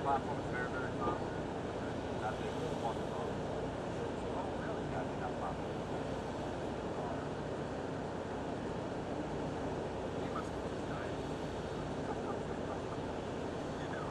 platform is very, very common. That big one. Oh, really? Yeah, I think that platform. He must have just died. You know.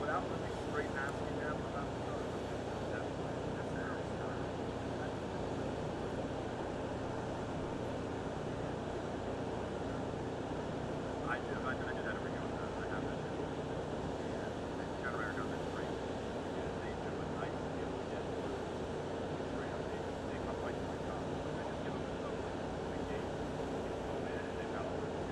without really straight asking them about the I did that every year. I have that. And kind of around that frame. And they do a nice deal to get straight up. They come right to my job. I just give them a note. They gave go in and they've got all the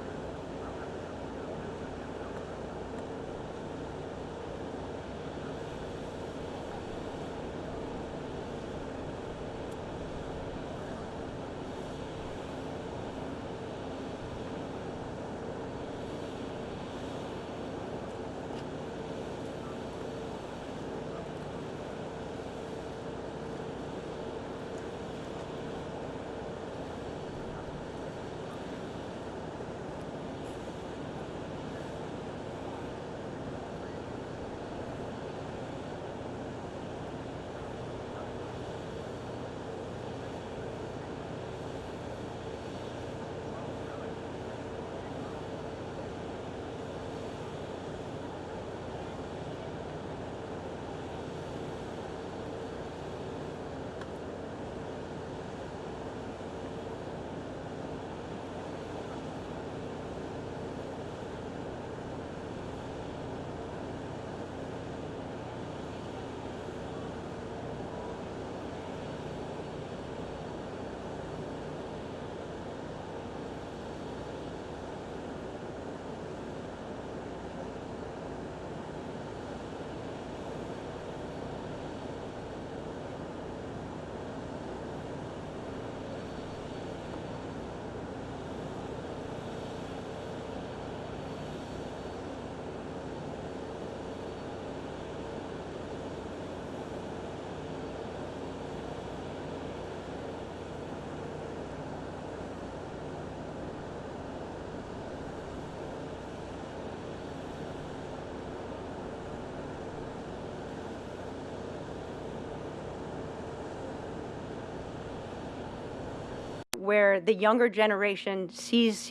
where the younger generation sees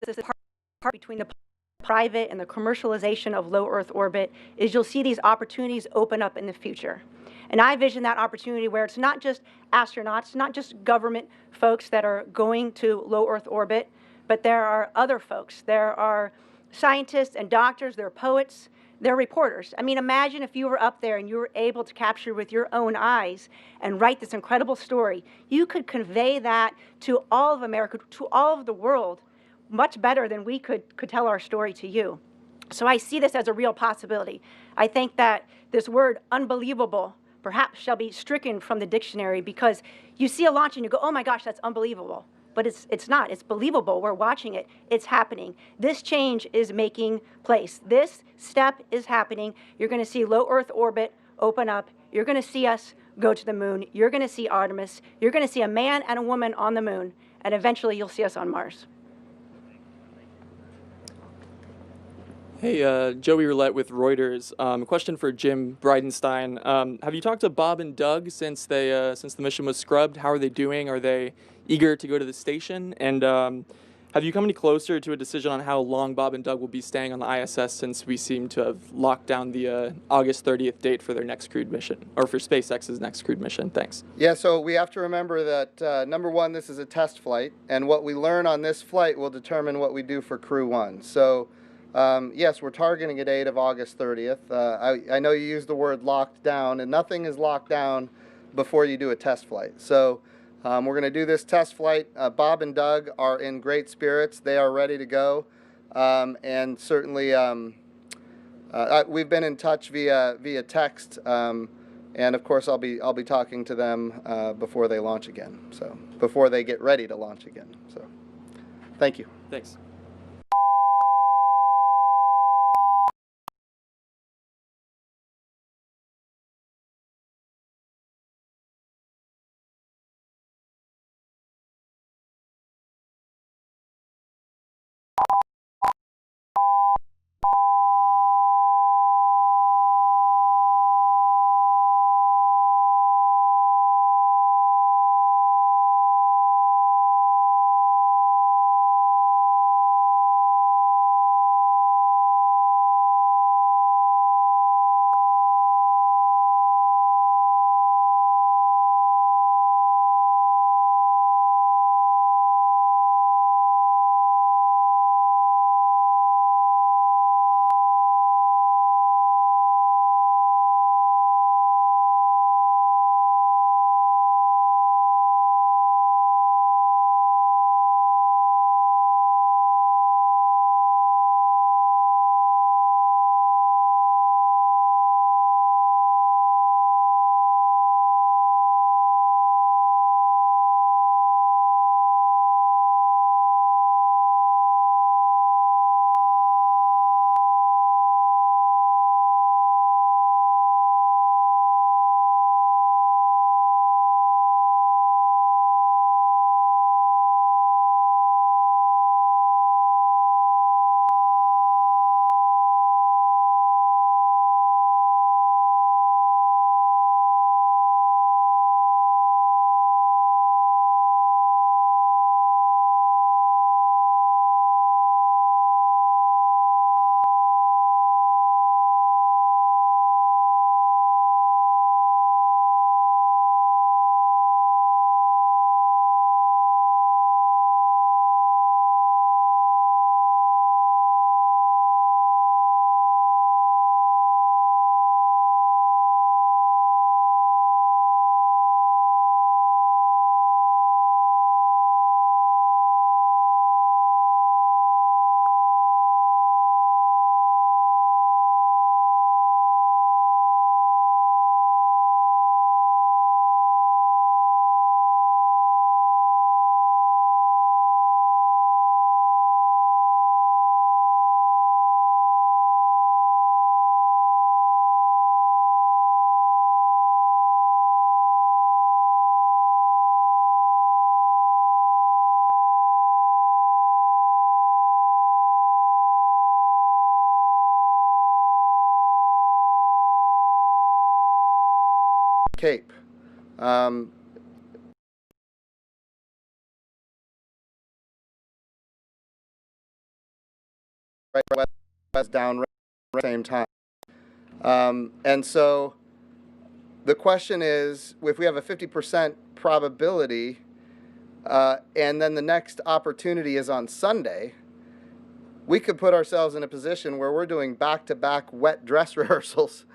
this part between the private and the commercialization of low Earth orbit is you'll see these opportunities open up in the future. And I envision that opportunity where it's not just astronauts, not just government folks that are going to low Earth orbit, but there are other folks. There are scientists and doctors, there are poets, there are reporters. I mean, imagine if you were up there and you were able to capture with your own eyes and write this incredible story. You could convey that to all of America, to all of the world, much better than we could tell our story to you. So I see this as a real possibility. I think that this word unbelievable perhaps shall be stricken from the dictionary, because you see a launch and you go, oh my gosh, that's unbelievable. But it's not. It's believable. We're watching it. It's happening. This change is making place. This step is happening. You're going to see low Earth orbit open up. You're going to see us go to the moon. You're going to see Artemis. You're going to see a man and a woman on the moon. And eventually you'll see us on Mars. Hey, Joey Roulette with Reuters. Question for Jim Bridenstine. Have you talked to Bob and Doug since the mission was scrubbed? How are they doing? Are they eager to go to the station? And have you come any closer to a decision on how long Bob and Doug will be staying on the ISS, since we seem to have locked down the August 30th date for their next crewed mission, or for SpaceX's next crewed mission? Thanks. Yeah, so we have to remember that, number one, this is a test flight, and what we learn on this flight will determine what we do for Crew 1. So, yes, we're targeting a date of August 30th. I know you used the word locked down, and nothing is locked down before you do a test flight. So we're going to do this test flight. Bob and Doug are in great spirits. They are ready to go, and certainly we've been in touch via text, and of course I'll be talking to them before they launch again. So before they get ready to launch again. So thank you. Thanks. Cape. Right west down at the same time. And so the question is, if we have a 50% probability, and then the next opportunity is on Sunday, we could put ourselves in a position where we're doing back-to-back wet dress rehearsals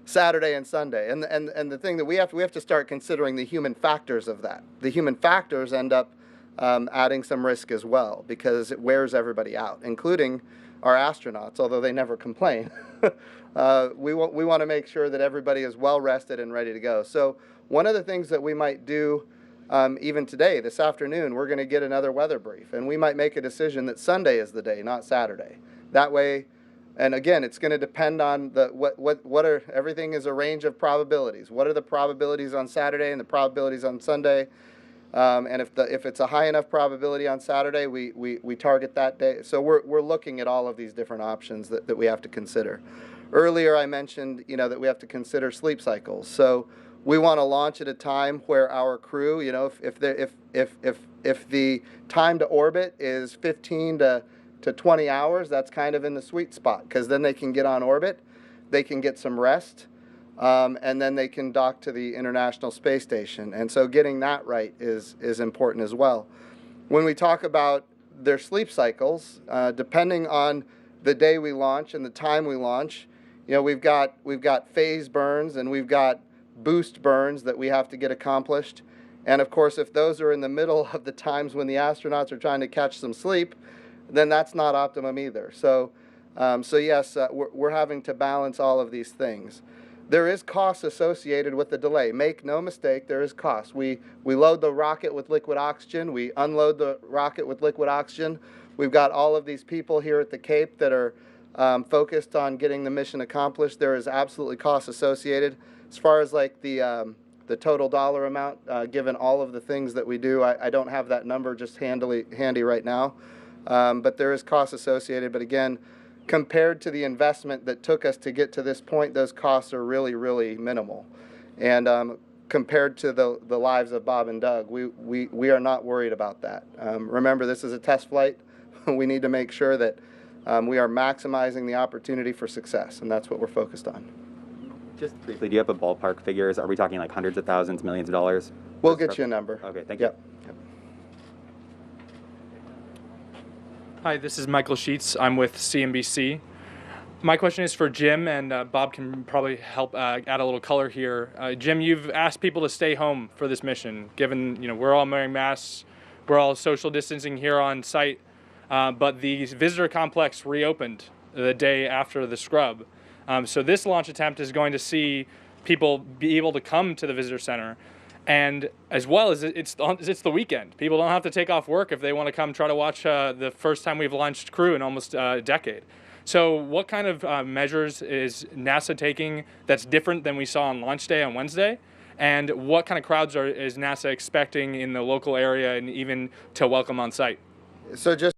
Saturday and Sunday. And the thing that we have to start considering the human factors of that. The human factors end up adding some risk as well, because it wears everybody out, including our astronauts, although they never complain. We want to make sure that everybody is well rested and ready to go. So one of the things that we might do even today, this afternoon, we're going to get another weather brief, and we might make a decision that Sunday is the day, not Saturday. That way, and again, it's going to depend on everything is a range of probabilities. What are the probabilities on Saturday and the probabilities on Sunday? And if it's a high enough probability on Saturday, we target that day. So we're looking at all of these different options that we have to consider. Earlier I mentioned, that we have to consider sleep cycles. So we want to launch at a time where our crew, if the time to orbit is 15 to 20 hours, that's kind of in the sweet spot, because then they can get on orbit, they can get some rest, and then they can dock to the International Space Station. And so getting that right is important as well. When we talk about their sleep cycles, depending on the day we launch and the time we launch, we've got phase burns and we've got boost burns that we have to get accomplished. And of course, if those are in the middle of the times when the astronauts are trying to catch some sleep, then that's not optimum either. So yes, we're having to balance all of these things. There is cost associated with the delay. Make no mistake, there is cost. We load the rocket with liquid oxygen. We unload the rocket with liquid oxygen. We've got all of these people here at the Cape that are focused on getting the mission accomplished. There is absolutely cost associated. As far as like the total dollar amount, given all of the things that we do, I don't have that number just handy right now. But there is cost associated. But again, compared to the investment that took us to get to this point, those costs are really, really minimal. And compared to the lives of Bob and Doug, we are not worried about that. Remember, this is a test flight. We need to make sure that we are maximizing the opportunity for success, and that's what we're focused on. Just briefly, do you have a ballpark figures? Are we talking like hundreds of thousands, millions of dollars? We'll get you a number. Okay, thank you. Yep. Hi, this is Michael Sheets. I'm with CNBC. My question is for Jim, and Bob can probably help add a little color here. Jim, you've asked people to stay home for this mission, given we're all wearing masks, we're all social distancing here on site, but the visitor complex reopened the day after the scrub. So this launch attempt is going to see people be able to come to the visitor center, and as well as it's the weekend. People don't have to take off work if they want to come try to watch the first time we've launched crew in almost a decade. So what kind of measures is NASA taking that's different than we saw on launch day on Wednesday? And what kind of crowds is NASA expecting in the local area and even to welcome on site? So just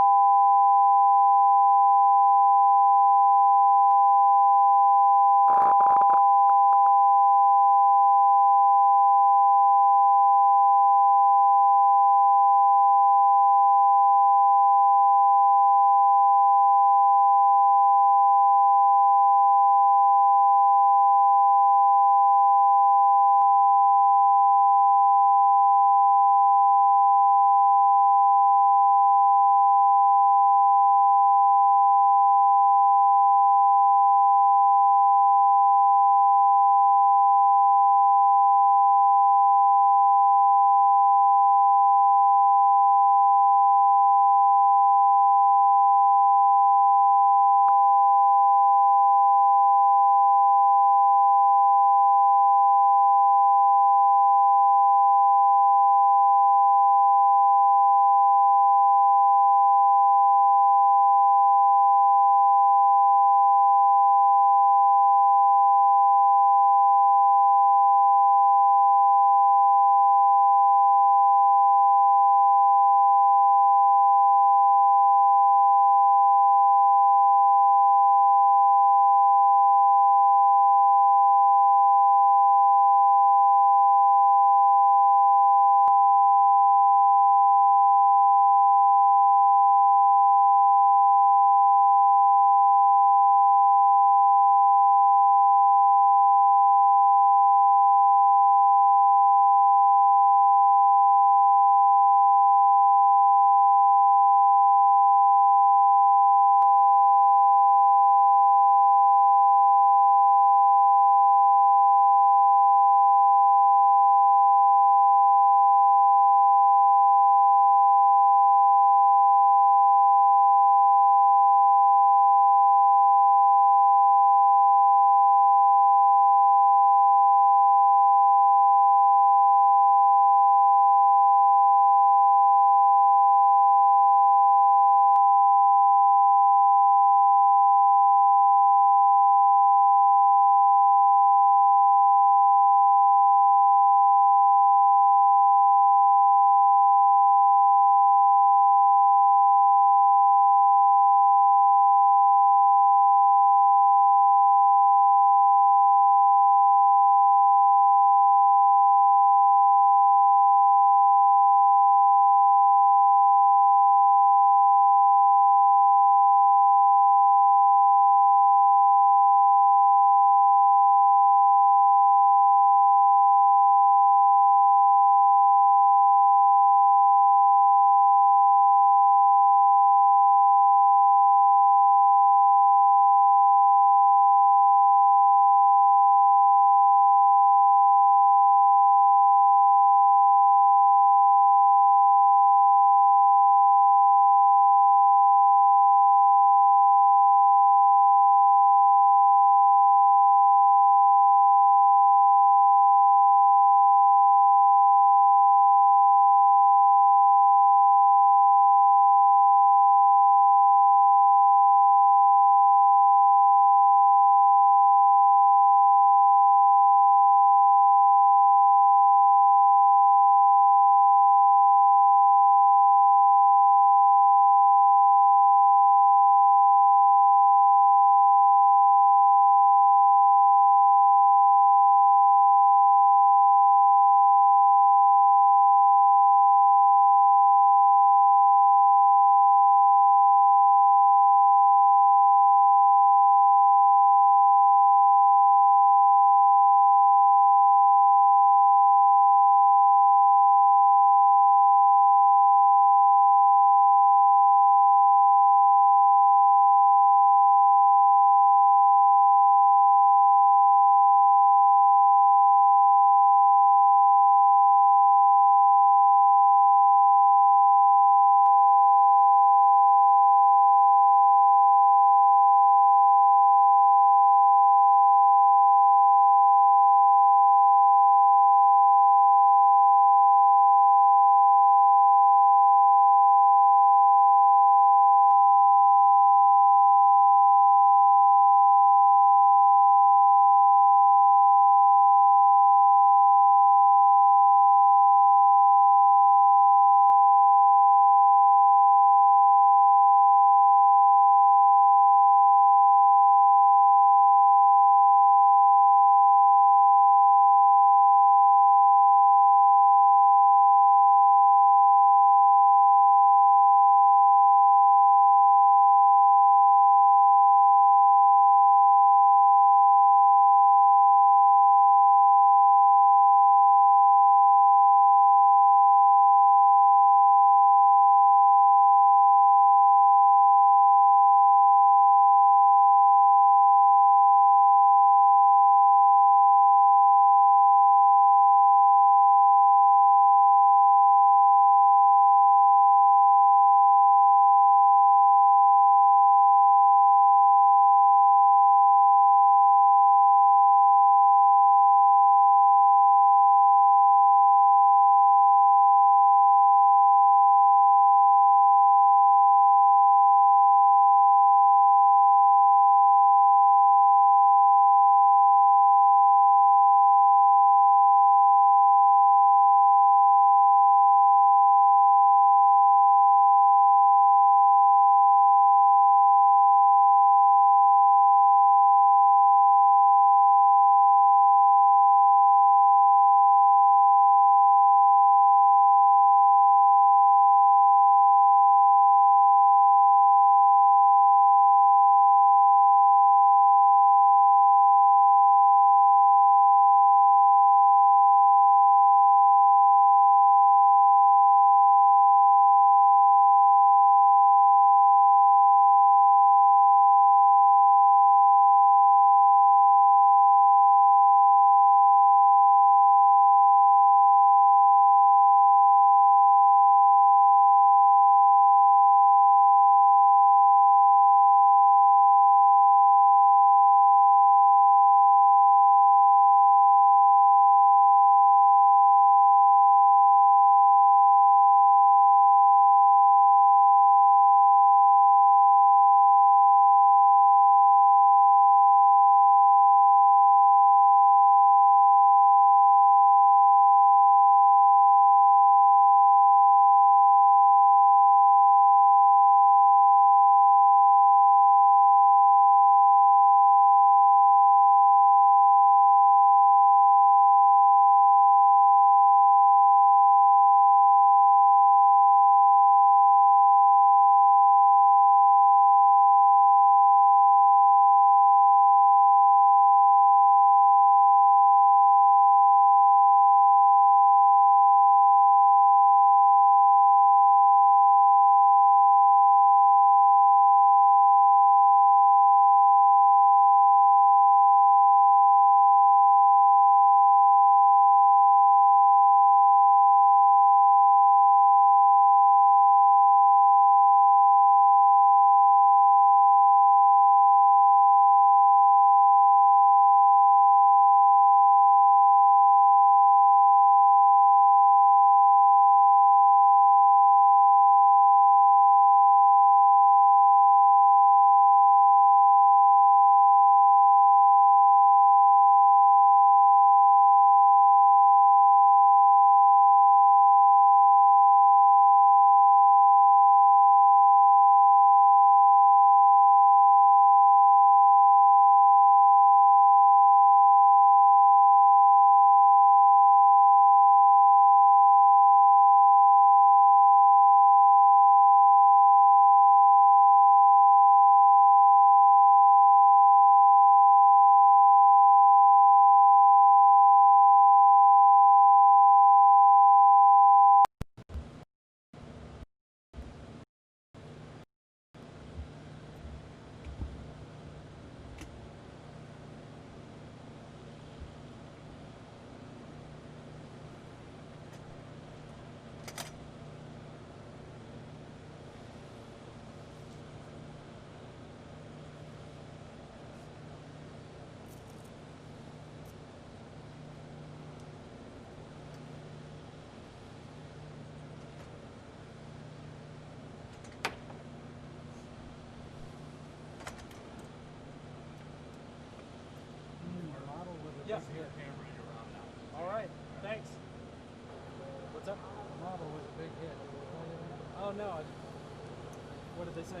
did they say?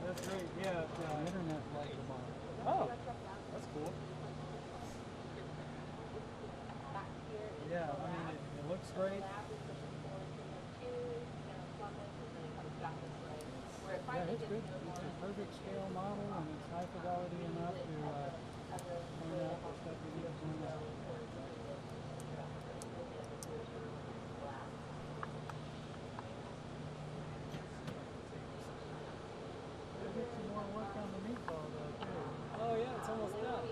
That's great. Yeah, internet flight tomorrow. Oh, that's cool. Yeah, I mean, it looks great. Yeah, it's good. It's a perfect scale model, and it's high fidelity enough to point out the stuff you need to point out. We'll get some more work on the meatball, though, too. Oh, yeah, it's almost done.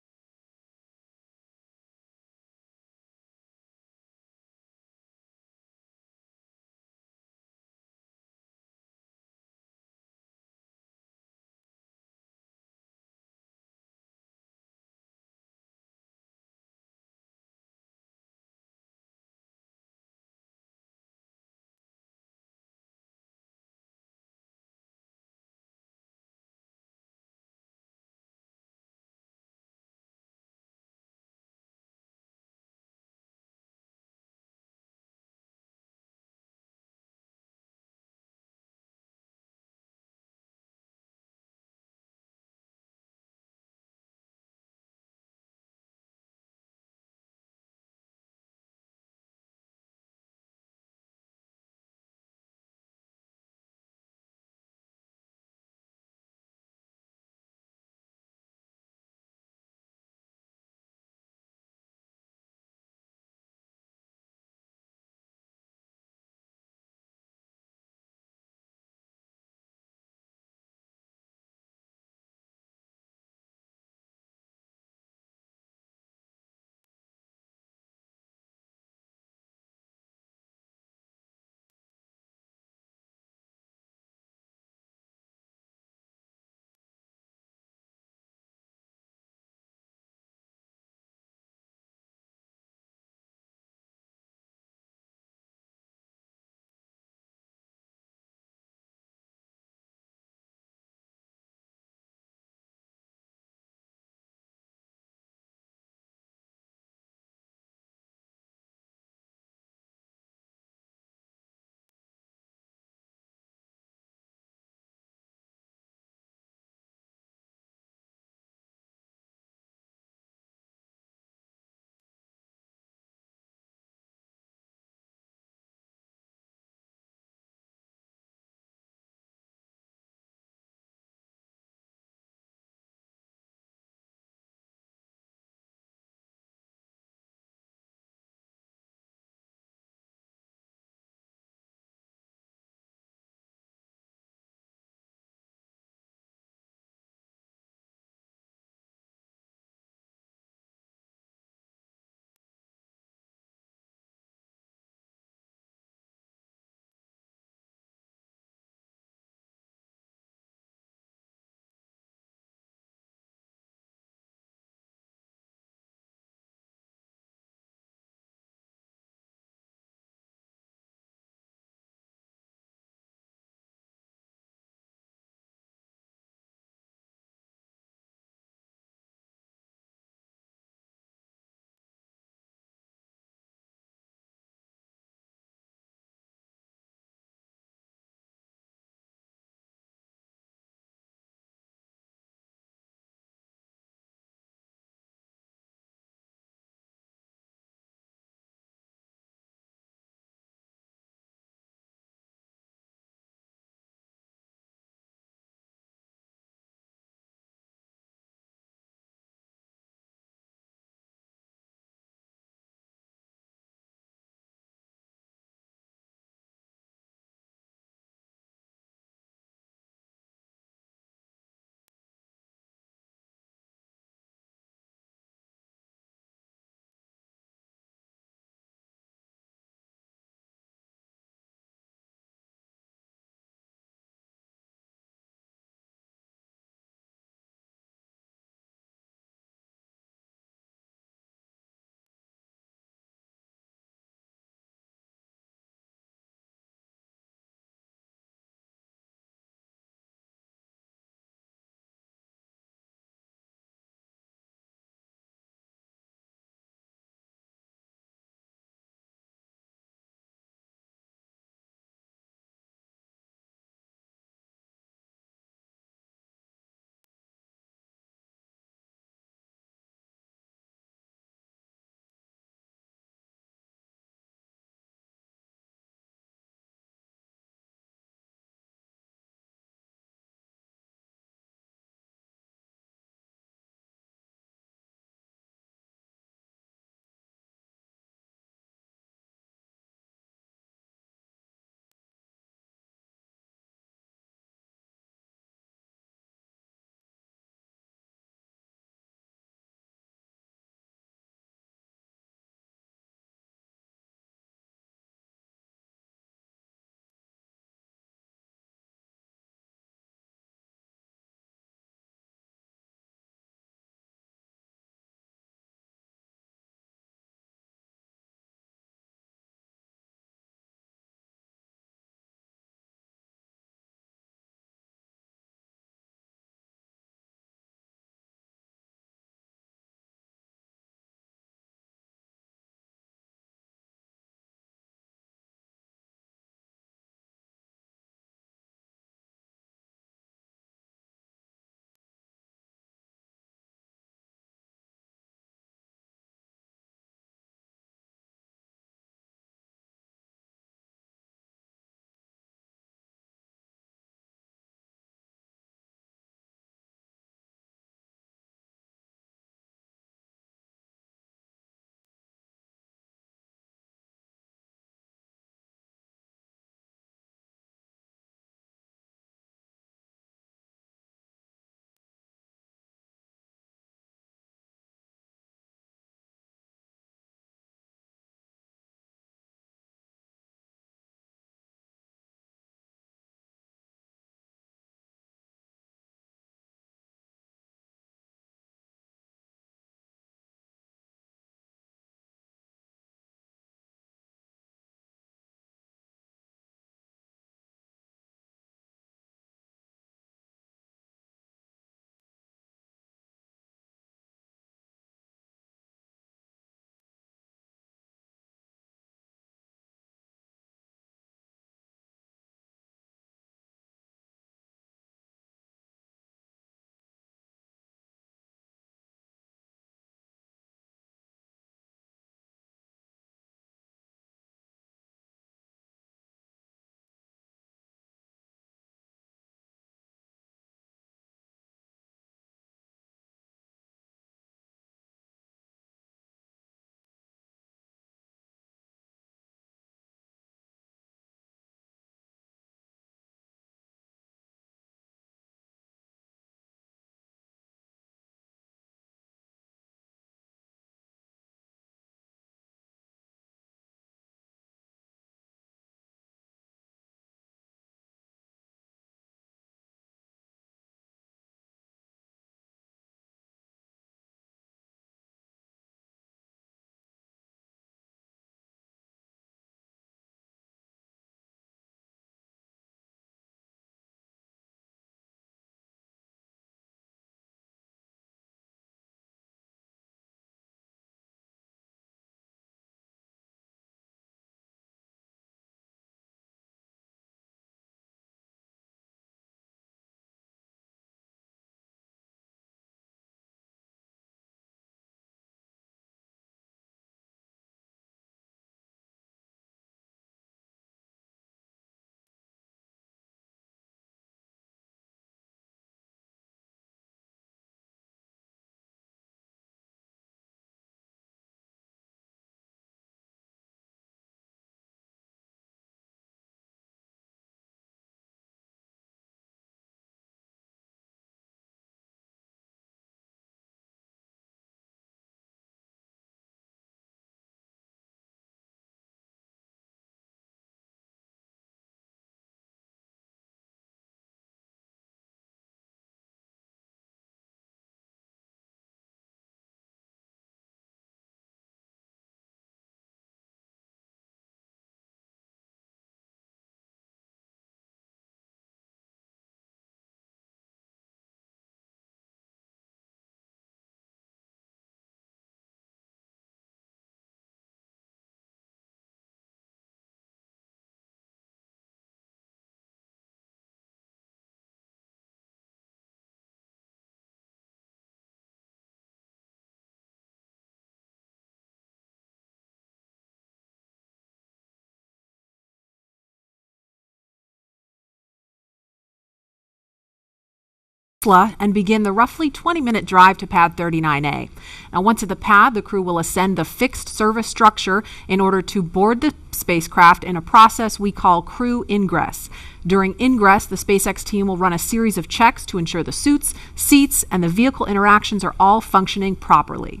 and begin the roughly 20-minute drive to pad 39A. Now, once at the pad, the crew will ascend the fixed service structure in order to board the spacecraft in a process we call crew ingress. During ingress, the SpaceX team will run a series of checks to ensure the suits, seats, and the vehicle interactions are all functioning properly.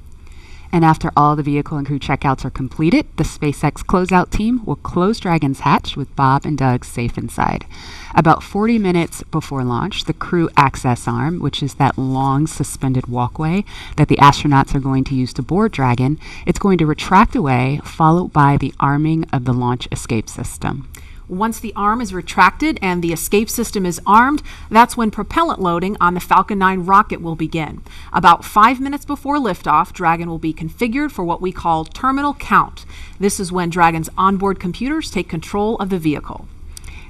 And after all the vehicle and crew checkouts are completed, the SpaceX closeout team will close Dragon's hatch with Bob and Doug safe inside. About 40 minutes before launch, the crew access arm, which is that long suspended walkway that the astronauts are going to use to board Dragon, it's going to retract away, followed by the arming of the launch escape system. Once the arm is retracted and the escape system is armed, that's when propellant loading on the Falcon 9 rocket will begin. About 5 minutes before liftoff, Dragon will be configured for what we call terminal count. This is when Dragon's onboard computers take control of the vehicle.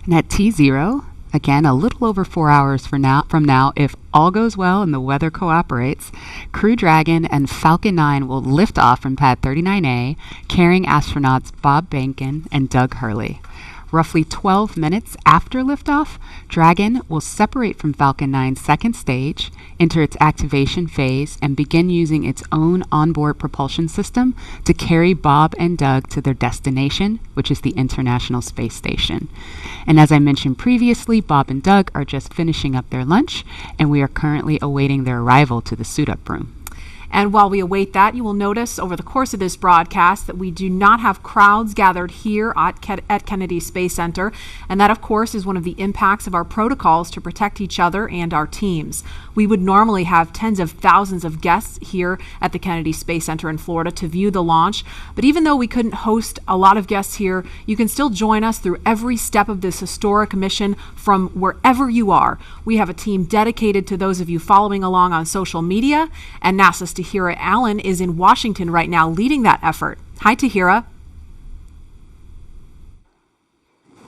And at T0, again, a little over 4 hours from now, if all goes well and the weather cooperates, Crew Dragon and Falcon 9 will lift off from pad 39A, carrying astronauts Bob Behnken and Doug Hurley. Roughly 12 minutes after liftoff, Dragon will separate from Falcon 9's second stage, enter its activation phase, and begin using its own onboard propulsion system to carry Bob and Doug to their destination, which is the International Space Station. And as I mentioned previously, Bob and Doug are just finishing up their lunch, and we are currently awaiting their arrival to the suit-up room. And while we await that, you will notice over the course of this broadcast that we do not have crowds gathered here at Kennedy Space Center. And that, of course, is one of the impacts of our protocols to protect each other and our teams. We would normally have tens of thousands of guests here at the Kennedy Space Center in Florida to view the launch. But even though we couldn't host a lot of guests here, you can still join us through every step of this historic mission from wherever you are. We have a team dedicated to those of you following along on social media, and NASA's Tahira Allen is in Washington right now leading that effort. Hi, Tahira.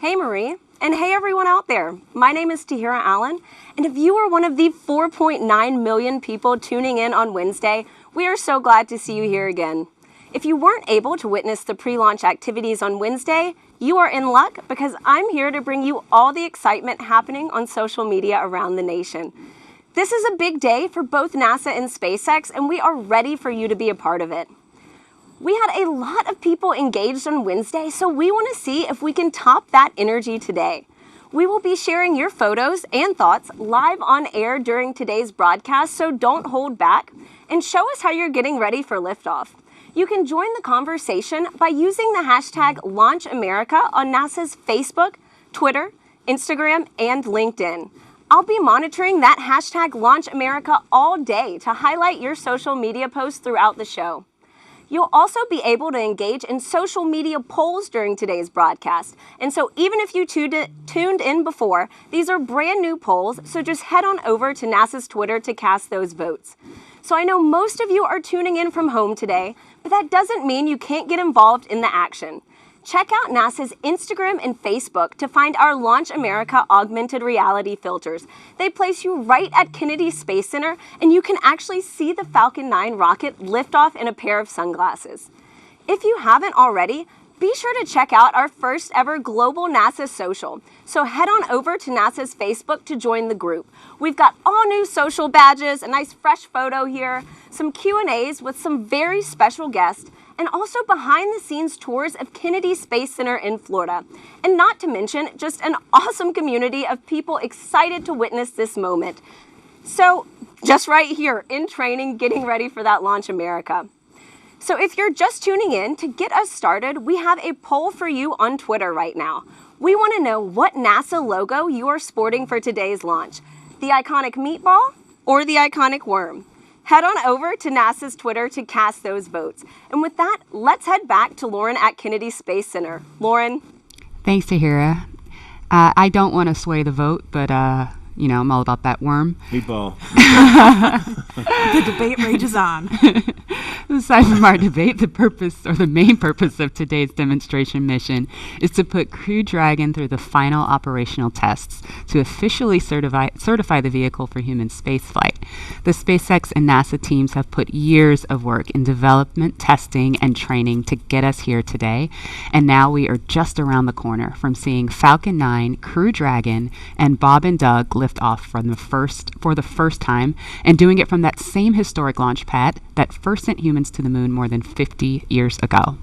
Hey, Marie. And hey, everyone out there. My name is Tahira Allen, and if you are one of the 4.9 million people tuning in on Wednesday, we are so glad to see you here again. If you weren't able to witness the pre-launch activities on Wednesday, you are in luck because I'm here to bring you all the excitement happening on social media around the nation. This is a big day for both NASA and SpaceX, and we are ready for you to be a part of it. We had a lot of people engaged on Wednesday, so we want to see if we can top that energy today. We will be sharing your photos and thoughts live on air during today's broadcast, so don't hold back and show us how you're getting ready for liftoff. You can join the conversation by using the hashtag LaunchAmerica on NASA's Facebook, Twitter, Instagram, and LinkedIn. I'll be monitoring that hashtag LaunchAmerica all day to highlight your social media posts throughout the show. You'll also be able to engage in social media polls during today's broadcast. And so even if you tuned in before, these are brand new polls, so just head on over to NASA's Twitter to cast those votes. So I know most of you are tuning in from home today, but that doesn't mean you can't get involved in the action. Check out NASA's Instagram and Facebook to find our Launch America augmented reality filters. They place you right at Kennedy Space Center, and you can actually see the Falcon 9 rocket lift off in a pair of sunglasses. If you haven't already, be sure to check out our first ever global NASA social. So head on over to NASA's Facebook to join the group. We've got all new social badges, a nice fresh photo here, some Q&As with some very special guests, and also behind-the-scenes tours of Kennedy Space Center in Florida. And not to mention, just an awesome community of people excited to witness this moment. So, just right here, in training, getting ready for that Launch America. So if you're just tuning in, to get us started, we have a poll for you on Twitter right now. We want to know what NASA logo you are sporting for today's launch. The iconic meatball or the iconic worm? Head on over to NASA's Twitter to cast those votes. And with that, let's head back to Lauren at Kennedy Space Center. Lauren? Thanks, Tahira. I don't want to sway the vote, but, I'm all about that worm. Meatball. The debate rages on. Aside from our debate, the main purpose of today's demonstration mission is to put Crew Dragon through the final operational tests to officially certify the vehicle for human spaceflight. The SpaceX and NASA teams have put years of work in development, testing, and training to get us here today, and now we are just around the corner from seeing Falcon 9, Crew Dragon, and Bob and Doug lift off for the first time, and doing it from that same historic launch pad that first sent humans to the moon more than 50 years ago.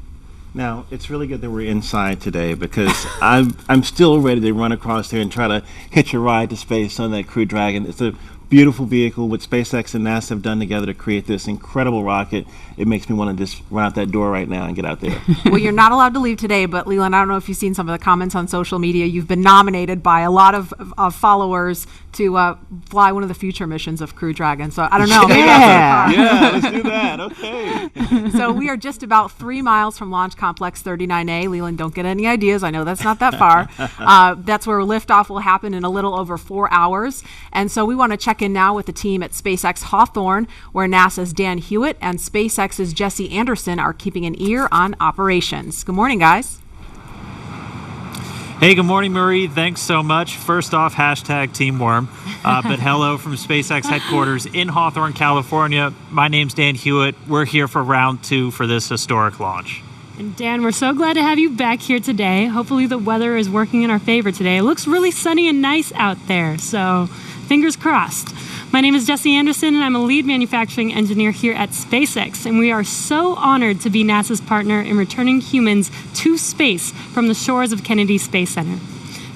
Now, it's really good that we're inside today because I'm still ready to run across there and try to hitch a ride to space on that Crew Dragon. It's a beautiful vehicle. What SpaceX and NASA have done together to create this incredible rocket, it makes me want to just run out that door right now and get out there. Well, you're not allowed to leave today, but Leland, I don't know if you've seen some of the comments on social media. You've been nominated by a lot of followers to fly one of the future missions of Crew Dragon. So I don't know. Yeah, let's do that. Okay. So we are just about 3 miles from Launch Complex 39A. Leland, don't get any ideas. I know that's not that far. That's where liftoff will happen in a little over 4 hours. And so we want to check in now with the team at SpaceX Hawthorne, where NASA's Dan Hewitt and SpaceX's Jesse Anderson are keeping an ear on operations. Good morning, guys. Hey, good morning, Marie. Thanks so much. First off, hashtag Team Worm. But hello from SpaceX headquarters in Hawthorne, California. My name's Dan Hewitt. We're here for round 2 for this historic launch. And Dan, we're so glad to have you back here today. Hopefully the weather is working in our favor today. It looks really sunny and nice out there, so fingers crossed. My name is Jesse Anderson, and I'm a lead manufacturing engineer here at SpaceX, and we are so honored to be NASA's partner in returning humans to space from the shores of Kennedy Space Center.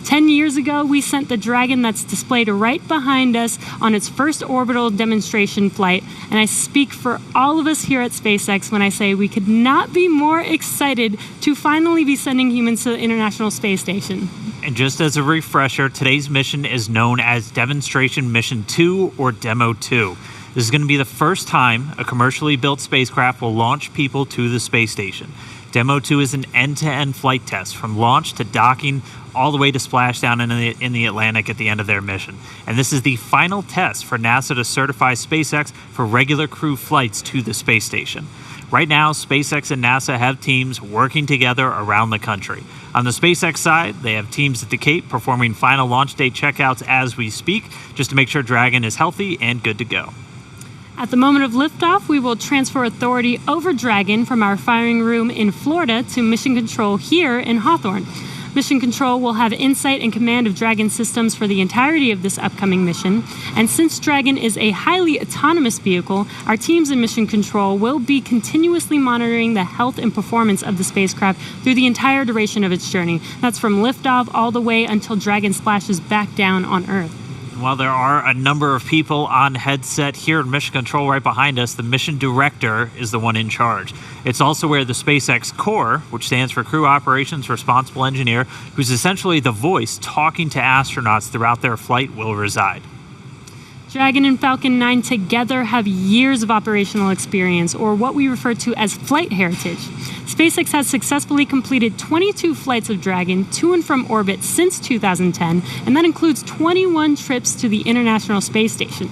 10 years ago, we sent the Dragon that's displayed right behind us on its first orbital demonstration flight, and I speak for all of us here at SpaceX when I say we could not be more excited to finally be sending humans to the International Space Station. And just as a refresher, today's mission is known as Demonstration Mission 2 or Demo 2. This is going to be the first time a commercially built spacecraft will launch people to the space station. Demo 2 is an end-to-end flight test from launch to docking all the way to splashdown in the Atlantic at the end of their mission. And this is the final test for NASA to certify SpaceX for regular crew flights to the space station. Right now, SpaceX and NASA have teams working together around the country. On the SpaceX side, they have teams at the Cape performing final launch day checkouts as we speak, just to make sure Dragon is healthy and good to go. At the moment of liftoff, we will transfer authority over Dragon from our firing room in Florida to Mission Control here in Hawthorne. Mission Control will have insight and command of Dragon systems for the entirety of this upcoming mission. And since Dragon is a highly autonomous vehicle, our teams in Mission Control will be continuously monitoring the health and performance of the spacecraft through the entire duration of its journey. That's from liftoff all the way until Dragon splashes back down on Earth. While there are a number of people on headset here in Mission Control right behind us, the mission director is the one in charge. It's also where the SpaceX Core, which stands for Crew Operations Responsible Engineer, who's essentially the voice talking to astronauts throughout their flight, will reside. Dragon and Falcon 9 together have years of operational experience, or what we refer to as flight heritage. SpaceX has successfully completed 22 flights of Dragon to and from orbit since 2010, and that includes 21 trips to the International Space Station.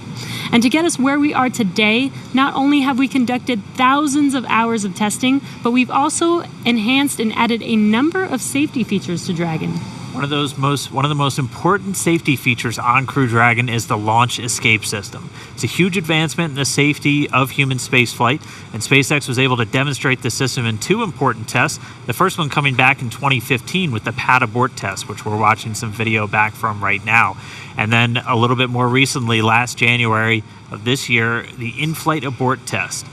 And to get us where we are today, not only have we conducted thousands of hours of testing, but we've also enhanced and added a number of safety features to Dragon. One of the most important safety features on Crew Dragon is the launch escape system. It's a huge advancement in the safety of human spaceflight, and SpaceX was able to demonstrate the system in 2 important tests. The first one coming back in 2015 with the pad abort test, which we're watching some video back from right now. And then a little bit more recently, last January of this year, the in-flight abort test.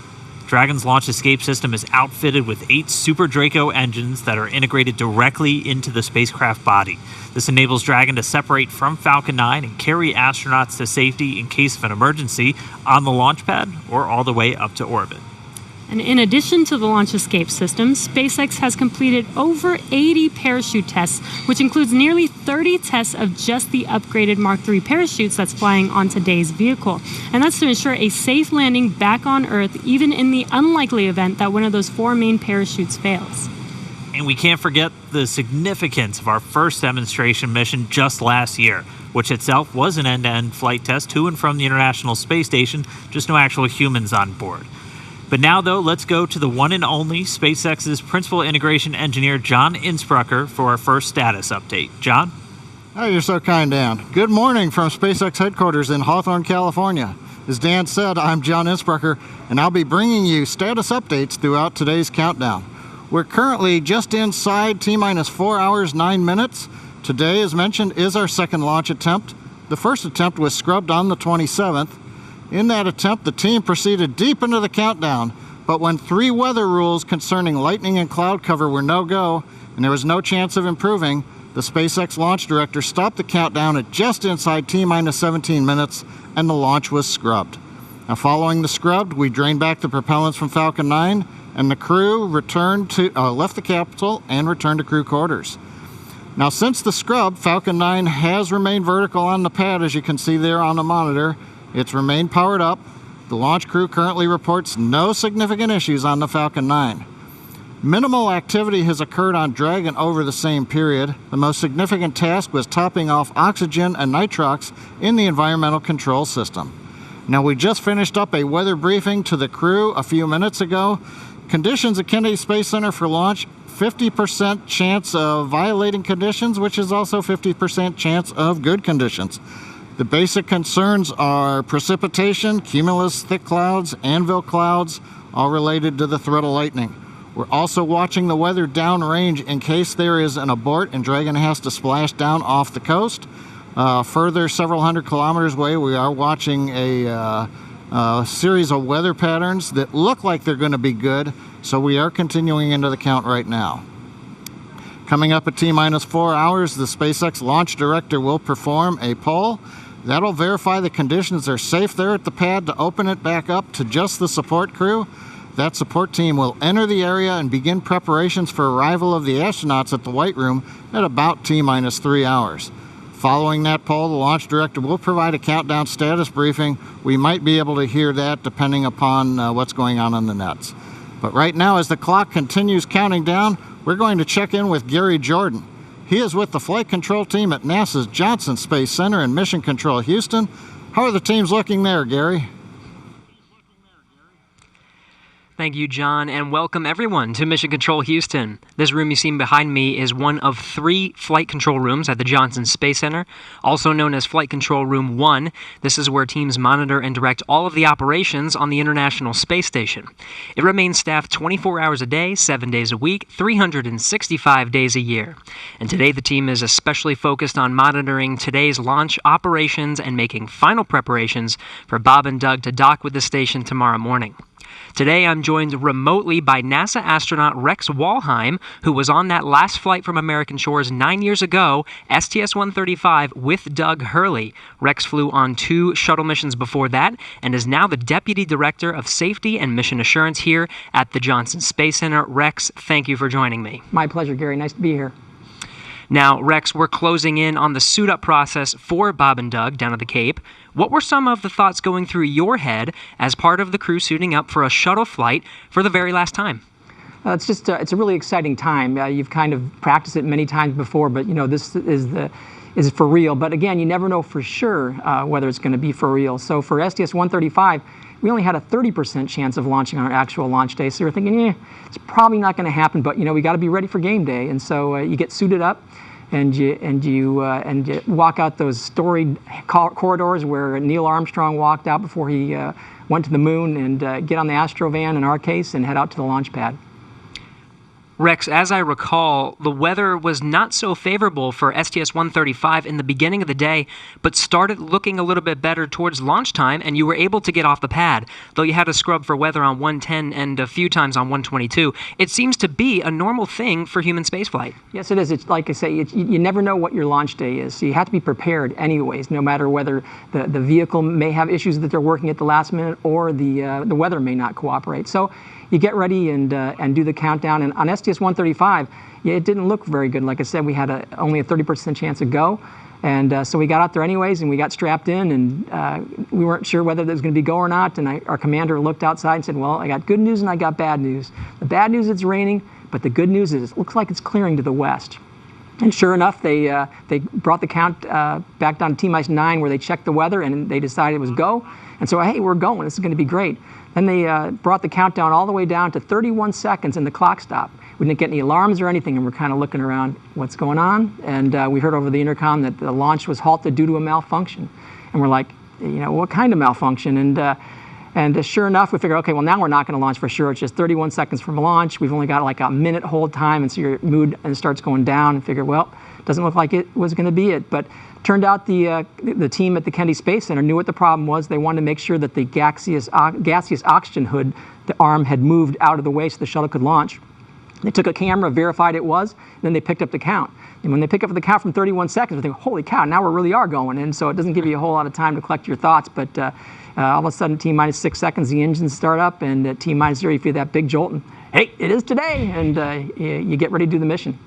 Dragon's launch escape system is outfitted with 8 Super Draco engines that are integrated directly into the spacecraft body. This enables Dragon to separate from Falcon 9 and carry astronauts to safety in case of an emergency on the launch pad or all the way up to orbit. And in addition to the launch escape system, SpaceX has completed over 80 parachute tests, which includes nearly 30 tests of just the upgraded Mark III parachutes that's flying on today's vehicle. And that's to ensure a safe landing back on Earth, even in the unlikely event that one of those 4 main parachutes fails. And we can't forget the significance of our first demonstration mission just last year, which itself was an end-to-end flight test to and from the International Space Station, just no actual humans on board. But now, though, let's go to the one and only SpaceX's principal integration engineer, John Insprucker, for our first status update. John? Oh, you're so kind, Dan. Good morning from SpaceX headquarters in Hawthorne, California. As Dan said, I'm John Insprucker, and I'll be bringing you status updates throughout today's countdown. We're currently just inside T-minus 4 hours, 9 minutes. Today, as mentioned, is our second launch attempt. The first attempt was scrubbed on the 27th. In that attempt, the team proceeded deep into the countdown, but when 3 weather rules concerning lightning and cloud cover were no-go, and there was no chance of improving, the SpaceX launch director stopped the countdown at just inside T-minus 17 minutes, and the launch was scrubbed. Now, following the scrub, we drained back the propellants from Falcon 9, and the crew left the capsule and returned to crew quarters. Now, since the scrub, Falcon 9 has remained vertical on the pad, as you can see there on the monitor. It's remained powered up. The launch crew currently reports no significant issues on the Falcon 9. Minimal activity has occurred on Dragon over the same period. The most significant task was topping off oxygen and nitrox in the environmental control system. Now, we just finished up a weather briefing to the crew a few minutes ago. Conditions at Kennedy Space Center for launch, 50% chance of violating conditions, which is also 50% chance of good conditions. The basic concerns are precipitation, cumulus thick clouds, anvil clouds, all related to the threat of lightning. We're also watching the weather downrange in case there is an abort and Dragon has to splash down off the coast. Further, several hundred kilometers away, we are watching a series of weather patterns that look like they're going to be good, so we are continuing into the count right now. Coming up at T-minus 4 hours, the SpaceX launch director will perform a poll. That'll verify the conditions are safe there at the pad to open it back up to just the support crew. That support team will enter the area and begin preparations for arrival of the astronauts at the White Room at about T-minus 3 hours. Following that poll, the launch director will provide a countdown status briefing. We might be able to hear that depending upon what's going on the nets. But right now, as the clock continues counting down, we're going to check in with Gary Jordan. He is with the flight control team at NASA's Johnson Space Center in Mission Control, Houston. How are the teams looking there, Gary? Thank you, John, and welcome everyone to Mission Control Houston. This room you see behind me is one of 3 flight control rooms at the Johnson Space Center, also known as Flight Control Room 1. This is where teams monitor and direct all of the operations on the International Space Station. It remains staffed 24 hours a day, 7 days a week, 365 days a year. And today the team is especially focused on monitoring today's launch operations and making final preparations for Bob and Doug to dock with the station tomorrow morning. Today, I'm joined remotely by NASA astronaut Rex Walheim, who was on that last flight from American shores 9 years ago, STS-135, with Doug Hurley. Rex flew on 2 shuttle missions before that and is now the Deputy Director of Safety and Mission Assurance here at the Johnson Space Center. Rex, thank you for joining me. My pleasure, Gary. Nice to be here. Now, Rex, we're closing in on the suit-up process for Bob and Doug down at the Cape. What were some of the thoughts going through your head as part of the crew suiting up for a shuttle flight for the very last time? It's just it's a really exciting time. You've kind of practiced it many times before, but you know this is for real. But again, you never know for sure whether it's going to be for real. So for STS-135, we only had a 30% chance of launching on our actual launch day. So we're thinking, it's probably not going to happen. But you know, we got to be ready for game day. And so you get suited up, and you walk out those storied corridors where Neil Armstrong walked out before he went to the moon, and get on the Astrovan in our case and head out to the launch pad. Rex, as I recall, the weather was not so favorable for STS-135 in the beginning of the day, but started looking a little bit better towards launch time, and you were able to get off the pad, though you had to scrub for weather on 110 and a few times on 122. It seems to be a normal thing for human spaceflight. Yes, it is. It's like I say, you never know what your launch day is, so you have to be prepared anyways, no matter whether the vehicle may have issues that they're working at the last minute or the weather may not cooperate. So you get ready and do the countdown. And on STS-135, it didn't look very good. Like I said, we had only a 30% chance of go. And so we got out there anyways, and we got strapped in, and we weren't sure whether there was going to be go or not. And our commander looked outside and said, well, I got good news and I got bad news. The bad news is it's raining, but the good news is it looks like it's clearing to the west. And sure enough, they brought the count back down to T-9, where they checked the weather, and they decided it was go. And so, hey, we're going. This is going to be great. Then they brought the countdown all the way down to 31 seconds, and the clock stopped. We didn't get any alarms or anything, and we're kind of looking around, what's going on? And we heard over the intercom that the launch was halted due to a malfunction. And we're like, what kind of malfunction? And sure enough, we figured, okay, well, now we're not going to launch for sure. It's just 31 seconds from launch. We've only got like a minute hold time, and so your mood starts going down. And figure, well, doesn't look like it was going to be it. But turned out the team at the Kennedy Space Center knew what the problem was. They wanted to make sure that the gaseous oxygen hood, the arm, had moved out of the way so the shuttle could launch. They took a camera, verified it was, and then they picked up the count. And when they pick up the count from 31 seconds, they think, holy cow, now we really are going. And so it doesn't give you a whole lot of time to collect your thoughts, but all of a sudden, T-6 seconds, the engines start up, and at T-0, you feel that big jolt, and hey, it is today, and you get ready to do the mission.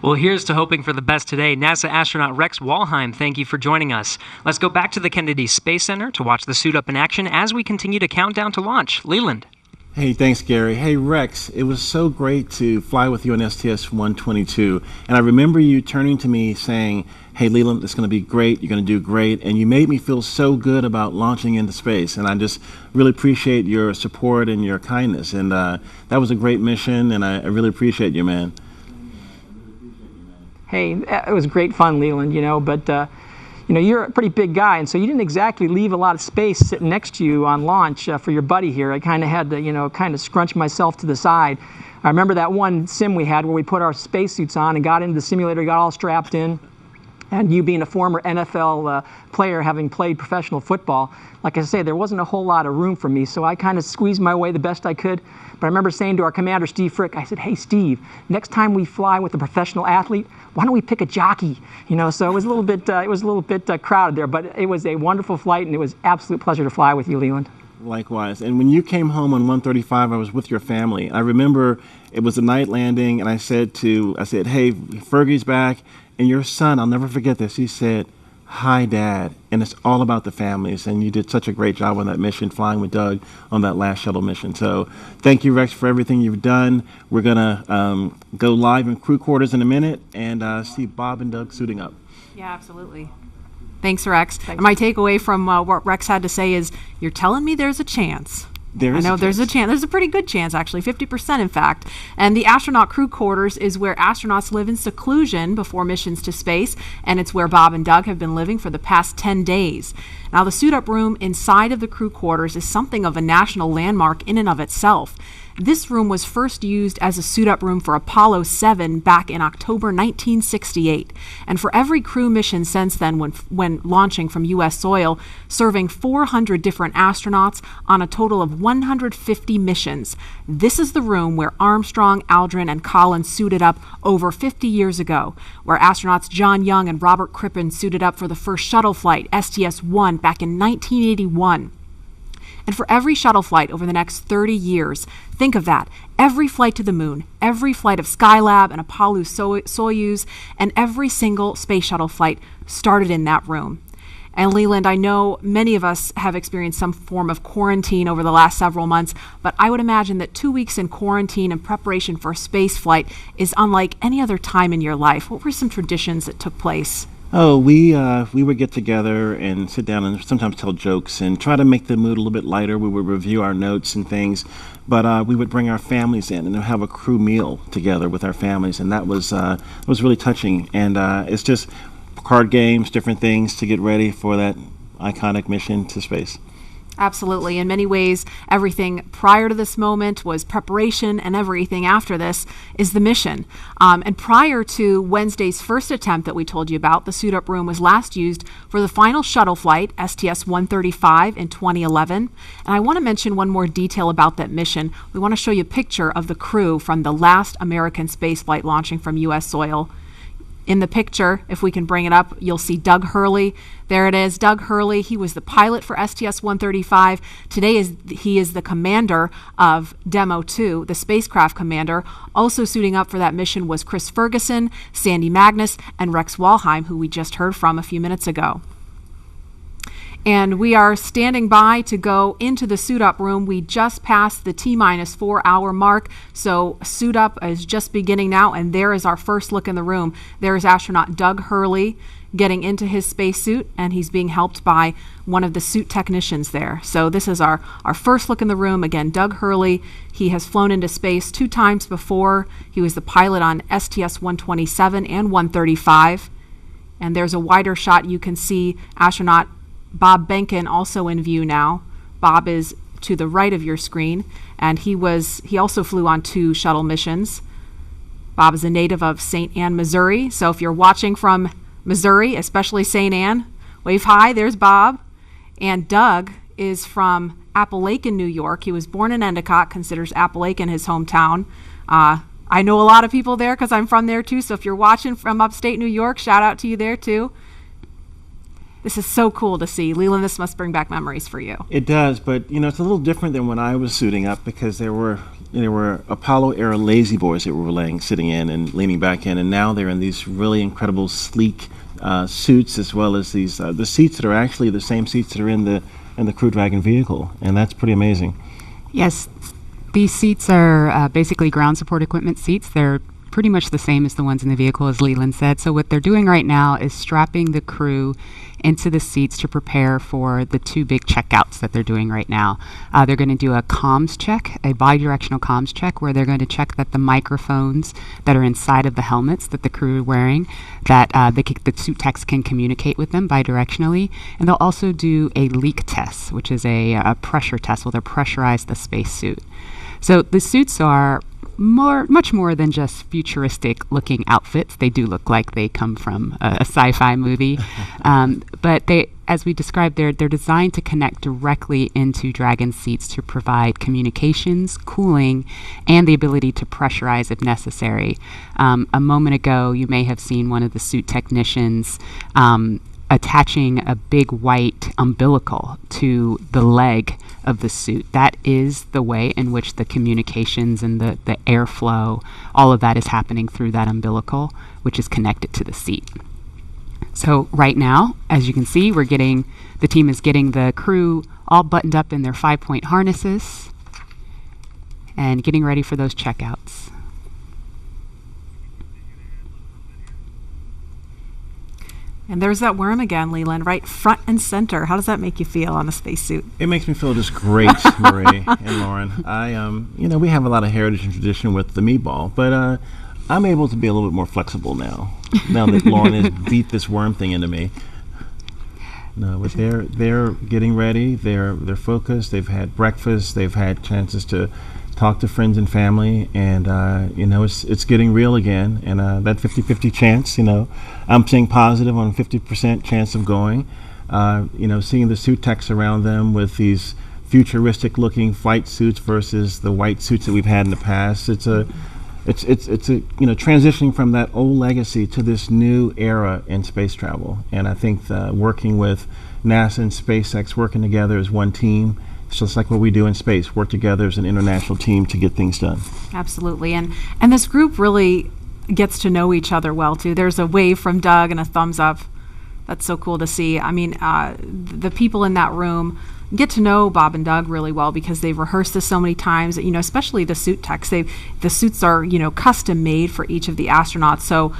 Well, here's to hoping for the best today. NASA astronaut Rex Walheim, thank you for joining us. Let's go back to the Kennedy Space Center to watch the suit up in action as we continue to count down to launch. Leland. Hey, thanks, Gary. Hey, Rex, it was so great to fly with you on STS-122, and I remember you turning to me saying, hey, Leland, it's going to be great, you're going to do great, and you made me feel so good about launching into space, and I just really appreciate your support and your kindness, and that was a great mission, and I really appreciate you, man. Hey, it was great fun, Leland, but you're a pretty big guy, and so you didn't exactly leave a lot of space sitting next to you on launch for your buddy here. I kind of had to, kind of scrunch myself to the side. I remember that one sim we had where we put our spacesuits on and got into the simulator, got all strapped in. And you being a former NFL player, having played professional football, like I say, there wasn't a whole lot of room for me, so I kind of squeezed my way the best I could. But I remember saying to our commander, Steve Frick, I said, hey, Steve, next time we fly with a professional athlete, why don't we pick a jockey? So it was a little bit, crowded there, but it was a wonderful flight, and it was an absolute pleasure to fly with you, Leland. Likewise. And when you came home on 135, I was with your family. I remember it was a night landing, and I said, hey, Fergie's back. And your son, I'll never forget this, he said, hi, Dad. And it's all about the families. And you did such a great job on that mission, flying with Doug on that last shuttle mission. So thank you, Rex, for everything you've done. We're going to go live in crew quarters in a minute and see Bob and Doug suiting up. Yeah, absolutely. Thanks, Rex. And my takeaway from what Rex had to say is, you're telling me there's a chance. There's a chance. There's a pretty good chance, actually, 50% in fact. And the astronaut crew quarters is where astronauts live in seclusion before missions to space, and it's where Bob and Doug have been living for the past 10 days. Now, the suit-up room inside of the crew quarters is something of a national landmark in and of itself. This room was first used as a suit-up room for Apollo 7 back in October 1968. And for every crew mission since then, when launching from U.S. soil, serving 400 different astronauts on a total of 150 missions. This is the room where Armstrong, Aldrin, and Collins suited up over 50 years ago, where astronauts John Young and Robert Crippen suited up for the first shuttle flight, STS-1, back in 1981. And for every shuttle flight over the next 30 years, think of that. Every flight to the moon, every flight of Skylab and Apollo Soyuz, and every single space shuttle flight started in that room. And Leland, I know many of us have experienced some form of quarantine over the last several months, but I would imagine that 2 weeks in quarantine in preparation for a space flight is unlike any other time in your life. What were some traditions that took place? Oh, we would get together and sit down and sometimes tell jokes and try to make the mood a little bit lighter. We would review our notes and things, but we would bring our families in and have a crew meal together with our families, and that was really touching. And it's just card games, different things to get ready for that iconic mission to space. Absolutely. In many ways, everything prior to this moment was preparation, and everything after this is the mission. And prior to Wednesday's first attempt that we told you about, the suit-up room was last used for the final shuttle flight, STS-135, in 2011. And I want to mention one more detail about that mission. We want to show you a picture of the crew from the last American spaceflight launching from U.S. soil. In the picture, if we can bring it up, you'll see Doug Hurley. There it is, Doug Hurley. He was the pilot for STS-135. Today he is the commander of Demo 2, the spacecraft commander. Also suiting up for that mission was Chris Ferguson, Sandy Magnus, and Rex Walheim, who we just heard from a few minutes ago. And we are standing by to go into the suit up room. We just passed the T-4 hour mark, so suit up is just beginning now, and there is our first look in the room. There is astronaut Doug Hurley getting into his spacesuit, and he's being helped by one of the suit technicians there. So this is our first look in the room. Again, Doug Hurley, he has flown into space 2 times before. He was the pilot on STS-127 and 135. And there's a wider shot. You can see astronaut Bob Behnken also in view now. Bob is to the right of your screen, and he also flew on 2 shuttle missions. Bob is a native of St. Ann, Missouri. So if you're watching from Missouri, especially St. Ann, wave hi, there's Bob. And Doug is from Appalachian, New York. He was born in Endicott, considers Appalachian his hometown. I know a lot of people there because I'm from there too, so if you're watching from upstate New York, shout out to you there too. This is so cool to see. Leland, this must bring back memories for you. It does, but it's a little different than when I was suiting up, because there were Apollo era lazy boys that were sitting in and leaning back in, and now they're in these really incredible sleek suits, as well as these the seats that are actually the same seats that are in the Crew Dragon vehicle, and that's pretty amazing. Yes, these seats are basically ground support equipment seats. They're pretty much the same as the ones in the vehicle, as Leland said. So what they're doing right now is strapping the crew into the seats to prepare for the 2 big checkouts that they're doing right now. They're going to do a comms check, a bidirectional comms check, where they're going to check that the microphones that are inside of the helmets that the crew are wearing, that the suit techs can communicate with them bidirectionally. And they'll also do a leak test, which is a pressure test where they'll pressurize the spacesuit. So the suits are much more than just futuristic looking outfits. They do look like they come from a sci-fi movie, but they, as we described, they're designed to connect directly into Dragon seats to provide communications, cooling, and the ability to pressurize if necessary. A moment ago, you may have seen one of the suit technicians attaching a big white umbilical to the leg of the suit. That is the way in which the communications and the airflow, all of that is happening through that umbilical, which is connected to the seat. So right now, as you can see, the team is getting the crew all buttoned up in their 5-point harnesses and getting ready for those checkouts. And there's that worm again, Leland, right front and center. How does that make you feel on a spacesuit? It makes me feel just great, Marie and Lauren. We have a lot of heritage and tradition with the meatball, but I'm able to be a little bit more flexible now that Lauren has beat this worm thing into me. No, but they're getting ready. They're focused. They've had breakfast. They've had chances to talk to friends and family, and it's getting real again. And that 50-50 chance, I'm seeing positive on 50% chance of going. Seeing the suit techs around them with these futuristic-looking flight suits versus the white suits that we've had in the past. It's transitioning from that old legacy to this new era in space travel. And I think working with NASA and SpaceX, working together as one team, it's just like what we do in space, work together as an international team to get things done. Absolutely. And this group really gets to know each other well, too. There's a wave from Doug and a thumbs up. That's so cool to see. I mean, the people in that room get to know Bob and Doug really well because they've rehearsed this so many times, especially the suit techs. The suits are, custom made for each of the astronauts. So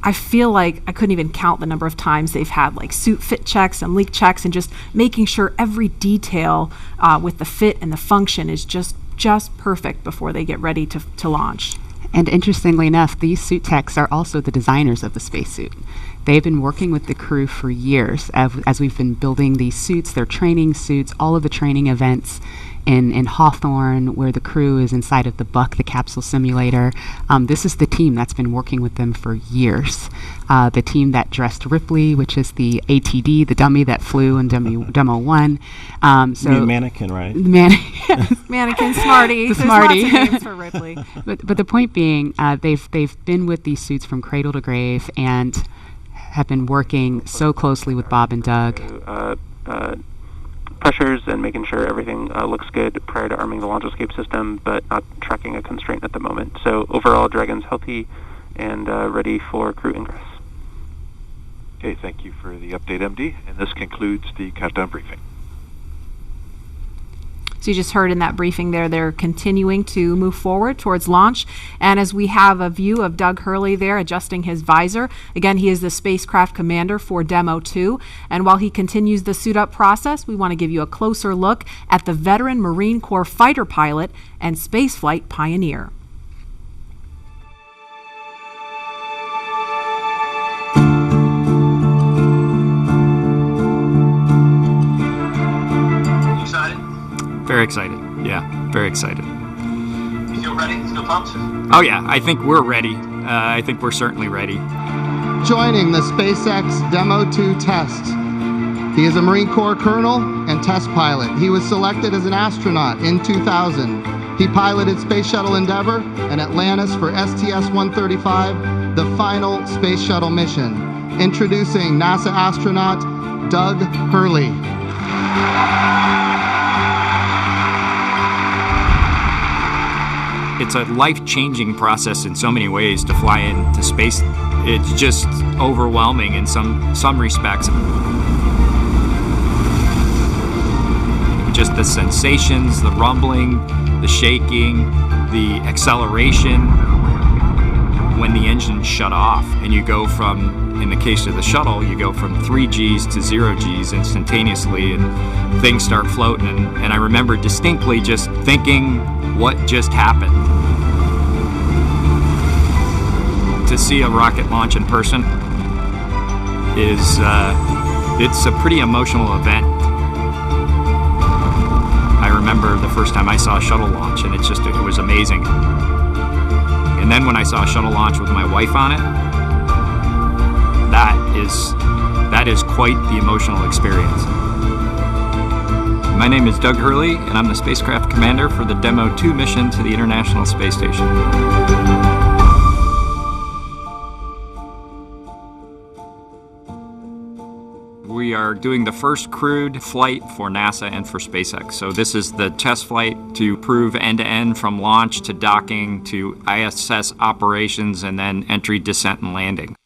I feel like I couldn't even count the number of times they've had like suit fit checks and leak checks and just making sure every detail with the fit and the function is just perfect before they get ready to launch. And interestingly enough, these suit techs are also the designers of the spacesuit. They've been working with the crew for years as we've been building these suits, their training suits, all of the training events in Hawthorne, where the crew is inside of the Buck, the capsule simulator. This is the team that's been working with them for years. The team that dressed Ripley, which is the ATD, the dummy that flew in Demo 1. Mannequin, right? Mannequin, Smarty. There's Smarty. Lots of names for Ripley. But the point being, they've been with these suits from cradle to grave and have been working so closely with Bob and Doug. Pressures and making sure everything looks good prior to arming the launch escape system, but not tracking a constraint at the moment. So overall, Dragon's healthy and ready for crew ingress. Okay, thank you for the update, MD. And this concludes the countdown briefing. So you just heard in that briefing there, they're continuing to move forward towards launch. And as we have a view of Doug Hurley there adjusting his visor, again, he is the spacecraft commander for Demo 2. And while he continues the suit up process, we want to give you a closer look at the veteran Marine Corps fighter pilot and spaceflight pioneer. Very excited. Yeah, very excited. You feel ready? Feel pumped? Oh yeah, I think we're ready. I think we're certainly ready. Joining the SpaceX Demo 2 test. He is a Marine Corps colonel and test pilot. He was selected as an astronaut in 2000. He piloted Space Shuttle Endeavour and Atlantis for STS-135, the final space shuttle mission. Introducing NASA astronaut Doug Hurley. It's a life-changing process in so many ways to fly into space. It's just overwhelming in some respects. Just the sensations, the rumbling, the shaking, the acceleration when the engines shut off and you go from, in the case of the shuttle, you go from 3 Gs to 0 Gs instantaneously and things start floating. And I remember distinctly just thinking, what just happened? To see a rocket launch in person is, it's a pretty emotional event. I remember the first time I saw a shuttle launch and it was amazing. And then when I saw a shuttle launch with my wife on it, that is quite the emotional experience. My name is Doug Hurley, and I'm the spacecraft commander for the Demo 2 mission to the International Space Station. We are doing the first crewed flight for NASA and for SpaceX. So this is the test flight to prove end-to-end from launch to docking to ISS operations and then entry, descent, and landing.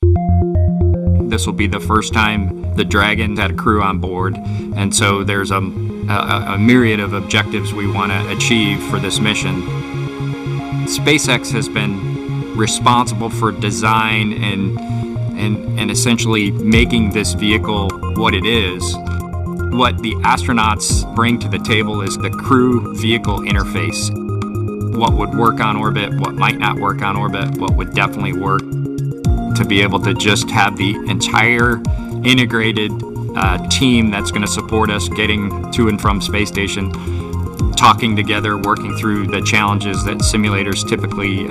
This will be the first time the Dragon had a crew on board, and so there's a myriad of objectives we want to achieve for this mission. SpaceX has been responsible for design and essentially making this vehicle what it is. What the astronauts bring to the table is the crew vehicle interface. What would work on orbit, what might not work on orbit, what would definitely work. To be able to just have the entire integrated team that's going to support us getting to and from space station, talking together, working through the challenges that simulators typically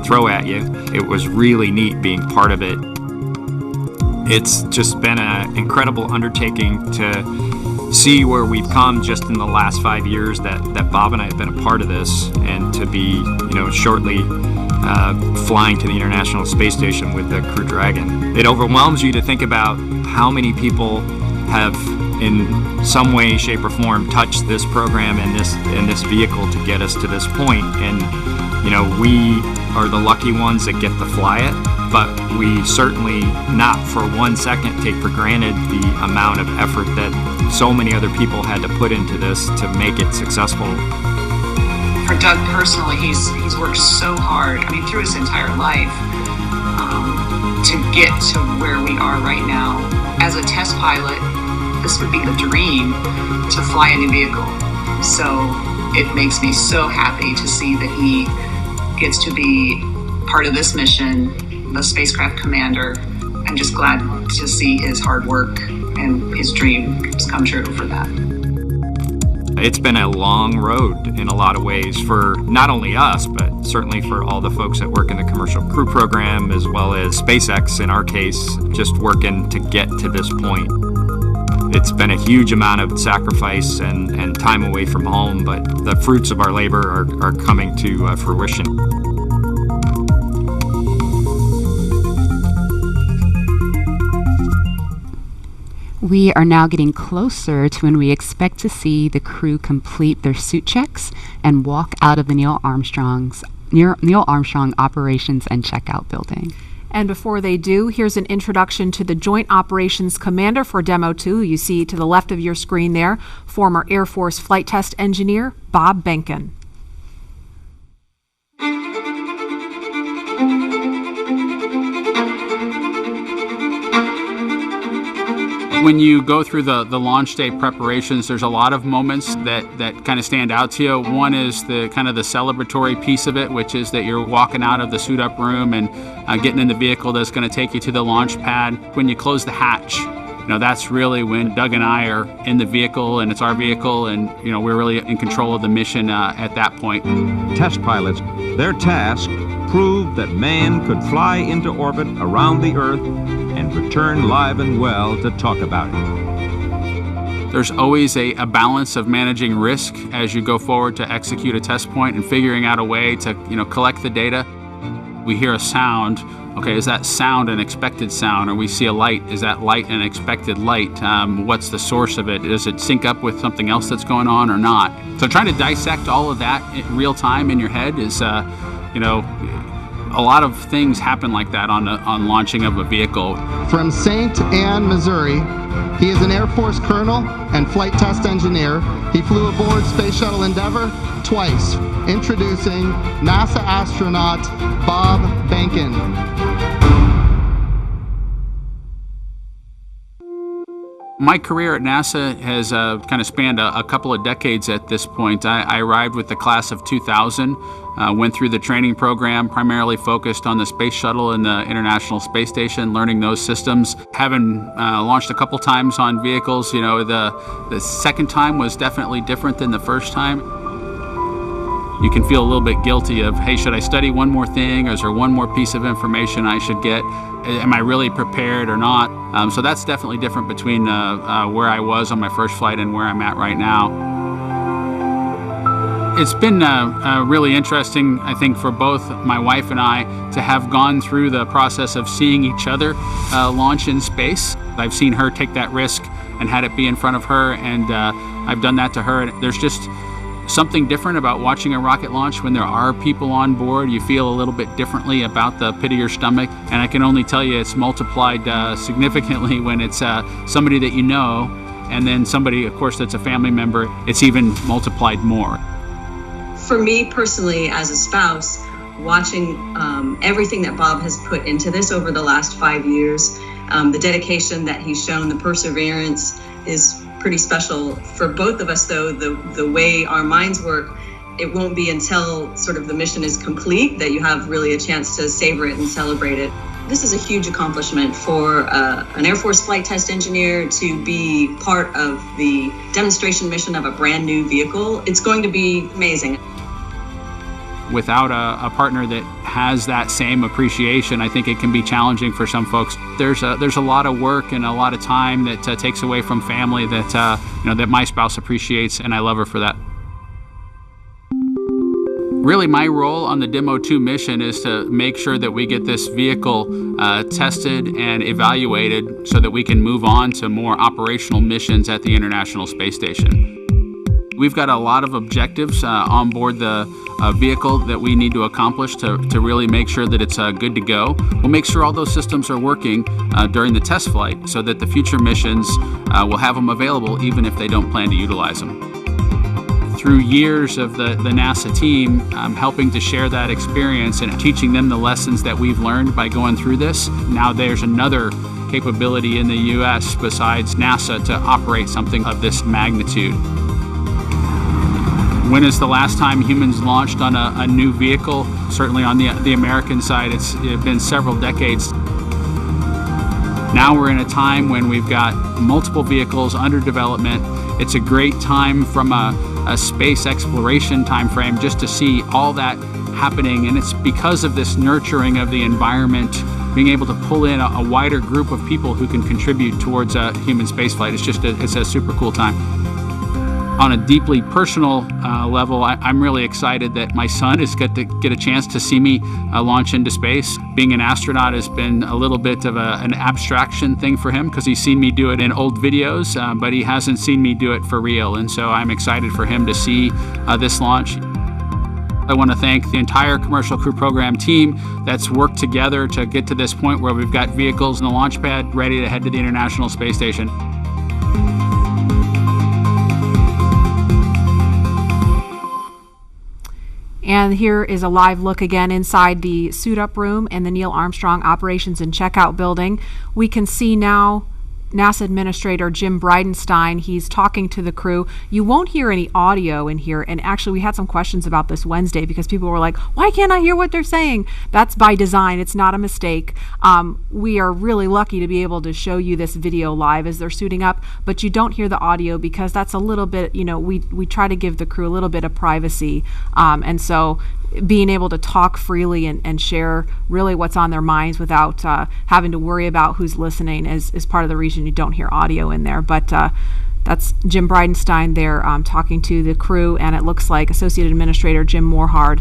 throw at you. It was really neat being part of it. It's just been an incredible undertaking to see where we've come just in the last 5 years that Bob and I have been a part of this, and to be, shortly flying to the International Space Station with the Crew Dragon. It overwhelms you to think about how many people have in some way, shape, or form touched this program and this vehicle to get us to this point. And we are the lucky ones that get to fly it, but we certainly not for 1 second take for granted the amount of effort that so many other people had to put into this to make it successful. For Doug personally, he's worked so hard, through his entire life, to get to where we are right now. As a test pilot, this would be the dream to fly a new vehicle. So it makes me so happy to see that he gets to be part of this mission, the spacecraft commander. I'm just glad to see his hard work and his dreams come true for that. It's been a long road in a lot of ways for not only us, but certainly for all the folks that work in the commercial crew program, as well as SpaceX in our case, just working to get to this point. It's been a huge amount of sacrifice and time away from home, but the fruits of our labor are coming to fruition. We are now getting closer to when we expect to see the crew complete their suit checks and walk out of the Neil Armstrong Operations and Checkout building. And before they do, here's an introduction to the Joint Operations Commander for Demo 2, who you see to the left of your screen there, former Air Force flight test engineer Bob Behnken. When you go through the launch day preparations, there's a lot of moments that kind of stand out to you. One is the kind of the celebratory piece of it, which is that you're walking out of the suit up room and getting in the vehicle that's going to take you to the launch pad. When you close the hatch, that's really when Doug and I are in the vehicle, and it's our vehicle, and we're really in control of the mission at that point. Test pilots, their task proved that man could fly into orbit around the Earth and return live and well to talk about it. There's always a balance of managing risk as you go forward to execute a test point and figuring out a way to collect the data. We hear a sound. Okay, is that sound an expected sound? Or we see a light, is that light an expected light? What's the source of it? Does it sync up with something else that's going on or not? So trying to dissect all of that in real time in your head is, a lot of things happen like that on launching of a vehicle. From St. Anne, Missouri, he is an Air Force colonel and flight test engineer. He flew aboard Space Shuttle Endeavour twice. Introducing NASA astronaut Bob Behnken. My career at NASA has kind of spanned a couple of decades at this point. I arrived with the class of 2000, went through the training program, primarily focused on the Space Shuttle and the International Space Station, learning those systems. Having launched a couple times on vehicles, the second time was definitely different than the first time. You can feel a little bit guilty of, hey, should I study one more thing, or is there one more piece of information I should get? Am I really prepared or not? So that's definitely different between where I was on my first flight and where I'm at right now. It's been really interesting, I think, for both my wife and I to have gone through the process of seeing each other launch in space. I've seen her take that risk and had it be in front of her, and I've done that to her. And there's just something different about watching a rocket launch when there are people on board. You feel a little bit differently about the pit of your stomach, and I can only tell you it's multiplied significantly when it's somebody that you know, and then somebody, of course, that's a family member. It's even multiplied more. For me personally, as a spouse, watching everything that Bob has put into this over the last 5 years, the dedication that he's shown, the perseverance is pretty special. For both of us, though, the way our minds work, it won't be until sort of the mission is complete that you have really a chance to savor it and celebrate it. This is a huge accomplishment for an Air Force flight test engineer to be part of the demonstration mission of a brand new vehicle. It's going to be amazing. Without a partner that has that same appreciation, I think it can be challenging for some folks. There's a lot of work and a lot of time that takes away from family that that my spouse appreciates, and I love her for that. Really, my role on the Demo 2 mission is to make sure that we get this vehicle tested and evaluated so that we can move on to more operational missions at the International Space Station. We've got a lot of objectives on board the vehicle that we need to accomplish to really make sure that it's good to go. We'll make sure all those systems are working during the test flight so that the future missions will have them available even if they don't plan to utilize them. Through years of the NASA team helping to share that experience and teaching them the lessons that we've learned by going through this, now there's another capability in the U.S. besides NASA to operate something of this magnitude. When is the last time humans launched on a new vehicle? Certainly on the American side, it's been several decades. Now we're in a time when we've got multiple vehicles under development. It's a great time from a space exploration time frame just to see all that happening, and it's because of this nurturing of the environment, being able to pull in a wider group of people who can contribute towards human spaceflight. It's a super cool time. On a deeply personal level, I'm really excited that my son is going to get a chance to see me launch into space. Being an astronaut has been a little bit of an abstraction thing for him because he's seen me do it in old videos, but he hasn't seen me do it for real. And so I'm excited for him to see this launch. I want to thank the entire Commercial Crew Program team that's worked together to get to this point where we've got vehicles in the launch pad ready to head to the International Space Station. And here is a live look again inside the suit-up room in the Neil Armstrong Operations and Checkout Building. We can see now NASA Administrator Jim Bridenstine. He's talking to the crew. You won't hear any audio in here, and actually we had some questions about this Wednesday because people were like, why can't I hear what they're saying? That's by design. It's not a mistake. We are really lucky to be able to show you this video live as they're suiting up, but you don't hear the audio because that's a little bit, we try to give the crew a little bit of privacy, and so being able to talk freely and share really what's on their minds without having to worry about who's listening is part of the reason you don't hear audio in there. But that's Jim Bridenstine there talking to the crew, and it looks like Associate Administrator Jim Morehard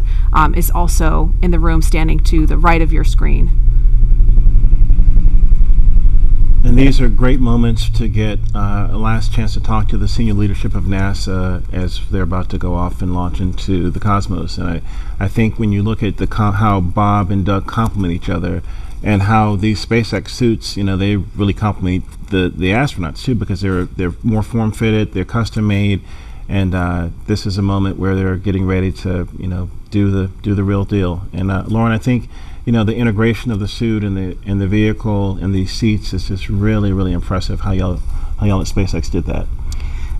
is also in the room standing to the right of your screen. And these are great moments to get a last chance to talk to the senior leadership of NASA as they're about to go off and launch into the cosmos. And I think when you look at how Bob and Doug complement each other, and how these SpaceX suits, they really complement the astronauts too, because they're more form-fitted, they're custom-made, and this is a moment where they're getting ready to do the real deal. And Lauren, I think the integration of the suit and the vehicle and the seats is just really, really impressive how y'all at SpaceX did that.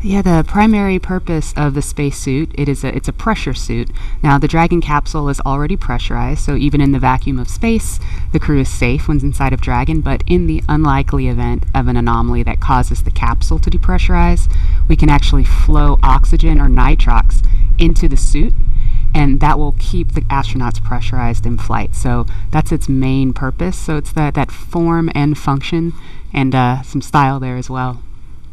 Yeah, the primary purpose of the spacesuit, it's a pressure suit. Now, the Dragon capsule is already pressurized, so even in the vacuum of space, the crew is safe when inside of Dragon, but in the unlikely event of an anomaly that causes the capsule to depressurize, we can actually flow oxygen or nitrox into the suit, and that will keep the astronauts pressurized in flight. So that's its main purpose. So it's that form and function and some style there as well.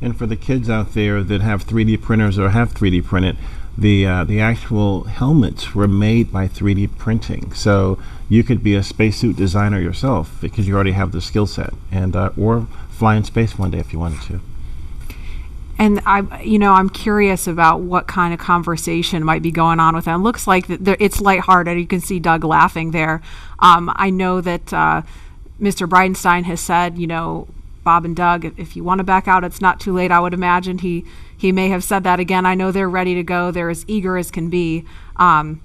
And for the kids out there that have 3D printers or have 3D printed, the actual helmets were made by 3D printing. So you could be a spacesuit designer yourself because you already have the skill set, and or fly in space one day if you wanted to. And I'm curious about what kind of conversation might be going on with them. It looks like it's lighthearted. You can see Doug laughing there. I know that Mr. Bridenstine has said, Bob and Doug, if you want to back out, it's not too late. I would imagine he may have said that again. I know they're ready to go. They're as eager as can be. And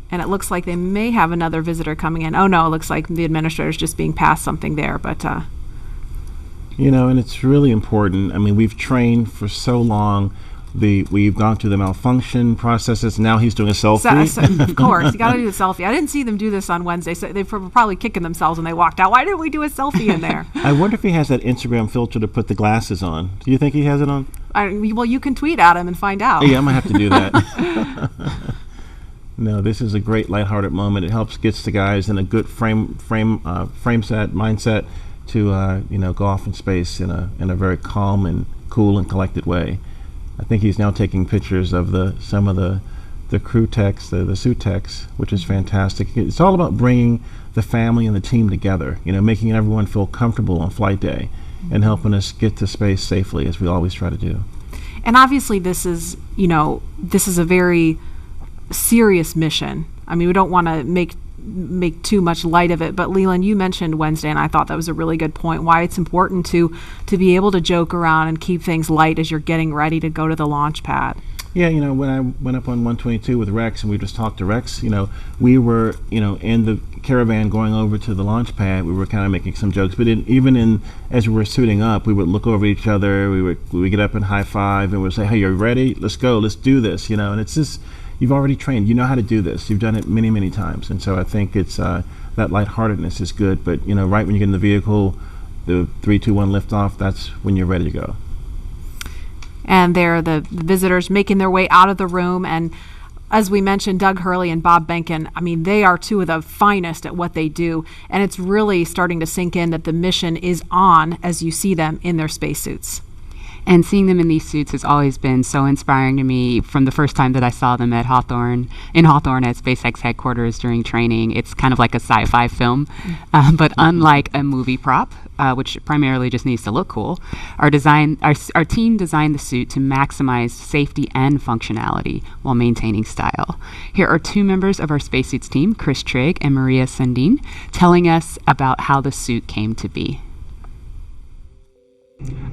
it looks like they may have another visitor coming in. Oh, no, it looks like the administrator's just being passed something there. But and it's really important. I mean, we've trained for so long. We've gone through the malfunction processes. Now he's doing a selfie. Of course, you got to do the selfie. I didn't see them do this on Wednesday, so they were probably kicking themselves when they walked out. Why didn't we do a selfie in there? I wonder if he has that Instagram filter to put the glasses on. Do you think he has it on? Well, you can tweet at him and find out. Yeah, I'm gonna have to do that. No, this is a great lighthearted moment. It gets the guys in a good mindset to go off in space in a very calm and cool and collected way. I think he's now taking pictures of some of the crew techs, the suit techs, which is fantastic. It's all about bringing the family and the team together, making everyone feel comfortable on flight day and helping us get to space safely, as we always try to do. And obviously this is a very serious mission. I mean, we don't want to make too much light of it, but Leland, you mentioned Wednesday, and I thought that was a really good point, why it's important to be able to joke around and keep things light as you're getting ready to go to the launch pad. Yeah, when I went up on 122 with Rex and we just talked to Rex, we were, in the caravan going over to the launch pad, we were kind of making some jokes, but as we were suiting up, we would look over at each other, we would get up and high five, and we'd say, hey, you're ready? Let's go, let's do this, and it's just, you've already trained. You know how to do this. You've done it many, many times. And so I think it's that lightheartedness is good. But, right when you get in the vehicle, the 3, 2, 1 liftoff, that's when you're ready to go. And they're the visitors making their way out of the room. And as we mentioned, Doug Hurley and Bob Behnken, I mean, they are two of the finest at what they do. And it's really starting to sink in that the mission is on as you see them in their spacesuits. And seeing them in these suits has always been so inspiring to me from the first time that I saw them at Hawthorne at SpaceX headquarters during training. It's kind of like a sci-fi film, but unlike a movie prop, which primarily just needs to look cool, our team designed the suit to maximize safety and functionality while maintaining style. Here are two members of our spacesuits team, Chris Trigg and Maria Sundin, telling us about how the suit came to be.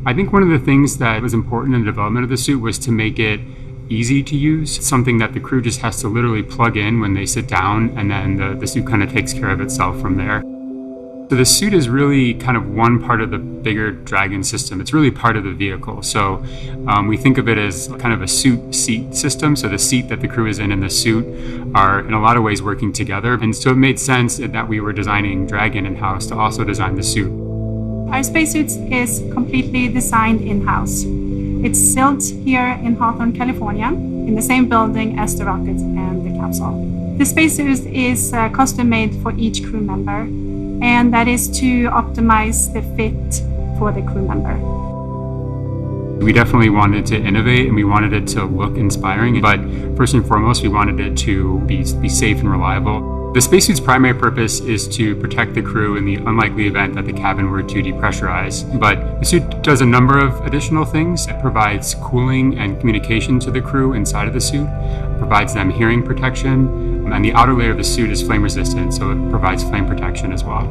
I think one of the things that was important in the development of the suit was to make it easy to use, something that the crew just has to literally plug in when they sit down, and then the suit kind of takes care of itself from there. So the suit is really kind of one part of the bigger Dragon system. It's really part of the vehicle. So we think of it as kind of a suit seat system. So the seat that the crew is in and the suit are in a lot of ways working together. And so it made sense that we were designing Dragon in-house to also design the suit. Our spacesuits is completely designed in-house. It's built here in Hawthorne, California, in the same building as the rocket and the capsule. The spacesuit is custom made for each crew member, and that is to optimize the fit for the crew member. We definitely wanted to innovate, and we wanted it to look inspiring, but first and foremost, we wanted it to be safe and reliable. The spacesuit's primary purpose is to protect the crew in the unlikely event that the cabin were to depressurize. But the suit does a number of additional things. It provides cooling and communication to the crew inside of the suit, provides them hearing protection, and the outer layer of the suit is flame resistant, so it provides flame protection as well.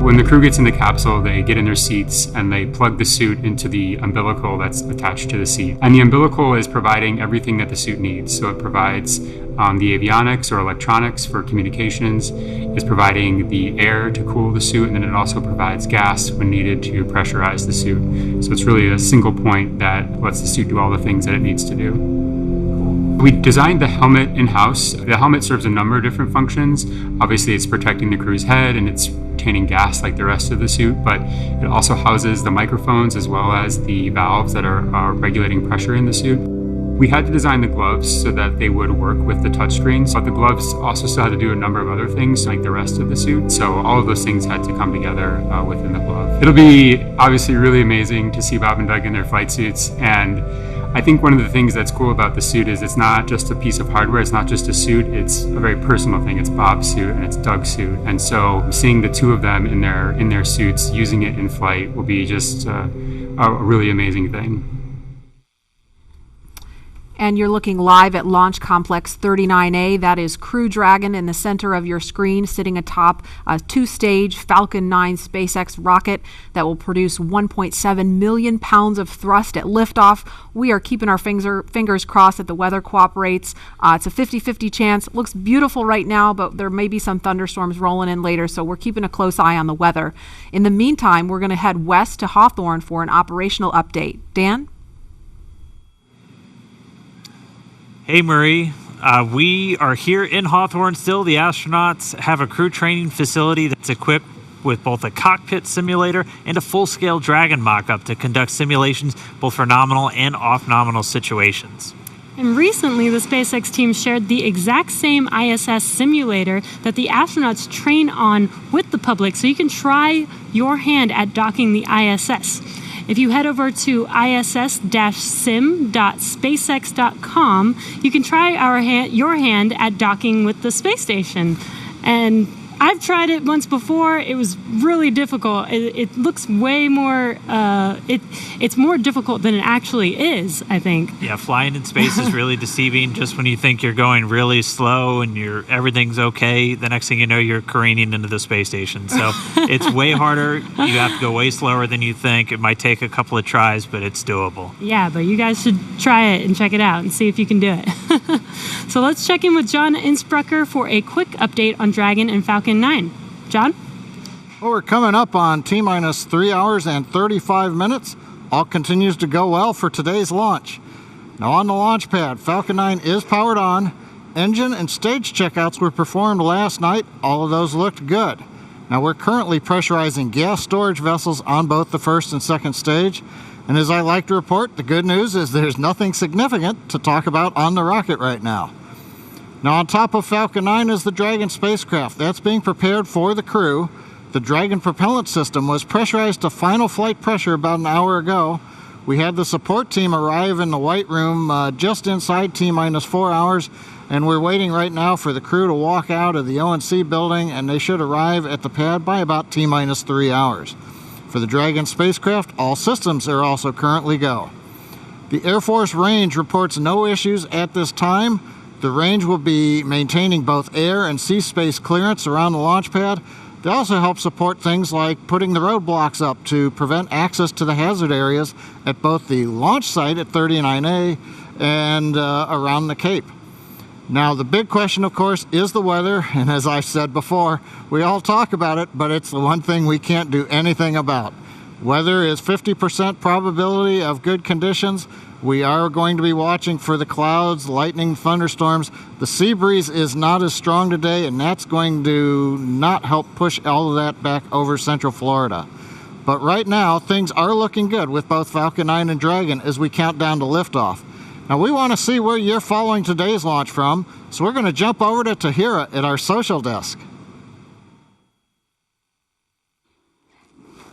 When the crew gets in the capsule, they get in their seats and they plug the suit into the umbilical that's attached to the seat. And the umbilical is providing everything that the suit needs. So it provides the avionics or electronics for communications, it's providing the air to cool the suit, and then it also provides gas when needed to pressurize the suit. So it's really a single point that lets the suit do all the things that it needs to do. We designed the helmet in-house. The helmet serves a number of different functions. Obviously, it's protecting the crew's head and it's retaining gas like the rest of the suit, but it also houses the microphones as well as the valves that are regulating pressure in the suit. We had to design the gloves so that they would work with the touchscreens, but the gloves also still had to do a number of other things like the rest of the suit. So all of those things had to come together within the glove. It'll be obviously really amazing to see Bob and Doug in their flight suits, and I think one of the things that's cool about the suit is it's not just a piece of hardware, it's not just a suit, it's a very personal thing. It's Bob's suit and it's Doug's suit. And so seeing the two of them in their suits using it in flight will be just a really amazing thing. And you're looking live at Launch Complex 39A. That is Crew Dragon in the center of your screen, sitting atop a two-stage Falcon 9 SpaceX rocket that will produce 1.7 million pounds of thrust at liftoff. We are keeping our fingers crossed that the weather cooperates. It's a 50-50 chance. It looks beautiful right now, but there may be some thunderstorms rolling in later, so we're keeping a close eye on the weather. In the meantime, we're going to head west to Hawthorne for an operational update. Dan? Hey, Marie. We are here in Hawthorne still. The astronauts have a crew training facility that's equipped with both a cockpit simulator and a full-scale Dragon mock-up to conduct simulations both for nominal and off-nominal situations. And recently, the SpaceX team shared the exact same ISS simulator that the astronauts train on with the public, so you can try your hand at docking the ISS. If you head over to iss-sim.spacex.com, you can try your hand at docking with the space station. And I've tried it once before. It was really difficult. It looks way more, it's more difficult than it actually is, I think. Yeah, flying in space is really deceiving. Just when you think you're going really slow and everything's okay, the next thing you know, you're careening into the space station. So it's way harder. You have to go way slower than you think. It might take a couple of tries, but it's doable. Yeah, but you guys should try it and check it out and see if you can do it. So let's check in with John Innsbrucker for a quick update on Dragon and Falcon 9. John? Well, we're coming up on T-minus 3 hours and 35 minutes. All continues to go well for today's launch. Now on the launch pad, Falcon 9 is powered on. Engine and stage checkouts were performed last night. All of those looked good. Now we're currently pressurizing gas storage vessels on both the first and second stage. And as I like to report, the good news is there's nothing significant to talk about on the rocket right now. Now on top of Falcon 9 is the Dragon spacecraft. That's being prepared for the crew. The Dragon propellant system was pressurized to final flight pressure about an hour ago. We had the support team arrive in the White Room just inside T-minus 4 hours, and we're waiting right now for the crew to walk out of the ONC building, and they should arrive at the pad by about T-minus 3 hours. For the Dragon spacecraft, all systems are also currently go. The Air Force range reports no issues at this time. The range will be maintaining both air and sea space clearance around the launch pad. They also help support things like putting the roadblocks up to prevent access to the hazard areas at both the launch site at 39A and around the Cape. Now, the big question, of course, is the weather, and as I've said before, we all talk about it, but it's the one thing we can't do anything about. Weather is 50% probability of good conditions. We are going to be watching for the clouds, lightning, thunderstorms. The sea breeze is not as strong today, and that's going to not help push all of that back over Central Florida. But right now, things are looking good with both Falcon 9 and Dragon as we count down to liftoff. Now, we want to see where you're following today's launch from, so we're going to jump over to Tahira at our social desk.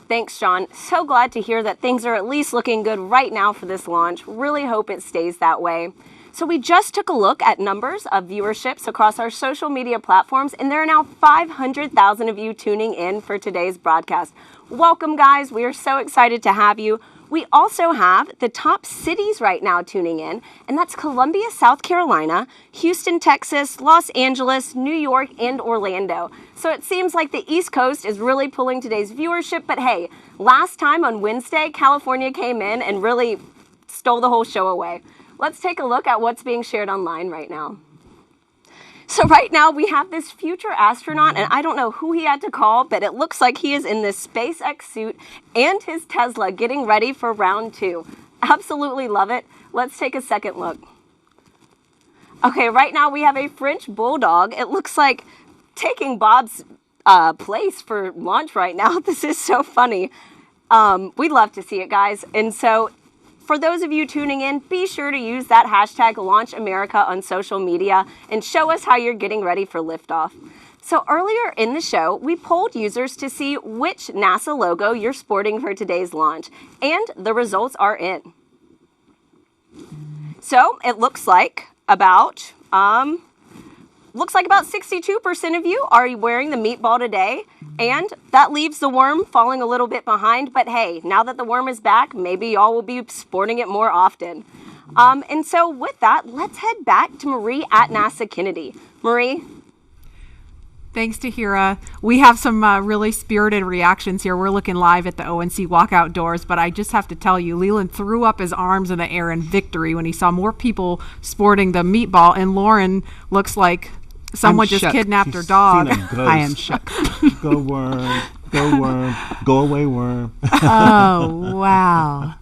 Thanks, John. So glad to hear that things are at least looking good right now for this launch. Really hope it stays that way. So we just took a look at numbers of viewerships across our social media platforms, and there are now 500,000 of you tuning in for today's broadcast. Welcome, guys. We are so excited to have you. We also have the top cities right now tuning in, and that's Columbia, South Carolina, Houston, Texas, Los Angeles, New York, and Orlando. So it seems like the East Coast is really pulling today's viewership, but hey, last time on Wednesday, California came in and really stole the whole show away. Let's take a look at what's being shared online right now. So right now we have this future astronaut, and I don't know who he had to call, but it looks like he is in this SpaceX suit and his Tesla getting ready for round 2. Absolutely love it. Let's take a second look. Okay, right now we have a French bulldog. It looks like taking Bob's place for launch right now. This is so funny. We'd love to see it, guys. And so for those of you tuning in, be sure to use that hashtag LaunchAmerica on social media and show us how you're getting ready for liftoff. So earlier in the show, we polled users to see which NASA logo you're sporting for today's launch, and the results are in. So it looks like about 62% of you are wearing the meatball today, and that leaves the worm falling a little bit behind. But hey, now that the worm is back, maybe y'all will be sporting it more often. And so with that, let's head back to Marie at NASA Kennedy. Marie? Thanks, Tahira. We have some really spirited reactions here. We're looking live at the ONC walkout doors, but I just have to tell you, Leland threw up his arms in the air in victory when he saw more people sporting the meatball, and Lauren looks like someone just kidnapped her dog. I am shook. Go worm, go worm, go away worm. Oh, wow.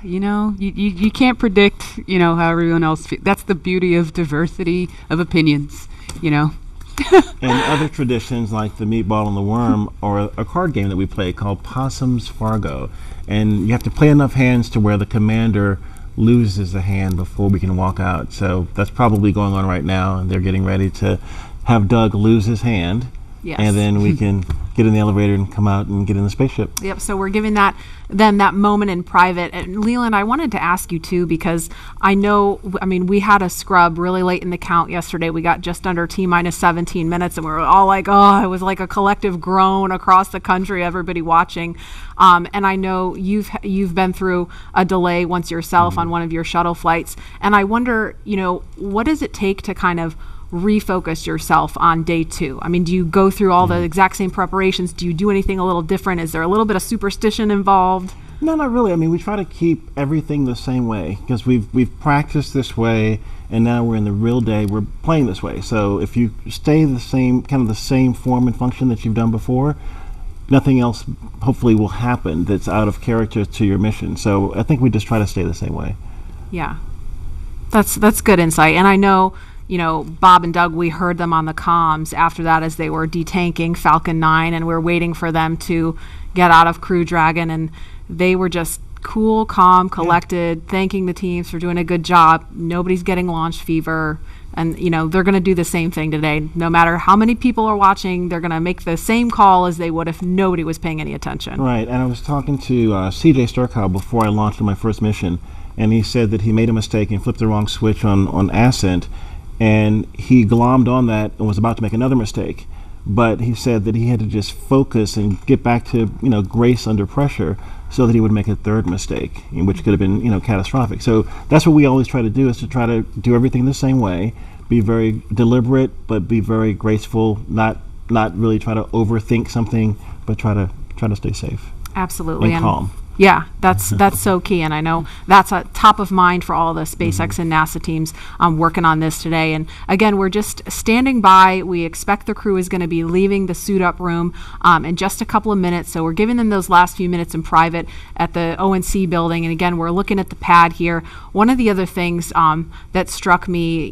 You know, you can't predict, how everyone else feels. That's the beauty of diversity of opinions, And other traditions like the meatball and the worm, or a card game that we play called Possum's Fargo. And you have to play enough hands to where the commander loses a hand before we can walk out. So that's probably going on right now, and they're getting ready to have Doug lose his hand. Yes. And then we can get in the elevator and come out and get in the spaceship. Yep, so we're giving them that moment in private. And Leland, I wanted to ask you too, because we had a scrub really late in the count yesterday. We got just under T-minus 17 minutes, and we were all like, oh, it was like a collective groan across the country, everybody watching. And I know you've been through a delay once yourself on one of your shuttle flights. And I wonder, what does it take to kind of refocus yourself on day 2? I mean, do you go through all the exact same preparations? Do you do anything a little different? Is there a little bit of superstition involved? No, not really. I mean, we try to keep everything the same way because we've practiced this way, and now we're in the real day. We're playing this way. So if you stay the same, kind of the same form and function that you've done before, nothing else hopefully will happen that's out of character to your mission. So I think we just try to stay the same way. Yeah, that's good insight. And I know, Bob and Doug, we heard them on the comms after that as they were detanking Falcon 9, and we're waiting for them to get out of Crew Dragon, and they were just cool, calm, collected, thanking the teams for doing a good job. Nobody's getting launch fever. And, they're going to do the same thing today. No matter how many people are watching, they're going to make the same call as they would if nobody was paying any attention. Right, and I was talking to CJ Sturkow before I launched on my first mission, and he said that he made a mistake and flipped the wrong switch on ascent, and he glommed on that and was about to make another mistake. But he said that he had to just focus and get back to, grace under pressure so that he would make a third mistake, which could have been, catastrophic. So that's what we always try to do, is to try to do everything the same way, be very deliberate, but be very graceful, not really try to overthink something, but try to stay safe. Absolutely. And calm. Yeah, that's so key, and I know that's top of mind for all the SpaceX and NASA teams working on this today. And again, we're just standing by. We expect the crew is going to be leaving the suit-up room in just a couple of minutes, so we're giving them those last few minutes in private at the ONC building. And again, we're looking at the pad here. One of the other things that struck me,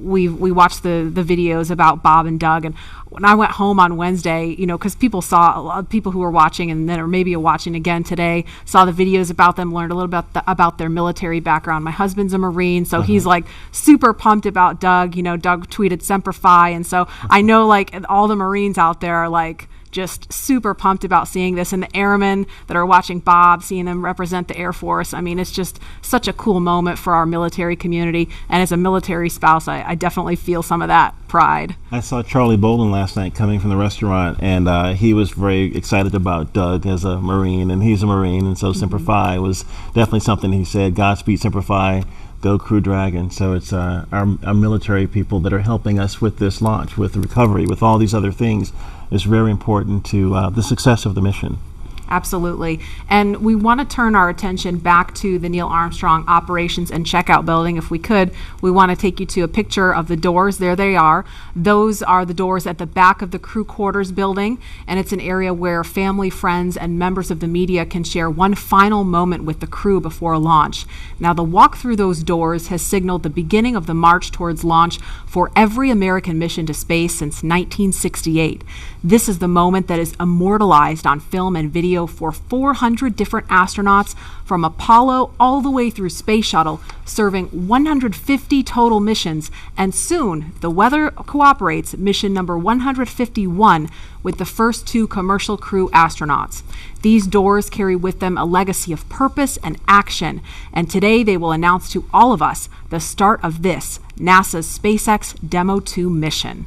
we watched the videos about Bob and Doug, and when I went home on Wednesday, because people saw, a lot of people who were watching and then, or maybe watching again today, saw the videos about them, learned a little bit about their military background. My husband's a Marine, so he's like super pumped about Doug. Doug tweeted Semper Fi, and so I know all the Marines out there are just super pumped about seeing this, and the airmen that are watching Bob, seeing them represent the Air Force. I mean, it's just such a cool moment for our military community, and as a military spouse, I definitely feel some of that pride. I saw Charlie Bolden last night coming from the restaurant, and he was very excited about Doug as a Marine, and he's a Marine, and so Semper Fi was definitely something he said. Godspeed Semper Fi, go Crew Dragon. So it's our military people that are helping us with this launch, with the recovery, with all these other things, is very important to the success of the mission. Absolutely. And we want to turn our attention back to the Neil Armstrong Operations and Checkout Building. If we could, we want to take you to a picture of the doors. There they are. Those are the doors at the back of the crew quarters building, and it's an area where family, friends, and members of the media can share one final moment with the crew before launch. Now, the walk through those doors has signaled the beginning of the march towards launch for every American mission to space since 1968. This is the moment that is immortalized on film and video for 400 different astronauts from Apollo all the way through Space Shuttle, serving 150 total missions, and soon, if the weather cooperates, mission number 151 with the first 2 commercial crew astronauts. These doors carry with them a legacy of purpose and action, and today they will announce to all of us the start of this, NASA's SpaceX Demo 2 mission.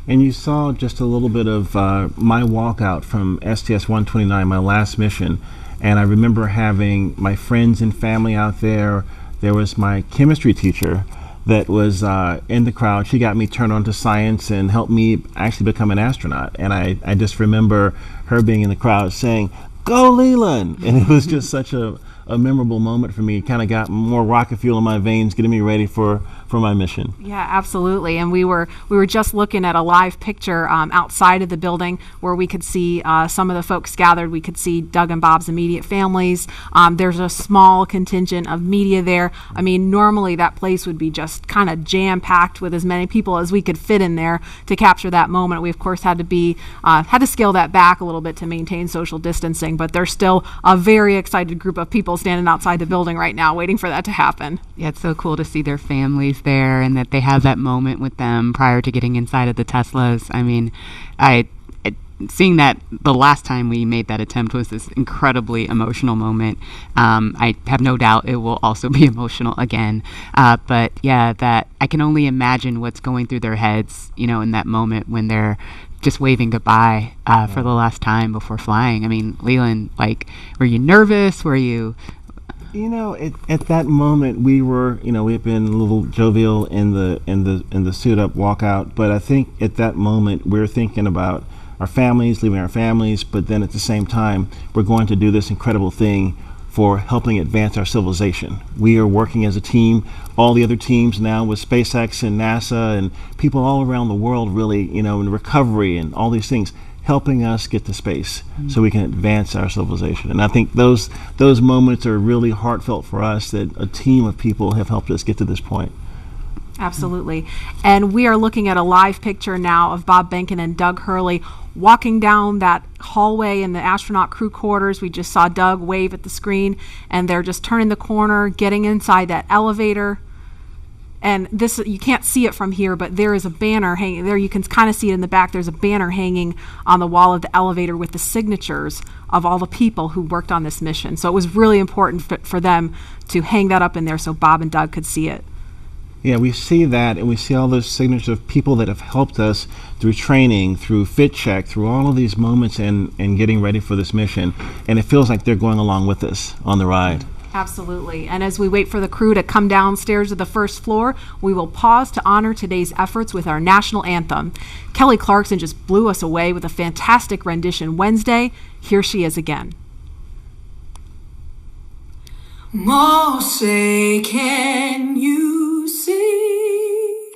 And you saw just a little bit of my walkout from STS-129, my last mission. And I remember having my friends and family out there. There was my chemistry teacher that was in the crowd. She got me turned on to science and helped me actually become an astronaut. And I just remember her being in the crowd saying, "Go Leland!" And it was just such a memorable moment for me. It kind of got more rocket fuel in my veins, getting me ready for my mission. Yeah, absolutely. And we were just looking at a live picture outside of the building where we could see some of the folks gathered. We could see Doug and Bob's immediate families. There's a small contingent of media there. I mean, normally that place would be just kind of jam-packed with as many people as we could fit in there to capture that moment. We, of course, had to scale that back a little bit to maintain social distancing, but there's still a very excited group of people standing outside the building right now waiting for that to happen. Yeah, it's so cool to see their families there and that they have that moment with them prior to getting inside of the Teslas. I mean, seeing that the last time we made that attempt was this incredibly emotional moment. I have no doubt it will also be emotional again. But yeah, that I can only imagine what's going through their heads, in that moment when they're just waving goodbye for the last time before flying. I mean, Leland, were you nervous? Were you... At that moment we were, we had been a little jovial in the suit up walkout, but I think at that moment we're thinking about our families, leaving our families, but then at the same time we're going to do this incredible thing for helping advance our civilization. We are working as a team, all the other teams now with SpaceX and NASA and people all around the world really, in recovery and all these things, helping us get to space so we can advance our civilization. And I think those moments are really heartfelt for us, that a team of people have helped us get to this point. Absolutely. And we are looking at a live picture now of Bob Behnken and Doug Hurley walking down that hallway in the astronaut crew quarters. We just saw Doug wave at the screen, and they're just turning the corner, getting inside that elevator. And this, you can't see it from here, but there is a banner hanging there. You can kind of see it in the back. There's a banner hanging on the wall of the elevator with the signatures of all the people who worked on this mission. So it was really important for them to hang that up in there so Bob and Doug could see it. Yeah, we see that, and we see all those signatures of people that have helped us through training, through fit check, through all of these moments and getting ready for this mission. And it feels like they're going along with us on the ride. Absolutely. And as we wait for the crew to come downstairs to the first floor, we will pause to honor today's efforts with our national anthem. Kelly Clarkson just blew us away with a fantastic rendition Wednesday. Here she is again. Moshe, can you see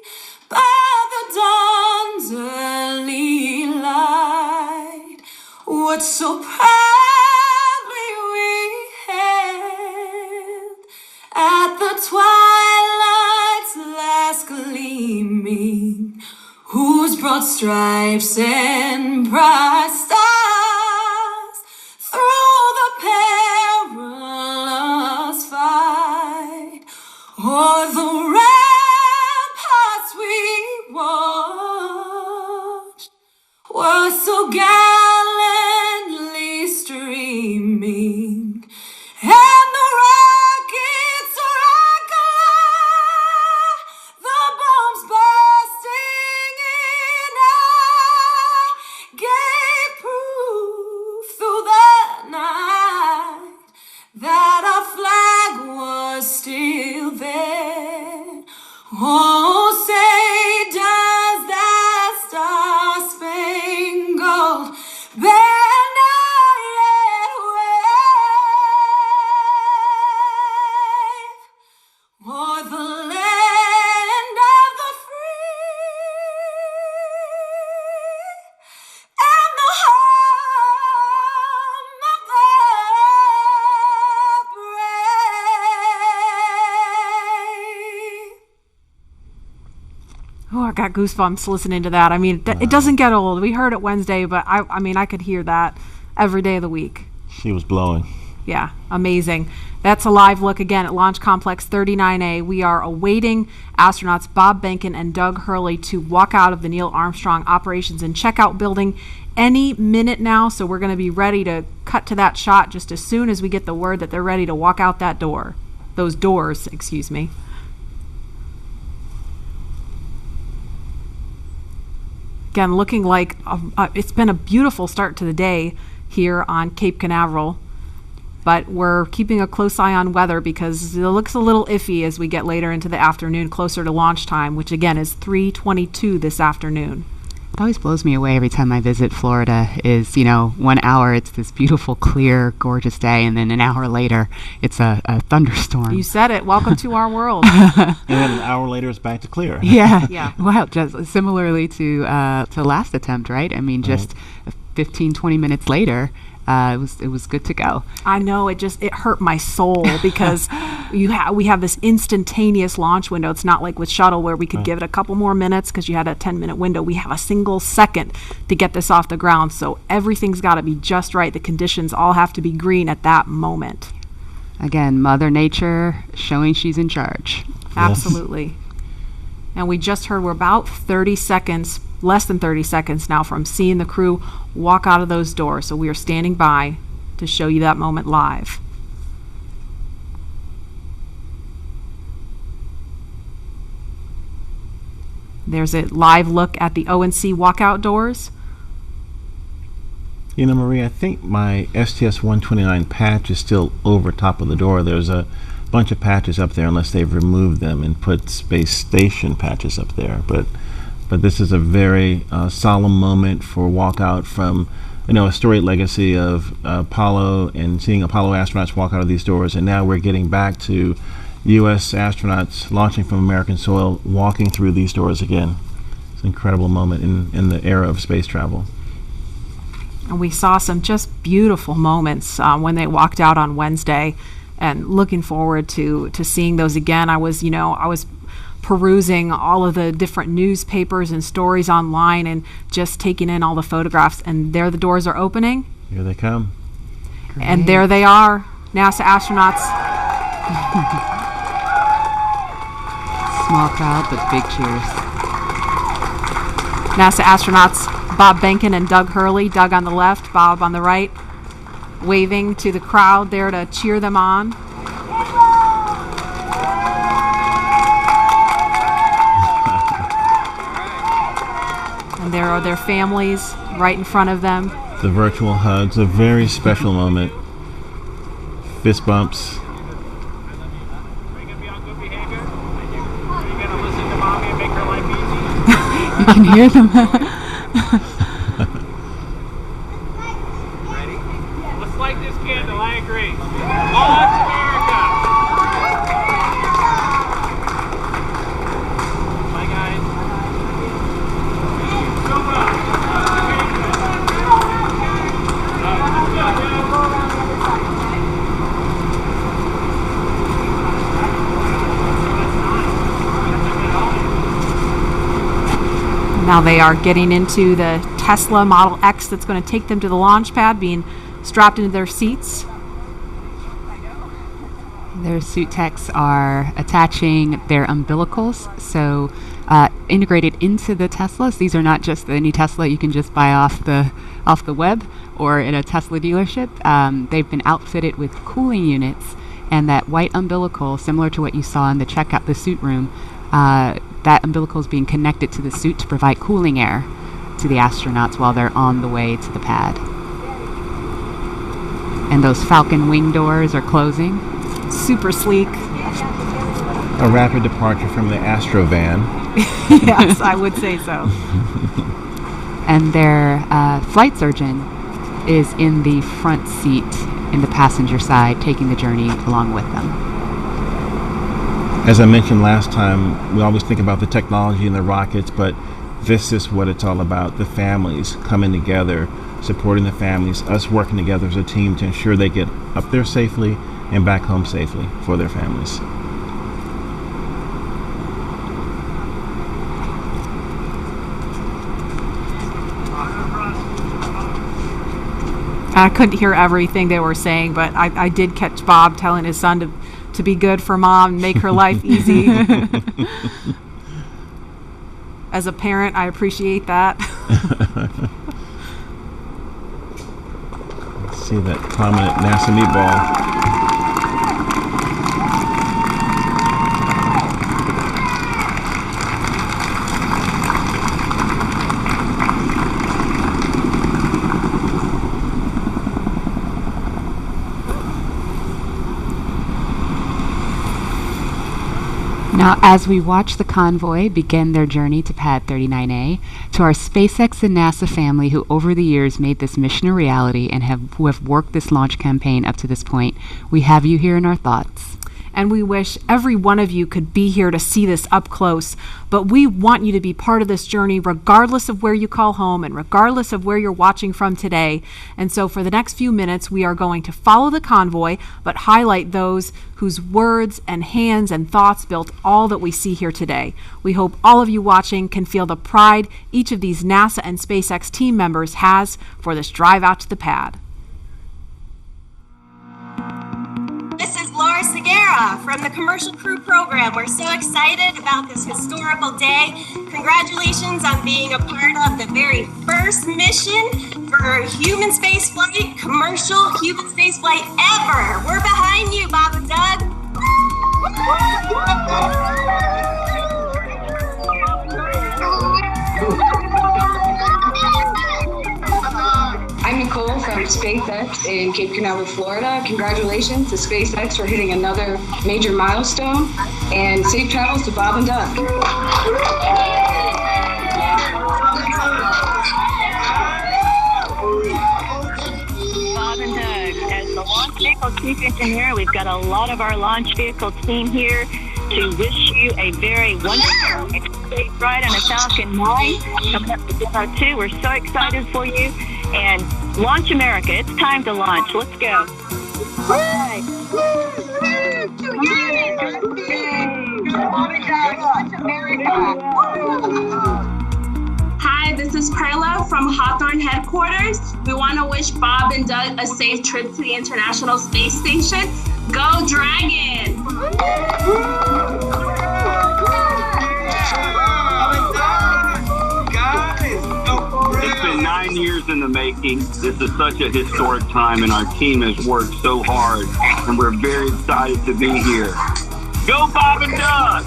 by the dawn's early light what so proudly we hailed at the twilight's last gleaming, whose broad stripes and bright stars through the perilous fight o'er the ramparts we watched were so gallantly streaming, and the rockets rock alive, the bombs bursting in air gave proof through the night that our flag was still there. Oh, say does that star-spangled banner yet wave o'er the land of the free and the home of the brave. Oh, I got goosebumps listening to that. I mean, it doesn't get old. We heard it Wednesday, but I mean, I could hear that every day of the week. She was blowing. Yeah, amazing. That's a live look again at Launch Complex 39A. We are awaiting astronauts Bob Behnken and Doug Hurley to walk out of the Neil Armstrong Operations and Checkout building any minute now. So we're going to be ready to cut to that shot just as soon as we get the word that they're ready to walk out that door. Those doors, excuse me. Again, looking like it's been a beautiful start to the day here on Cape Canaveral, but we're keeping a close eye on weather because it looks a little iffy as we get later into the afternoon, closer to launch time, which again is 3:22 this afternoon. It always blows me away every time I visit Florida is, 1 hour it's this beautiful, clear, gorgeous day, and then an hour later it's a thunderstorm. You said it. Welcome to our world. And then an hour later it's back to clear. Yeah. Yeah. Wow, just similarly to last attempt, right? I mean, just 15, 20 minutes later, it was good to go. I know, it hurt my soul because we have this instantaneous launch window. It's not like with shuttle where we could give it a couple more minutes because you had a 10-minute window. We have a single second to get this off the ground, so everything's got to be just right. The conditions all have to be green at that moment. Again, Mother Nature showing she's in charge. Absolutely. And we just heard we're about 30 seconds, less than 30 seconds now from seeing the crew walk out of those doors. So we are standing by to show you that moment live. There's a live look at the ONC walkout doors. Marie, I think my STS-129 patch is still over top of the door. There's a bunch of patches up there unless they've removed them and put space station patches up there. But this is a very solemn moment for walkout from, a storied legacy of Apollo and seeing Apollo astronauts walk out of these doors. And now we're getting back to U.S. astronauts launching from American soil, walking through these doors again. It's an incredible moment in the era of space travel. And we saw some just beautiful moments when they walked out on Wednesday, and looking forward to seeing those again. I was perusing all of the different newspapers and stories online and just taking in all the photographs, and there the doors are opening. Here they come. And there they are, NASA astronauts small crowd, but big cheers. NASA astronauts Bob Behnken and Doug Hurley, Doug on the left, Bob on the right, waving to the crowd there to cheer them on. And there are their families right in front of them. The virtual hugs, a very special moment. Fist bumps. You can hear them. Let's light this candle, I agree. Launch America! Bye, guys. Now they are getting into the Tesla Model X that's going to take them to the launch pad, being strapped into their seats. Their suit techs are attaching their umbilicals, so integrated into the Teslas. These are not just any Tesla you can just buy off the web or in a Tesla dealership. They've been outfitted with cooling units, and that white umbilical, similar to what you saw in the suit room, that umbilical is being connected to the suit to provide cooling air to the astronauts while they're on the way to the pad. And those Falcon wing doors are closing. Super sleek. A rapid departure from the Astro van. Yes, I would say so. And their flight surgeon is in the front seat in the passenger side, taking the journey along with them. As I mentioned last time, we always think about the technology and the rockets, but this is what it's all about. The families coming together, supporting the families, us working together as a team to ensure they get up there safely and back home safely for their families. I couldn't hear everything they were saying, but I did catch Bob telling his son to be good for mom and make her life easy. As a parent, I appreciate that. Let's see that prominent NASA meatball. Now, as we watch the convoy begin their journey to Pad 39A, to our SpaceX and NASA family who over the years made this mission a reality and who have worked this launch campaign up to this point, we have you here in our thoughts. And we wish every one of you could be here to see this up close. But we want you to be part of this journey regardless of where you call home and regardless of where you're watching from today. And so for the next few minutes, we are going to follow the convoy, but highlight those whose words and hands and thoughts built all that we see here today. We hope all of you watching can feel the pride each of these NASA and SpaceX team members has for this drive out to the pad. This is Laura Segura from the Commercial Crew Program. We're so excited about this historical day. Congratulations on being a part of the very first mission for human space flight, commercial human space flight ever. We're behind you, Bob and Doug. I'm Nicole from SpaceX in Cape Canaveral, Florida. Congratulations to SpaceX for hitting another major milestone, and safe travels to Bob and Doug. Bob and Doug, as the launch vehicle chief engineer, we've got a lot of our launch vehicle team here to wish you a very wonderful and safe ride on a Falcon 9 coming up to dinner 2. We're so excited for you. And launch America. It's time to launch. Let's go. Hi. Hi, this is Perla from Hawthorne headquarters. We want to wish Bob and Doug a safe trip to the International Space Station. Go Dragon! in the making. This is such a historic time, and our team has worked so hard, and we're very excited to be here. Go Bob and Doug!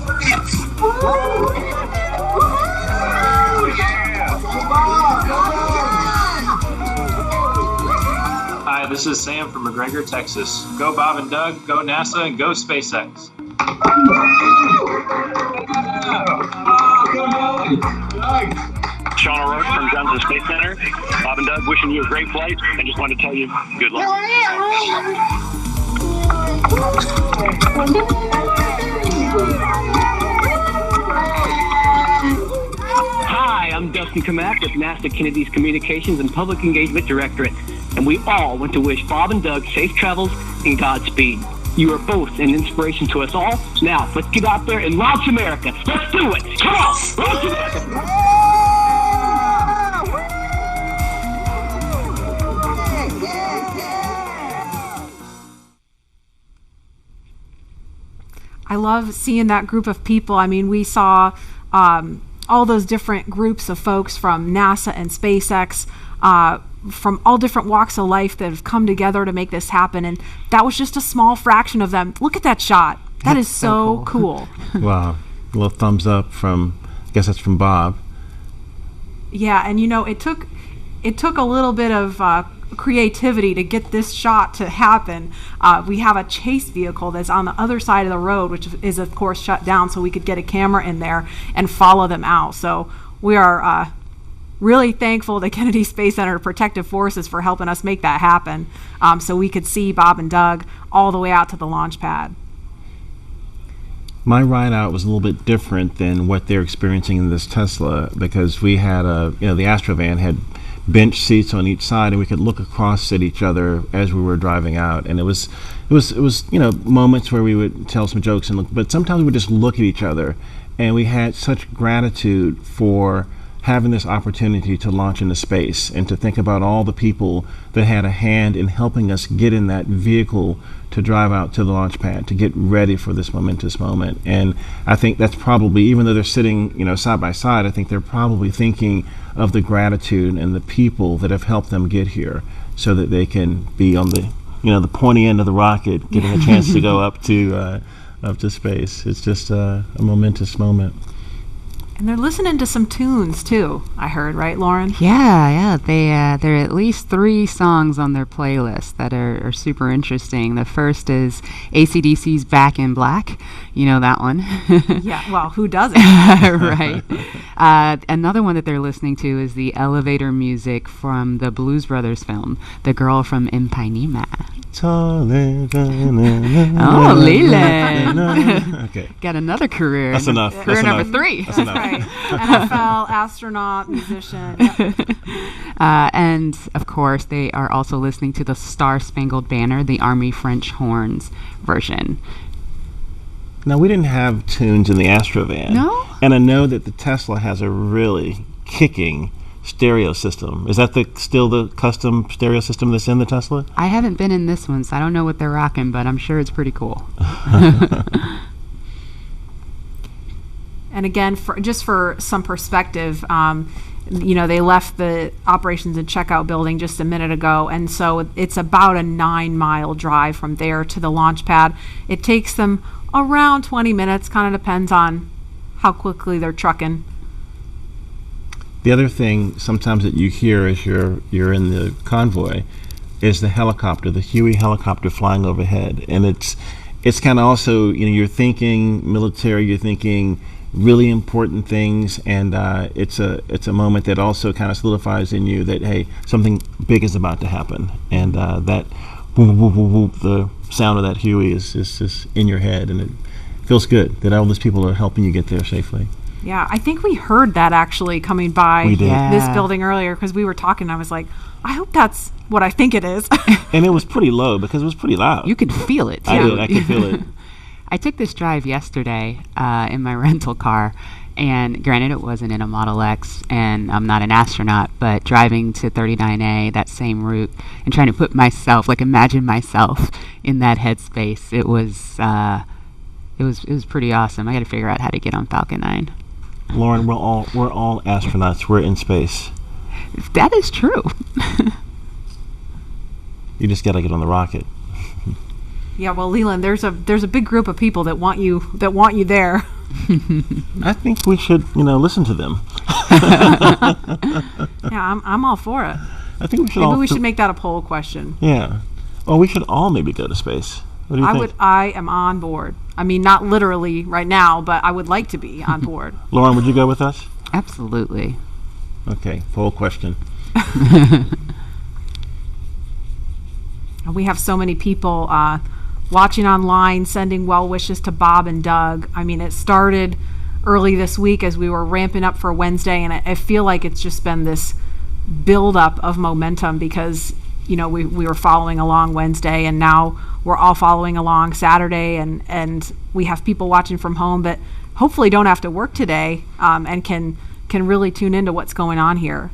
Hi, this is Sam from McGregor, Texas. Go Bob and Doug, go NASA, and go SpaceX. Sean O'Rourke from Johnson Space Center. Bob and Doug, wishing you a great flight, and just wanted to tell you good luck. Hi, I'm Dustin Kamak with NASA Kennedy's Communications and Public Engagement Directorate, and we all want to wish Bob and Doug safe travels and Godspeed. You are both an inspiration to us all. Now, let's get out there and launch America. Let's do it. Come on, launch America. I love seeing that group of people. I mean, we saw all those different groups of folks from NASA and SpaceX, from all different walks of life that have come together to make this happen. And that was just a small fraction of them. Look at that shot. That is so cool. Wow. A little thumbs up from, I guess that's from Bob. Yeah, and you know, it took a little bit of creativity to get this shot to happen. We have a chase vehicle that's on the other side of the road, which is of course shut down, so we could get a camera in there and follow them out. So we are really thankful to Kennedy Space Center Protective Forces for helping us make that happen, so we could see Bob and Doug all the way out to the launch pad. My ride out was a little bit different than what they're experiencing in this Tesla, because we had the Astrovan had bench seats on each side, and we could look across at each other as we were driving out. And it was moments where we would tell some jokes and look, but sometimes we would just look at each other, and we had such gratitude for having this opportunity to launch into space and to think about all the people that had a hand in helping us get in that vehicle to drive out to the launch pad, to get ready for this momentous moment. And I think that's probably, even though they're sitting, side by side, I think they're probably thinking of the gratitude and the people that have helped them get here, so that they can be on the, the pointy end of the rocket, getting a chance to go up to space. It's just a momentous moment. And they're listening to some tunes too, I heard, right, Lauren? Yeah. There are at least 3 songs on their playlist that are super interesting. The first is AC/DC's Back in Black. You know that one. Yeah, well, who doesn't? Right. Another one that they're listening to is the elevator music from the Blues Brothers film, The Girl from Ipanema. Oh, Leland. Okay. Got another career. That's enough. Career That's number enough. 3. That's right. NFL, astronaut, musician. Yep. And, of course, they are also listening to the Star Spangled Banner, the Army French Horns version. Now, we didn't have tunes in the Astrovan. No? And I know that the Tesla has a really kicking stereo system. Is that still the custom stereo system that's in the Tesla? I haven't been in this one, so I don't know what they're rocking, but I'm sure it's pretty cool. And again, for some perspective, they left the operations and checkout building just a minute ago, and so it's about a 9-mile drive from there to the launch pad. It takes them around 20 minutes, kind of depends on how quickly they're trucking. The other thing sometimes that you hear as you're in the convoy is the helicopter, the Huey helicopter flying overhead, and it's kind of also, you're thinking military, you're thinking really important things, and it's a moment that also kind of solidifies in you that, hey, something big is about to happen, and that whoop, whoop, whoop, whoop, the sound of that Huey is just in your head, and it feels good that all these people are helping you get there safely. Yeah, I think we heard that actually coming by this building earlier, because we were talking. I was like, I hope that's what I think it is. And it was pretty low because it was pretty loud. You could feel it, too. I did. I could feel it. I took this drive yesterday in my rental car, and granted it wasn't in a Model X, and I'm not an astronaut, but driving to 39A, that same route, and trying to imagine myself in that headspace, it was pretty awesome. I got to figure out how to get on Falcon 9. Lauren, we're all astronauts. We're in space. That is true. You just got to get on the rocket. Yeah, well, Leland, there's a big group of people that want you there. I think we should, listen to them. Yeah, I'm all for it. I think we should. Maybe we should make that a poll question. Yeah. Well, we should all maybe go to space. What do you think? I am on board. I mean, not literally right now, but I would like to be on board. Lauren, would you go with us? Absolutely. Okay, poll question. We have so many people watching online, sending well wishes to Bob and Doug. I mean, it started early this week as we were ramping up for Wednesday, and I feel like it's just been this buildup of momentum because, we were following along Wednesday, and now we're all following along Saturday, and we have people watching from home that hopefully don't have to work today and can really tune into what's going on here.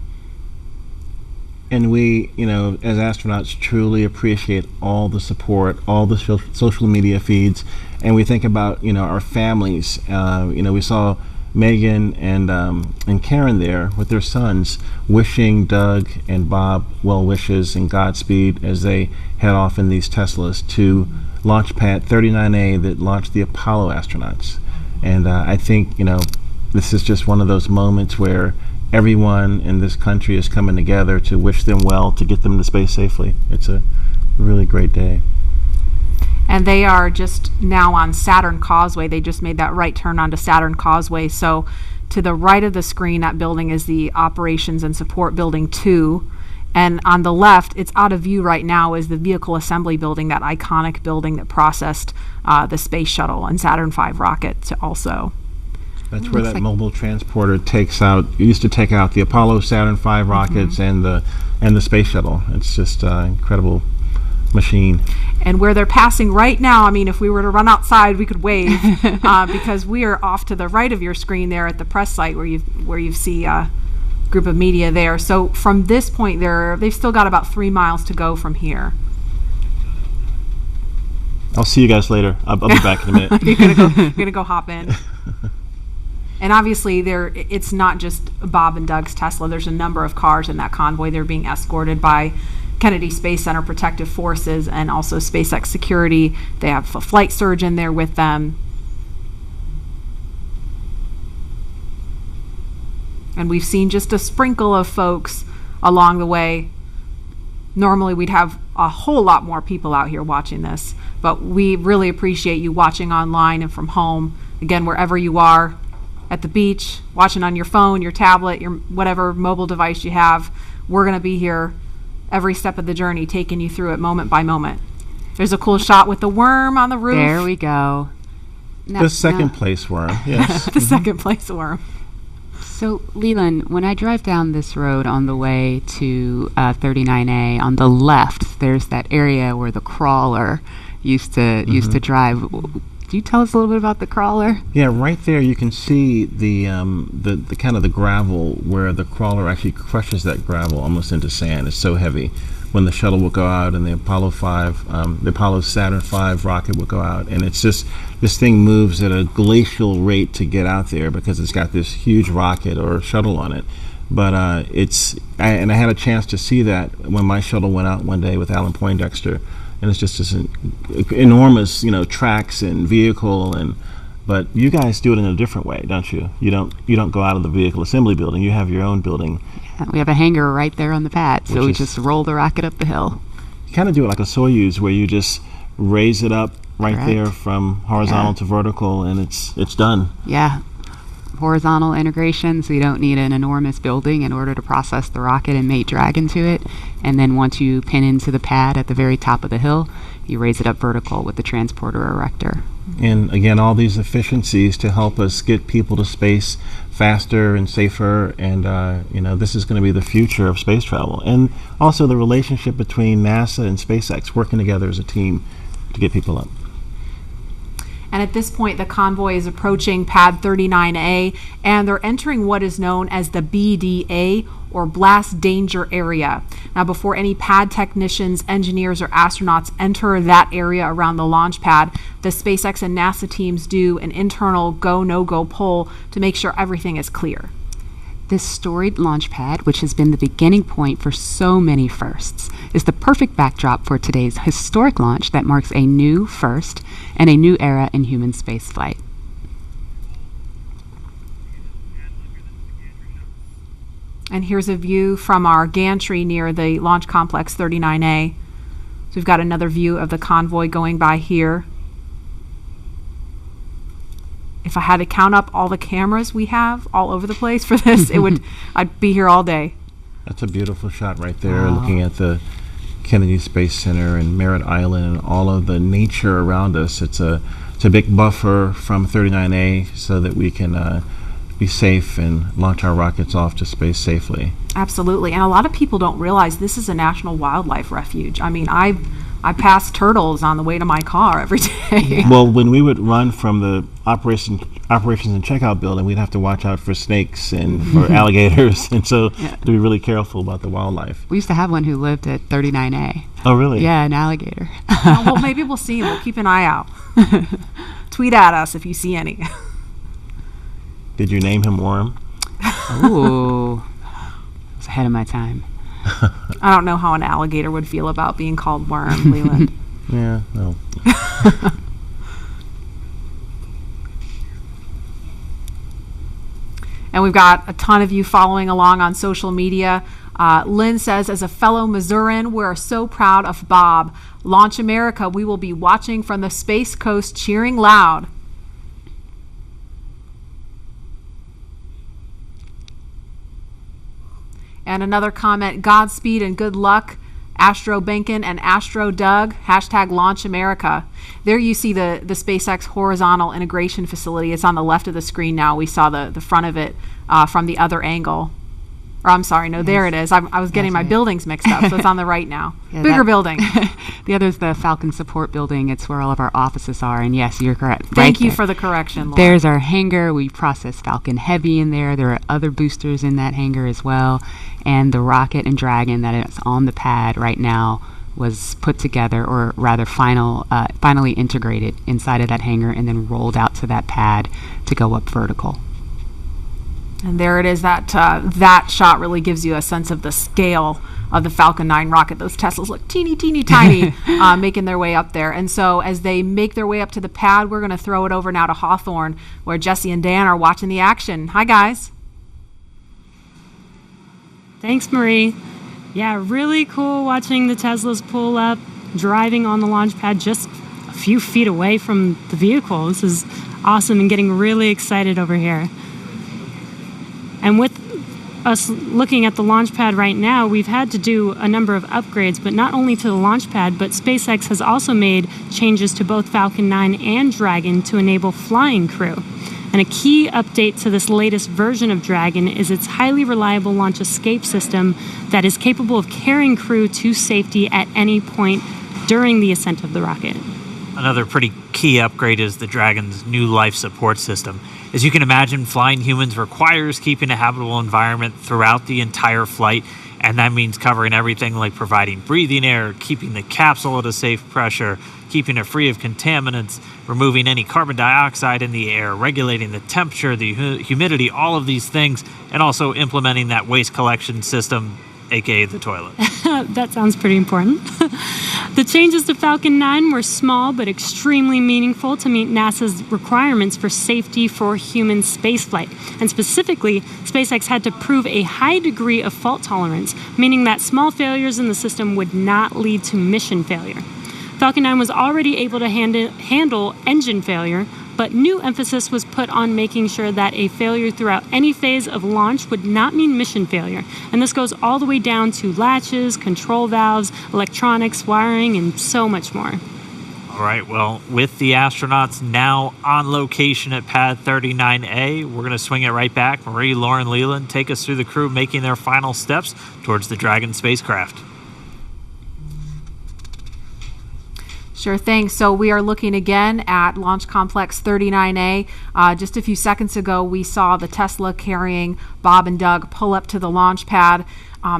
And we, as astronauts, truly appreciate all the support, all the social media feeds, and we think about, our families. We saw Megan and Karen there with their sons, wishing Doug and Bob well wishes and Godspeed as they head off in these Teslas to launch pad 39A that launched the Apollo astronauts. And I think, this is just one of those moments where everyone in this country is coming together to wish them well, to get them to space safely. It's a really great day. And they are just now on Saturn Causeway. They just made that right turn onto Saturn Causeway. So to the right of the screen, that building is the Operations and Support Building 2. And on the left, it's out of view right now, is the Vehicle Assembly Building, that iconic building that processed the Space Shuttle and Saturn V rocket also. That's where that mobile transporter used to take out the Apollo, Saturn V rockets and the Space Shuttle. It's just an incredible machine. And where they're passing right now, I mean, if we were to run outside, we could wave because we are off to the right of your screen there at the press site where you see a group of media there. So from this point they've still got about 3 miles to go from here. I'll see you guys later. I'll be back in a minute. You're gonna go hop in. And obviously, it's not just Bob and Doug's Tesla. There's a number of cars in that convoy. They're being escorted by Kennedy Space Center Protective Forces and also SpaceX security. They have a flight surgeon there with them. And we've seen just a sprinkle of folks along the way. Normally, we'd have a whole lot more people out here watching this, but we really appreciate you watching online and from home. Again, wherever you are, at the beach, watching on your phone, your tablet, your whatever mobile device you have, we're going to be here every step of the journey, taking you through it moment by moment. There's a cool shot with the worm on the roof. There we go. The second place worm, yes. The second place worm. So, Leland, when I drive down this road on the way to 39A, on the left, there's that area where the crawler used to drive. Can you tell us a little bit about the crawler? Yeah, right there you can see the kind of the gravel where the crawler actually crushes that gravel almost into sand. It's so heavy. When the shuttle will go out and the Apollo Saturn V rocket will go out, and it's just, this thing moves at a glacial rate to get out there because it's got this huge rocket or shuttle on it. But I had a chance to see that when my shuttle went out one day with Alan Poindexter. And it's just this enormous, tracks and vehicle, but you guys do it in a different way, don't you? You don't go out of the vehicle assembly building. You have your own building. Yeah, we have a hangar right there on the pad, so we just roll the rocket up the hill. You kind of do it like a Soyuz, where you just raise it up right there from horizontal to vertical, and it's done. Yeah. Horizontal integration, so you don't need an enormous building in order to process the rocket and mate drag into it. And then once you pin into the pad at the very top of the hill, you raise it up vertical with the transporter erector. And again, all these efficiencies to help us get people to space faster and safer, and this is going to be the future of space travel. And also the relationship between NASA and SpaceX working together as a team to get people up. And at this point, the convoy is approaching pad 39A, and they're entering what is known as the BDA, or Blast Danger Area. Now, before any pad technicians, engineers, or astronauts enter that area around the launch pad, the SpaceX and NASA teams do an internal go, no-go poll to make sure everything is clear. This storied launch pad, which has been the beginning point for so many firsts, is the perfect backdrop for today's historic launch that marks a new first and a new era in human spaceflight. And here's a view from our gantry near the Launch Complex 39A. So we've got another view of the Convoy going by here. If I had to count up all the cameras we have all over the place for this, I'd be here all day. That's a beautiful shot right there, looking at the Kennedy Space Center and Merritt Island and all of the nature around us. It's a big buffer from 39A so that we can be safe and launch our rockets off to space safely. Absolutely. And a lot of people don't realize this is a national wildlife refuge. I mean, I pass turtles on the way to my car every day. Well, when we would run from the operations and checkout building, we'd have to watch out for snakes and for alligators, and so to be really careful about the wildlife. We used to have one who lived at 39A. Oh, really? Yeah, an alligator. Well, maybe we'll see him. We'll keep an eye out. Tweet at us if you see any. Did you name him Worm? Ooh, I was ahead of my time. I don't know how an alligator would feel about being called Worm, Leland. Yeah, no. And we've got a ton of you following along on social media. Lynn says, as a fellow Missourian, we're so proud of Bob. Launch America, we will be watching from the Space Coast, cheering loud. And another comment, Godspeed and good luck, Astro Benkin and Astro Doug, hashtag Launch America. There you see the SpaceX horizontal integration facility. It's on the left of the screen now. We saw the front of it from the other angle. Or I'm sorry, no, yes. There it is. I was getting my buildings mixed up, so it's on the right now. Yeah, bigger building. The other is the Falcon support building. It's where all of our offices are, and yes, you're correct. Thank you for the correction, Laura. There's our hangar. We process Falcon Heavy in there. There are other boosters in that hangar as well, and the rocket and Dragon that is on the pad right now was put together, or rather finally integrated inside of that hangar and then rolled out to that pad to go up vertical. And there it is. That shot really gives you a sense of the scale of the Falcon 9 rocket. Those Teslas look teeny, teeny, tiny, making their way up there. And so as they make their way up to the pad, we're going to throw it over now to Hawthorne, where Jesse and Dan are watching the action. Hi, guys. Thanks, Marie. Yeah, really cool watching the Teslas pull up, driving on the launch pad just a few feet away from the vehicle. This is awesome and getting really excited over here. And with us looking at the launch pad right now, we've had to do a number of upgrades, but not only to the launch pad, but SpaceX has also made changes to both Falcon 9 and Dragon to enable flying crew. And a key update to this latest version of Dragon is its highly reliable launch escape system that is capable of carrying crew to safety at any point during the ascent of the rocket. Another pretty key upgrade is the Dragon's new life support system. As you can imagine, flying humans requires keeping a habitable environment throughout the entire flight, and that means covering everything like providing breathing air, keeping the capsule at a safe pressure, keeping it free of contaminants, removing any carbon dioxide in the air, regulating the temperature, the humidity, all of these things, and also implementing that waste collection system, aka the toilet. That sounds pretty important. The changes to Falcon 9 were small but extremely meaningful to meet NASA's requirements for safety for human spaceflight. And specifically, SpaceX had to prove a high degree of fault tolerance, meaning that small failures in the system would not lead to mission failure. Falcon 9 was already able to handle engine failure, but new emphasis was put on making sure that a failure throughout any phase of launch would not mean mission failure. And this goes all the way down to latches, control valves, electronics, wiring, and so much more. All right, well, with the astronauts now on location at Pad 39A, we're going to swing it right back. Marie, Lauren, Leland, take us through the crew making their final steps towards the Dragon spacecraft. Sure thing. So we are looking again at Launch Complex 39A. Just a few seconds ago, we saw the Tesla carrying Bob and Doug pull up to the launch pad.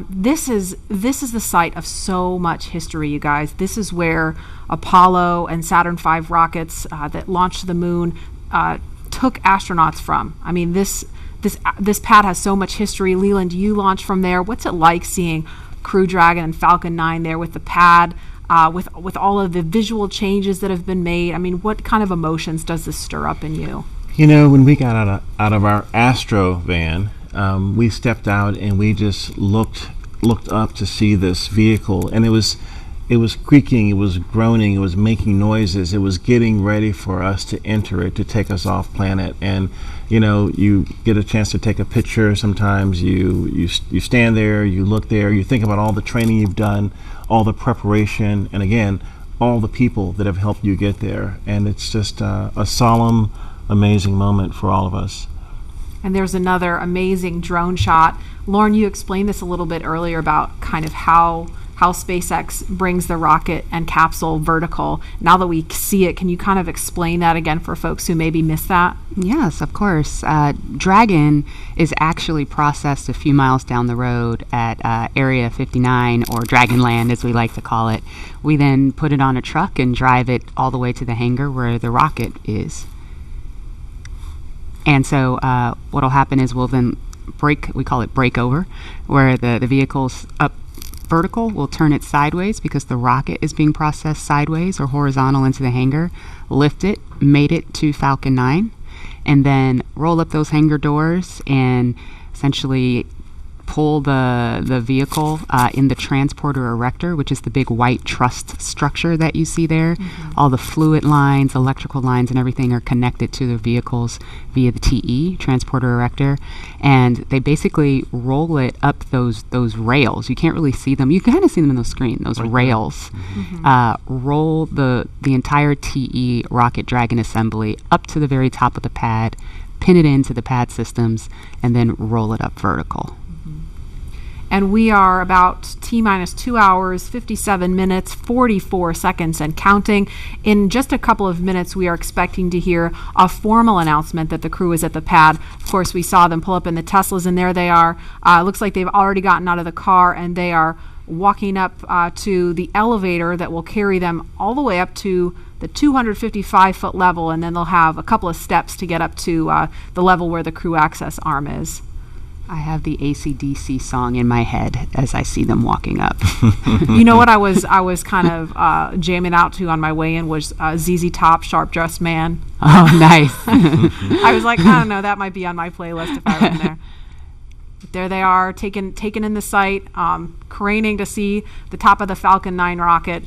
This is the site of so much history, you guys. This is where Apollo and Saturn V rockets that launched to the moon took astronauts from. I mean, this this pad has so much history. Leland, you launched from there. What's it like seeing Crew Dragon and Falcon 9 there with the pad, with all of the visual changes that have been made? I mean, what kind of emotions does this stir up in you? You know, when we got out of our Astro van, we stepped out and we just looked up to see this vehicle, and it was creaking, it was groaning, it was making noises, it was getting ready for us to enter it, to take us off planet. And you know, you get a chance to take a picture. Sometimes you stand there, you look there, you think about all the training you've done, all the preparation, and again, all the people that have helped you get there. And it's just a solemn, amazing moment for all of us. And there's another amazing drone shot. Lauren, you explained this a little bit earlier about kind of how SpaceX brings the rocket and capsule vertical. Now that we see it, can you kind of explain that again for folks who maybe missed that? Yes, of course. Dragon is actually processed a few miles down the road at Area 59, or Dragonland as we like to call it. We then put it on a truck and drive it all the way to the hangar where the rocket is. And so what will happen is we'll then we call it breakover, where the vehicle's up vertical, we'll turn it sideways because the rocket is being processed sideways or horizontal into the hangar, lift it, mate it to Falcon 9, and then roll up those hangar doors and essentially pull the vehicle in the transporter erector, which is the big white truss structure that you see there. Mm-hmm. All the fluid lines, electrical lines, and everything are connected to the vehicles via the TE, transporter erector, and they basically roll it up those rails. You can't really see them. You kind of see them in the screen, those rails. Mm-hmm. Roll the entire TE Rocket Dragon assembly up to the very top of the pad, pin it into the pad systems, and then roll it up vertical. And we are about T-minus 2 hours, 57 minutes, 44 seconds and counting. In just a couple of minutes, we are expecting to hear a formal announcement that the crew is at the pad. Of course, we saw them pull up in the Teslas, and there they are. Looks like they've already gotten out of the car, and they are walking up to the elevator that will carry them all the way up to the 255-foot level, and then they'll have a couple of steps to get up to the level where the crew access arm is. I have the AC/DC song in my head as I see them walking up. You know what I was kind of jamming out to on my way in was ZZ Top, Sharp Dressed Man. Oh, nice. I was like, I don't know, that might be on my playlist if I were in there. But there they are, taken in the sight, craning to see the top of the Falcon 9 rocket.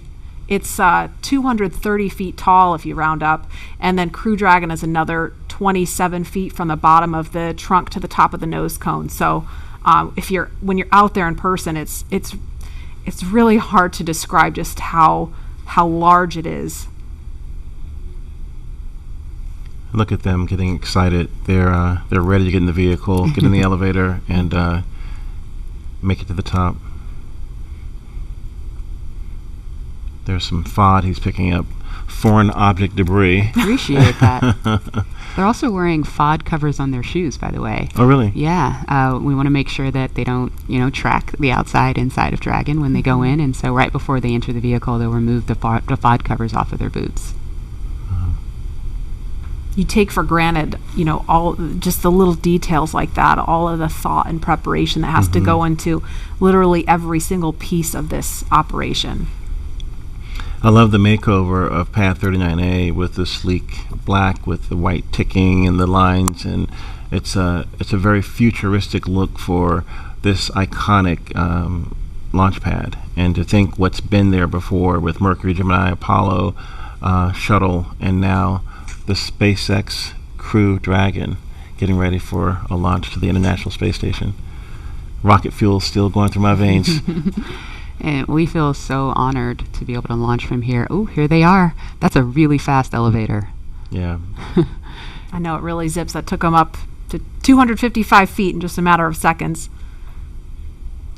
It's 230 feet tall if you round up, and then Crew Dragon is another 27 feet from the bottom of the trunk to the top of the nose cone. So when you're out there in person, it's really hard to describe just how large it is. Look at them getting excited. They're ready to get in the vehicle, get in the elevator, and make it to the top. There's some FOD he's picking up, foreign object debris. Appreciate that. They're also wearing FOD covers on their shoes, by the way. Oh, really? Yeah. We want to make sure that they don't, track the inside of Dragon when they go in. And so right before they enter the vehicle, they'll remove the FOD covers off of their boots. You take for granted, all just the little details like that, all of the thought and preparation that has to go into literally every single piece of this operation. I love the makeover of Pad 39A with the sleek black with the white ticking and the lines, and it's a very futuristic look for this iconic launch pad. And to think what's been there before with Mercury, Gemini, Apollo, shuttle, and now the SpaceX Crew Dragon getting ready for a launch to the International Space Station. Rocket fuel still going through my veins. And we feel so honored to be able to launch from here. Oh, here they are. That's a really fast elevator. Yeah. I know, it really zips. That took them up to 255 feet in just a matter of seconds.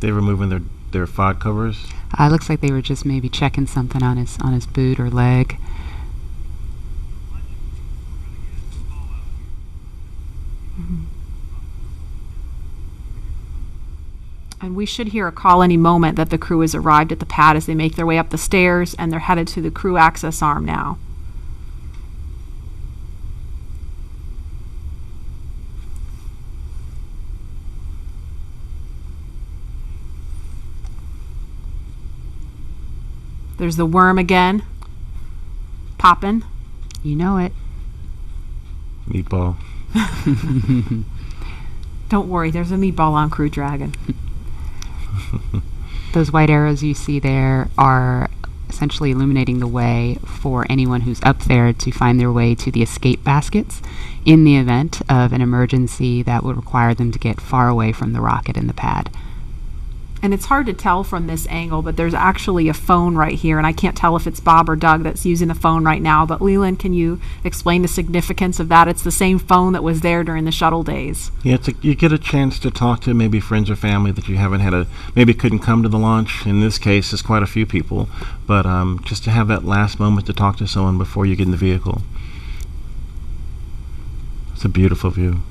They were removing their FOD covers? Looks like they were just maybe checking something on his boot or leg. And we should hear a call any moment that the crew has arrived at the pad as they make their way up the stairs, and they're headed to the crew access arm now. There's the worm again. Poppin'. You know it. Meatball. Don't worry, there's a meatball on Crew Dragon. Those white arrows you see there are essentially illuminating the way for anyone who's up there to find their way to the escape baskets in the event of an emergency that would require them to get far away from the rocket and the pad. And it's hard to tell from this angle, but there's actually a phone right here, and I can't tell if it's Bob or Doug that's using the phone right now, but Leland, can you explain the significance of that? It's the same phone that was there during the shuttle days. Yeah, you get a chance to talk to maybe friends or family that you haven't had maybe couldn't come to the launch. In this case, it's quite a few people, but just to have that last moment to talk to someone before you get in the vehicle. It's a beautiful view.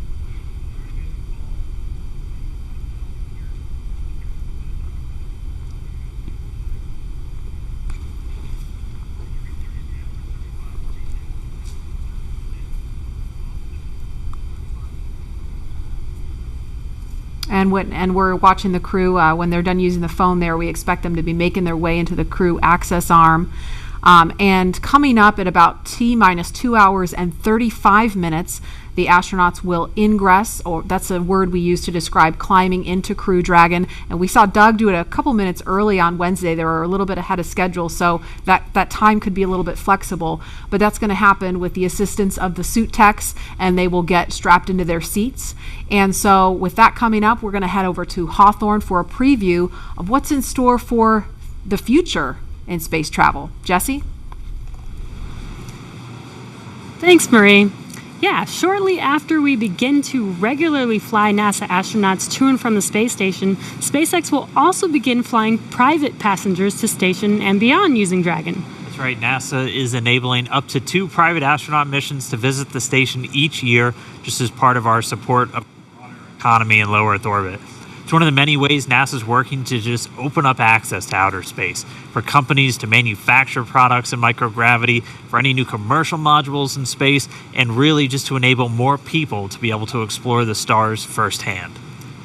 And we're watching the crew when they're done using the phone there. We expect them to be making their way into the crew access arm. And coming up at about T-minus 2 hours and 35 minutes, the astronauts will ingress, or that's a word we use to describe climbing into Crew Dragon. And we saw Doug do it a couple minutes early on Wednesday. They were a little bit ahead of schedule, so that time could be a little bit flexible. But that's going to happen with the assistance of the suit techs, and they will get strapped into their seats. And so with that coming up, we're going to head over to Hawthorne for a preview of what's in store for the future in space travel. Jesse? Thanks, Marie. Yeah, shortly after we begin to regularly fly NASA astronauts to and from the space station, SpaceX will also begin flying private passengers to station and beyond using Dragon. That's right. NASA is enabling up to 2 private astronaut missions to visit the station each year, just as part of our support of the economy in low Earth orbit. It's one of the many ways NASA's working to just open up access to outer space for companies to manufacture products in microgravity, for any new commercial modules in space, and really just to enable more people to be able to explore the stars firsthand.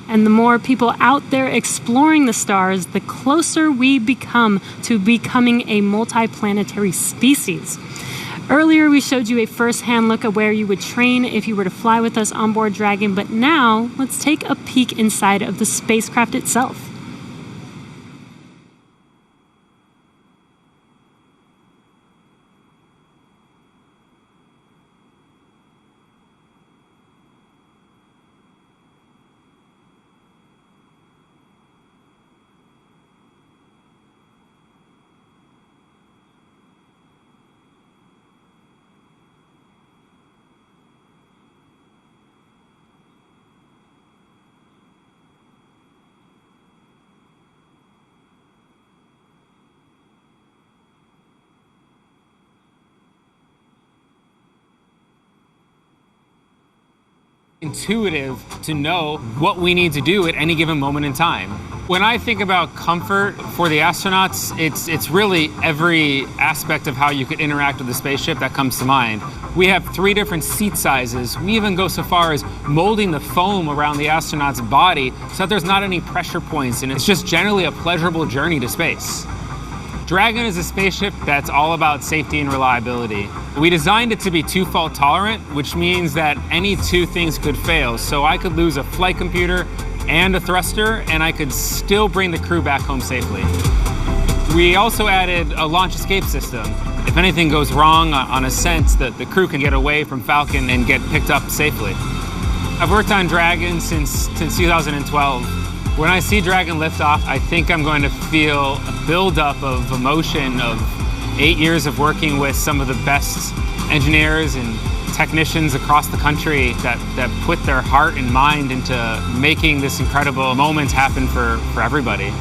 And the more people out there exploring the stars, the closer we become to becoming a multiplanetary species. Earlier, we showed you a first-hand look at where you would train if you were to fly with us on board Dragon, but now let's take a peek inside of the spacecraft itself. Intuitive to know what we need to do at any given moment in time. When I think about comfort for the astronauts, it's really every aspect of how you could interact with the spaceship that comes to mind. We have 3 different seat sizes. We even go so far as molding the foam around the astronaut's body so that there's not any pressure points, and it's just generally a pleasurable journey to space. Dragon is a spaceship that's all about safety and reliability. We designed it to be 2-fault tolerant, which means that any 2 things could fail. So I could lose a flight computer and a thruster, and I could still bring the crew back home safely. We also added a launch escape system. If anything goes wrong on ascent, the crew can get away from Falcon and get picked up safely. I've worked on Dragon since 2012. When I see Dragon lift off, I think I'm going to feel a buildup of emotion of 8 years of working with some of the best engineers and technicians across the country that put their heart and mind into making this incredible moment happen for everybody.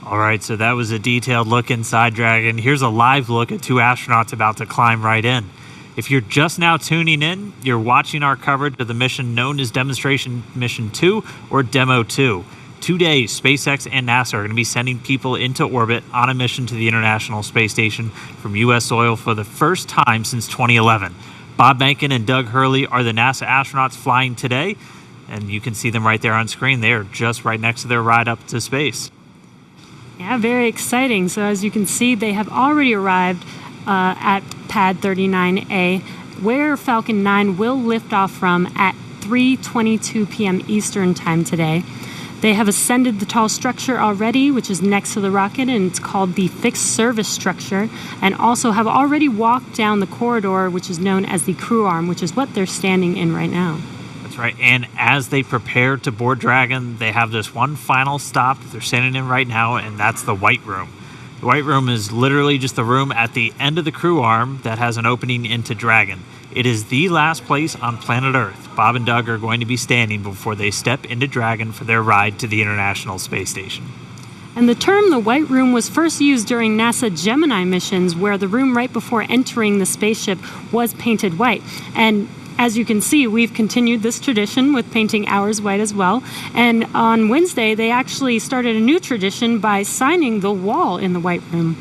All right, so that was a detailed look inside Dragon. Here's a live look at 2 astronauts about to climb right in. If you're just now tuning in, you're watching our coverage of the mission known as Demonstration Mission 2 or Demo 2. 2 days, SpaceX and NASA are going to be sending people into orbit on a mission to the International Space Station from U.S. soil for the first time since 2011. Bob Behnken and Doug Hurley are the NASA astronauts flying today, and you can see them right there on screen. They are just right next to their ride up to space. Yeah, very exciting. So as you can see, they have already arrived at pad 39A, where Falcon 9 will lift off from at 3:22 p.m. Eastern Time today. They have ascended the tall structure already, which is next to the rocket, and it's called the fixed service structure, and also have already walked down the corridor, which is known as the crew arm, which is what they're standing in right now. That's right. And as they prepare to board Dragon, they have this one final stop that they're standing in right now, and that's the White Room. The White Room is literally just the room at the end of the crew arm that has an opening into Dragon. It is the last place on planet Earth Bob and Doug are going to be standing before they step into Dragon for their ride to the International Space Station. And the term the White Room was first used during NASA Gemini missions, where the room right before entering the spaceship was painted white. And as you can see, we've continued this tradition with painting ours white as well. And on Wednesday, they actually started a new tradition by signing the wall in the White Room.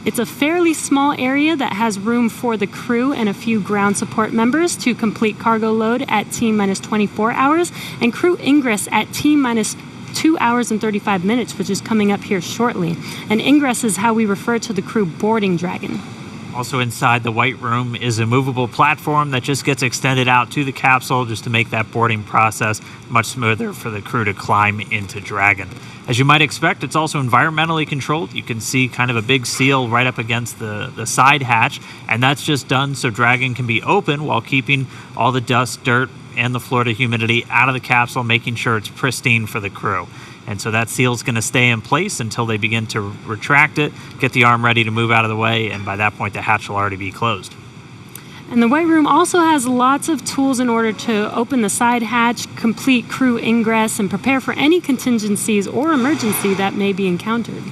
It's a fairly small area that has room for the crew and a few ground support members to complete cargo load at T-minus 24 hours and crew ingress at T-minus 2 hours and 35 minutes, which is coming up here shortly. And ingress is how we refer to the crew boarding Dragon. Also inside the White Room is a movable platform that just gets extended out to the capsule just to make that boarding process much smoother for the crew to climb into Dragon. As you might expect, it's also environmentally controlled. You can see kind of a big seal right up against the side hatch, and that's just done so Dragon can be open while keeping all the dust, dirt, and the Florida humidity out of the capsule, making sure it's pristine for the crew. And so that seal is going to stay in place until they begin to retract it, get the arm ready to move out of the way, and by that point the hatch will already be closed. And the White Room also has lots of tools in order to open the side hatch, complete crew ingress, and prepare for any contingencies or emergency that may be encountered.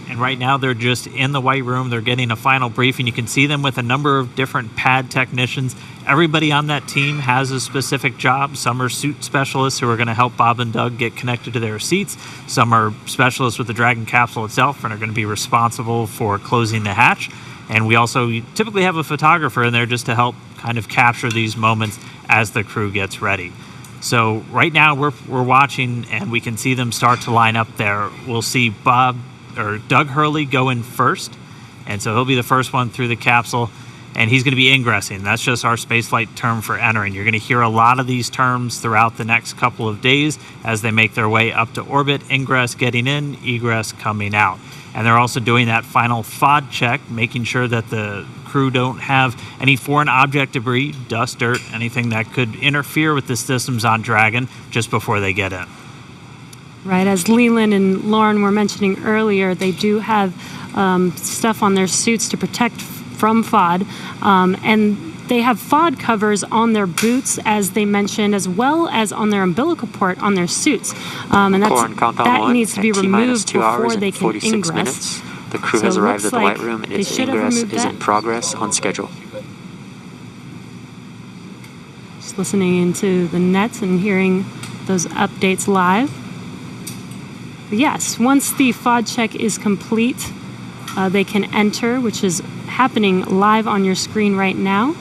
And right now they're just in the White Room. They're getting a final briefing. You can see them with a number of different pad technicians. Everybody on that team has a specific job. Some are suit specialists who are going to help Bob and Doug get connected to their seats. Some are specialists with the Dragon capsule itself and are going to be responsible for closing the hatch. And we also typically have a photographer in there just to help kind of capture these moments as the crew gets ready. So right now we're watching, and we can see them start to line up there. We'll see Doug Hurley go in first, and so he'll be the first one through the capsule, and he's going to be ingressing. That's just our spaceflight term for entering. You're going to hear a lot of these terms throughout the next couple of days as they make their way up to orbit. Ingress getting in, egress coming out. And they're also doing that final FOD check, making sure that the crew don't have any foreign object debris, dust, dirt, anything that could interfere with the systems on Dragon just before they get in. Right, as Leland and Lauren were mentioning earlier, they do have stuff on their suits to protect from FOD, and they have FOD covers on their boots, as they mentioned, as well as on their umbilical port on their suits. And that needs to be removed before they can ingress. The crew has arrived at the White Room, and its ingress is in progress on schedule. Just listening into the nets and hearing those updates live. But yes, once the FOD check is complete, they can enter, which is happening live on your screen right now.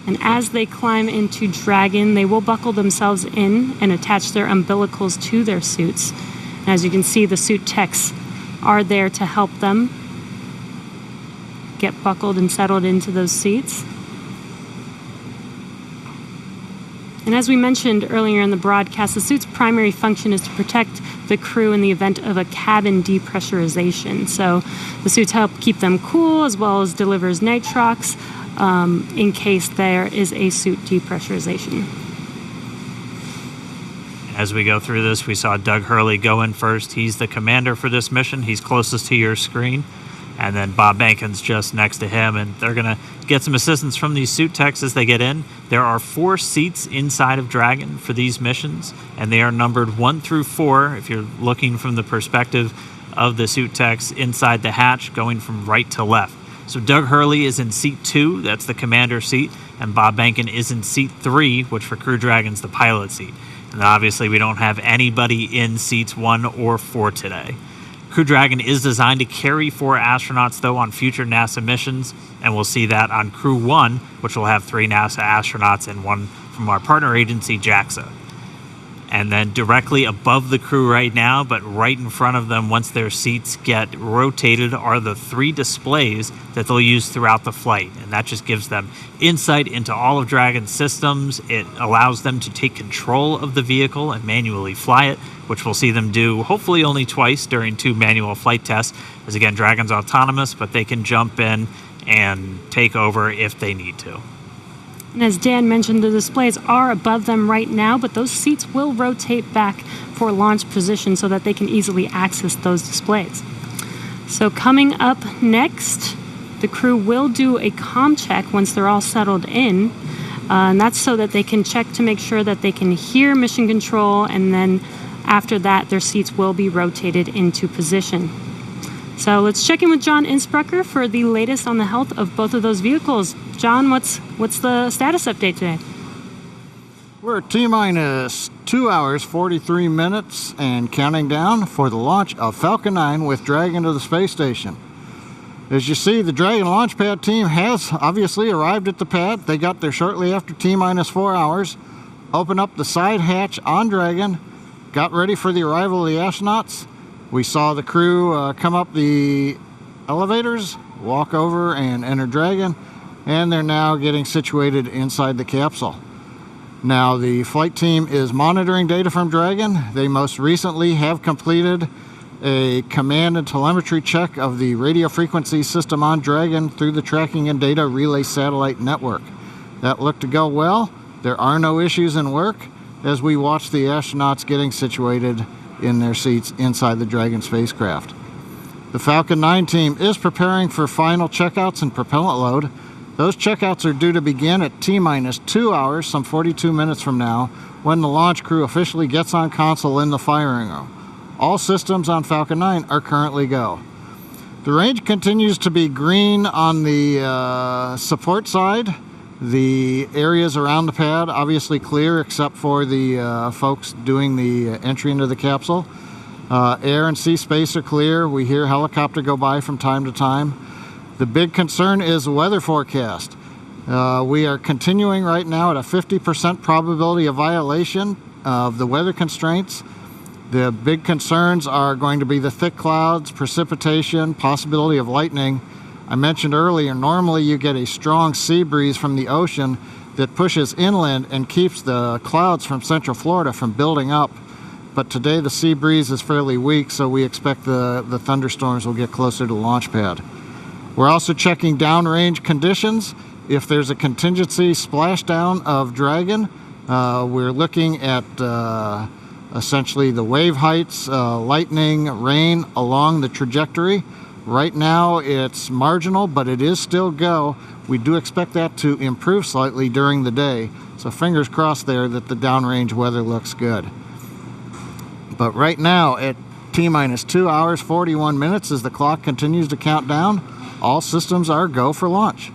And as they climb into Dragon, they will buckle themselves in and attach their umbilicals to their suits. And as you can see, the suit techs are there to help them get buckled and settled into those seats. And as we mentioned earlier in the broadcast, the suit's primary function is to protect the crew in the event of a cabin depressurization. So the suits help keep them cool, as well as delivers nitrox in case there is a suit depressurization. As we go through this, we saw Doug Hurley go in first. He's the commander for this mission. He's closest to your screen. And then Bob Behnken's just next to him, and they're going to get some assistance from these suit techs as they get in. There are 4 seats inside of Dragon for these missions, and they are numbered 1 through 4 if you're looking from the perspective of the suit techs inside the hatch, going from right to left. So Doug Hurley is in seat 2, that's the commander seat, and Bob Behnken is in seat 3, which for Crew Dragon's the pilot seat. And obviously we don't have anybody in seats 1 or 4 today. Crew Dragon is designed to carry 4 astronauts, though, on future NASA missions, and we'll see that on Crew 1, which will have 3 NASA astronauts and 1 from our partner agency, JAXA. And then directly above the crew right now, but right in front of them once their seats get rotated, are the 3 displays that they'll use throughout the flight. And that just gives them insight into all of Dragon's systems. It allows them to take control of the vehicle and manually fly it, which we'll see them do hopefully only twice during 2 manual flight tests. As again, Dragon's autonomous, but they can jump in and take over if they need to. And as Dan mentioned, the displays are above them right now, but those seats will rotate back for launch position so that they can easily access those displays. So coming up next, the crew will do a comm check once they're all settled in, and that's so that they can check to make sure that they can hear mission control, and then after that, their seats will be rotated into position. So let's check in with John Innsbrucker for the latest on the health of both of those vehicles. John, what's the status update today? We're at T-minus 2 hours, 43 minutes and counting down for the launch of Falcon 9 with Dragon to the space station. As you see, the Dragon launch pad team has obviously arrived at the pad. They got there shortly after T-minus 4 hours, opened up the side hatch on Dragon, got ready for the arrival of the astronauts. We saw the crew come up the elevators, walk over and enter Dragon, and they're now getting situated inside the capsule. Now the flight team is monitoring data from Dragon. They most recently have completed a command and telemetry check of the radio frequency system on Dragon through the tracking and data relay satellite network. That looked to go well. There are no issues in work as we watch the astronauts getting situated in their seats inside the Dragon spacecraft. The Falcon 9 team is preparing for final checkouts and propellant load. Those checkouts are due to begin at T-minus 2 hours, some 42 minutes from now, when the launch crew officially gets on console in the firing room. All systems on Falcon 9 are currently go. The range continues to be green on the support side. The areas around the pad obviously clear except for the folks doing the entry into the capsule. Air and sea space are clear. We hear helicopter go by from time to time. The big concern is weather forecast. We are continuing right now at a 50% probability of violation of the weather constraints. The big concerns are going to be the thick clouds, precipitation, possibility of lightning. I mentioned earlier, normally you get a strong sea breeze from the ocean that pushes inland and keeps the clouds from Central Florida from building up. But today the sea breeze is fairly weak, so we expect the thunderstorms will get closer to the launch pad. We're also checking downrange conditions. If there's a contingency splashdown of Dragon, we're looking at essentially the wave heights, lightning, rain along the trajectory. Right now it's marginal, but it is still go. We do expect that to improve slightly during the day. So fingers crossed there that the downrange weather looks good. But right now at T-minus 2 hours, 41 minutes as the clock continues to count down, all systems are go for launch.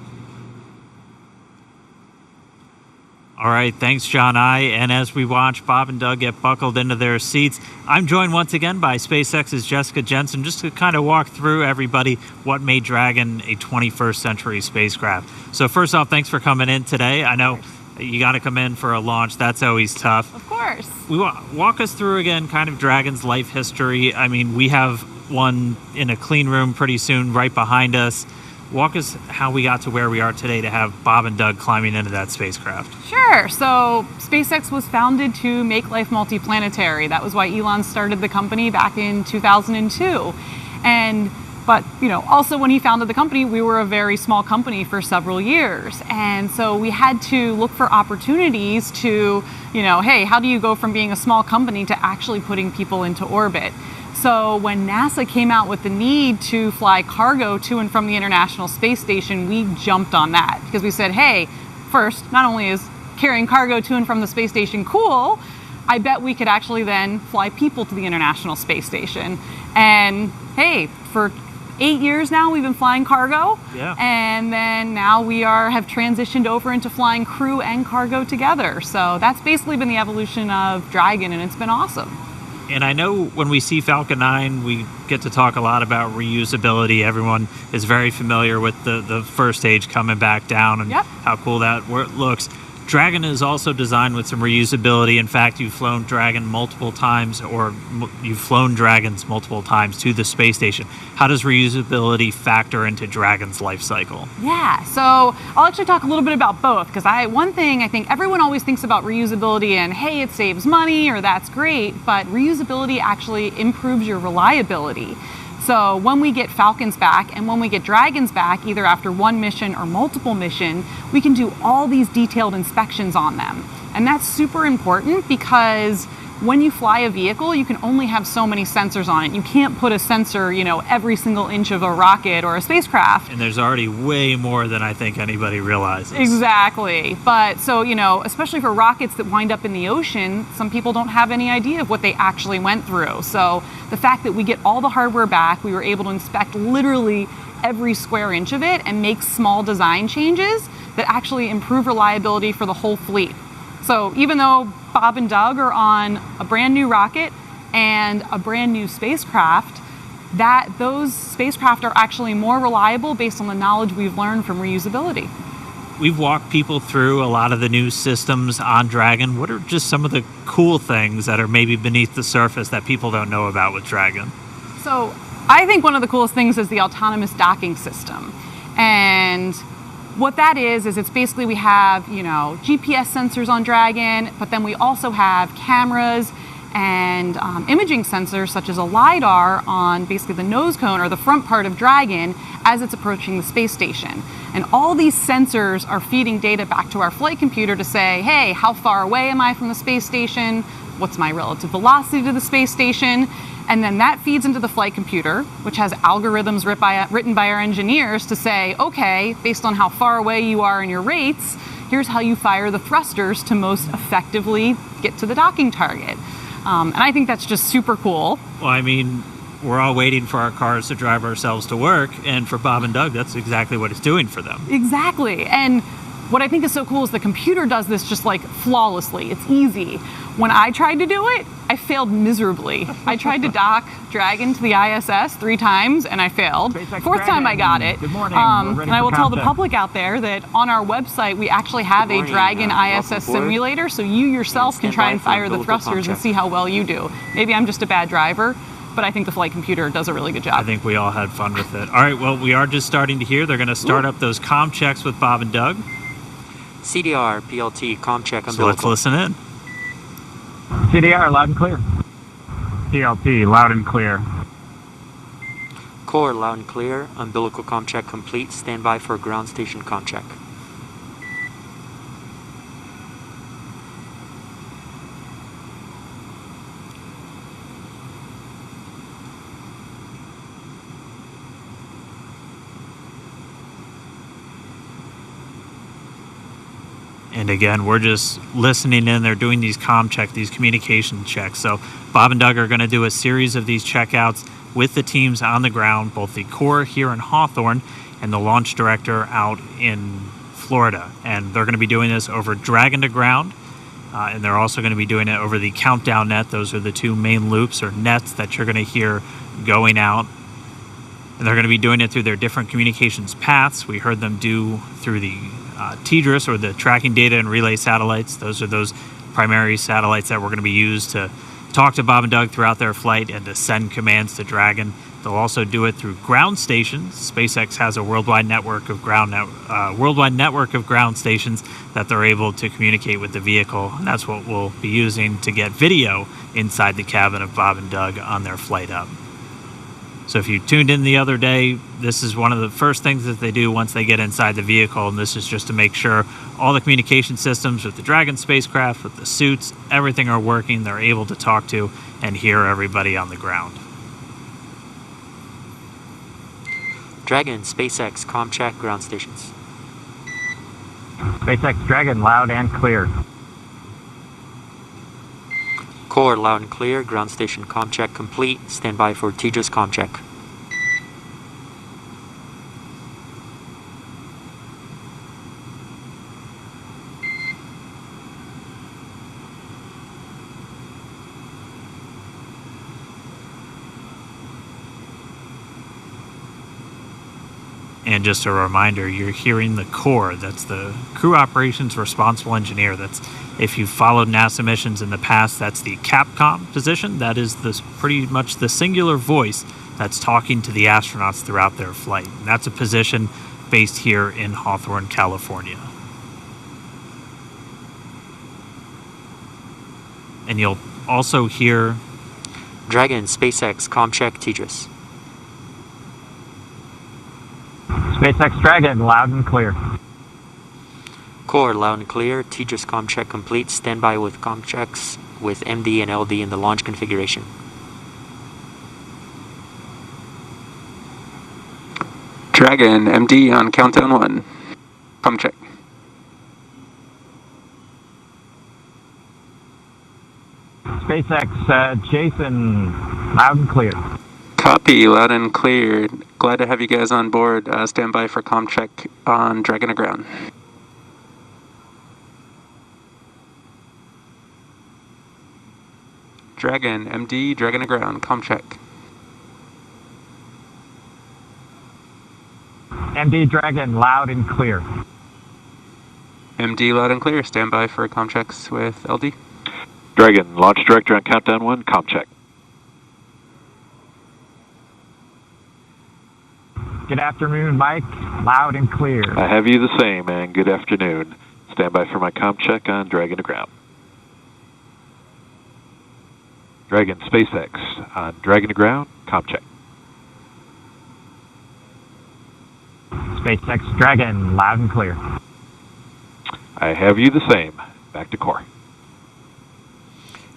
All right, thanks, John I. And as we watch Bob and Doug get buckled into their seats, I'm joined once again by SpaceX's Jessica Jensen, just to kind of walk through everybody what made Dragon a 21st century spacecraft. So first off, thanks for coming in today. I know you got to come in for a launch. That's always tough. Of course. Walk us through again kind of Dragon's life history. I mean, we have one in a clean room pretty soon right behind us. Walk us how we got to where we are today to have Bob and Doug climbing into that spacecraft. Sure. So SpaceX was founded to make life multiplanetary. That was why Elon started the company back in 2002. But also when he founded the company, we were a very small company for several years. And so we had to look for opportunities to, hey, how do you go from being a small company to actually putting people into orbit? So when NASA came out with the need to fly cargo to and from the International Space Station, we jumped on that because we said, hey, first, not only is carrying cargo to and from the space station cool, I bet we could actually then fly people to the International Space Station. And hey, for 8 years now we've been flying cargo. Yeah. And then now we have transitioned over into flying crew and cargo together. So that's basically been the evolution of Dragon, and it's been awesome. And I know when we see Falcon 9, we get to talk a lot about reusability. Everyone is very familiar with the first stage coming back down and how cool that looks. Dragon is also designed with some reusability. In fact, you've flown Dragon multiple times, or you've flown Dragons multiple times to the space station. How does reusability factor into Dragon's life cycle? Yeah, so I'll actually talk a little bit about both, because one thing I think everyone always thinks about reusability and, hey, it saves money or that's great, but reusability actually improves your reliability. So when we get Falcons back and when we get Dragons back, either after one mission or multiple mission, we can do all these detailed inspections on them. And that's super important because when you fly a vehicle, you can only have so many sensors on it. You can't put a sensor, every single inch of a rocket or a spacecraft. And there's already way more than I think anybody realizes. Exactly. But so, especially for rockets that wind up in the ocean, some people don't have any idea of what they actually went through. So the fact that we get all the hardware back, we were able to inspect literally every square inch of it and make small design changes that actually improve reliability for the whole fleet. So even though Bob and Doug are on a brand new rocket and a brand new spacecraft, those spacecraft are actually more reliable based on the knowledge we've learned from reusability. We've walked people through a lot of the new systems on Dragon. What are just some of the cool things that are maybe beneath the surface that people don't know about with Dragon? So I think one of the coolest things is the autonomous docking system. And what that is it's basically we have, GPS sensors on Dragon, but then we also have cameras and imaging sensors such as a LiDAR on basically the nose cone or the front part of Dragon as it's approaching the space station. And all these sensors are feeding data back to our flight computer to say, hey, how far away am I from the space station? What's my relative velocity to the space station? And then that feeds into the flight computer, which has algorithms written by our engineers to say, okay, based on how far away you are in your rates, here's how you fire the thrusters to most effectively get to the docking target. And I think that's just super cool. Well, I mean, we're all waiting for our cars to drive ourselves to work, and for Bob and Doug, that's exactly what it's doing for them. Exactly. And what I think is so cool is the computer does this just like flawlessly. It's easy. When I tried to do it, I failed miserably. I tried to dock Dragon to the ISS 3 times and I failed. Fourth time I got it. Good morning. And I will tell the public out there that on our website we actually have a Dragon ISS simulator, so you yourself can try and fire the thrusters and see how well you do. Maybe I'm just a bad driver, but I think the flight computer does a really good job. I think we all had fun with it. All right, well, we are just starting to hear. They're going to start up those comm checks with Bob and Doug. CDR, PLT, comm check, so let's listen in. CDR, loud and clear. PLT, loud and clear. Core, loud and clear. Umbilical comm check complete. Stand by for ground station comm check. And again, we're just listening in. They're doing these comm checks, these communication checks. So Bob and Doug are going to do a series of these checkouts with the teams on the ground, both the Corps here in Hawthorne and the launch director out in Florida. And they're going to be doing this over Dragon to ground. And they're also going to be doing it over the countdown net. Those are the 2 main loops or nets that you're going to hear going out. And they're going to be doing it through their different communications paths. We heard them do through the TDRS, or the tracking data and relay satellites. Those are those primary satellites that were going to be used to talk to Bob and Doug throughout their flight and to send commands to Dragon. They'll also do it through ground stations. SpaceX has a worldwide network of ground stations that they're able to communicate with the vehicle. And that's what we'll be using to get video inside the cabin of Bob and Doug on their flight up. So if you tuned in the other day, this is one of the first things that they do once they get inside the vehicle, and this is just to make sure all the communication systems with the Dragon spacecraft, with the suits, everything are working. They're able to talk to and hear everybody on the ground. Dragon, SpaceX, comm check, ground stations. SpaceX Dragon, loud and clear. Core, loud and clear. Ground station comm check complete. Stand by for TDRS comm check. And just a reminder, you're hearing the core. That's the crew operations responsible engineer. That's, if you've followed NASA missions in the past, that's the Capcom position. That is pretty much the singular voice that's talking to the astronauts throughout their flight. And that's a position based here in Hawthorne, California. And you'll also hear Dragon, SpaceX, Comcheck, Tejas. SpaceX Dragon, loud and clear. Core, loud and clear. Tejas Comcheck complete. Standby with Comchecks with MD and LD in the launch configuration. Dragon, MD on countdown 1. Comcheck. SpaceX Jason, loud and clear. Copy, loud and clear. Glad to have you guys on board. Stand by for Comcheck on Dragon to ground. Dragon, MD, Dragon to ground. Comcheck. MD Dragon, loud and clear. MD, loud and clear. Stand by for Comchecks with LD. Dragon, launch director on countdown 1. Comcheck. Good afternoon, Mike. Loud and clear. I have you the same, and good afternoon. Stand by for my Comcheck on Dragon to ground. Dragon, SpaceX on Dragon to ground. Comcheck. SpaceX Dragon, loud and clear. I have you the same. Back to core.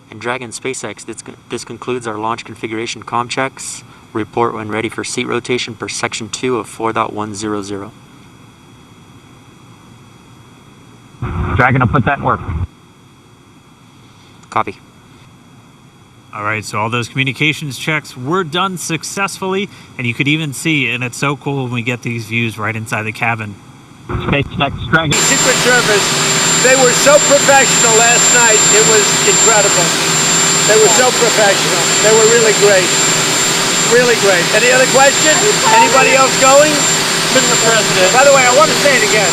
And Dragon, SpaceX, this concludes our launch configuration Comchecks. Report when ready for seat rotation per section 2 of 4.100. Dragon will put that in work. Copy. All right, so all those communications checks were done successfully, and you could even see, and it's so cool when we get these views right inside the cabin. SpaceX Dragon. Secret Service, they were so professional last night, it was incredible. They were so professional. They were really great. Really great. Any other question? Anybody else going? Mr. President. By the way, I want to say it again.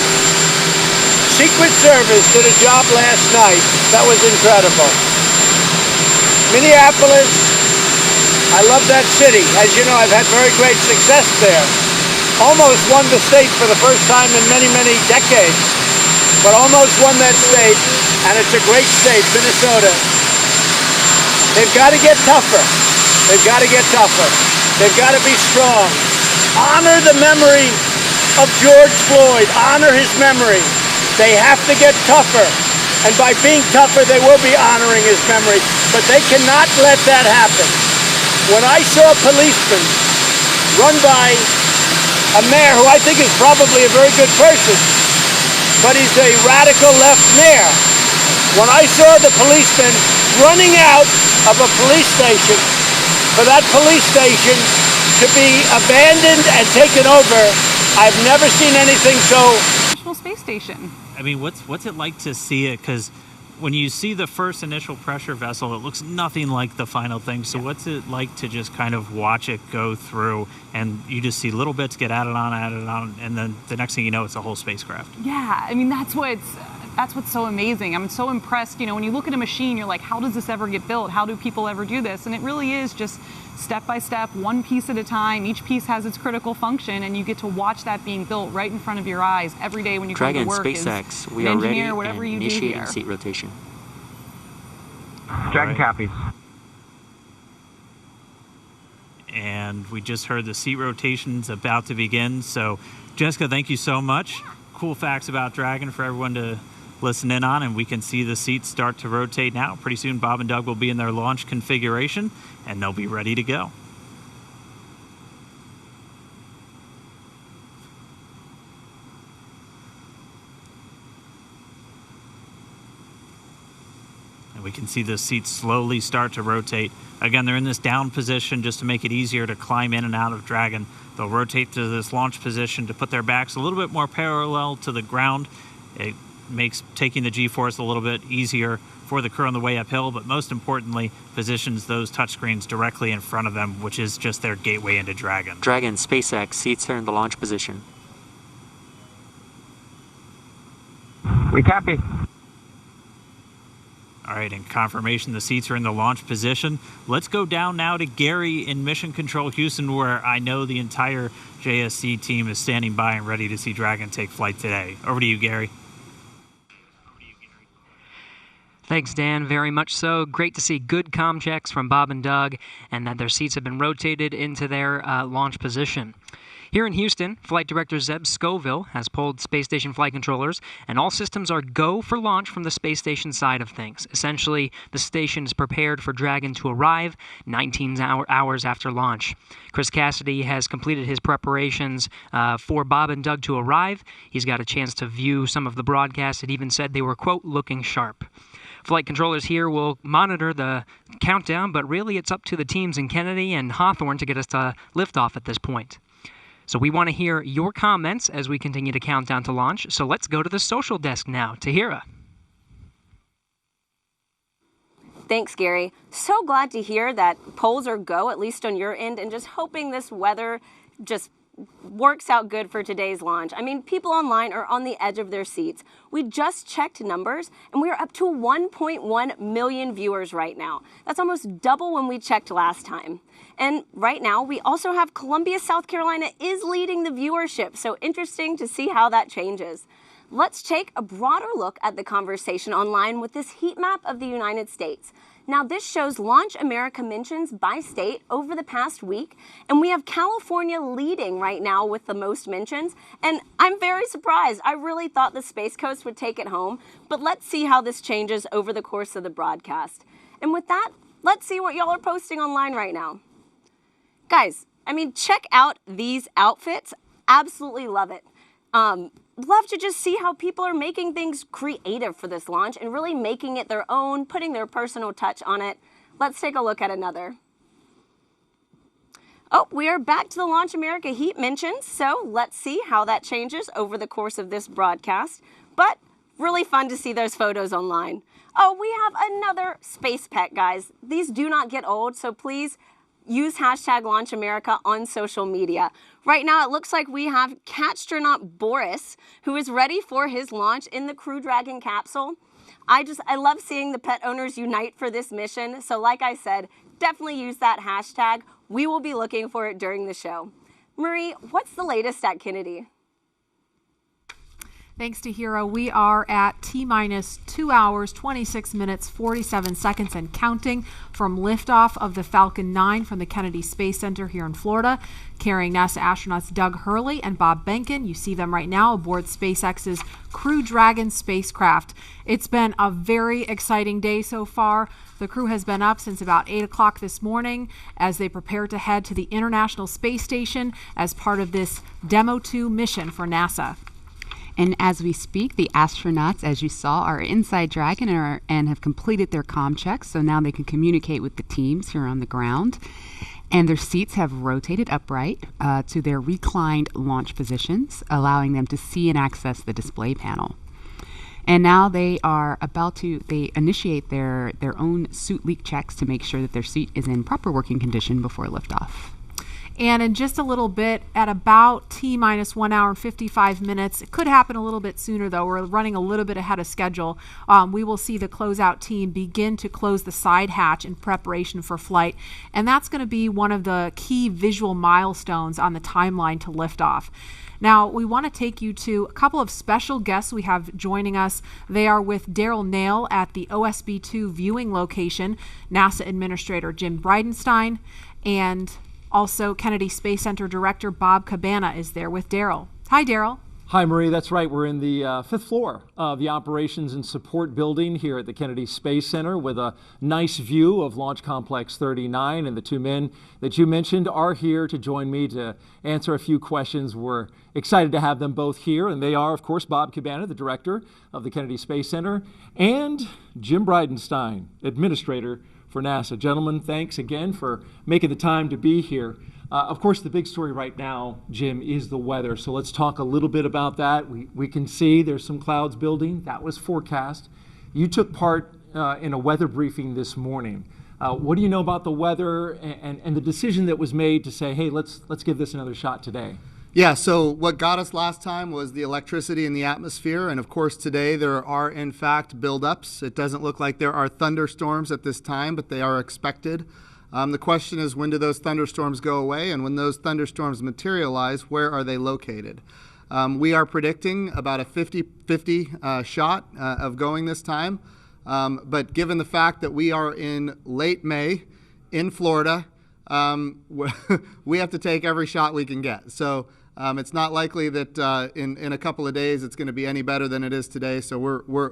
Secret Service did a job last night. That was incredible. Minneapolis, I love that city. As you know, I've had very great success there. Almost won the state for the first time in many, many decades. But almost won that state, and it's a great state, Minnesota. They've got to get tougher. They've got to get tougher. They've got to be strong. Honor the memory of George Floyd. Honor his memory. They have to get tougher. And by being tougher, they will be honoring his memory. But they cannot let that happen. When I saw a policeman run by a mayor who I think is probably a very good person, but he's a radical left mayor. When I saw the policeman running out of a police station, for that police station to be abandoned and taken over, I've never seen anything so. National Space Station. I mean, what's it like to see it? Because when you see the first initial pressure vessel, it looks nothing like the final thing. So what's it like to just kind of watch it go through, and you just see little bits get added on, and then the next thing you know, it's a whole spacecraft? Yeah, I mean, that's what's so amazing. I'm so impressed. You know, when you look at a machine, you're like, how does this ever get built? How do people ever do this? And it really is just step by step, one piece at a time. Each piece has its critical function, and you get to watch that being built right in front of your eyes every day when you come to work. Dragon, SpaceX, we an are ready engineer, whatever and you do initiating here. seat rotation. Dragon copies. And we just heard the seat rotation's about to begin. So, Jessica, thank you so much. Cool facts about Dragon for everyone to listen in on, and we can see the seats start to rotate now. Pretty soon, Bob and Doug will be in their launch configuration, and they'll be ready to go. We can see the seats slowly start to rotate. Again, they're in this down position just to make it easier to climb in and out of Dragon. They'll rotate to this launch position to put their backs a little bit more parallel to the ground. It makes taking the G-force a little bit easier for the crew on the way uphill, but most importantly, positions those touchscreens directly in front of them, which is just their gateway into Dragon. Dragon, SpaceX, seats are in the launch position. We copy. All right, in confirmation the seats are in the launch position. Let's go down now to Gary in Mission Control Houston, where I know the entire JSC team is standing by and ready to see Dragon take flight today. Over to you, Gary. Thanks, Dan. Very much so. Great to see good comm checks from Bob and Doug, and that their seats have been rotated into their launch position. Here in Houston, Flight Director Zeb Scoville has pulled space station flight controllers, and all systems are go for launch from the space station side of things. Essentially, the station is prepared for Dragon to arrive 19 hours after launch. Chris Cassidy has completed his preparations for Bob and Doug to arrive. He's got a chance to view some of the broadcasts. It even said they were, quote, looking sharp. Flight controllers here will monitor the countdown, but really it's up to the teams in Kennedy and Hawthorne to get us to liftoff at this point. So we want to hear your comments as we continue to count down to launch. So let's go to the social desk now. Tahira. Thanks, Gary. So glad to hear that polls are go, at least on your end, and just hoping this weather just works out good for today's launch. I mean, people online are on the edge of their seats. We just checked numbers, and we are up to 1.1 million viewers right now. That's almost double when we checked last time. And right now, we also have Columbia, South Carolina is leading the viewership, so interesting to see how that changes. Let's take a broader look at the conversation online with this heat map of the United States. Now, this shows Launch America mentions by state over the past week, and we have California leading right now with the most mentions, and I'm very surprised. I really thought the Space Coast would take it home, but let's see how this changes over the course of the broadcast. And with that, let's see what y'all are posting online right now. Guys, I mean, check out these outfits. Absolutely love it. Love to just see how people are making things creative for this launch and really making it their own, putting their personal touch on it. Let's take a look at another. Oh, we are back to the Launch America heat mentions, so let's see how that changes over the course of this broadcast. But really fun to see those photos online. Oh, we have another space pet, guys. These do not get old, so please use hashtag Launch America on social media. Right now, it looks like we have Astronaut Boris, who is ready for his launch in the Crew Dragon capsule. I love seeing the pet owners unite for this mission. So like I said, definitely use that hashtag. We will be looking for it during the show. Marie, what's the latest at Kennedy? Thanks to Hero, we are at T-minus 2 hours, 26 minutes, 47 seconds and counting from liftoff of the Falcon 9 from the Kennedy Space Center here in Florida, carrying NASA astronauts Doug Hurley and Bob Behnken. You see them right now aboard SpaceX's Crew Dragon spacecraft. It's been a very exciting day so far. The crew has been up since about 8 o'clock this morning as they prepare to head to the International Space Station as part of this Demo 2 mission for NASA. And as we speak, the astronauts, as you saw, are inside Dragon and have completed their comm checks, so now they can communicate with the teams here on the ground. And their seats have rotated upright to their reclined launch positions, allowing them to see and access the display panel. And now they are they initiate their own suit leak checks to make sure that their seat is in proper working condition before liftoff. And in just a little bit, at about T-minus 1 hour and 55 minutes, it could happen a little bit sooner though, we're running a little bit ahead of schedule, we will see the closeout team begin to close the side hatch in preparation for flight. And that's going to be one of the key visual milestones on the timeline to liftoff. Now, we want to take you to a couple of special guests we have joining us. They are with Daryl Nail at the OSB-2 viewing location, NASA Administrator Jim Bridenstine, and also Kennedy Space Center Director Bob Cabana is there with Daryl. Hi, Daryl. Hi, Marie. That's right. We're in the fifth floor of the Operations and Support Building here at the Kennedy Space Center with a nice view of Launch Complex 39. And the two men that you mentioned are here to join me to answer a few questions. We're excited to have them both here. And they are, of course, Bob Cabana, the director of the Kennedy Space Center, and Jim Bridenstine, administrator for NASA. Gentlemen, thanks again for making the time to be here. Of course, the big story right now, Jim, is the weather. So let's talk a little bit about that. We can see there's some clouds building. That was forecast. You took part in a weather briefing this morning. What do you know about the weather and the decision that was made to say, hey, let's give this another shot today? Yeah, so what got us last time was the electricity in the atmosphere, and of course today there are in fact buildups. It doesn't look like there are thunderstorms at this time, but they are expected. The question is, when do those thunderstorms go away, and when those thunderstorms materialize, where are they located? We are predicting about a 50-50 shot of going this time, but given the fact that we are in late May in Florida, we have to take every shot we can get. So it's not likely that in a couple of days it's going to be any better than it is today. So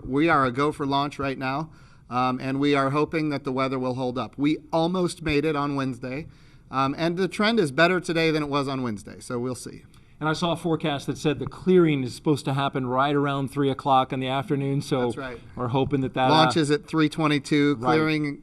we are a go for launch right now, and we are hoping that the weather will hold up. We almost made it on Wednesday, and the trend is better today than it was on Wednesday. So we'll see. And I saw a forecast that said the clearing is supposed to happen right around 3 o'clock in the afternoon. So that's right. We're hoping that launch is at 3:22, clearing,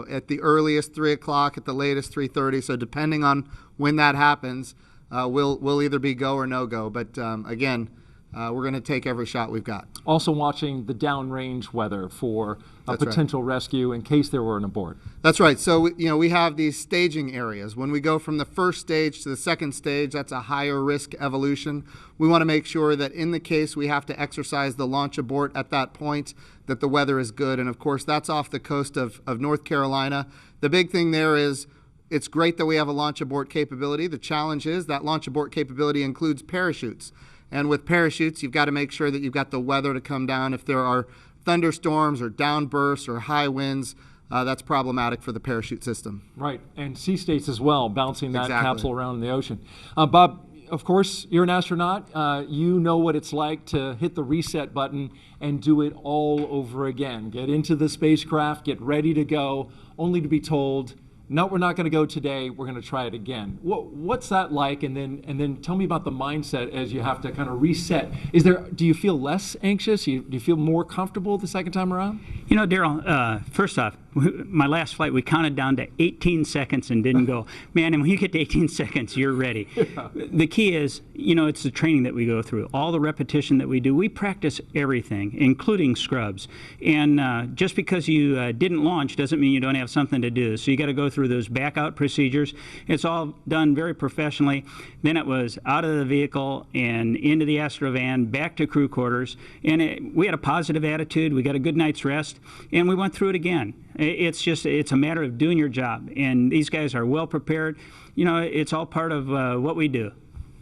at the earliest 3 o'clock, at the latest 3:30. So depending on when that happens, we'll either be go or no go. But again, we're going to take every shot we've got. Also watching the downrange weather for a That's potential rescue in case there were an abort. That's right. So we have these staging areas. When we go from the first stage to the second stage, that's a higher risk evolution. We want to make sure that in the case we have to exercise the launch abort at that point, that the weather is good. And of course, that's off the coast of North Carolina. The big thing there is it's great that we have a launch abort capability. The challenge is that launch abort capability includes parachutes. And with parachutes, you've got to make sure that you've got the weather to come down. If there are thunderstorms or downbursts or high winds, that's problematic for the parachute system. Right, and sea states as well, bouncing that Exactly. capsule around in the ocean. Bob, of course, you're an astronaut. You know what it's like to hit the reset button and do it all over again. Get into the spacecraft, get ready to go, only to be told, no, we're not going to go today. We're going to try it again. What's that like? And then tell me about the mindset as you have to kind of reset. Do you feel less anxious? Do you feel more comfortable the second time around? You know, Daryl, first off, my last flight, we counted down to 18 seconds and didn't go. Man, and when you get to 18 seconds, you're ready. Yeah. The key is, it's the training that we go through, all the repetition that we do. We practice everything, including scrubs. And just because you didn't launch doesn't mean you don't have something to do. So you got to go through those back out procedures. It's all done very professionally. Then it was out of the vehicle and into the Astrovan, back to crew quarters. And we had a positive attitude. We got a good night's rest. And we went through it again. It's a matter of doing your job. And these guys are well prepared. It's all part of what we do.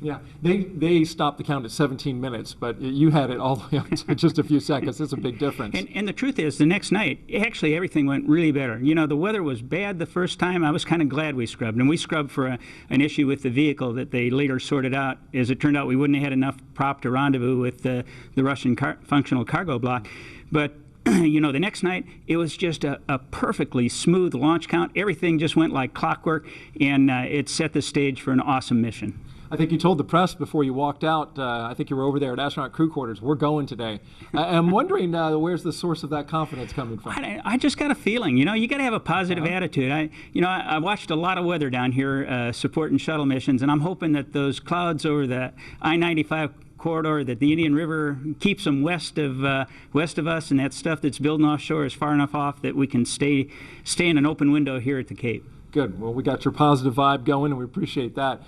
Yeah, they stopped the count at 17 minutes, but you had it all the way up to just a few seconds. That's a big difference. And the truth is, the next night, actually everything went really better. The weather was bad the first time. I was kind of glad we scrubbed. And we scrubbed for an issue with the vehicle that they later sorted out. As it turned out, we wouldn't have had enough prop to rendezvous with the Russian functional cargo block. But the next night, it was just a perfectly smooth launch count. Everything just went like clockwork, and it set the stage for an awesome mission. I think you told the press before you walked out, I think you were over there at Astronaut Crew Quarters, we're going today. I'm wondering, where's the source of that confidence coming from? I just got a feeling, you got to have a positive attitude. I watched a lot of weather down here supporting shuttle missions, and I'm hoping that those clouds over the I-95 corridor, that the Indian River keeps them west of us, and that stuff that's building offshore is far enough off that we can stay in an open window here at the Cape. Good. Well, we got your positive vibe going, and we appreciate that.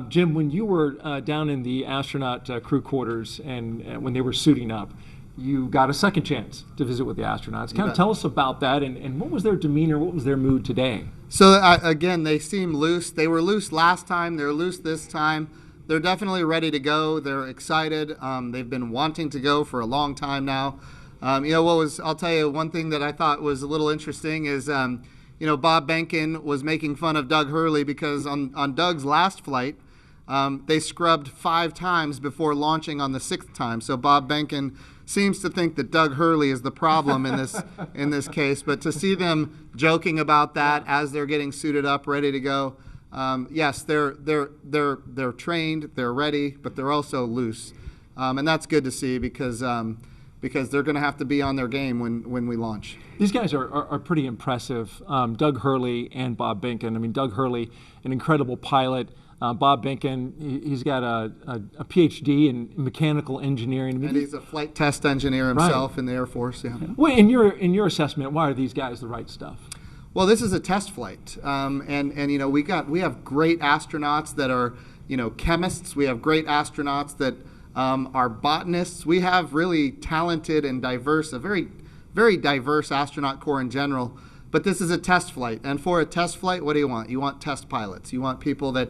Jim, when you were down in the astronaut crew quarters and when they were suiting up, you got a second chance to visit with the astronauts. Kind of tell us about that, and what was their demeanor, what was their mood today? So again, they seem loose. They were loose last time. They're loose this time. They're definitely ready to go. They're excited. They've been wanting to go for a long time now. I'll tell you one thing that I thought was a little interesting is, Bob Behnken was making fun of Doug Hurley because on Doug's last flight, they scrubbed 5 times before launching on the 6th time. So Bob Behnken seems to think that Doug Hurley is the problem in this case. But to see them joking about that as they're getting suited up, ready to go, yes, they're trained, they're ready, but they're also loose, and that's good to see because they're going to have to be on their game when we launch. These guys are pretty impressive, Doug Hurley and Bob Behnken. I mean, Doug Hurley, an incredible pilot. Bob Behnken, he's got a PhD in mechanical engineering. And he's a flight test engineer himself in the Air Force. Yeah. Well, in your assessment, why are these guys the right stuff? Well, this is a test flight, and we have great astronauts that are chemists. We have great astronauts that are botanists. We have really talented and diverse, a very, very diverse astronaut corps in general. But this is a test flight. And for a test flight, what do you want? You want test pilots. You want people that,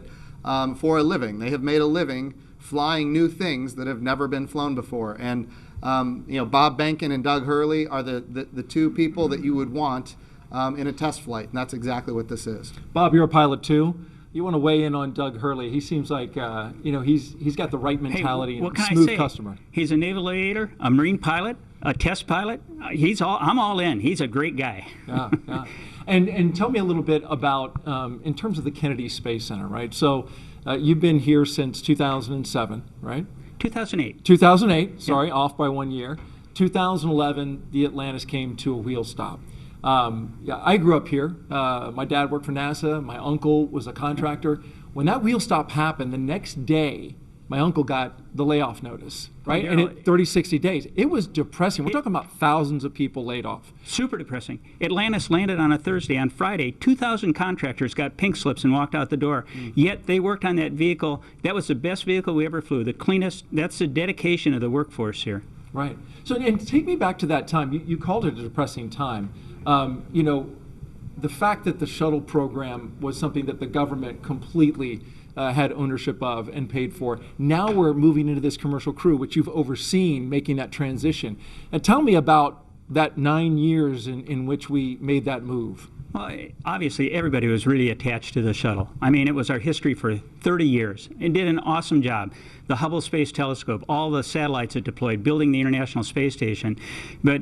for a living, they have made a living flying new things that have never been flown before. And, Bob Behnken and Doug Hurley are the two people that you would want in a test flight. And that's exactly what this is. Bob, you're a pilot too. You want to weigh in on Doug Hurley? He seems like he's got the right mentality and smooth customer. He's a naval aviator, a marine pilot, a test pilot. I'm all in. He's a great guy. Yeah. And tell me a little bit about in terms of the Kennedy Space Center, right? So you've been here since 2007, right? 2008. 2008. Sorry, off by 1 year. 2011, the Atlantis came to a wheel stop. I grew up here. My dad worked for NASA. My uncle was a contractor. When that wheel stop happened, the next day, my uncle got the layoff notice, right? And it 30, 60 days. It was depressing. We're talking about thousands of people laid off. Super depressing. Atlantis landed on a Thursday. On Friday, 2,000 contractors got pink slips and walked out the door. Yet they worked on that vehicle. That was the best vehicle we ever flew, the cleanest. That's the dedication of the workforce here. Right. So, and take me back to that time. You called it a depressing time. The fact that the shuttle program was something that the government completely had ownership of and paid for. Now we're moving into this commercial crew, which you've overseen making that transition. And tell me about that 9 years in which we made that move. Well, obviously, everybody was really attached to the shuttle. I mean, it was our history for 30 years. It did an awesome job. The Hubble Space Telescope, all the satellites it deployed, building the International Space Station. But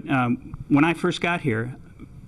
when I first got here,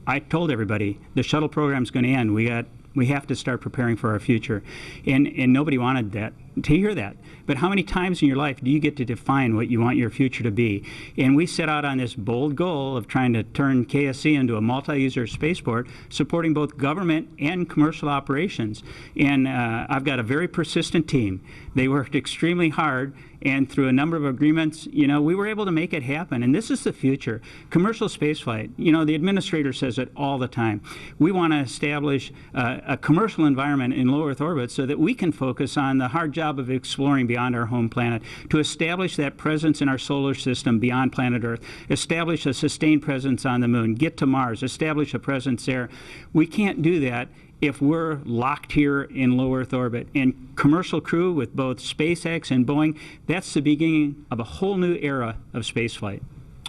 I told everybody the shuttle program's going to end. We have to start preparing for our future, and nobody wanted to hear that. But how many times in your life do you get to define what you want your future to be? And we set out on this bold goal of trying to turn KSC into a multi-user spaceport, supporting both government and commercial operations. And I've got a very persistent team. They worked extremely hard, and through a number of agreements, we were able to make it happen. And this is the future. Commercial spaceflight, the administrator says it all the time. We want to establish a commercial environment in low Earth orbit so that we can focus on the hard job of exploring beyond our home planet, to establish that presence in our solar system beyond planet Earth, establish a sustained presence on the moon, get to Mars, establish a presence there. We can't do that if we're locked here in low Earth orbit. And commercial crew with both SpaceX and Boeing, that's the beginning of a whole new era of spaceflight.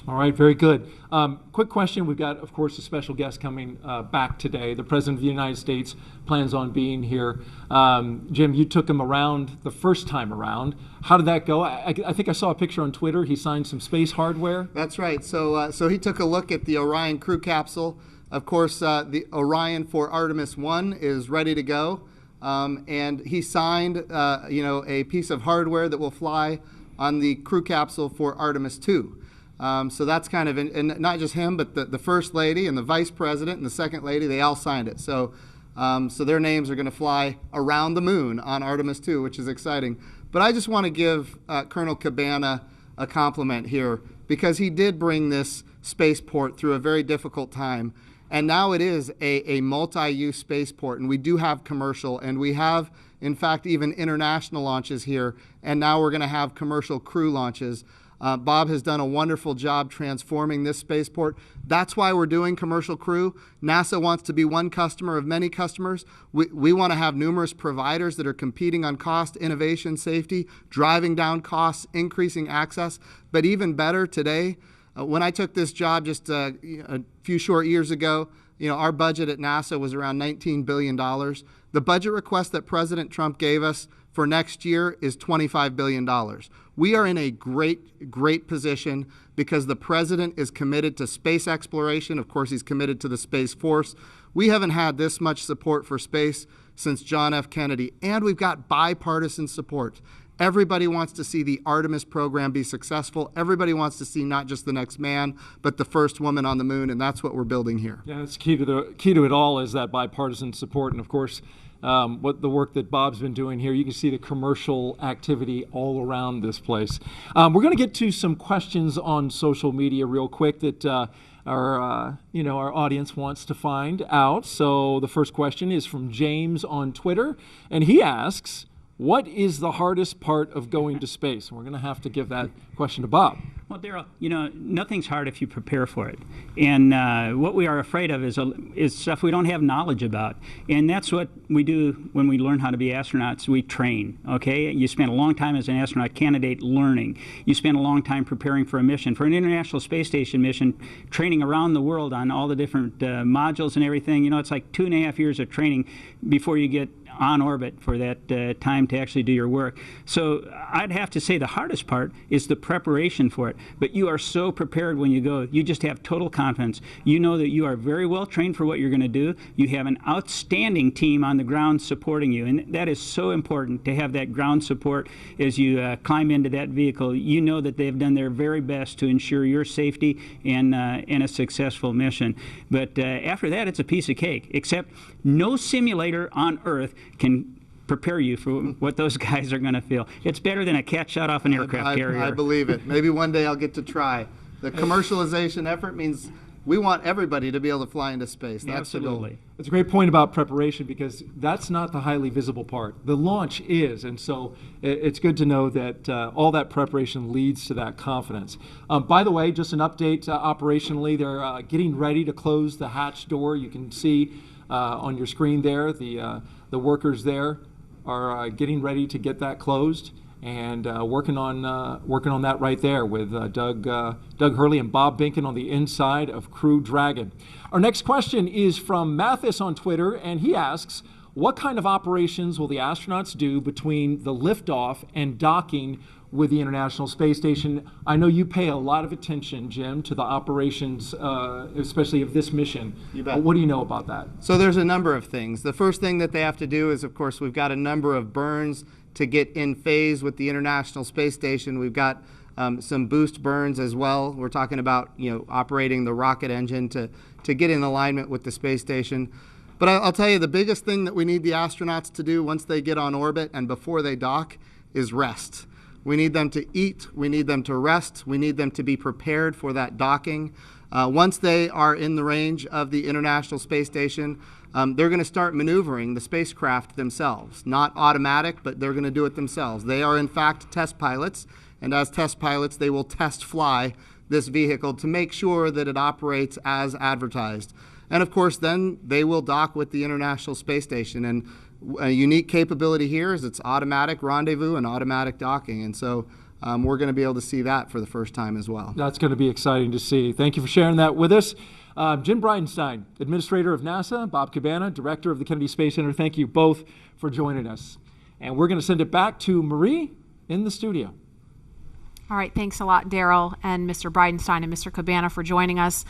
All right, very good. Quick question. We've got, of course, a special guest coming back today. The President of the United States plans on being here. Jim, you took him around the first time around. How did that go? I think I saw a picture on Twitter. He signed some space hardware. That's right. So he took a look at the Orion crew capsule. Of course, the Orion for Artemis 1 is ready to go. And he signed, a piece of hardware that will fly on the crew capsule for Artemis 2. So that's kind of, and not just him, but the First Lady and the Vice President and the Second Lady, they all signed it. So their names are going to fly around the moon on Artemis 2, which is exciting. But I just want to give Colonel Cabana a compliment here, because he did bring this spaceport through a very difficult time. And now it is a multi-use spaceport, and we do have commercial, and we have, in fact, even international launches here, and now we're going to have commercial crew launches. Bob has done a wonderful job transforming this spaceport. That's why we're doing commercial crew. NASA wants to be one customer of many customers. We want to have numerous providers that are competing on cost, innovation, safety, driving down costs, increasing access. But even better today, when I took this job just a few short years ago, our budget at NASA was around $19 billion. The budget request that President Trump gave us for next year is $25 billion. We are in a great position because the president is committed to space exploration. Of course, he's committed to the Space Force. We haven't had this much support for space since John F. Kennedy, and we've got bipartisan support. Everybody wants to see the Artemis program be successful. Everybody wants to see not just the next man, but the first woman on the moon, and that's what we're building here. Yeah, it's key to it all is that bipartisan support, and of course, what the work that Bob's been doing here. You can see the commercial activity all around this place. We're going to get to some questions on social media real quick that our audience wants to find out. So the first question is from James on Twitter, and he asks, What is the hardest part of going to space? And we're going to have to give that question to Bob. Well, Daryl, nothing's hard if you prepare for it. And what we are afraid of is stuff we don't have knowledge about. And that's what we do when we learn how to be astronauts. We train, okay? You spend a long time as an astronaut candidate learning. You spend a long time preparing for a mission. For an International Space Station mission, training around the world on all the different modules and everything, it's like 2.5 years of training before you get on orbit for that time to actually do your work. So I'd have to say the hardest part is the preparation for it. But you are so prepared when you go. You just have total confidence. You know that you are very well trained for what you're going to do. You have an outstanding team on the ground supporting you. And that is so important to have that ground support as you climb into that vehicle. You know that they've done their very best to ensure your safety and a successful mission. But after that, it's a piece of cake, except no simulator on Earth can prepare you for what those guys are going to feel. It's better than a cat shot off an aircraft carrier. I believe it. Maybe one day I'll get to try. The commercialization effort means we want everybody to be able to fly into space. That's the goal. It's a great point about preparation, because that's not the highly visible part. The launch is, and so it's good to know that all that preparation leads to that confidence. By the way, just an update operationally, they're getting ready to close the hatch door. You can see on your screen there, the workers there are getting ready to get that closed, and working on that right there with Doug Hurley and Bob Binken on the inside of Crew Dragon. Our next question is from Mathis on Twitter, and he asks, what kind of operations will the astronauts do between the liftoff and docking with the International Space Station? I know you pay a lot of attention, Jim, to the operations, especially of this mission. You bet. What do you know about that? So there's a number of things. The first thing that they have to do is, of course, we've got a number of burns to get in phase with the International Space Station. We've got some boost burns as well. We're talking about operating the rocket engine to get in alignment with the space station. But I'll tell you, the biggest thing that we need the astronauts to do once they get on orbit and before they dock is rest. We need them to eat, we need them to rest, we need them to be prepared for that docking. Once they are in the range of the International Space Station, they're going to start maneuvering the spacecraft themselves. Not automatic, but they're going to do it themselves. They are in fact test pilots, and as test pilots they will test fly this vehicle to make sure that it operates as advertised. And of course then they will dock with the International Space Station. And a unique capability here is it's automatic rendezvous and automatic docking. And so we're going to be able to see that for the first time as well. That's going to be exciting to see. Thank you for sharing that with us. Jim Bridenstine, Administrator of NASA, Bob Cabana, Director of the Kennedy Space Center, thank you both for joining us. And we're going to send it back to Marie in the studio. All right, thanks a lot, Daryl and Mr. Bridenstine and Mr. Cabana for joining us.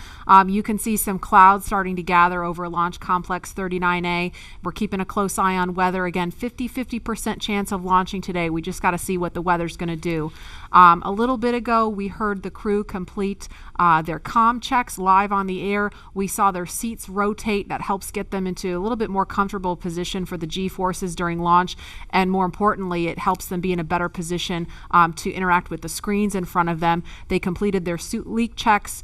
You can see some clouds starting to gather over Launch Complex 39A. We're keeping a close eye on weather. Again, 50% chance of launching today. We just got to see what the weather's going to do. A little bit ago, we heard the crew complete their comm checks live on the air. We saw their seats rotate. That helps get them into a little bit more comfortable position for the G-forces during launch. And more importantly, it helps them be in a better position to interact with the screens in front of them. They completed their suit leak checks.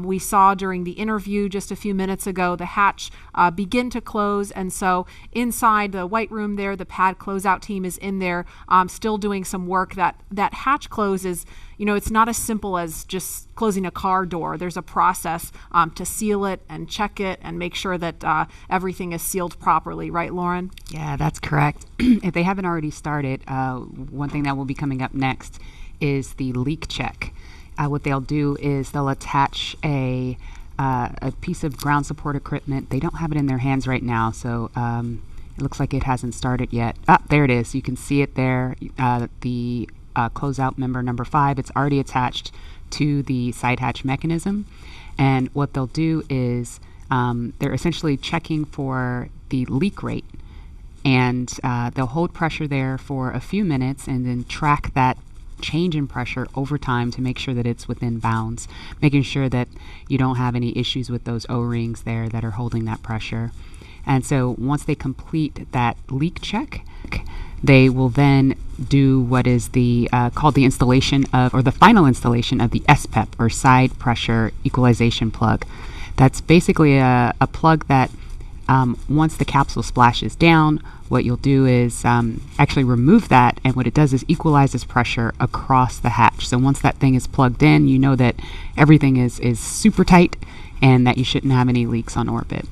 We saw during the interview just a few minutes ago the hatch begin to close, and so inside the white room there, the pad closeout team is in there still doing some work. That hatch closes, it's not as simple as just closing a car door. There's a process to seal it and check it and make sure that everything is sealed properly, right, Lauren? Yeah, that's correct. If they haven't already started, one thing that will be coming up next is the leak check. What they'll do is they'll attach a piece of ground support equipment. They don't have it in their hands right now, so it looks like it hasn't started yet. There it is. You can see it there. The closeout member number 5, it's already attached to the side hatch mechanism. And what they'll do is they're essentially checking for the leak rate. And they'll hold pressure there for a few minutes and then track that change in pressure over time to make sure that it's within bounds, making sure that you don't have any issues with those O-rings there that are holding that pressure. And so once they complete that leak check, they will then do what is the called the installation of, or the final installation of the SPEP, or side pressure equalization plug. That's basically a plug that Once the capsule splashes down, what you'll do is actually remove that, and what it does is equalizes pressure across the hatch. So once that thing is plugged in, you know that everything is super tight and that you shouldn't have any leaks on orbit.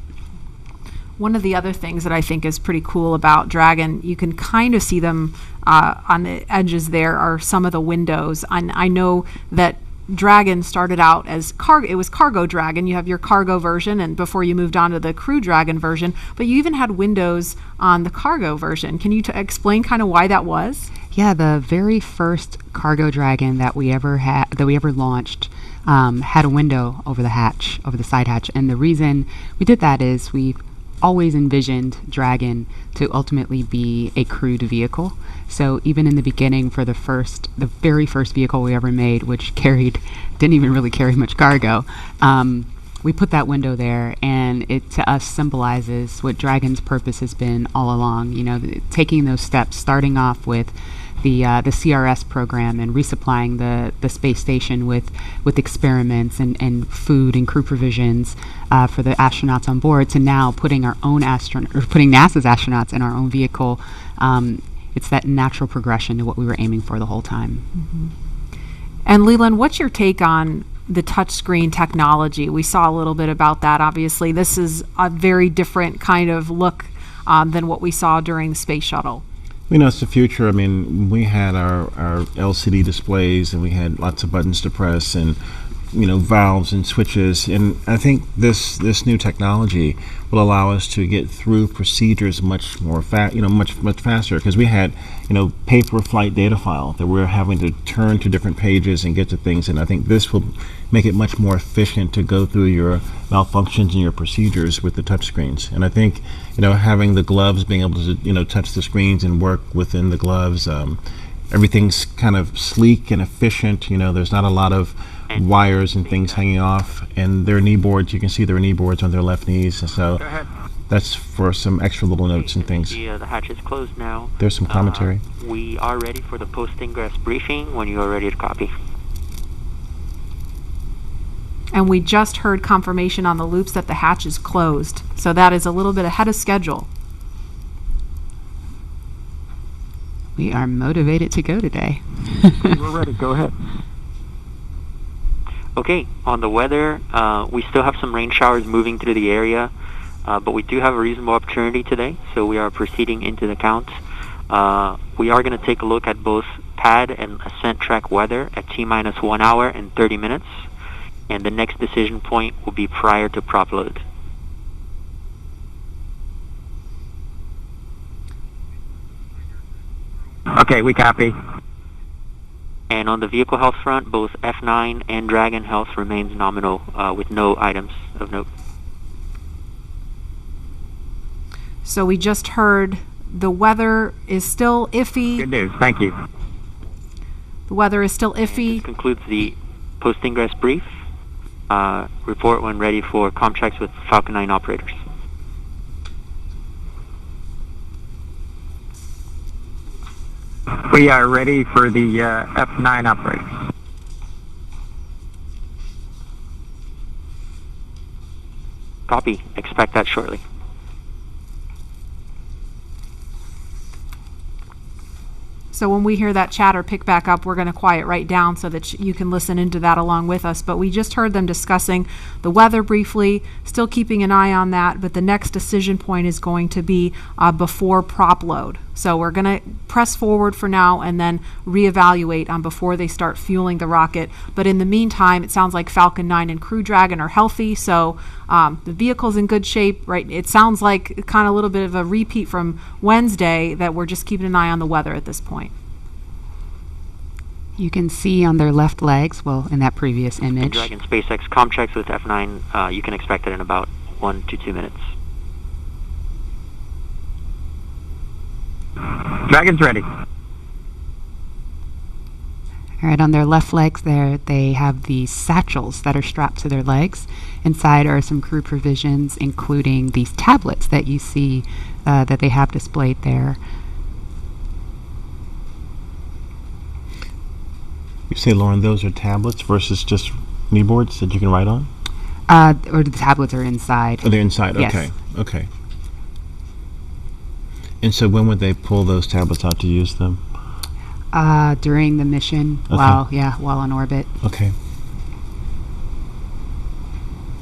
One of the other things that I think is pretty cool about Dragon, you can kind of see them on the edges there are some of the windows. And I know that Dragon started out as cargo. It was Cargo Dragon. You have your cargo version, and before you moved on to the Crew Dragon version, but you even had windows on the cargo version. Can you explain kind of why that was? Yeah, the very first Cargo Dragon that we ever launched had a window over the hatch, over the side hatch, and the reason we did that is we've always envisioned Dragon to ultimately be a crewed vehicle. So even in the beginning, for the very first vehicle we ever made, which didn't even really carry much cargo, we put that window there, and it to us symbolizes what Dragon's purpose has been all along. You know, taking those steps, starting off with the CRS program and resupplying the space station with experiments and food and crew provisions for the astronauts on board, to now putting our own putting NASA's astronauts in our own vehicle. It's that natural progression to what we were aiming for the whole time. Mm-hmm. And Leland, what's your take on the touchscreen technology? We saw a little bit about that. Obviously, this is a very different kind of look than what we saw during the space shuttle. You know, it's the future. I mean, we had our LCD displays, and we had lots of buttons to press, and valves and switches. And I think this new technology will allow us to get through procedures much more much faster, because we had paper flight data file that we're having to turn to different pages and get to things. And I think this will make it much more efficient to go through your malfunctions and your procedures with the touch screens. And I think having the gloves, being able to touch the screens and work within the gloves, everything's kind of sleek and efficient. There's not a lot of wires and things hanging off, and their knee boards, you can see their knee boards on their left knees, and so that's for some extra little notes and things. The hatch is closed now. There's some commentary. We are ready for the post-ingress briefing when you are ready to copy. And we just heard confirmation on the loops that the hatch is closed, so that is a little bit ahead of schedule. We are motivated to go today. We're ready. Go ahead. Okay, on the weather, we still have some rain showers moving through the area, but we do have a reasonable opportunity today, so we are proceeding into the count. We are going to take a look at both pad and ascent track weather at T-minus 1 hour and 30 minutes, and the next decision point will be prior to prop load. Okay, we copy. And on the vehicle health front, both F9 and Dragon health remains nominal, with no items of note. So we just heard the weather is still iffy. Good news. Thank you. The weather is still iffy. This concludes the post-ingress brief. Report when ready for comm checks with Falcon 9 operators. We are ready for the F9 operators. Copy. Expect that shortly. So when we hear that chatter pick back up, we're going to quiet right down so that you can listen into that along with us. But we just heard them discussing the weather briefly, still keeping an eye on that, but the next decision point is going to be before prop load. So we're going to press forward for now and then reevaluate on before they start fueling the rocket. But in the meantime, it sounds like Falcon 9 and Crew Dragon are healthy, so the vehicle's in good shape, right? It sounds like kind of a little bit of a repeat from Wednesday, that we're just keeping an eye on the weather at this point. You can see on their left legs, well, in that previous image. Dragon SpaceX comm checks with F9, you can expect it in about 1 to 2 minutes. Dragon's ready. All right, on their left legs there, they have these satchels that are strapped to their legs. Inside are some crew provisions, including these tablets that you see that they have displayed there. You say, Lauren, those are tablets versus just kneeboards that you can write on? Or the tablets are inside. Oh, they're inside. Yes. Okay. Okay. And so when would they pull those tablets out to use them? During the mission, while on orbit. Okay.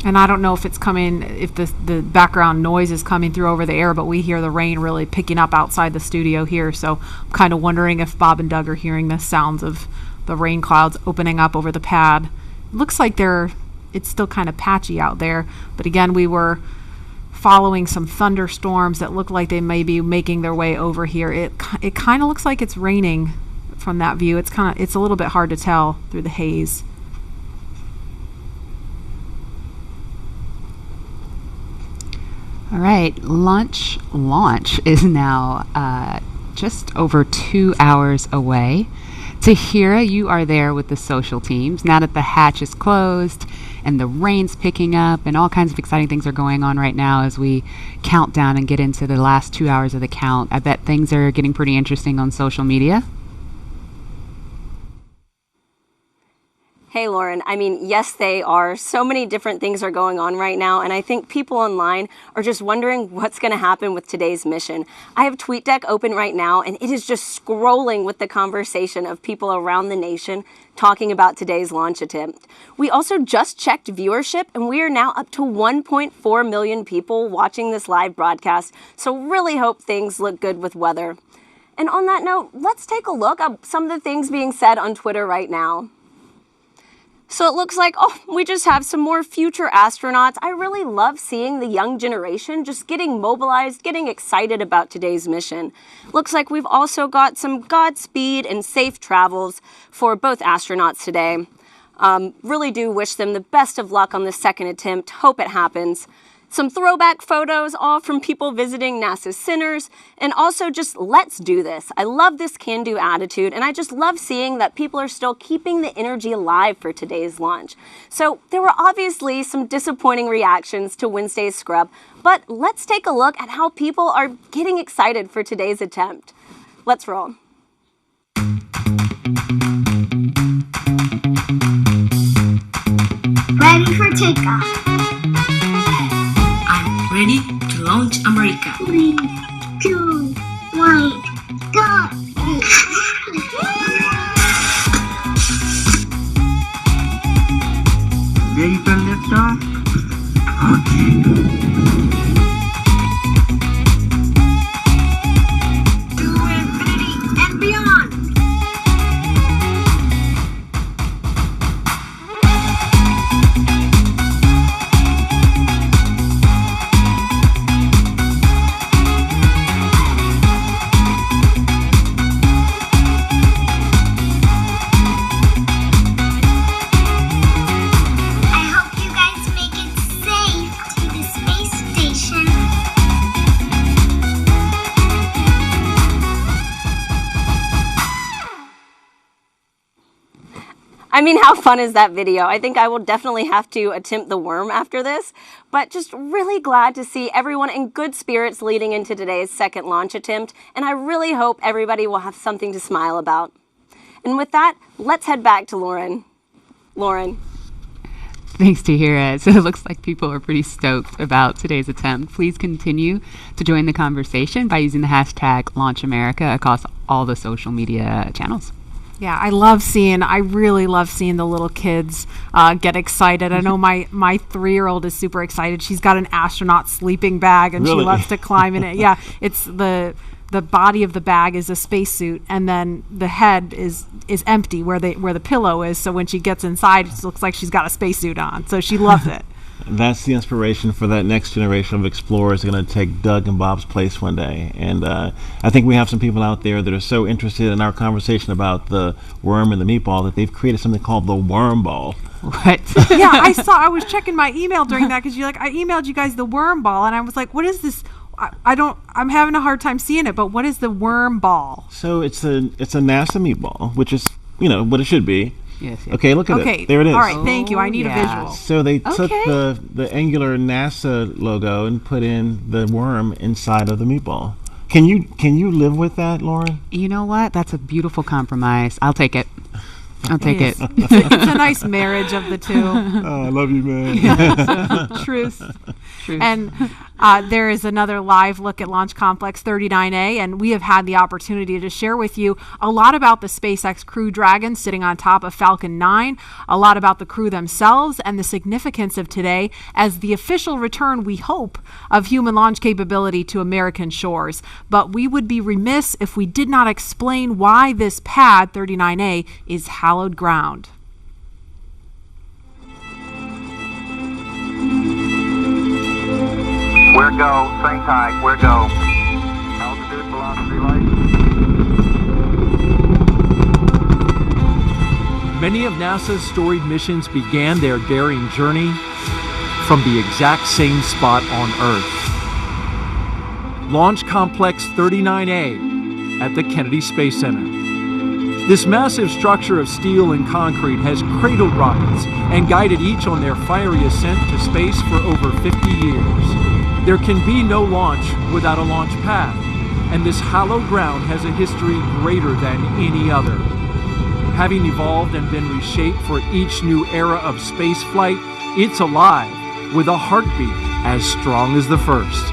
And I don't know if it's coming, if the background noise is coming through over the air, but we hear the rain really picking up outside the studio here. So I'm kind of wondering if Bob and Doug are hearing the sounds of the rain clouds opening up over the pad. It looks like it's still kind of patchy out there. But again, we were following some thunderstorms that look like they may be making their way over here. It kind of looks like it's raining from that view. It's a little bit hard to tell through the haze. All right, launch is now just over 2 hours away. Tahira, you are there with the social teams. Now that the hatch is closed and the rain's picking up and all kinds of exciting things are going on right now as we count down and get into the last 2 hours of the count, I bet things are getting pretty interesting on social media. Hey, Lauren. I mean, yes, they are. So many different things are going on right now, and I think people online are just wondering what's going to happen with today's mission. I have TweetDeck open right now, and it is just scrolling with the conversation of people around the nation talking about today's launch attempt. We also just checked viewership, and we are now up to 1.4 million people watching this live broadcast, so really hope things look good with weather. And on that note, let's take a look at some of the things being said on Twitter right now. So it looks like, we just have some more future astronauts. I really love seeing the young generation just getting mobilized, getting excited about today's mission. Looks like we've also got some Godspeed and safe travels for both astronauts today. Really do wish them the best of luck on the second attempt. Hope it happens. Some throwback photos, all from people visiting NASA's centers, and also just let's do this. I love this can-do attitude, and I just love seeing that people are still keeping the energy alive for today's launch. So there were obviously some disappointing reactions to Wednesday's scrub, but let's take a look at how people are getting excited for today's attempt. Let's roll. Ready for takeoff. Ready to launch America. 3, 2, 1, go! Ready for liftoff? Okay. To infinity and beyond! I mean, how fun is that video? I think I will definitely have to attempt the worm after this, but just really glad to see everyone in good spirits leading into today's second launch attempt, and I really hope everybody will have something to smile about. And with that, let's head back to Lauren. Lauren. Thanks, Tahira. So it looks like people are pretty stoked about today's attempt. Please continue to join the conversation by using the hashtag #LaunchAmerica across all the social media channels. Yeah, I really love seeing the little kids get excited. I know my 3-year-old is super excited. She's got an astronaut sleeping bag and Really? she loves to climb in it. Yeah, it's the body of the bag is a spacesuit, and then the head is empty where the pillow is. So when she gets inside, it looks like she's got a spacesuit on. So she loves it. That's the inspiration for that next generation of explorers that are going to take Doug and Bob's place one day. And I think we have some people out there that are so interested in our conversation about the worm and the meatball that they've created something called the worm ball. What? Yeah, I was checking my email during that because I emailed you guys the worm ball, and I was like, what is this? I'm having a hard time seeing it, but what is the worm ball? So it's a NASA meatball, which is, what it should be. Yes. Okay, look at it. There it is. All right, thank you. I need a visual. So they took the angular NASA logo and put in the worm inside of the meatball. Can you live with that, Lauren? You know what? That's a beautiful compromise. I'll take it. I'll take it. It's a nice marriage of the two. Oh, I love you, man. Yeah, truth. And there is another live look at Launch Complex 39A, and we have had the opportunity to share with you a lot about the SpaceX Crew Dragon sitting on top of Falcon 9, a lot about the crew themselves, and the significance of today as the official return, we hope, of human launch capability to American shores. But we would be remiss if we did not explain why this pad 39A is hallowed ground. We're go, swing tight, we're go. Altitude, velocity, light. Many of NASA's storied missions began their daring journey from the exact same spot on Earth. Launch Complex 39A at the Kennedy Space Center. This massive structure of steel and concrete has cradled rockets and guided each on their fiery ascent to space for over 50 years. There can be no launch without a launch pad, and this hallowed ground has a history greater than any other. Having evolved and been reshaped for each new era of space flight, it's alive with a heartbeat as strong as the first.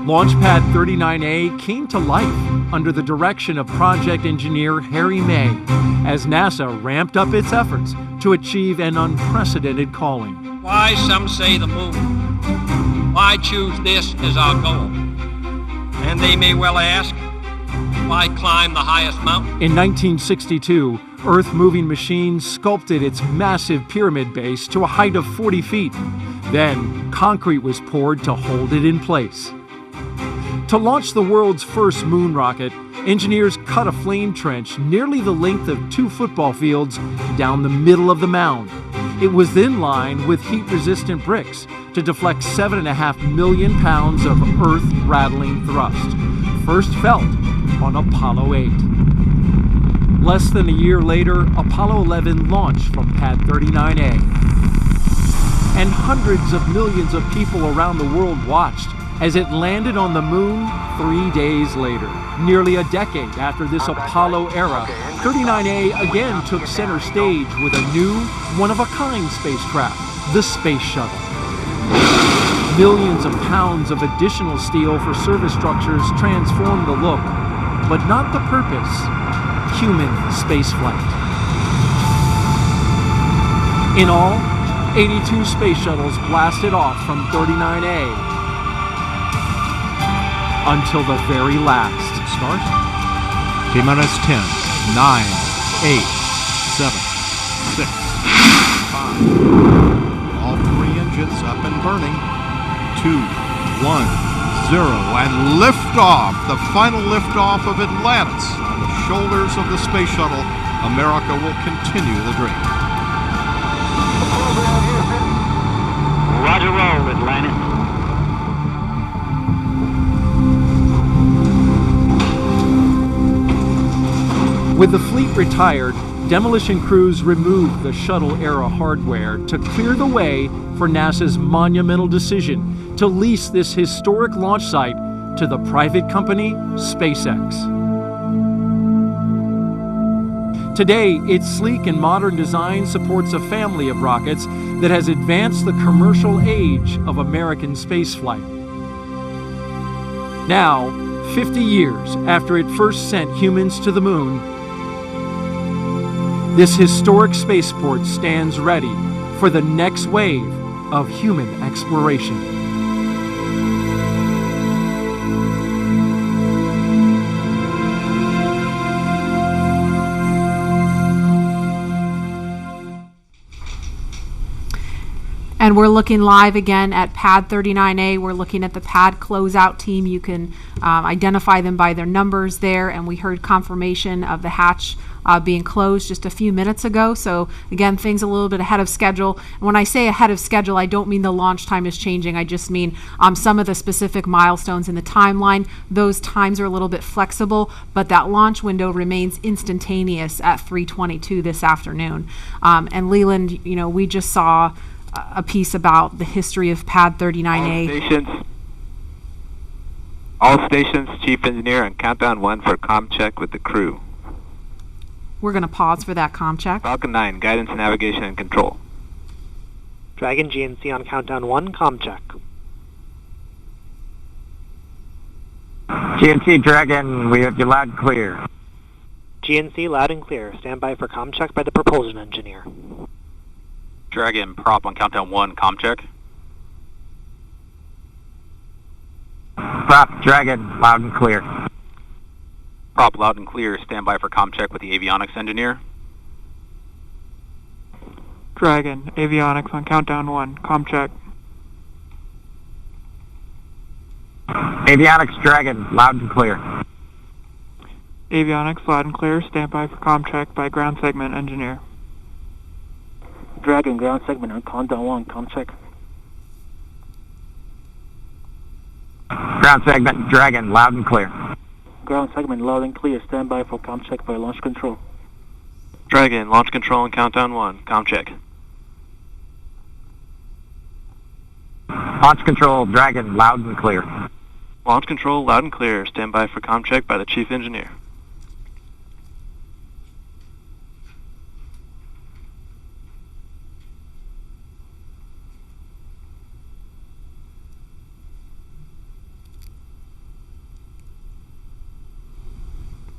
Launchpad 39A came to life under the direction of project engineer Harry May as NASA ramped up its efforts to achieve an unprecedented calling. Why, some say the moon. Why choose this as our goal? And they may well ask, why climb the highest mountain? In 1962, Earth-moving machines sculpted its massive pyramid base to a height of 40 feet. Then, concrete was poured to hold it in place. To launch the world's first moon rocket, engineers cut a flame trench nearly the length of 2 football fields down the middle of the mound. It was then lined with heat-resistant bricks to deflect 7.5 million pounds of earth-rattling thrust, first felt on Apollo 8. Less than a year later, Apollo 11 launched from Pad 39A. And hundreds of millions of people around the world watched as it landed on the moon 3 days later. Nearly a decade after this Apollo era, 39A again took center stage with a new, one-of-a-kind spacecraft, the Space Shuttle. Millions of pounds of additional steel for surface structures transformed the look, but not the purpose: human spaceflight. In all, 82 space shuttles blasted off from 39A until the very last. Start. T-minus 10, 9, 8, 7, 6, 5. All 3 engines up and burning. 2, 1, 0, and liftoff. The final liftoff of Atlantis on the shoulders of the space shuttle. America will continue the dream. Roger, roll, Atlantis. With the fleet retired, demolition crews removed the shuttle-era hardware to clear the way for NASA's monumental decision to lease this historic launch site to the private company SpaceX. Today, its sleek and modern design supports a family of rockets that has advanced the commercial age of American spaceflight. Now, 50 years after it first sent humans to the moon, this historic spaceport stands ready for the next wave of human exploration. And we're looking live again at Pad 39A. We're looking at the pad closeout team. You can identify them by their numbers there. And we heard confirmation of the hatch being closed just a few minutes ago. So again, things a little bit ahead of schedule. And when I say ahead of schedule, I don't mean the launch time is changing. I just mean some of the specific milestones in the timeline. Those times are a little bit flexible, but that launch window remains instantaneous at 3:22 this afternoon. And Leland, you know, we just saw a piece about the history of Pad 39A. All stations, Chief Engineer, and countdown 1 for comm check with the crew. We're going to pause for that comm check. Falcon 9, guidance, navigation, and control. Dragon GNC on countdown 1, comm check. GNC Dragon, we have you loud and clear. GNC loud and clear. Stand by for comm check by the propulsion engineer. Dragon prop on countdown 1, comm check. Prop Dragon, loud and clear. Prop loud and clear. Stand by for comm check with the avionics engineer. Dragon, avionics on countdown 1, comm check. Avionics Dragon, loud and clear. Avionics loud and clear. Stand by for comm check by ground segment engineer. Dragon, ground segment on countdown 1, comm check. Ground segment Dragon, loud and clear. Ground segment loud and clear. Stand by for comm check by launch control. Dragon, launch control on countdown 1, comm check. Launch control Dragon, loud and clear. Launch control loud and clear. Stand by for comm check by the chief engineer.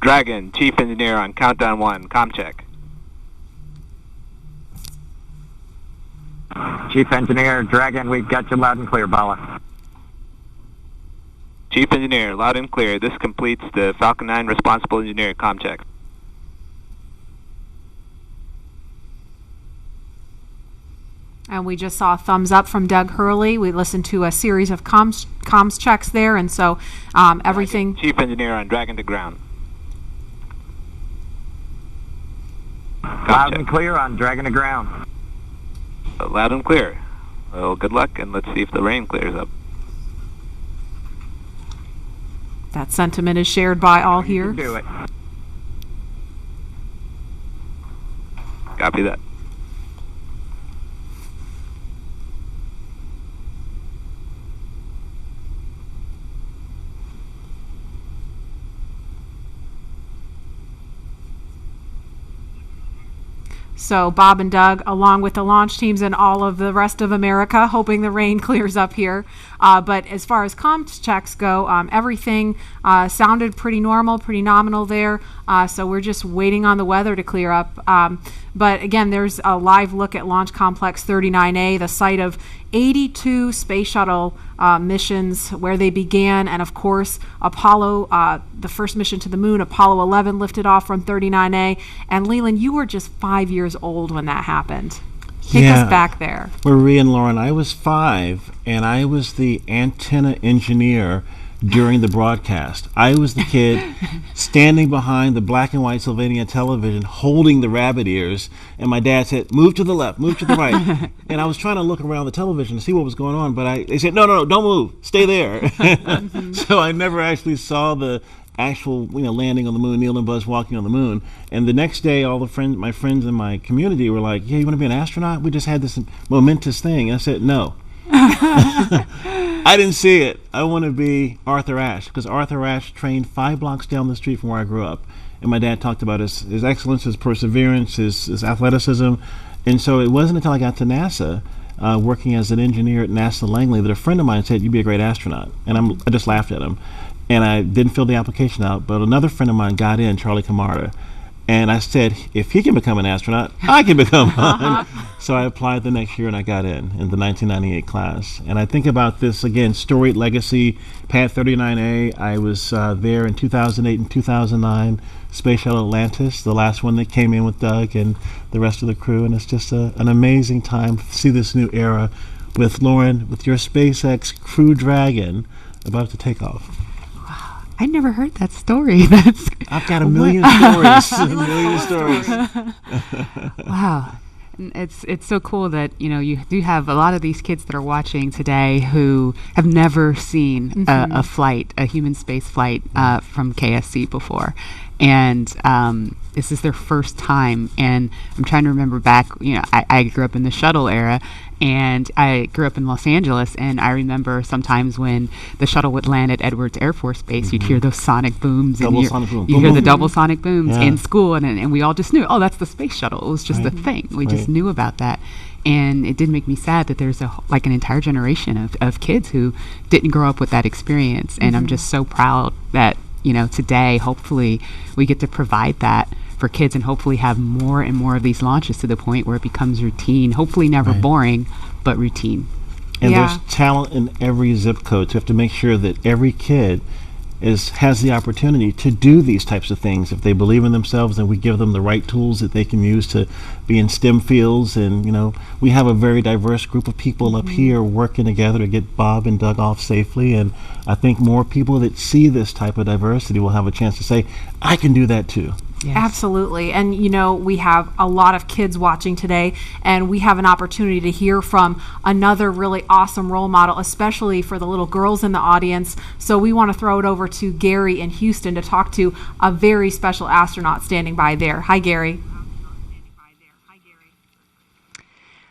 Dragon, chief engineer on countdown 1, comm check. Chief engineer Dragon, we've got you loud and clear, Bala. Chief engineer, loud and clear. This completes the Falcon 9 responsible engineer comm check. And we just saw a thumbs up from Doug Hurley. We listened to a series of comms checks there, and so everything. Chief engineer on Dragon to ground. Loud and clear on Dragon to ground. Loud and clear. Well, good luck, and let's see if the rain clears up. That sentiment is shared by all here. You can do it. Copy that. So Bob and Doug, along with the launch teams and all of the rest of America, hoping the rain clears up here. But as far as comms checks go, everything sounded pretty normal, pretty nominal there. So we're just waiting on the weather to clear up. But again, there's a live look at Launch Complex 39A, the site of 82 space shuttle missions where they began. And of course, Apollo, the first mission to the moon, Apollo 11, lifted off from 39A. And Leland, you were just 5 years old when that happened. Take us back there. Marie and Lauren, I was 5, and I was the antenna engineer during the broadcast. I was the kid standing behind the black and white Sylvania television holding the rabbit ears, and my dad said, move to the left, move to the right. And I was trying to look around the television to see what was going on, but they said, no, don't move, stay there. So I never actually saw the actual landing on the moon, Neil and Buzz walking on the moon. And the next day, all my friends in my community were like, yeah, you want to be an astronaut? We just had this momentous thing. And I said, no. I didn't see it. I want to be Arthur Ashe, because Arthur Ashe trained 5 blocks down the street from where I grew up. And my dad talked about his excellence, his perseverance, his athleticism. And so it wasn't until I got to NASA, working as an engineer at NASA Langley, that a friend of mine said, you'd be a great astronaut. And I just laughed at him. And I didn't fill the application out, but another friend of mine got in, Charlie Camarda. And I said, if he can become an astronaut, I can become one. So I applied the next year and I got in the 1998 class. And I think about this, again, storied legacy, Pad 39A. I was there in 2008 and 2009, Space Shuttle Atlantis, the last one that came in with Doug and the rest of the crew. And it's just an amazing time to see this new era with Lauren, with your SpaceX Crew Dragon about to take off. I never heard that story. I've got a million stories. A million stories. Wow. It's so cool that you do have a lot of these kids that are watching today who have never seen a flight, a human space flight from KSC before. And this is their first time. And I'm trying to remember back, I grew up in the shuttle era, and I grew up in Los Angeles, and I remember sometimes when the shuttle would land at Edwards Air Force Base, you'd hear those sonic booms. You hear the double sonic booms in school, and we all just knew, oh, that's the space shuttle. It was just a thing. We just knew about that. And it did make me sad that there's an entire generation of kids who didn't grow up with that experience. And I'm just so proud that, today, hopefully, we get to provide that for kids and hopefully have more and more of these launches to the point where it becomes routine, hopefully never boring, but routine. And there's talent in every zip code, so we have to make sure that every kid has the opportunity to do these types of things. If they believe in themselves, then we give them the right tools that they can use to be in STEM fields. And we have a very diverse group of people up here working together to get Bob and Doug off safely. And I think more people that see this type of diversity will have a chance to say, I can do that too. Yes. Absolutely. And, we have a lot of kids watching today, and we have an opportunity to hear from another really awesome role model, especially for the little girls in the audience. So we want to throw it over to Gary in Houston to talk to a very special astronaut standing by there. Hi, Gary.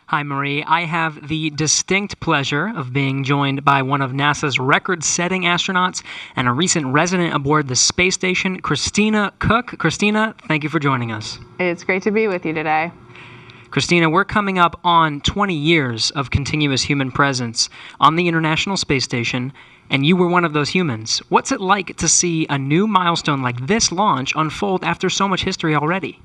Hi, Marie. I have the distinct pleasure of being joined by one of NASA's record-setting astronauts and a recent resident aboard the space station, Christina Cook. Christina, thank you for joining us. It's great to be with you today. Christina, we're coming up on 20 years of continuous human presence on the International Space Station, and you were one of those humans. What's it like to see a new milestone like this launch unfold after so much history already?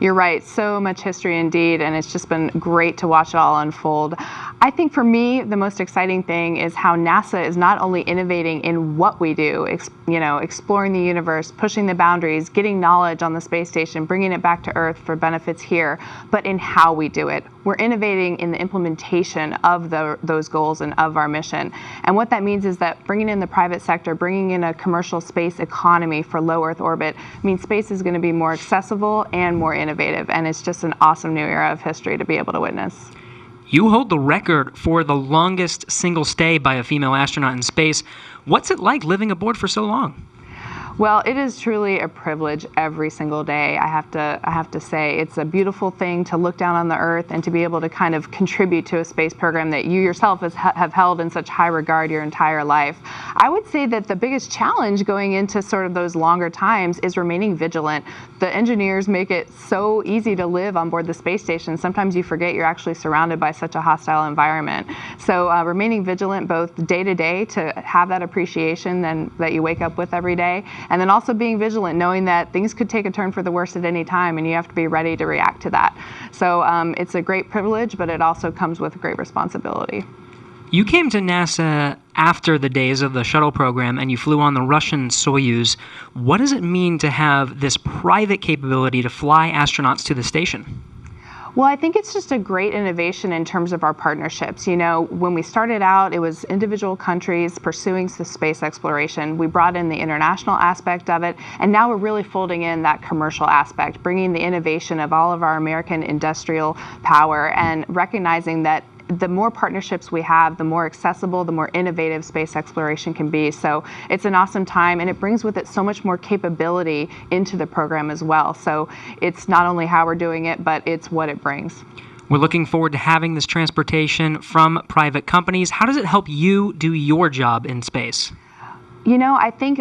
You're right, so much history indeed, and it's just been great to watch it all unfold. I think for me, the most exciting thing is how NASA is not only innovating in what we do, exploring the universe, pushing the boundaries, getting knowledge on the space station, bringing it back to Earth for benefits here, but in how we do it. We're innovating in the implementation of those goals and of our mission. And what that means is that bringing in the private sector, bringing in a commercial space economy for low Earth orbit means space is going to be more accessible and more innovative. And it's just an awesome new era of history to be able to witness. You hold the record for the longest single stay by a female astronaut in space. What's it like living aboard for so long? Well, it is truly a privilege every single day. I have to say it's a beautiful thing to look down on the Earth and to be able to kind of contribute to a space program that you yourself have held in such high regard your entire life. I would say that the biggest challenge going into sort of those longer times is remaining vigilant. The engineers make it so easy to live on board the space station. Sometimes you forget you're actually surrounded by such a hostile environment. So remaining vigilant both day to day to have that appreciation that you wake up with every day, and then also being vigilant, knowing that things could take a turn for the worse at any time, and you have to be ready to react to that. So it's a great privilege, but it also comes with great responsibility. You came to NASA after the days of the shuttle program, and you flew on the Russian Soyuz. What does it mean to have this private capability to fly astronauts to the station? Well, I think it's just a great innovation in terms of our partnerships. When we started out, it was individual countries pursuing the space exploration. We brought in the international aspect of it, and now we're really folding in that commercial aspect, bringing the innovation of all of our American industrial power and recognizing that the more partnerships we have, the more accessible, the more innovative space exploration can be. So it's an awesome time, and it brings with it so much more capability into the program as well. So it's not only how we're doing it, but it's what it brings. We're looking forward to having this transportation from private companies. How does it help you do your job in space? I think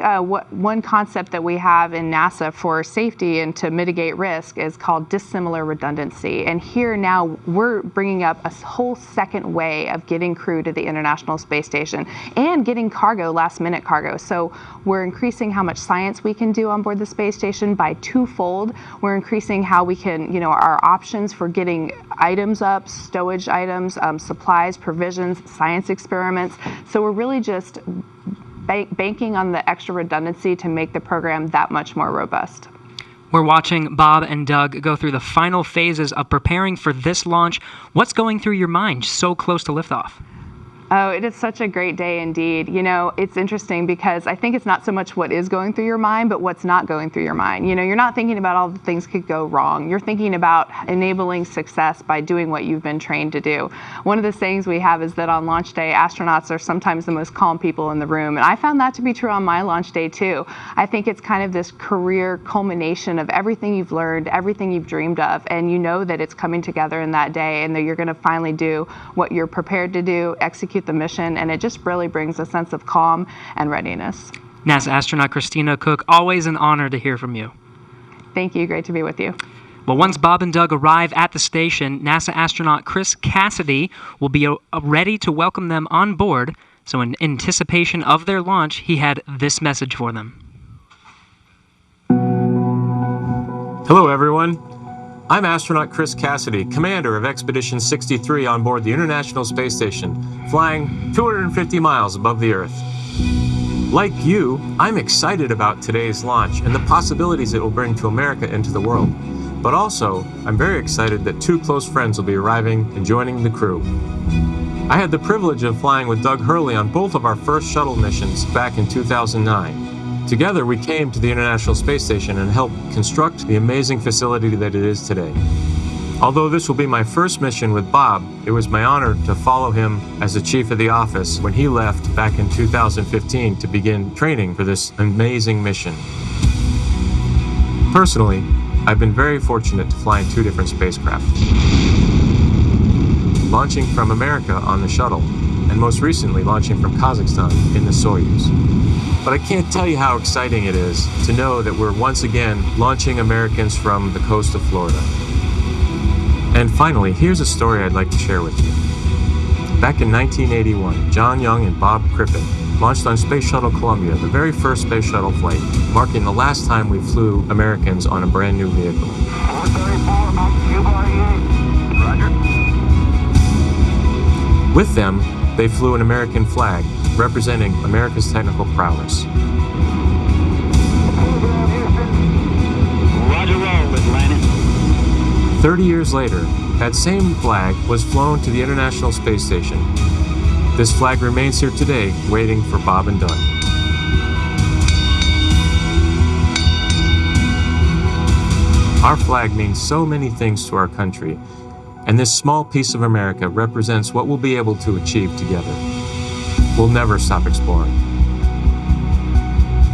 one concept that we have in NASA for safety and to mitigate risk is called dissimilar redundancy. And here now we're bringing up a whole second way of getting crew to the International Space Station and getting cargo, last-minute cargo. So we're increasing how much science we can do on board the space station by twofold. We're increasing how we can, our options for getting items up, stowage items, supplies, provisions, science experiments. So we're really just banking on the extra redundancy to make the program that much more robust. We're watching Bob and Doug go through the final phases of preparing for this launch. What's going through your mind so close to liftoff? Oh, it is such a great day indeed. You know, it's interesting because I think it's not so much what is going through your mind, but what's not going through your mind. You know, you're not thinking about all the things could go wrong. You're thinking about enabling success by doing what you've been trained to do. One of the sayings we have is that on launch day, astronauts are sometimes the most calm people in the room. And I found that to be true on my launch day too. I think it's kind of this career culmination of everything you've learned, everything you've dreamed of, and you know that it's coming together in that day and that you're going to finally do what you're prepared to do, execute the mission, and it just really brings a sense of calm and readiness. NASA astronaut Christina Cook, always an honor to hear from you. Thank you. Great to be with you. Well, once Bob and Doug arrive at the station, NASA astronaut Chris Cassidy will be ready to welcome them on board. So in anticipation of their launch, he had this message for them. Hello, everyone. I'm astronaut Chris Cassidy, commander of Expedition 63 on board the International Space Station, flying 250 miles above the Earth. Like you, I'm excited about today's launch and the possibilities it will bring to America and to the world. But also, I'm very excited that two close friends will be arriving and joining the crew. I had the privilege of flying with Doug Hurley on both of our first shuttle missions back in 2009. Together, we came to the International Space Station and helped construct the amazing facility that it is today. Although this will be my first mission with Bob, it was my honor to follow him as the chief of the office when he left back in 2015 to begin training for this amazing mission. Personally, I've been very fortunate to fly in two different spacecraft. Launching from America on the shuttle, and most recently launching from Kazakhstan in the Soyuz. But I can't tell you how exciting it is to know that we're once again launching Americans from the coast of Florida. And finally, here's a story I'd like to share with you. Back in 1981, John Young and Bob Crippen launched on Space Shuttle Columbia, the very first space shuttle flight, marking the last time we flew Americans on a brand new vehicle. 434, Roger. With them, they flew an American flag, representing America's technical prowess. Roger, roll, Atlanta. 30 years later, that same flag was flown to the International Space Station. This flag remains here today, waiting for Bob and Doug. Our flag means so many things to our country, and this small piece of America represents what we'll be able to achieve together. We'll never stop exploring.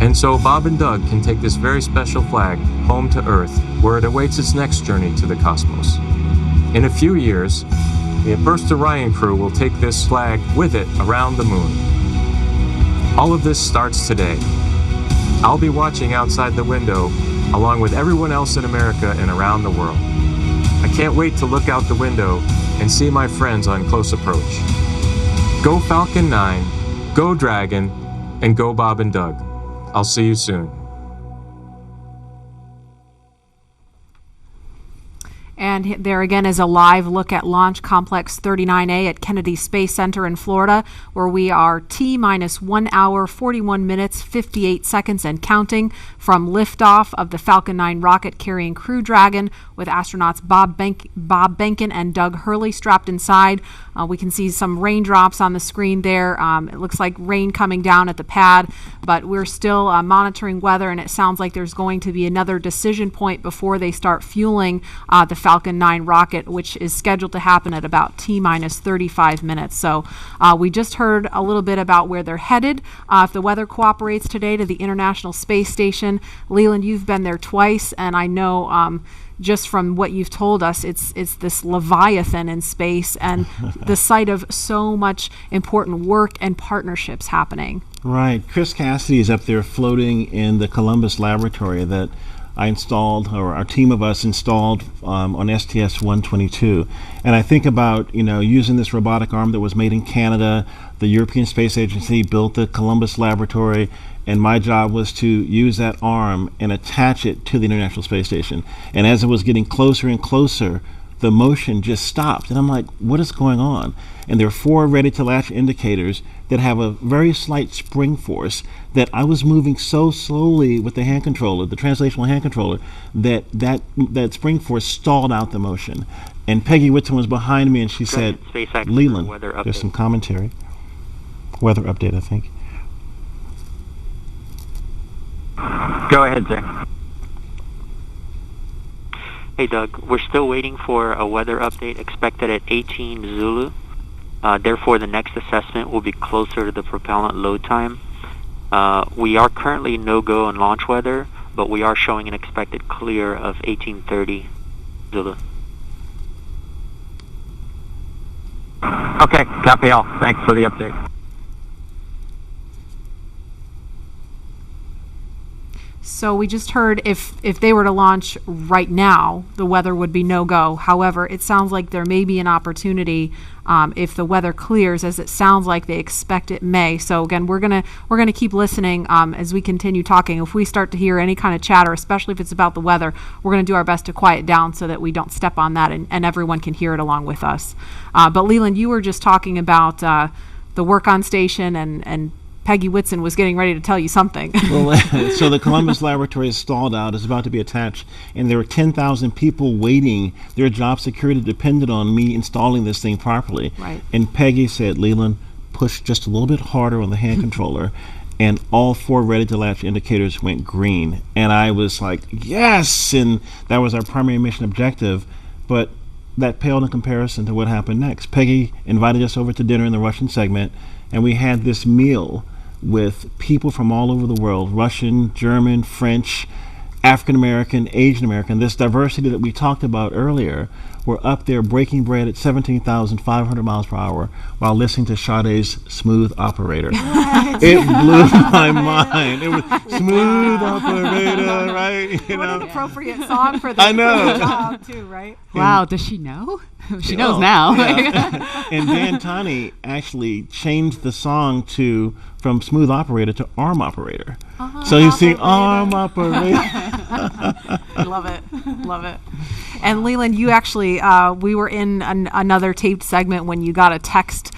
And so Bob and Doug can take this very special flag home to Earth, where it awaits its next journey to the cosmos. In a few years, the First Orion crew will take this flag with it around the moon. All of this starts today. I'll be watching outside the window along with everyone else in America and around the world. I can't wait to look out the window and see my friends on close approach. Go Falcon 9, go Dragon, and go Bob and Doug. I'll see you soon. And there again is a live look at Launch Complex 39A at Kennedy Space Center in Florida, where we are T-minus 1 hour, 41 minutes, 58 seconds and counting from liftoff of the Falcon 9 rocket carrying Crew Dragon with astronauts Bob Behnken and Doug Hurley strapped inside. We can see some raindrops on the screen there. It looks like rain coming down at the pad, but we're still monitoring weather, and it sounds like there's going to be another decision point before they start fueling the Falcon 9 rocket, which is scheduled to happen at about T-minus 35 minutes. So we just heard a little bit about where they're headed. If the weather cooperates today, to the International Space Station. Leland, you've been there twice, and I know just from what you've told us, it's this Leviathan in space and the site of so much important work and partnerships happening. Right. Chris Cassidy is up there floating in the Columbus laboratory that I installed, or our team of us installed on STS-122. And I think about, using this robotic arm that was made in Canada. The European Space Agency built the Columbus laboratory, and my job was to use that arm and attach it to the International Space Station. And as it was getting closer and closer, the motion just stopped. And I'm like, what is going on? And there are 4 ready-to-latch indicators that have a very slight spring force that I was moving so slowly with the hand controller, the translational hand controller, that spring force stalled out the motion. And Peggy Whitton was behind me, and she said, SpaceX Leland, weather update. there's some commentary. weather update, I think. Go ahead, Zach. Hey, Doug. We're still waiting for a weather update expected at 18 Zulu. Therefore, the next assessment will be closer to the propellant load time. We are currently no-go on launch weather, but we are showing an expected clear of 1830 Zulu. Okay, copy all. Thanks for the update. So we just heard if they were to launch right now, the weather would be no-go. However, it sounds like there may be an opportunity if the weather clears, as it sounds like they expect it may. So again, we're gonna keep listening as we continue talking. If we start to hear any kind of chatter, especially if it's about the weather, we're gonna do our best to quiet down so that we don't step on that and everyone can hear it along with us. But Leland, you were just talking about the work on station and Peggy Whitson was getting ready to tell you something. Well, so the Columbus laboratory is stalled out. It's about to be attached, and there were 10,000 people waiting. Their job security depended on me installing this thing properly. Right. And Peggy said, Leland, push just a little bit harder on the hand controller, and all 4 ready-to-latch indicators went green. And I was like, yes! And that was our primary mission objective. But that paled in comparison to what happened next. Peggy invited us over to dinner in the Russian segment, and we had this meal with people from all over the world, Russian, German, French, African American, Asian American. This diversity that we talked about earlier, were up there breaking bread at 17,500 miles per hour while listening to Sade's Smooth Operator. It blew my mind. It was Smooth Operator, right? What an appropriate song for the job too, right? Wow, does she know? She knows now. Yeah. And Dan Tani actually changed the song from Smooth Operator to Arm Operator. So you see Arm Operator. I love it. Love it. And Leland, you actually, we were in another taped segment when you got a text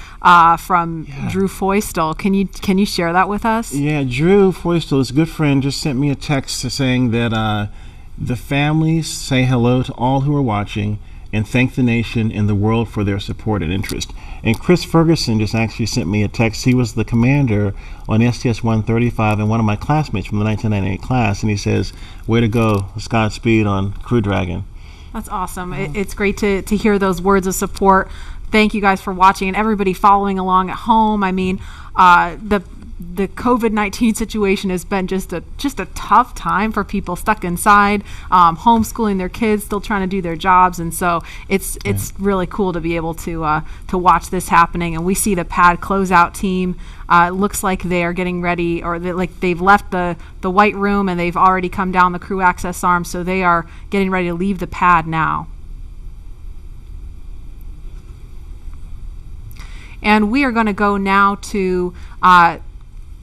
from Drew Foystel. Can you share that with us? Yeah, Drew Foystel, his good friend, just sent me a text saying that the families say hello to all who are watching and thank the nation and the world for their support and interest. And Chris Ferguson just actually sent me a text. He was the commander on STS-135 and one of my classmates from the 1998 class, and he says, way to go, Godspeed on Crew Dragon. That's awesome. It's great to hear those words of support. Thank you guys for watching and everybody following along at home. I mean, the COVID-19 situation has been just a tough time for people stuck inside, homeschooling their kids, still trying to do their jobs, and so it's really cool to be able to watch this happening. And we see the pad closeout team. It looks like they are getting ready, or they've left the white room and they've already come down the crew access arm, so they are getting ready to leave the pad now. And we are going to go now to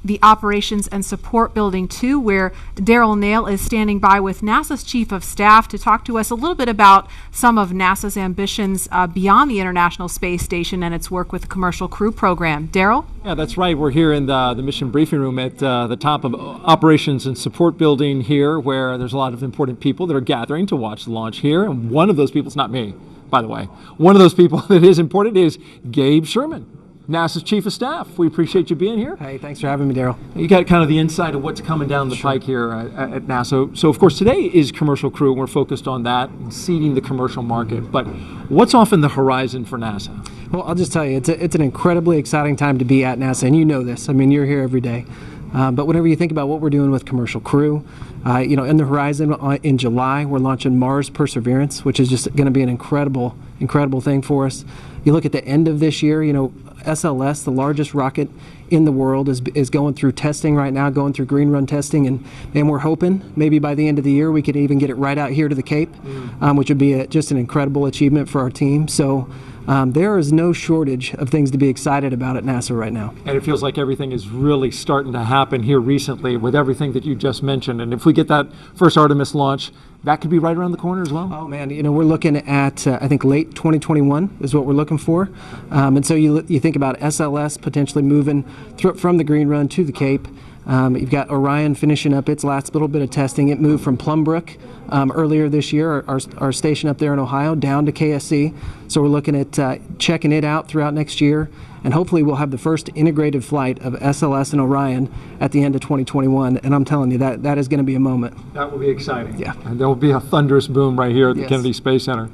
the Operations and Support Building 2, where Daryl Nail is standing by with NASA's Chief of Staff to talk to us a little bit about some of NASA's ambitions beyond the International Space Station and its work with the Commercial Crew Program. Daryl? Yeah, that's right. We're here in the mission briefing room at the top of Operations and Support Building here, where there's a lot of important people that are gathering to watch the launch here. And one of those people, it's not me, by the way, one of those people that is important is Gabe Sherman, NASA's Chief of Staff. We appreciate you being here. Hey, thanks for having me, Daryl. You got kind of the insight of what's coming down the pike here at NASA. So, of course, today is Commercial Crew, and we're focused on that and seeding the commercial market. But what's off in the horizon for NASA? Well, I'll just tell you, it's an incredibly exciting time to be at NASA, and you know this. I mean, you're here every day. But whenever you think about what we're doing with Commercial Crew, in the horizon in July, we're launching Mars Perseverance, which is just going to be an incredible thing for us. You look at the end of this year, SLS, the largest rocket in the world, is going through testing right now, going through green run testing, and we're hoping maybe by the end of the year we could even get it right out here to the Cape, which would be just an incredible achievement for our team. So there is no shortage of things to be excited about at NASA right now. And it feels like everything is really starting to happen here recently with everything that you just mentioned. And if we get that first Artemis launch, that could be right around the corner as well. Oh man, we're looking at I think late 2021 is what we're looking for. And so you think about SLS potentially moving from the green run to the Cape. You've got Orion finishing up its last little bit of testing. It moved from Plumbrook earlier this year, our station up there in Ohio, down to KSC. So we're looking at checking it out throughout next year. And hopefully we'll have the first integrated flight of SLS and Orion at the end of 2021. And I'm telling you, that is going to be a moment. That will be exciting. Yeah. And there will be a thunderous boom right here at the Kennedy Space Center.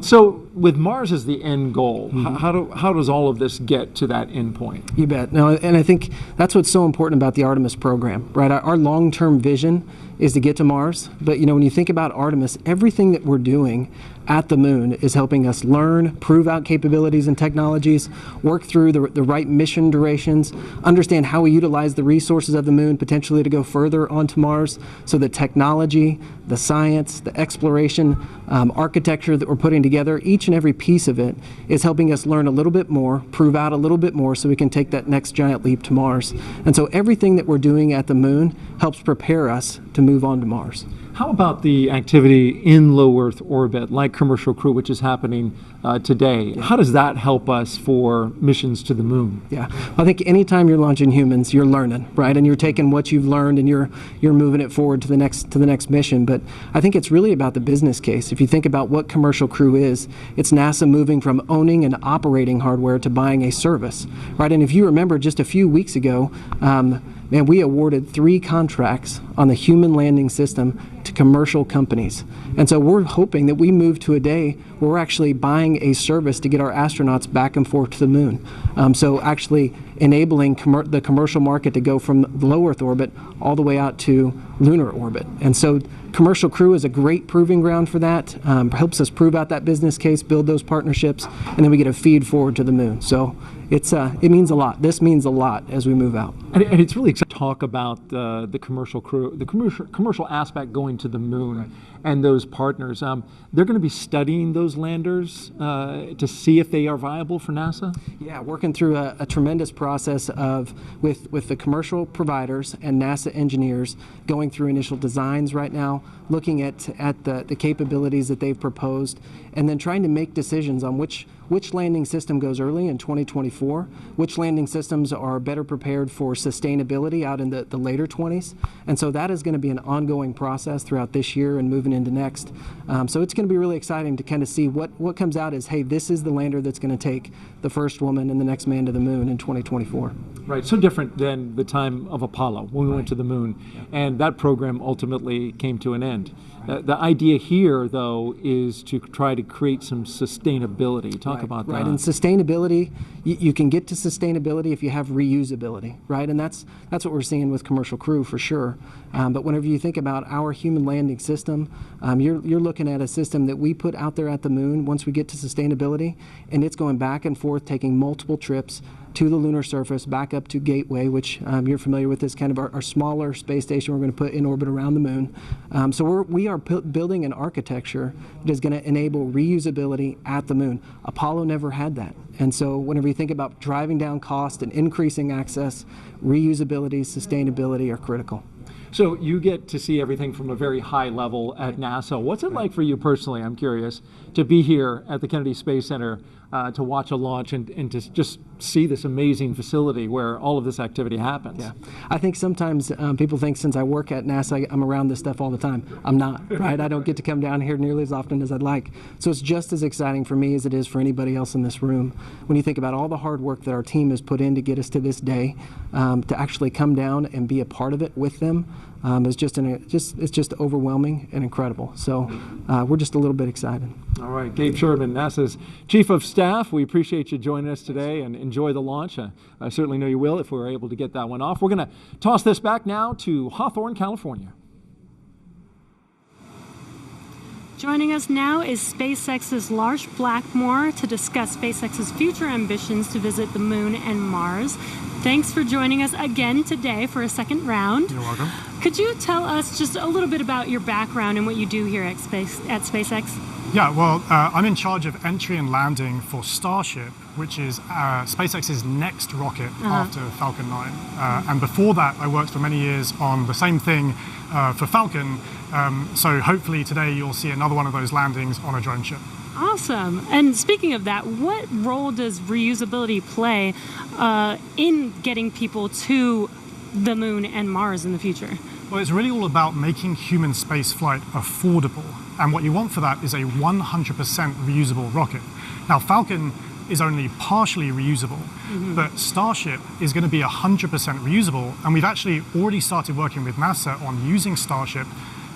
So with Mars as the end goal, how does all of this get to that end point? You bet. No, and I think that's what's so important about the Artemis program, right? Our long-term vision is to get to Mars. But, when you think about Artemis, everything that we're doing at the moon is helping us learn, prove out capabilities and technologies, work through the right mission durations, understand how we utilize the resources of the moon potentially to go further onto Mars. So the technology, the science, the exploration, architecture that we're putting together, each and every piece of it is helping us learn a little bit more, prove out a little bit more so we can take that next giant leap to Mars. And so everything that we're doing at the moon helps prepare us to move on to Mars. How about the activity in low Earth orbit, like Commercial Crew, which is happening today? How does that help us for missions to the moon? Yeah, I think anytime you're launching humans, you're learning, right? And you're taking what you've learned and you're moving it forward to the next mission. But I think it's really about the business case. If you think about what Commercial Crew is, it's NASA moving from owning and operating hardware to buying a service, right? And if you remember, just a few weeks ago, we awarded 3 contracts on the human landing system to commercial companies. And so we're hoping that we move to a day where we're actually buying a service to get our astronauts back and forth to the moon. So actually enabling the commercial market to go from low Earth orbit all the way out to lunar orbit. And so Commercial Crew is a great proving ground for that, helps us prove out that business case, build those partnerships, and then we get a feed forward to the moon. So it means a lot. This means a lot as we move out. And it's really exciting to talk about the Commercial Crew, the commercial aspect going to the moon, and those partners. They're going to be studying those landers to see if they are viable for NASA? Yeah, working through a tremendous process with the commercial providers and NASA engineers going through initial designs right now, looking at the capabilities that they've proposed, and then trying to make decisions on which landing system goes early in 2024, which landing systems are better prepared for sustainability out in the later 20s. And so that is going to be an ongoing process throughout this year and moving into next. So it's going to be really exciting to kind of see what comes out as, hey, this is the lander that's going to take the first woman and the next man to the moon in 2024. Right, so different than the time of Apollo when we went to the moon. And that program ultimately came to an end. The idea here, though, is to try to create some sustainability. Talk about that. Right, and sustainability, you can get to sustainability if you have reusability, right? And that's what we're seeing with Commercial Crew for sure. But whenever you think about our human landing system, you're looking at a system that we put out there at the moon once we get to sustainability, and it's going back and forth, taking multiple trips to the lunar surface, back up to Gateway, which you're familiar with, is kind of our smaller space station we're going to put in orbit around the moon. So we are building an architecture that is going to enable reusability at the moon. Apollo never had that. And so whenever you think about driving down cost and increasing access, reusability, sustainability are critical. So you get to see everything from a very high level at NASA. What's it like for you personally, I'm curious, to be here at the Kennedy Space Center to watch a launch and to just see this amazing facility where all of this activity happens? Yeah, I think sometimes people think since I work at NASA, I'm around this stuff all the time. I'm not, right? I don't get to come down here nearly as often as I'd like. So it's just as exciting for me as it is for anybody else in this room. When you think about all the hard work that our team has put in to get us to this day, to actually come down and be a part of it with them, it's just overwhelming and incredible. So we're just a little bit excited. All right, Gabe Sherman, NASA's Chief of Staff. We appreciate you joining us today and enjoy the launch. I certainly know you will if we're able to get that one off. We're going to toss this back now to Hawthorne, California. Joining us now is SpaceX's Lars Blackmore to discuss SpaceX's future ambitions to visit the moon and Mars. Thanks for joining us again today for a second round. You're welcome. Could you tell us just a little bit about your background and what you do here at SpaceX? Yeah, well, I'm in charge of entry and landing for Starship, which is SpaceX's next rocket after Falcon 9. And before that, I worked for many years on the same thing for Falcon. So hopefully today you'll see another one of those landings on a drone ship. Awesome. And speaking of that, what role does reusability play in getting people to the moon and Mars in the future? Well, it's really all about making human space flight affordable. And what you want for that is a 100% reusable rocket. Now, Falcon is only partially reusable, but Starship is going to be 100% reusable. And we've actually already started working with NASA on using Starship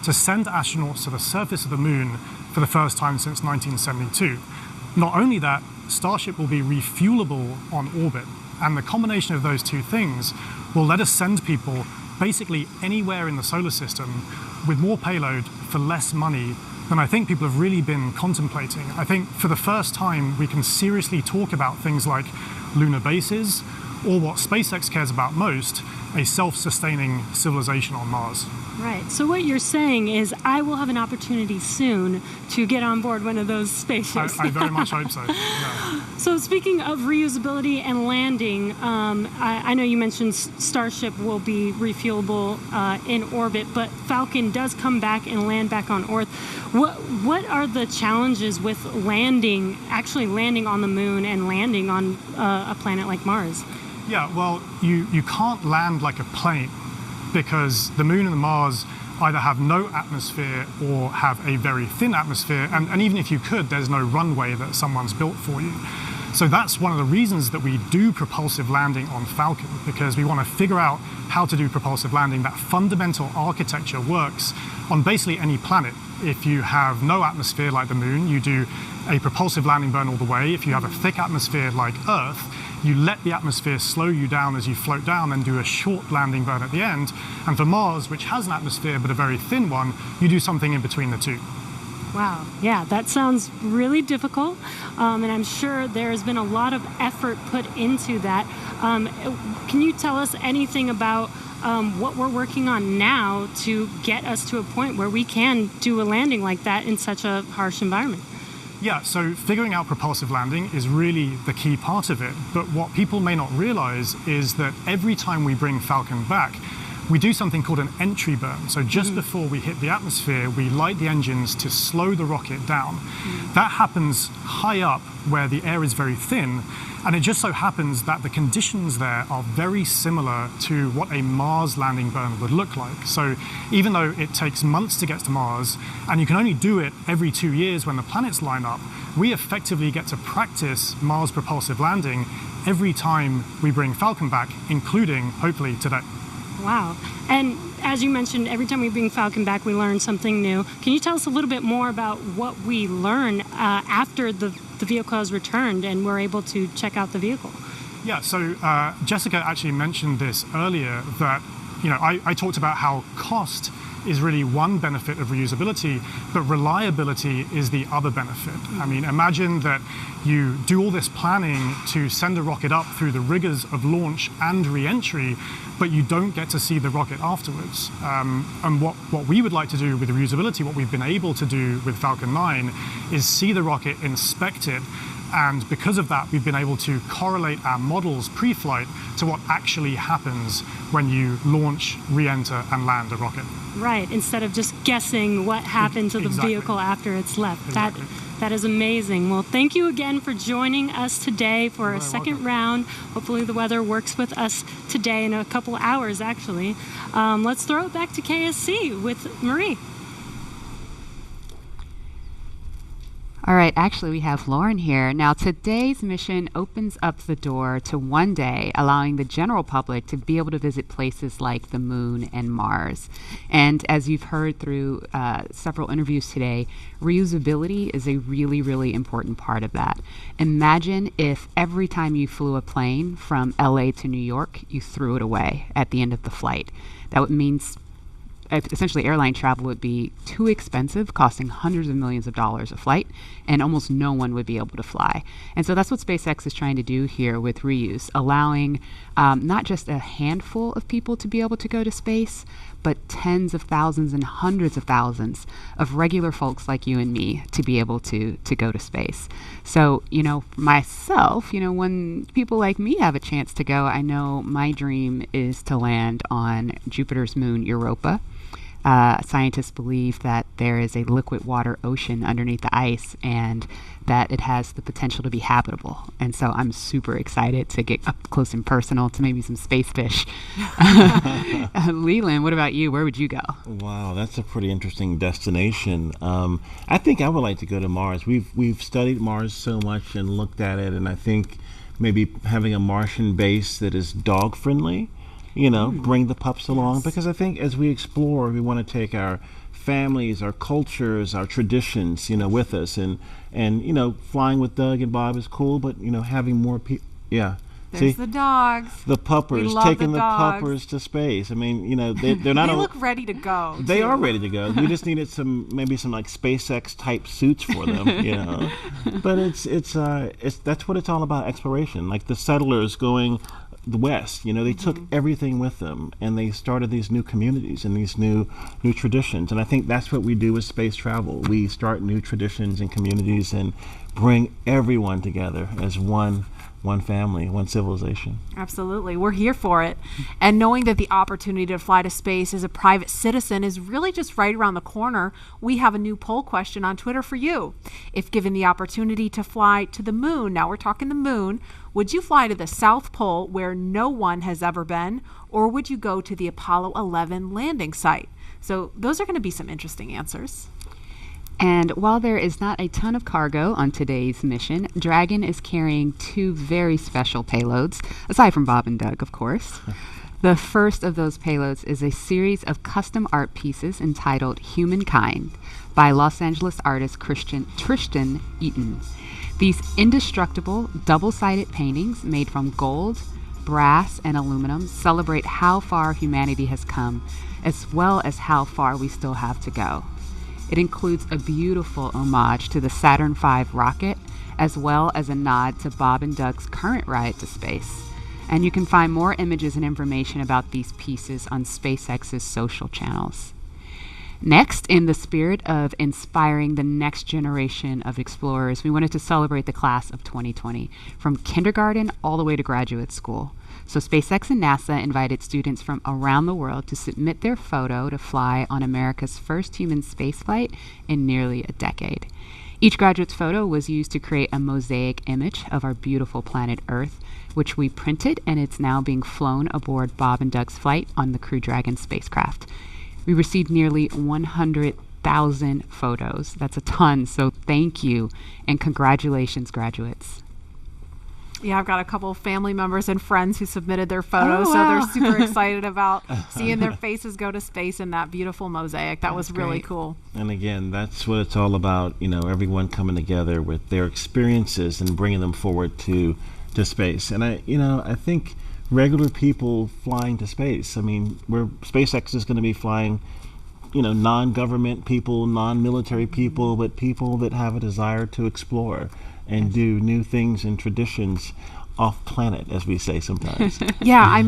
to send astronauts to the surface of the moon for the first time since 1972. Not only that, Starship will be refuelable on orbit. And the combination of those two things will let us send people basically anywhere in the solar system with more payload for less money than I think people have really been contemplating. I think for the first time we can seriously talk about things like lunar bases, or what SpaceX cares about most, a self-sustaining civilization on Mars. Right. So what you're saying is I will have an opportunity soon to get on board one of those spaceships. I very much hope so. Yeah. So speaking of reusability and landing, I know you mentioned Starship will be refuelable in orbit, but Falcon does come back and land back on Earth. What are the challenges with actually landing on the moon and landing on a planet like Mars? Yeah, well, you can't land like a plane because the moon and the Mars either have no atmosphere or have a very thin atmosphere, and even if you could, there's no runway that someone's built for you. So that's one of the reasons that we do propulsive landing on Falcon, because we want to figure out how to do propulsive landing. That fundamental architecture works on basically any planet. If you have no atmosphere like the moon, you do a propulsive landing burn all the way. If you have a thick atmosphere like Earth, you let the atmosphere slow you down as you float down and do a short landing burn at the end. And for Mars, which has an atmosphere but a very thin one, you do something in between the two. Wow. Yeah, that sounds really difficult. And I'm sure there's been a lot of effort put into that. Can you tell us anything about what we're working on now to get us to a point where we can do a landing like that in such a harsh environment? Yeah, so figuring out propulsive landing is really the key part of it. But what people may not realize is that every time we bring Falcon back, we do something called an entry burn. So just before we hit the atmosphere, we light the engines to slow the rocket down. That happens high up where the air is very thin. And it just so happens that the conditions there are very similar to what a Mars landing burn would look like. So even though it takes months to get to Mars, and you can only do it every 2 years when the planets line up, we effectively get to practice Mars propulsive landing every time we bring Falcon back, including, hopefully, today. Wow. And as you mentioned, every time we bring Falcon back, we learn something new. Can you tell us a little bit more about what we learn after the vehicle has returned and we're able to check out the vehicle? Yeah, so Jessica actually mentioned this earlier, that I talked about how cost is really one benefit of reusability, but reliability is the other benefit. I mean, imagine that you do all this planning to send a rocket up through the rigors of launch and re-entry, but you don't get to see the rocket afterwards. And what we would like to do with reusability, what we've been able to do with Falcon 9, is see the rocket, inspect it, and because of that, we've been able to correlate our models pre-flight to what actually happens when you launch, re-enter, and land a rocket. Right, instead of just guessing what happened to the vehicle after it's left. Exactly. That is amazing. Well, thank you again for joining us today for a second round. Hopefully the weather works with us today in a couple hours, actually. Let's throw it back to KSC with Marie. All right, actually we have Lauren here. Now today's mission opens up the door to one day, allowing the general public to be able to visit places like the moon and Mars. And as you've heard through several interviews today, reusability is a really, really important part of that. Imagine if every time you flew a plane from LA to New York, you threw it away at the end of the flight. That would mean essentially airline travel would be too expensive, costing hundreds of millions of dollars a flight, and almost no one would be able to fly. And so that's what SpaceX is trying to do here with reuse, allowing not just a handful of people to be able to go to space, but tens of thousands and hundreds of thousands of regular folks like you and me to be able to go to space. So, myself, when people like me have a chance to go, I know my dream is to land on Jupiter's moon, Europa. Scientists believe that there is a liquid water ocean underneath the ice and that it has the potential to be habitable. And so I'm super excited to get up close and personal to maybe some space fish. Leland, what about you? Where would you go? Wow, that's a pretty interesting destination. I think I would like to go to Mars. We've studied Mars so much and looked at it, and I think maybe having a Martian base that is dog friendly, bring the pups along, because I think as we explore, we want to take our families, our cultures, our traditions, with us, and flying with Doug and Bob is cool, but having more people, There's the dogs. The puppers, taking the puppers to space. I mean, they're not. They look ready to go. They are ready to go. We just needed maybe some like SpaceX type suits for them, But it's that's what it's all about, exploration. Like the settlers going the west, they took everything with them, and they started these new communities and these new traditions. And I think that's what we do with space travel. We start new traditions and communities and bring everyone together as one family, one civilization. Absolutely. We're here for it. And knowing that the opportunity to fly to space as a private citizen is really just right around the corner, we have a new poll question on Twitter for you. If given the opportunity to fly to the moon, now we're talking the moon, would you fly to the South Pole where no one has ever been, or would you go to the Apollo 11 landing site? So those are going to be some interesting answers. And while there is not a ton of cargo on today's mission, Dragon is carrying 2 very special payloads, aside from Bob and Doug, of course. The first of those payloads is a series of custom art pieces entitled Humankind by Los Angeles artist Tristan Eaton. These indestructible, double-sided paintings made from gold, brass, and aluminum celebrate how far humanity has come, as well as how far we still have to go. It includes a beautiful homage to the Saturn V rocket, as well as a nod to Bob and Doug's current ride to space. And you can find more images and information about these pieces on SpaceX's social channels. Next, in the spirit of inspiring the next generation of explorers, we wanted to celebrate the class of 2020, from kindergarten all the way to graduate school. So SpaceX and NASA invited students from around the world to submit their photo to fly on America's first human spaceflight in nearly a decade. Each graduate's photo was used to create a mosaic image of our beautiful planet Earth, which we printed, and it's now being flown aboard Bob and Doug's flight on the Crew Dragon spacecraft. We received nearly 100,000 photos. That's a ton, so thank you, and congratulations, graduates. Yeah, I've got a couple of family members and friends who submitted their photos, so they're super excited about seeing their faces go to space in that beautiful mosaic. That was really cool. And again, that's what it's all about, everyone coming together with their experiences and bringing them forward to space. And I think regular people flying to space, SpaceX is going to be flying, non-government people, non-military people, but people that have a desire to explore and do new things and traditions off planet, as we say sometimes. Yeah,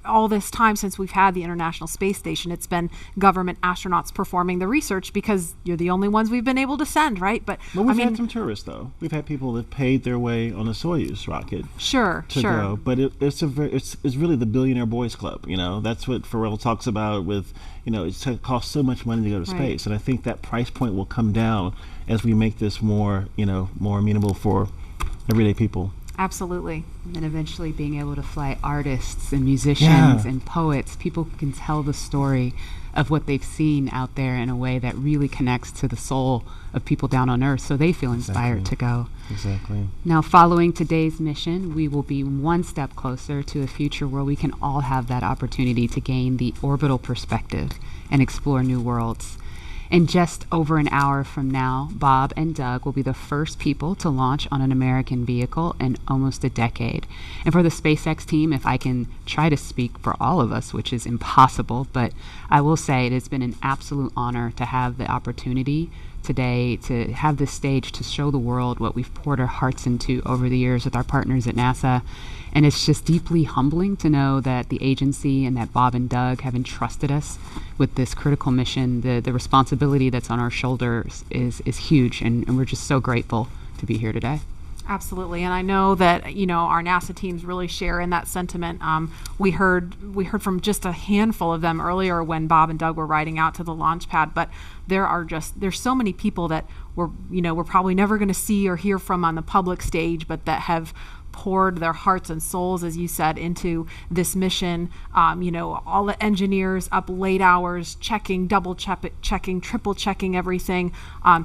all this time since we've had the International Space Station, it's been government astronauts performing the research because you're the only ones we've been able to send, right? But we've had some tourists, though. We've had people that paid their way on a Soyuz rocket to go. But it's really the Billionaire Boys Club. That's what Pharrell talks about with, it costs so much money to go to space. And I think that price point will come down as we make this more amenable for everyday people. Absolutely. And eventually being able to fly artists and musicians and poets, people who can tell the story of what they've seen out there in a way that really connects to the soul of people down on Earth, so they feel inspired to go. Exactly. Now, following today's mission, we will be one step closer to a future where we can all have that opportunity to gain the orbital perspective and explore new worlds. In just over an hour from now, Bob and Doug will be the first people to launch on an American vehicle in almost a decade. And for the SpaceX team, if I can try to speak for all of us, which is impossible, but I will say it has been an absolute honor to have the opportunity today to have this stage to show the world what we've poured our hearts into over the years with our partners at NASA. And it's just deeply humbling to know that the agency and that Bob and Doug have entrusted us with this critical mission. The responsibility that's on our shoulders is huge, and we're just so grateful to be here today. Absolutely, and I know that our NASA teams really share in that sentiment. We heard from just a handful of them earlier when Bob and Doug were riding out to the launch pad. But there's so many people that we're probably never going to see or hear from on the public stage, but that have poured their hearts and souls, as you said, into this mission. All the engineers up late hours, checking, double checking, triple checking everything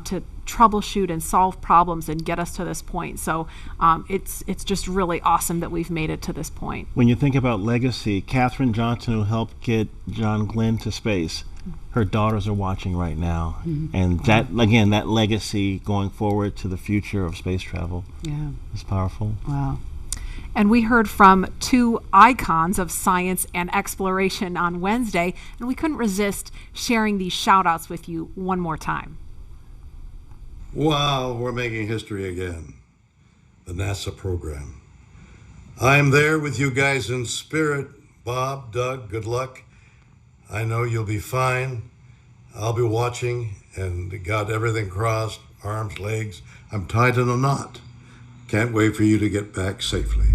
to troubleshoot and solve problems and get us to this point. So it's just really awesome that we've made it to this point. When you think about legacy, Katherine Johnson, who helped get John Glenn to space, her daughters are watching right now. Mm-hmm. And that, again, that legacy going forward to the future of space travel is powerful. Wow. And we heard from two icons of science and exploration on Wednesday, and we couldn't resist sharing these shout-outs with you one more time. Wow, we're making history again. The NASA program. I'm there with you guys in spirit. Bob, Doug, good luck. I know you'll be fine. I'll be watching and got everything crossed, arms, legs. I'm tied in a knot. Can't wait for you to get back safely.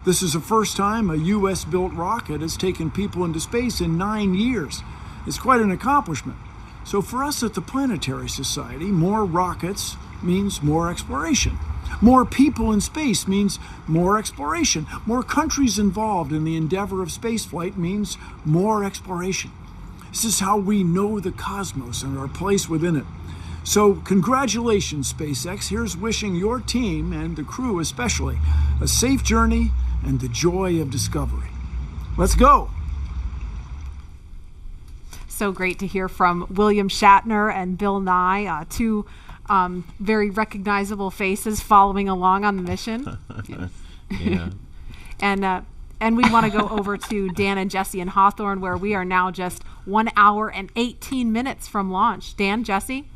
This is the first time a U.S.-built rocket has taken people into space in 9 years. It's quite an accomplishment. So for us at the Planetary Society, more rockets means more exploration. More people in space means more exploration. More countries involved in the endeavor of spaceflight means more exploration. This is how we know the cosmos and our place within it. So congratulations, SpaceX. Here's wishing your team, and the crew especially, a safe journey and the joy of discovery. Let's go. So great to hear from William Shatner and Bill Nye, two very recognizable faces following along on the mission. Yeah. And we want to go over to Dan and Jesse in Hawthorne, where we are now just 1 hour and 18 minutes from launch. Dan, Jesse?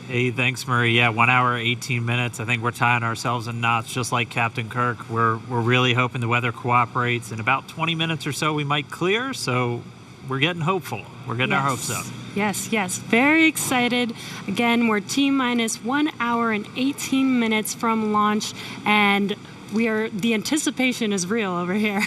Hey, thanks, Marie. Yeah, 1 hour, 18 minutes. I think we're tying ourselves in knots, just like Captain Kirk. We're really hoping the weather cooperates. In about 20 minutes or so, we might clear. So we're getting hopeful. We're getting our hopes up. Yes. Very excited. Again, we're T-minus 1 hour and 18 minutes from launch, and the anticipation is real over here.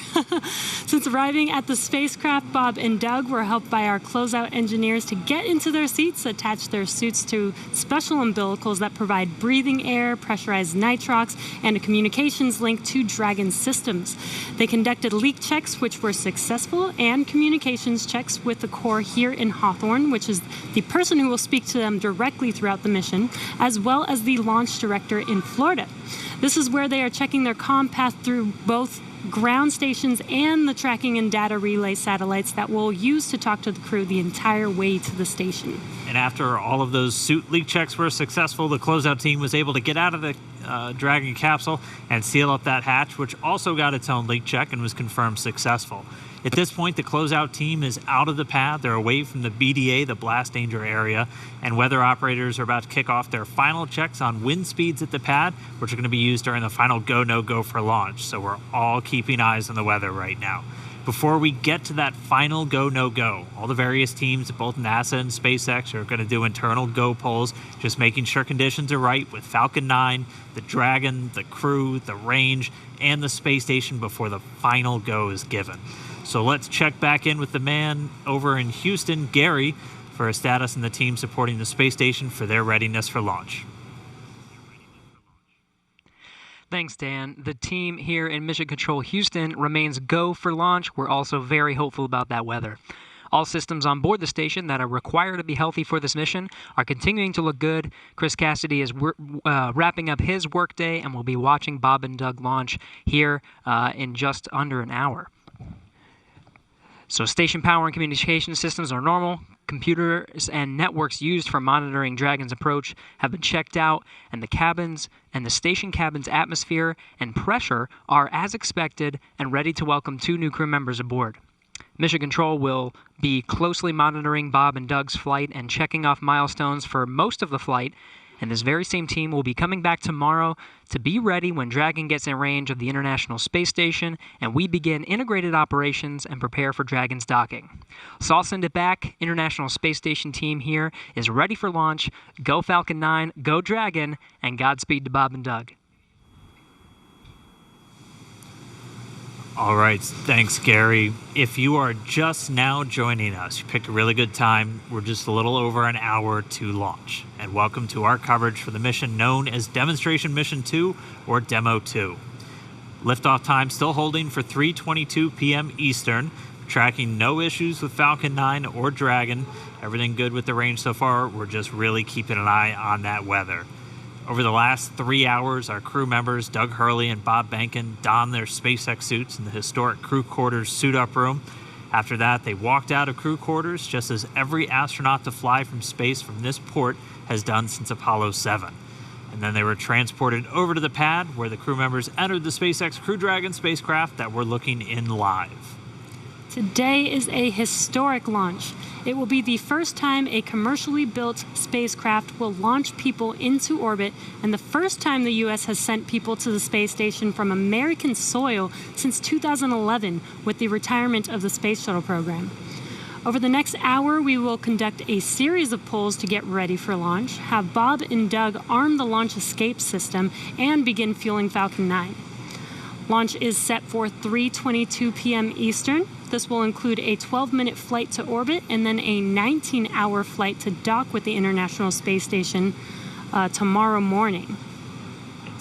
Since arriving at the spacecraft, Bob and Doug were helped by our closeout engineers to get into their seats, attach their suits to special umbilicals that provide breathing air, pressurized nitrox, and a communications link to Dragon systems. They conducted leak checks, which were successful, and communications checks with the Corps here in Hawthorne, which is the person who will speak to them directly throughout the mission, as well as the launch director in Florida. This is where they are checking their comm path through both ground stations and the tracking and data relay satellites that we'll use to talk to the crew the entire way to the station. And after all of those suit leak checks were successful, the closeout team was able to get out of the Dragon capsule and seal up that hatch, which also got its own leak check and was confirmed successful. At this point, the closeout team is out of the pad. They're away from the BDA, the blast danger area, and weather operators are about to kick off their final checks on wind speeds at the pad, which are going to be used during the final go, no go for launch. So we're all keeping eyes on the weather right now. Before we get to that final go, no go, all the various teams at both NASA and SpaceX are going to do internal go polls, just making sure conditions are right with Falcon 9, the Dragon, the crew, the range, and the space station before the final go is given. So let's check back in with the man over in Houston, Gary, for a status and the team supporting the space station for their readiness for launch. Thanks, Dan. The team here in Mission Control Houston remains go for launch. We're also very hopeful about that weather. All systems on board the station that are required to be healthy for this mission are continuing to look good. Chris Cassidy is wrapping up his workday, and we'll be watching Bob and Doug launch here in just under an hour. So station power and communication systems are normal. Computers and networks used for monitoring Dragon's approach have been checked out, and the cabins and the station cabin's atmosphere and pressure are as expected and ready to welcome 2 new crew members aboard. Mission Control will be closely monitoring Bob and Doug's flight and checking off milestones for most of the flight, and this very same team will be coming back tomorrow to be ready when Dragon gets in range of the International Space Station and we begin integrated operations and prepare for Dragon's docking. So I'll send it back. International Space Station team here is ready for launch. Go Falcon 9, go Dragon, and Godspeed to Bob and Doug. All right, thanks, Gary. If you are just now joining us, you picked a really good time. We're just a little over an hour to launch. And welcome to our coverage for the mission known as Demonstration Mission 2 or Demo 2. Liftoff time still holding for 3:22 p.m. Eastern. Tracking no issues with Falcon 9 or Dragon. Everything good with the range so far. We're just really keeping an eye on that weather. Over the last 3 hours, our crew members, Doug Hurley and Bob Behnken, donned their SpaceX suits in the historic crew quarters suit-up room. After that, they walked out of crew quarters, just as every astronaut to fly from space from this port has done since Apollo 7. And then they were transported over to the pad, where the crew members entered the SpaceX Crew Dragon spacecraft that we're looking in live. Today is a historic launch. It will be the first time a commercially built spacecraft will launch people into orbit, and the first time the U.S. has sent people to the space station from American soil since 2011 with the retirement of the Space Shuttle program. Over the next hour, we will conduct a series of polls to get ready for launch, have Bob and Doug arm the launch escape system, and begin fueling Falcon 9. Launch is set for 3:22 p.m. Eastern. This will include a 12-minute flight to orbit and then a 19-hour flight to dock with the International Space Station tomorrow morning.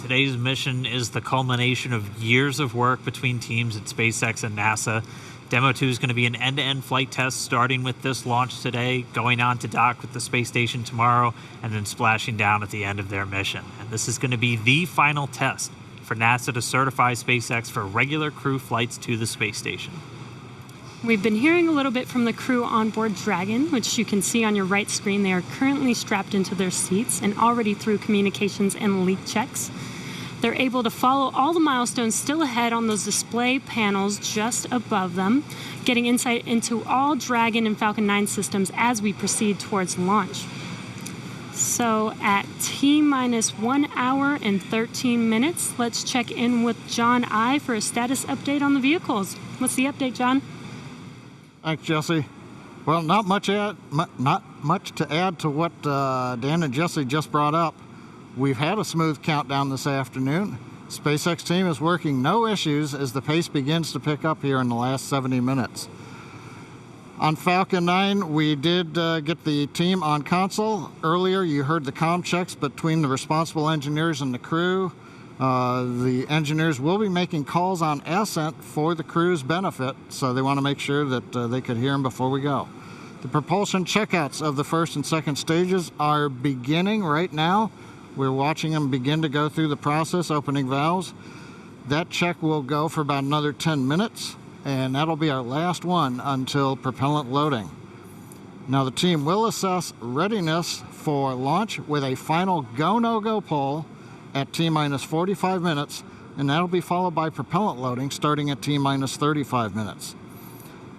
Today's mission is the culmination of years of work between teams at SpaceX and NASA. Demo 2 is going to be an end-to-end flight test starting with this launch today, going on to dock with the space station tomorrow, and then splashing down at the end of their mission. And this is going to be the final test for NASA to certify SpaceX for regular crew flights to the space station. We've been hearing a little bit from the crew on board Dragon, which you can see on your right screen. They are currently strapped into their seats and already through communications and leak checks. They're able to follow all the milestones still ahead on those display panels just above them, getting insight into all Dragon and Falcon 9 systems as we proceed towards launch. So at T-minus 1 hour and 13 minutes, let's check in with John I for a status update on the vehicles. What's the update, John? Thanks, Jesse. Well, not much to add to what Dan and Jesse just brought up. We've had a smooth countdown this afternoon. SpaceX team is working no issues as the pace begins to pick up here in the last 70 minutes. On Falcon 9, we did get the team on console. Earlier, you heard the comm checks between the responsible engineers and the crew. The engineers will be making calls on ascent for the crew's benefit, so they want to make sure that they could hear them before we go. The propulsion checkouts of the first and second stages are beginning right now. We're watching them begin to go through the process, opening valves. That check will go for about another 10 minutes, and that'll be our last one until propellant loading. Now the team will assess readiness for launch with a final go-no-go poll at T-minus 45 minutes, and that'll be followed by propellant loading starting at T-minus 35 minutes.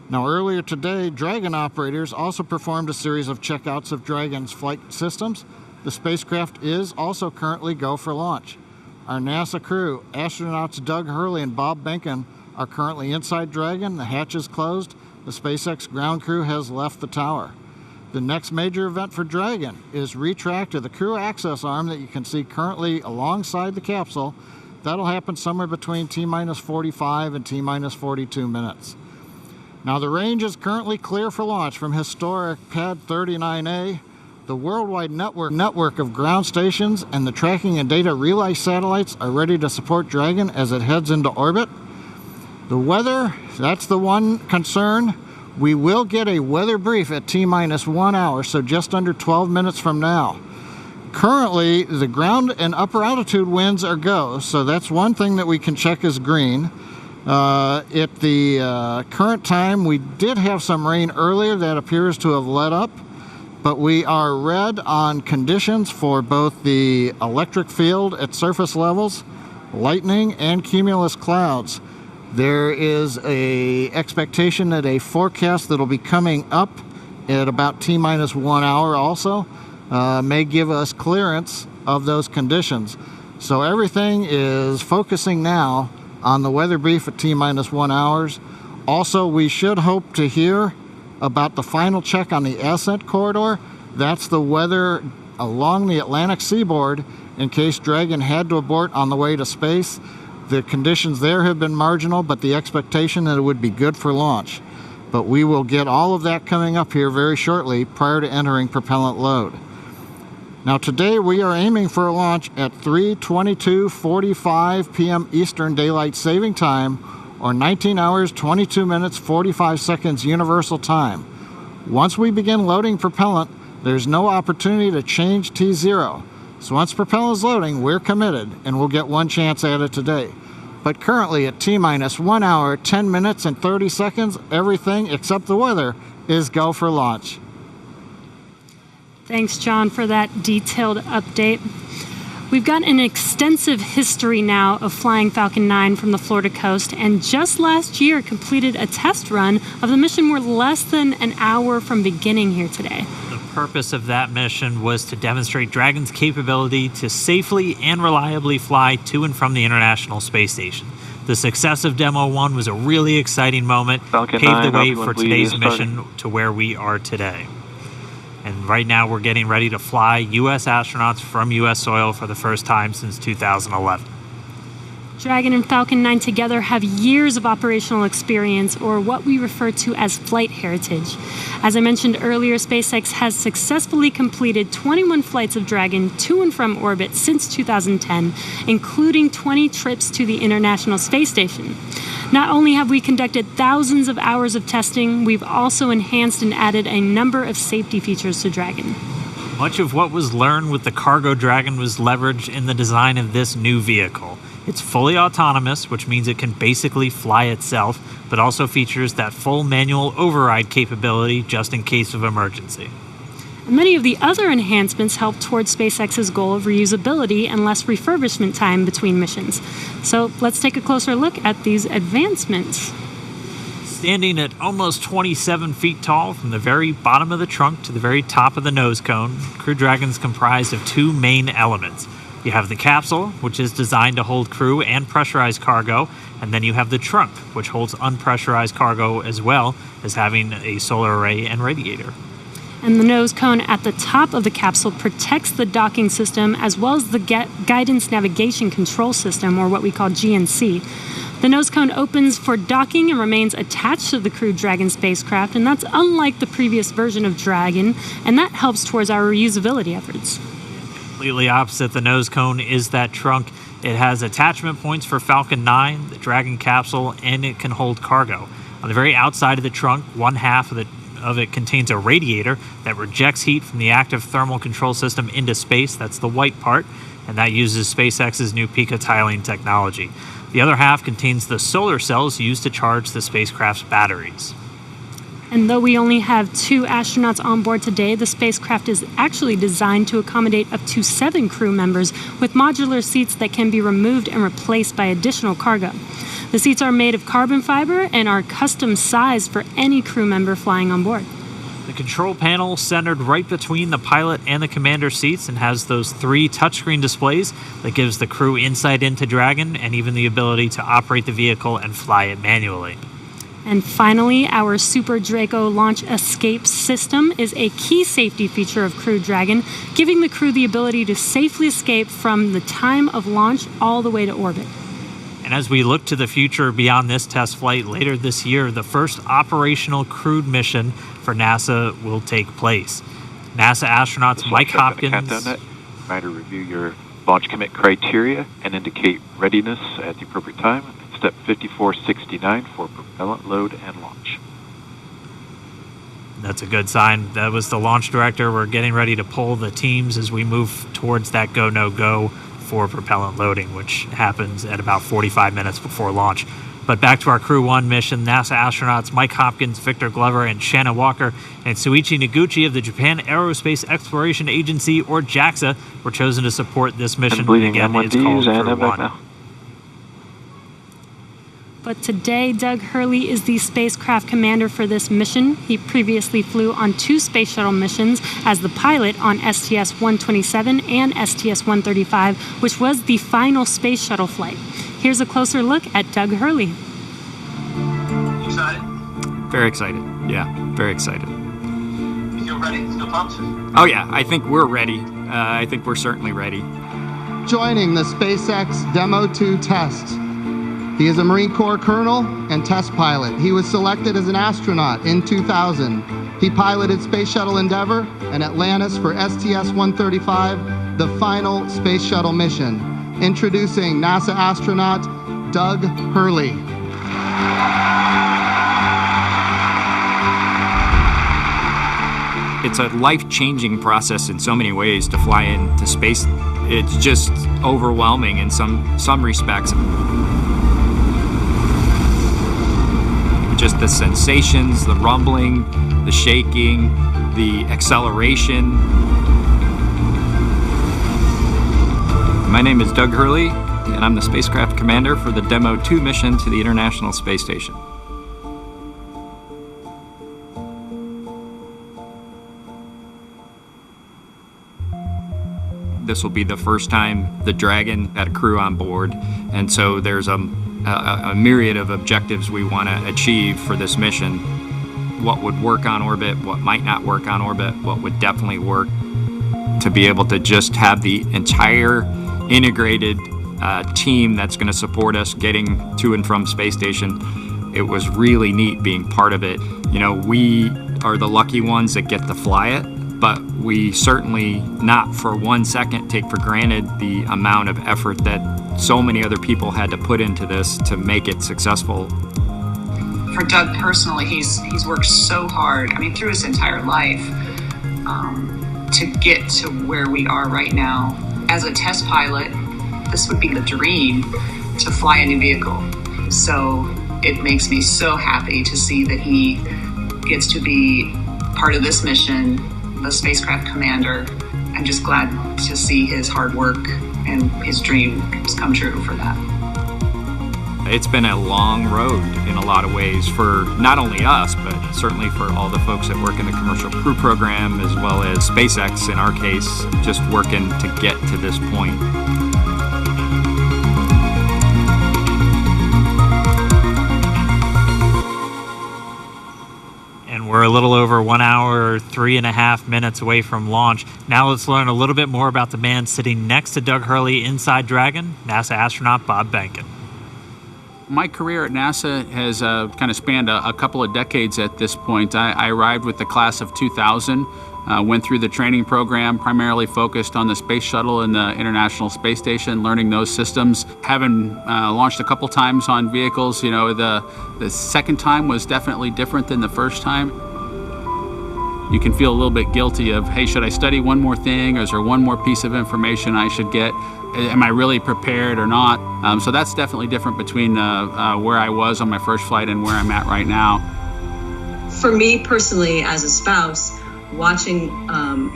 Now earlier today, Dragon operators also performed a series of checkouts of Dragon's flight systems. The spacecraft is also currently go for launch. Our NASA crew, astronauts Doug Hurley and Bob Behnken, are currently inside Dragon. The hatch is closed. The SpaceX ground crew has left the tower. The next major event for Dragon is retract to the crew access arm that you can see currently alongside the capsule. That'll happen somewhere between T-minus 45 and T-minus 42 minutes. Now the range is currently clear for launch from historic Pad 39A. The worldwide network of ground stations and the tracking and data relay satellites are ready to support Dragon as it heads into orbit. The weather, that's the one concern. We will get a weather brief at T-minus 1 hour, so just under 12 minutes from now. Currently, the ground and upper altitude winds are go, so that's one thing that we can check as green. At the current time, we did have some rain earlier that appears to have let up. But we are red on conditions for both the electric field at surface levels, lightning, and cumulus clouds. There is an expectation that a forecast that will be coming up at about T-minus 1 hour also. may give us clearance of those conditions. So everything is focusing now on the weather brief at T-minus 1 hours. Also, we should hope to hear about the final check on the ascent corridor. That's the weather along the Atlantic seaboard in case Dragon had to abort on the way to space. The conditions there have been marginal, but the expectation that it would be good for launch. But we will get all of that coming up here very shortly prior to entering propellant load. Now today we are aiming for a launch at 3:22:45 p.m. Eastern Daylight Saving Time, or 19 hours, 22 minutes, 45 seconds Universal Time. Once we begin loading propellant, there's no opportunity to change T0. So once propellant is loading, we're committed, and we'll get one chance at it today. But currently at T-minus 1 hour, 10 minutes, and 30 seconds, everything except the weather is go for launch. Thanks, John, for that detailed update. We've got an extensive history now of flying Falcon 9 from the Florida coast, and just last year completed a test run of the mission. We're less than an hour from beginning here today. The purpose of that mission was to demonstrate Dragon's capability to safely and reliably fly to and from the International Space Station. The success of Demo 1 was a really exciting moment, Falcon paved 9, the way Falcon for 1, today's please, mission to where we are today. And right now we're getting ready to fly U.S. astronauts from U.S. soil for the first time since 2011. Dragon and Falcon 9 together have years of operational experience, or what we refer to as flight heritage. As I mentioned earlier, SpaceX has successfully completed 21 flights of Dragon to and from orbit since 2010, including 20 trips to the International Space Station. Not only have we conducted thousands of hours of testing, we've also enhanced and added a number of safety features to Dragon. Much of what was learned with the Cargo Dragon was leveraged in the design of this new vehicle. It's fully autonomous, which means it can basically fly itself, but also features that full manual override capability just in case of emergency. Many of the other enhancements help towards SpaceX's goal of reusability and less refurbishment time between missions. So let's take a closer look at these advancements. Standing at almost 27 feet tall from the very bottom of the trunk to the very top of the nose cone, Crew Dragon's comprised of two main elements. You have the capsule, which is designed to hold crew and pressurized cargo, and then you have the trunk, which holds unpressurized cargo as well as having a solar array and radiator. And the nose cone at the top of the capsule protects the docking system as well as the guidance navigation control system, or what we call GNC. The nose cone opens for docking and remains attached to the Crew Dragon spacecraft, and that's unlike the previous version of Dragon, and that helps towards our reusability efforts. Completely opposite the nose cone is that trunk. It has attachment points for Falcon 9, the Dragon capsule, and it can hold cargo. On the very outside of the trunk, one half of it contains a radiator that rejects heat from the active thermal control system into space. That's the white part, and that uses SpaceX's new picotiling technology. The other half contains the solar cells used to charge the spacecraft's batteries. And though we only have 2 astronauts on board today, the spacecraft is actually designed to accommodate up to 7 crew members with modular seats that can be removed and replaced by additional cargo. The seats are made of carbon fiber and are custom sized for any crew member flying on board. The control panel centered right between the pilot and the commander seats and has those 3 touchscreen displays that gives the crew insight into Dragon and even the ability to operate the vehicle and fly it manually. And finally, our Super Draco launch escape system is a key safety feature of Crew Dragon, giving the crew the ability to safely escape from the time of launch all the way to orbit. And as we look to the future beyond this test flight later this year, the first operational crewed mission for NASA will take place. NASA astronauts Mike Hopkins... Reminder, review your launch commit criteria and indicate readiness at the appropriate time. Step 5469 for propellant load and launch. That's a good sign. That was the launch director. We're getting ready to pull the teams as we move towards that go, no go for propellant loading, which happens at about 45 minutes before launch. But back to our Crew 1 mission, NASA astronauts Mike Hopkins, Victor Glover, and Shanna Walker, and Suichi Noguchi of the Japan Aerospace Exploration Agency, or JAXA, were chosen to support this mission. I'm bleeding Again, M1Ds it's called and Crew I'm back 1. now. But today, Doug Hurley is the spacecraft commander for this mission. He previously flew on 2 space shuttle missions as the pilot on STS-127 and STS-135, which was the final space shuttle flight. Here's a closer look at Doug Hurley. Excited? Very excited. Yeah, very excited. You feel ready? Feel pumped? Oh yeah, I think we're ready. I think we're certainly ready. Joining the SpaceX Demo 2 test. He is a Marine Corps colonel and test pilot. He was selected as an astronaut in 2000. He piloted Space Shuttle Endeavour and Atlantis for STS-135, the final space shuttle mission. Introducing NASA astronaut Doug Hurley. It's a life-changing process in so many ways to fly into space. It's just overwhelming in some respects. Just the sensations, the rumbling, the shaking, the acceleration. My name is Doug Hurley, and I'm the spacecraft commander for the Demo 2 mission to the International Space Station. This will be the first time the Dragon had a crew on board, and so there's a myriad of objectives we want to achieve for this mission. What would work on orbit, what might not work on orbit, what would definitely work. To be able to just have the entire integrated team that's going to support us getting to and from space station, it was really neat being part of it. You know, we are the lucky ones that get to fly it, but we certainly not for 1 second take for granted the amount of effort that so many other people had to put into this to make it successful. For Doug personally, he's worked so hard, I mean, through his entire life, to get to where we are right now. As a test pilot, this would be the dream to fly a new vehicle. So it makes me so happy to see that he gets to be part of this mission, the spacecraft commander. I'm just glad to see his hard work and his dreams come true for that. It's been a long road in a lot of ways for not only us, but certainly for all the folks that work in the commercial crew program, as well as SpaceX in our case, just working to get to this point. We're a little over 1 hour, 3.5 minutes away from launch. Now let's learn a little bit more about the man sitting next to Doug Hurley inside Dragon, NASA astronaut Bob Behnken. My career at NASA has kind of spanned a couple of decades at this point. I arrived with the class of 2000, went through the training program, primarily focused on the space shuttle and the International Space Station, learning those systems. Having launched a couple times on vehicles, you know, the second time was definitely different than the first time. You can feel a little bit guilty of, hey, should I study one more thing, or is there one more piece of information I should get? Am I really prepared or not? So that's definitely different between where I was on my first flight and where I'm at right now. For me personally, as a spouse, watching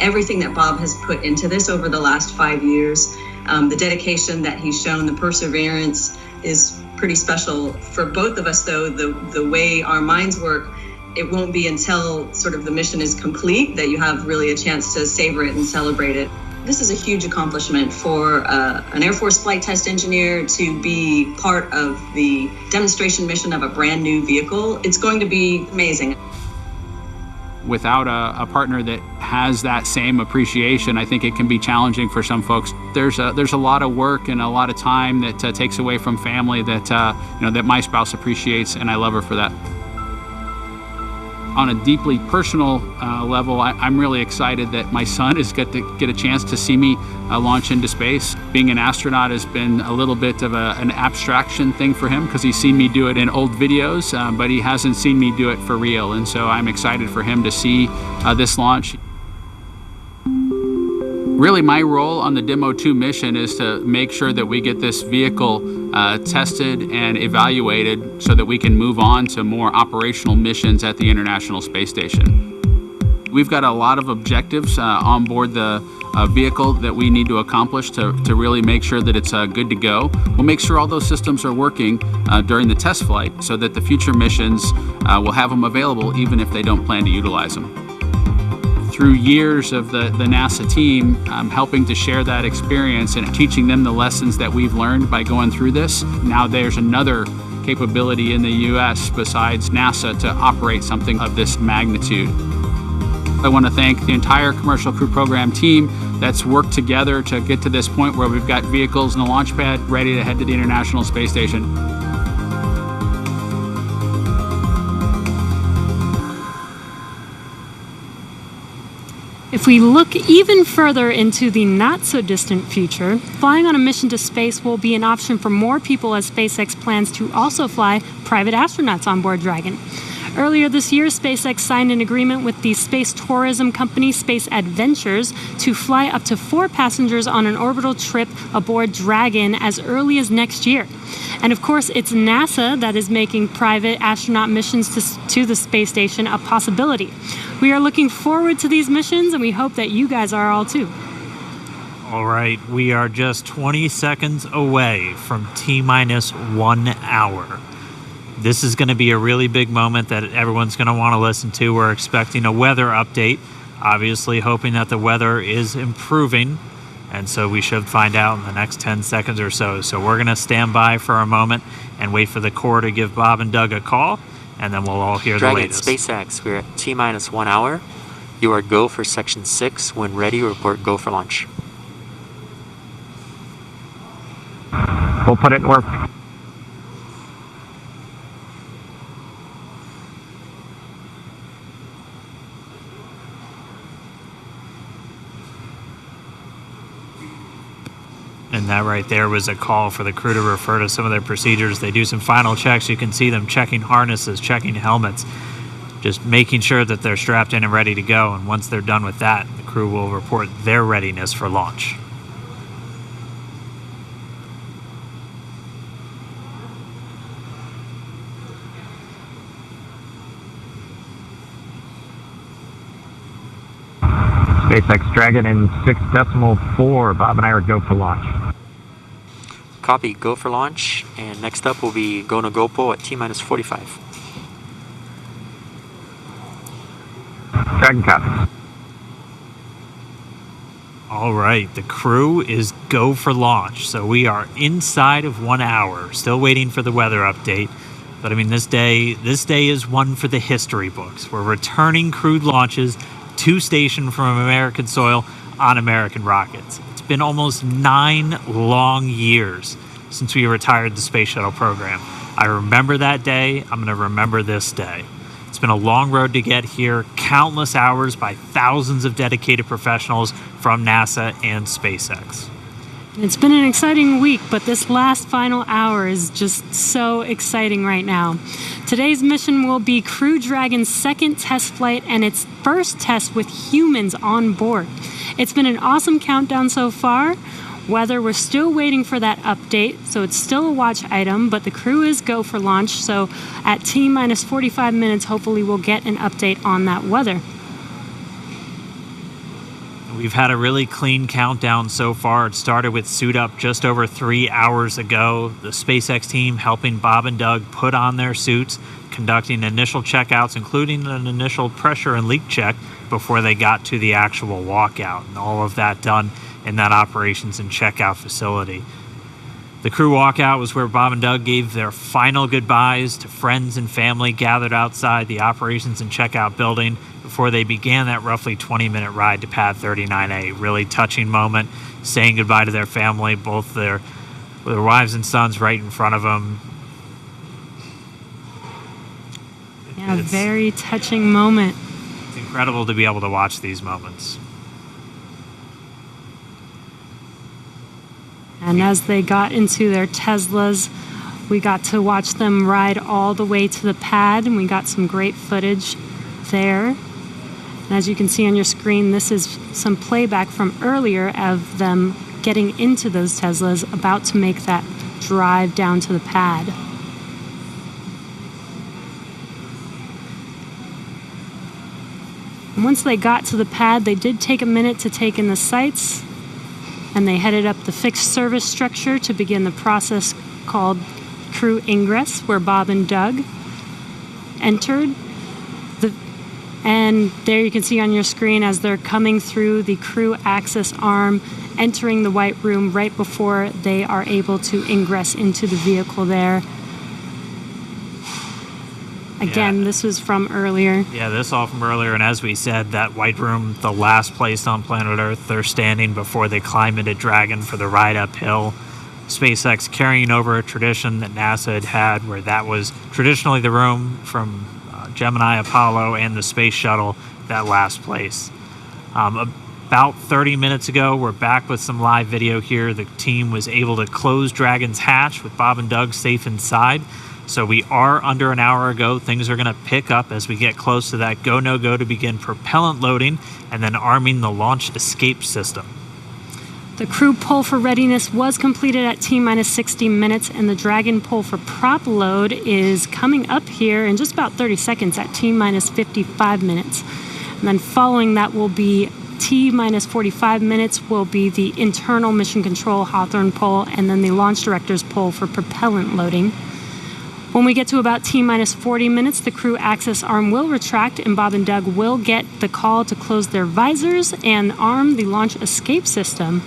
everything that Bob has put into this over the last 5 years, the dedication that he's shown, the perseverance is pretty special. For both of us, though, the way our minds work, it won't be until sort of the mission is complete that you have really a chance to savor it and celebrate it. This is a huge accomplishment for an Air Force flight test engineer to be part of the demonstration mission of a brand new vehicle. It's going to be amazing. Without a partner that has that same appreciation, I think it can be challenging for some folks. There's a lot of work and a lot of time that takes away from family that that my spouse appreciates, and I love her for that. On a deeply personal level, I'm really excited that my son is get a chance to see me launch into space. Being an astronaut has been a little bit of an abstraction thing for him because he's seen me do it in old videos, but he hasn't seen me do it for real. And so I'm excited for him to see this launch. Really, my role on the Demo 2 mission is to make sure that we get this vehicle tested and evaluated so that we can move on to more operational missions at the International Space Station. We've got a lot of objectives on board the vehicle that we need to accomplish to really make sure that it's good to go. We'll make sure all those systems are working during the test flight so that the future missions will have them available even if they don't plan to utilize them. Through years of the NASA team helping to share that experience and teaching them the lessons that we've learned by going through this, now there's another capability in the U.S. besides NASA to operate something of this magnitude. I want to thank the entire Commercial Crew Program team that's worked together to get to this point where we've got vehicles and a launch pad ready to head to the International Space Station. If we look even further into the not-so-distant future, flying on a mission to space will be an option for more people as SpaceX plans to also fly private astronauts on board Dragon. Earlier this year, SpaceX signed an agreement with the space tourism company Space Adventures to fly up to 4 passengers on an orbital trip aboard Dragon as early as next year. And of course, it's NASA that is making private astronaut missions to the space station a possibility. We are looking forward to these missions, and we hope that you guys are all too. All right, we are just 20 seconds away from T-minus 1 hour. This is going to be a really big moment that everyone's going to want to listen to. We're expecting a weather update, obviously hoping that the weather is improving, and so we should find out in the next 10 seconds or so. So we're going to stand by for a moment and wait for the Corps to give Bob and Doug a call, and then we'll all hear the latest. SpaceX, we're at T-minus 1 hour. You are go for Section 6. When ready, report go for launch. We'll put it in work. And that right there was a call for the crew to refer to some of their procedures. They do some final checks. You can see them checking harnesses, checking helmets, just making sure that they're strapped in and ready to go. And once they're done with that, the crew will report their readiness for launch. SpaceX Dragon in 6.4. Bob and I are go for launch. Copy, go for launch. And next up will be go no GoPro at T-minus 45. Dragon copies. All right, the crew is go for launch. So we are inside of 1 hour, still waiting for the weather update. But I mean, this day is one for the history books. We're returning crewed launches to station from American soil on American rockets. It's been almost 9 long years since we retired the space shuttle program. I remember that day. I'm going to remember this day. It's been a long road to get here, countless hours by thousands of dedicated professionals from NASA and SpaceX. It's been an exciting week, but this last final hour is just so exciting right now. Today's mission will be Crew Dragon's second test flight and its first test with humans on board. It's been an awesome countdown so far. Weather, we're still waiting for that update, so it's still a watch item, but the crew is go for launch, so at T-minus 45 minutes, hopefully we'll get an update on that weather. We've had a really clean countdown so far. It started with suit up just over 3 hours ago. The SpaceX team helping Bob and Doug put on their suits, conducting initial checkouts, including an initial pressure and leak check before they got to the actual walkout. And all of that done in that operations and checkout facility. The crew walkout was where Bob and Doug gave their final goodbyes to friends and family gathered outside the operations and checkout building before they began that roughly 20-minute ride to pad 39A. Really touching moment, saying goodbye to their family, both their wives and sons right in front of them. Yeah, very touching moment. It's incredible to be able to watch these moments. And as they got into their Teslas, we got to watch them ride all the way to the pad, and we got some great footage there. And as you can see on your screen, this is some playback from earlier of them getting into those Teslas, about to make that drive down to the pad. And once they got to the pad, they did take a minute to take in the sights, and they headed up the fixed service structure to begin the process called crew ingress, where Bob and Doug entered. And there you can see on your screen as they're coming through the crew access arm, entering the white room right before they are able to ingress into the vehicle there. Again, this was from earlier. Yeah, this all from earlier, and as we said, that white room, the last place on planet Earth they're standing before they climb into Dragon for the ride uphill. SpaceX carrying over a tradition that NASA had where that was traditionally the room from Gemini, Apollo, and the space shuttle, that last place. About 30 minutes ago, we're back with some live video here. The team was able to close Dragon's hatch with Bob and Doug safe inside. So we are under an hour ago. Things are going to pick up as we get close to that go, no go to begin propellant loading and then arming the launch escape system. The crew pull for readiness was completed at T-minus 60 minutes, and the Dragon pull for prop load is coming up here in just about 30 seconds at T-minus 55 minutes. And then following that will be T-minus 45 minutes will be the internal mission control Hawthorne pull, and then the launch director's pull for propellant loading. When we get to about T-minus 40 minutes, the crew access arm will retract, and Bob and Doug will get the call to close their visors and arm the launch escape system.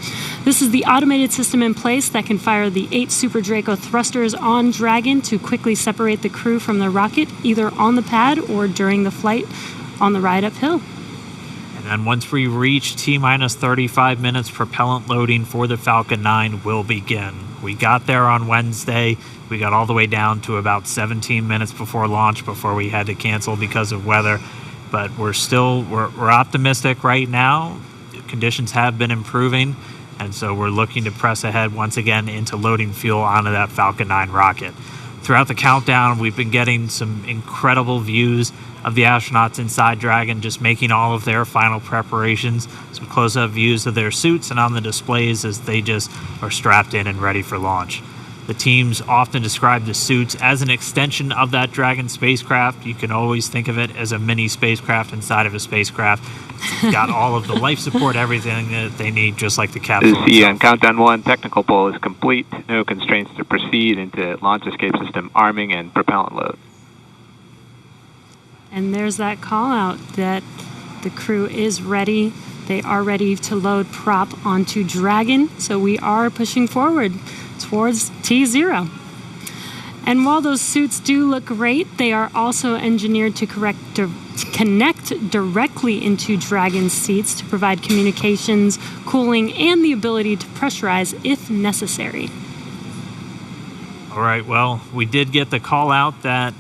This is the automated system in place that can fire the 8 Super Draco thrusters on Dragon to quickly separate the crew from the rocket, either on the pad or during the flight on the ride uphill. And then once we reach T-minus 35 minutes, propellant loading for the Falcon 9 will begin. We got there on Wednesday. We got all the way down to about 17 minutes before launch before we had to cancel because of weather. But we're optimistic right now. Conditions have been improving, and so we're looking to press ahead once again into loading fuel onto that Falcon 9 rocket. Throughout the countdown, we've been getting some incredible views of the astronauts inside Dragon, just making all of their final preparations, some close-up views of their suits and on the displays as they just are strapped in and ready for launch. The teams often describe the suits as an extension of that Dragon spacecraft. You can always think of it as a mini spacecraft inside of a spacecraft. It's got all of the life support, everything that they need, just like the capsule. The countdown 1 technical pull is complete. No constraints to proceed into launch escape system arming and propellant load. And there's that call out that the crew is ready. They are ready to load prop onto Dragon. So we are pushing forward towards T0. And while those suits do look great, they are also engineered to connect directly into Dragon seats to provide communications, cooling, and the ability to pressurize if necessary. All right, well, we did get the call out that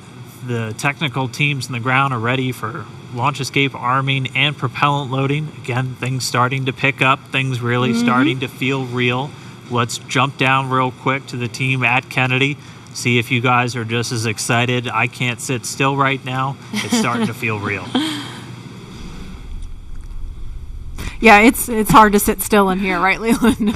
the technical teams on the ground are ready for launch escape arming and propellant loading. Again, things starting to pick up, things really starting to feel real. Let's jump down real quick to the team at Kennedy, see if you guys are just as excited. I can't sit still right now. It's starting to feel real. Yeah, it's hard to sit still in here, right, Leland?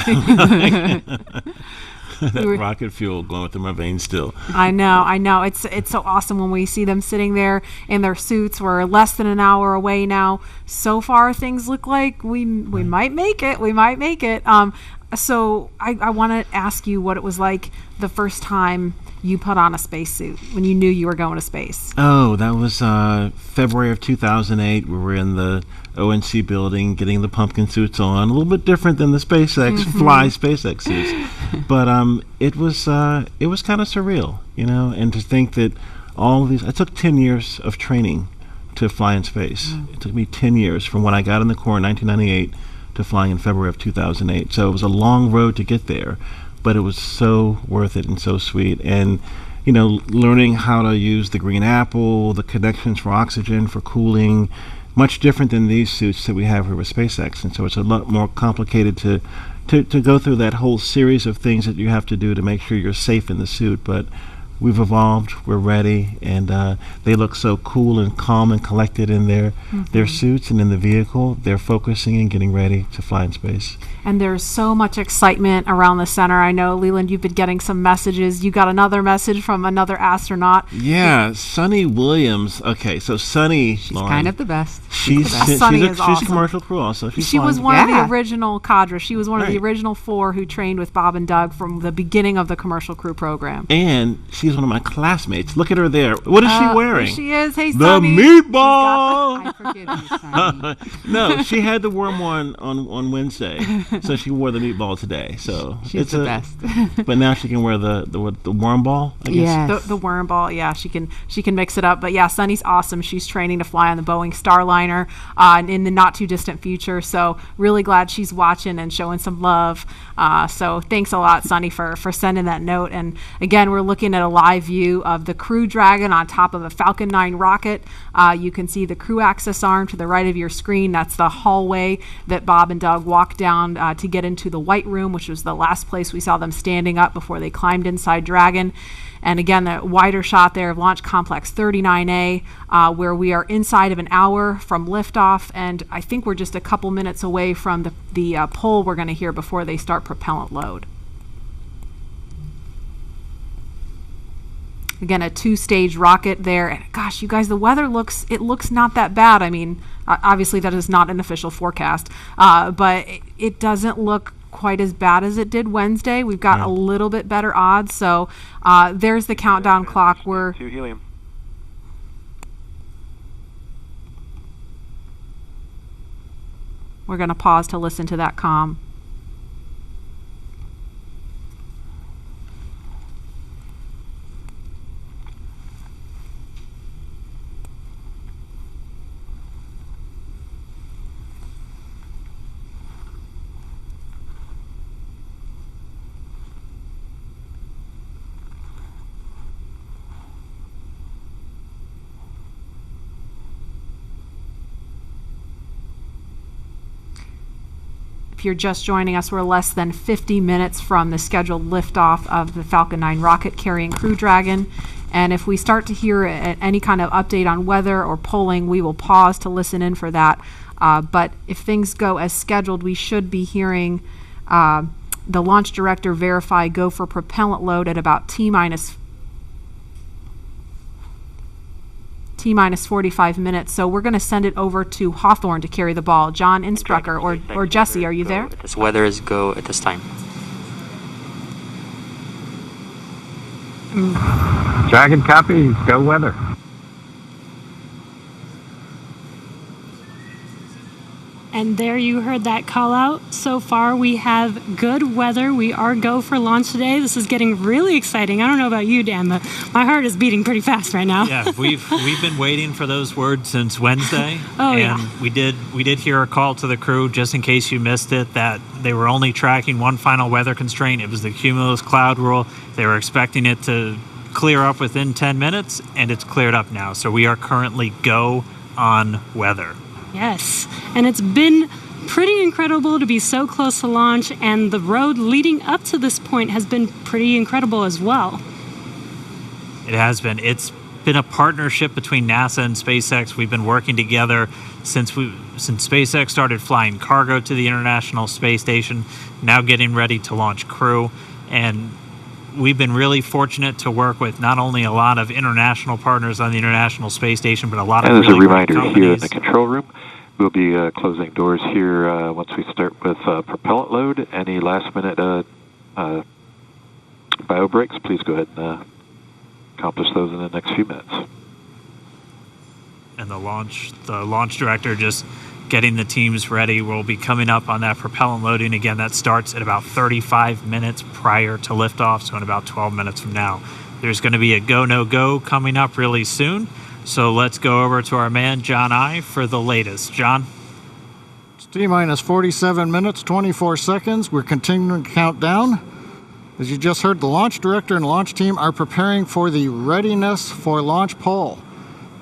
That rocket fuel going through my veins still. I know. It's so awesome when we see them sitting there in their suits. We're less than an hour away now. So far, things look like we might make it. So I want to ask you what it was like the first time you put on a spacesuit when you knew you were going to space. Oh, that was February of 2008. We were in the ONC building getting the pumpkin suits on. A little bit different than the SpaceX fly SpaceX suits, but it was kind of surreal, and to think that all of these. I took 10 years of training to fly in space. It took me 10 years from when I got in the Corps in 1998 to flying in February of 2008. So it was a long road to get there, but it was so worth it and so sweet. And learning how to use the green apple, the connections for oxygen, for cooling, much different than these suits that we have here with SpaceX. And so it's a lot more complicated to go through that whole series of things that you have to do to make sure you're safe in the suit. But we've evolved, we're ready, and they look so cool and calm and collected in their suits and in the vehicle. They're focusing and getting ready to fly in space. And there's so much excitement around the center. I know, Leland, you've been getting some messages. You got another message from another astronaut. Yeah, Sunny Williams. Okay, so Sunny, She's Lauren, kind of the best. She's Sunny is she's awesome. a commercial crew also. She was one of the original cadre. She was one of the Right. original 4 who trained with Bob and Doug from the beginning of the commercial crew program. And she's one of my classmates. Look at her there. What is she wearing? There she is. Hey, the Sunny. meatball. I forgive you, Sonny. No, she had the worm one on Wednesday, so she wore the meatball today. So She's the best. But now she can wear the worm ball, I guess. Yes. The worm ball, yeah, she can mix it up. But yeah, Sunny's awesome. She's training to fly on the Boeing Starliner in the not too distant future. So really glad she's watching and showing some love. So thanks a lot, Sunny, for sending that note. And again, we're looking at a live view of the Crew Dragon on top of a Falcon 9 rocket. You can see the crew access arm to the right of your screen. That's the hallway that Bob and Doug walked down to get into the White Room, which was the last place we saw them standing up before they climbed inside Dragon. And again, the wider shot there of Launch Complex 39A, where we are inside of an hour from liftoff, and I think we're just a couple minutes away from the pull we're going to hear before they start propellant load. Again, a 2-stage rocket there. And gosh, you guys, the weather looks not that bad. I mean, obviously that is not an official forecast, but it doesn't look quite as bad as it did Wednesday. We've got a little bit better odds. So there's the countdown clock. We're to helium. going to pause to listen to that comm. If you're just joining us, we're less than 50 minutes from the scheduled liftoff of the Falcon 9 rocket carrying Crew Dragon. And if we start to hear any kind of update on weather or polling, we will pause to listen in for that. But if things go as scheduled, we should be hearing the launch director verify go for propellant load at about T-minus 45 minutes. So we're going to send it over to Hawthorne to carry the ball. John Innsbrucker or Jesse, are you there? This weather is go at this time. Dragon copy, go weather. And there you heard that call out. So far we have good weather. We are go for launch today. This is getting really exciting. I don't know about you, Dan, but my heart is beating pretty fast right now. Yeah, we've been waiting for those words since Wednesday. Oh, and yeah. we did hear a call to the crew, just in case you missed it, that they were only tracking one final weather constraint. It was the cumulus cloud rule. They were expecting it to clear up within 10 minutes, and it's cleared up now. So we are currently go on weather. Yes, and it's been pretty incredible to be so close to launch, and the road leading up to this point has been pretty incredible as well. It has been. It's been a partnership between NASA and SpaceX. We've been working together since SpaceX started flying cargo to the International Space Station, now getting ready to launch crew. And we've been really fortunate to work with not only a lot of international partners on the International Space Station, but a lot of And as really a reminder, great here in companies. the control room, we'll be closing doors here once we start with propellant load. Any last-minute bio breaks, please go ahead and accomplish those in the next few minutes. And the launch director just getting the teams ready. We'll be coming up on that propellant loading again. That starts at about 35 minutes prior to liftoff, so in about 12 minutes from now. There's going to be a go, no go coming up really soon. So let's go over to our man, John I, for the latest. John? It's T-minus 47 minutes, 24 seconds. We're continuing to count down. As you just heard, the launch director and launch team are preparing for the readiness for launch poll.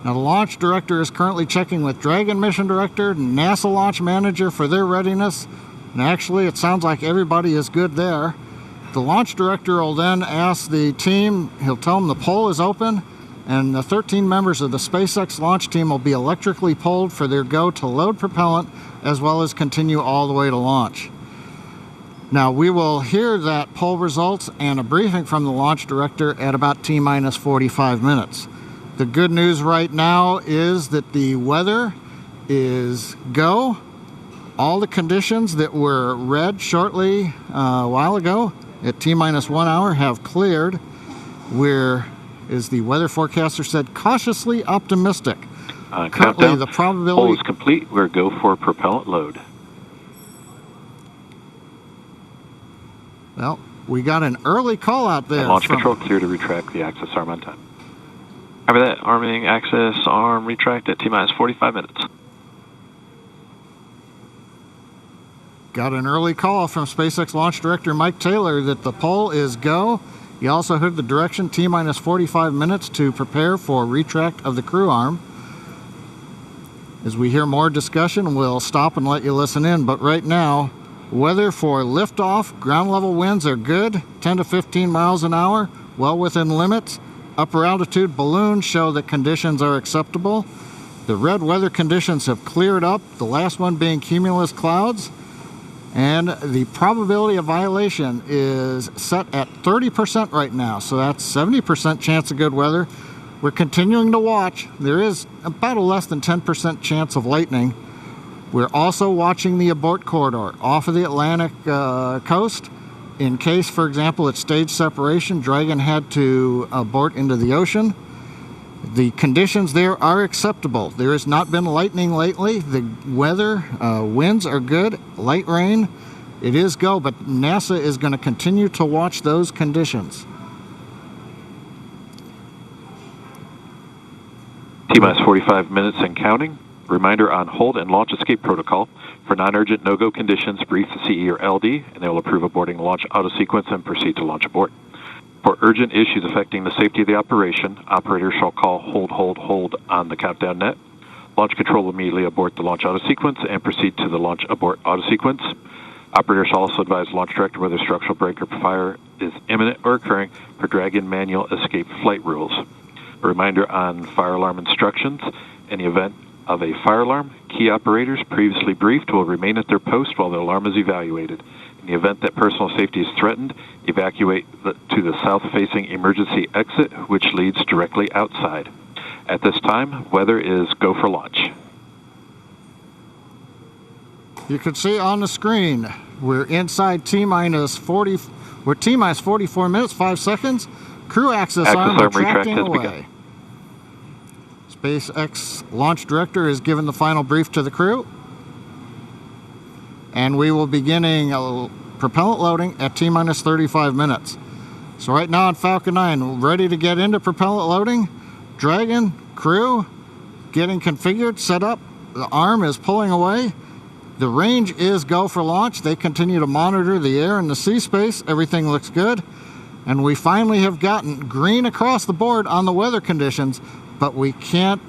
Now, the launch director is currently checking with Dragon mission director, NASA launch manager for their readiness. And actually, it sounds like everybody is good there. The launch director will then ask the team, he'll tell them the pole is open, and the 13 members of the SpaceX launch team will be electrically polled for their go to load propellant, as well as continue all the way to launch. Now, we will hear that poll results and a briefing from the launch director at about T-minus 45 minutes. The good news right now is that the weather is go. All the conditions that were read shortly a while ago at T-minus 1 hour have cleared. Where, as the weather forecaster said, cautiously optimistic. Currently, countdown. the probability... Poll is complete. We're go for propellant load. Well, we got an early call out there. And launch control clear to retract the access arm on time. After that, arming access arm retract at T-minus 45 minutes. Got an early call from SpaceX launch director Mike Taylor that the poll is go. He also heard the direction T-minus 45 minutes to prepare for retract of the crew arm. As we hear more discussion, we'll stop and let you listen in. But right now, weather for liftoff, ground level winds are good, 10 to 15 miles an hour, well within limits. Upper altitude balloons show that conditions are acceptable. The red weather conditions have cleared up, the last one being cumulus clouds. And the probability of violation is set at 30% right now, so that's 70% chance of good weather. We're continuing to watch. There is about a less than 10% chance of lightning. We're also watching the abort corridor off of the Atlantic coast. In case, for example, at stage separation, Dragon had to abort into the ocean. The conditions there are acceptable. There has not been lightning lately. The weather, winds are good, light rain. It is go, but NASA is going to continue to watch those conditions. T-minus 45 minutes and counting. Reminder on hold and launch escape protocol. For non-urgent no-go conditions, brief the CE or LD, and they will approve aborting launch auto-sequence and proceed to launch abort. For urgent issues affecting the safety of the operation, operators shall call hold on the countdown net. Launch control will immediately abort the launch auto-sequence and proceed to the launch abort auto-sequence. Operators shall also advise launch director whether structural break or fire is imminent or occurring per Dragon manual escape flight rules. A reminder on fire alarm instructions. In the event of a fire alarm, key operators previously briefed will remain at their post while the alarm is evaluated. In the event that personal safety is threatened, evacuate to the south-facing emergency exit, which leads directly outside. At this time, weather is go for launch. You can see on the screen, we're inside T-minus 40, we're T-minus 44 minutes, 5 seconds. Crew access arm retracting away. SpaceX launch director is given the final brief to the crew. And we will be beginning propellant loading at T-minus 35 minutes. So right now on Falcon 9, ready to get into propellant loading. Dragon, crew, getting configured, set up. The arm is pulling away. The range is go for launch. They continue to monitor the air and the sea space. Everything looks good. And we finally have gotten green across the board on the weather conditions, but we can't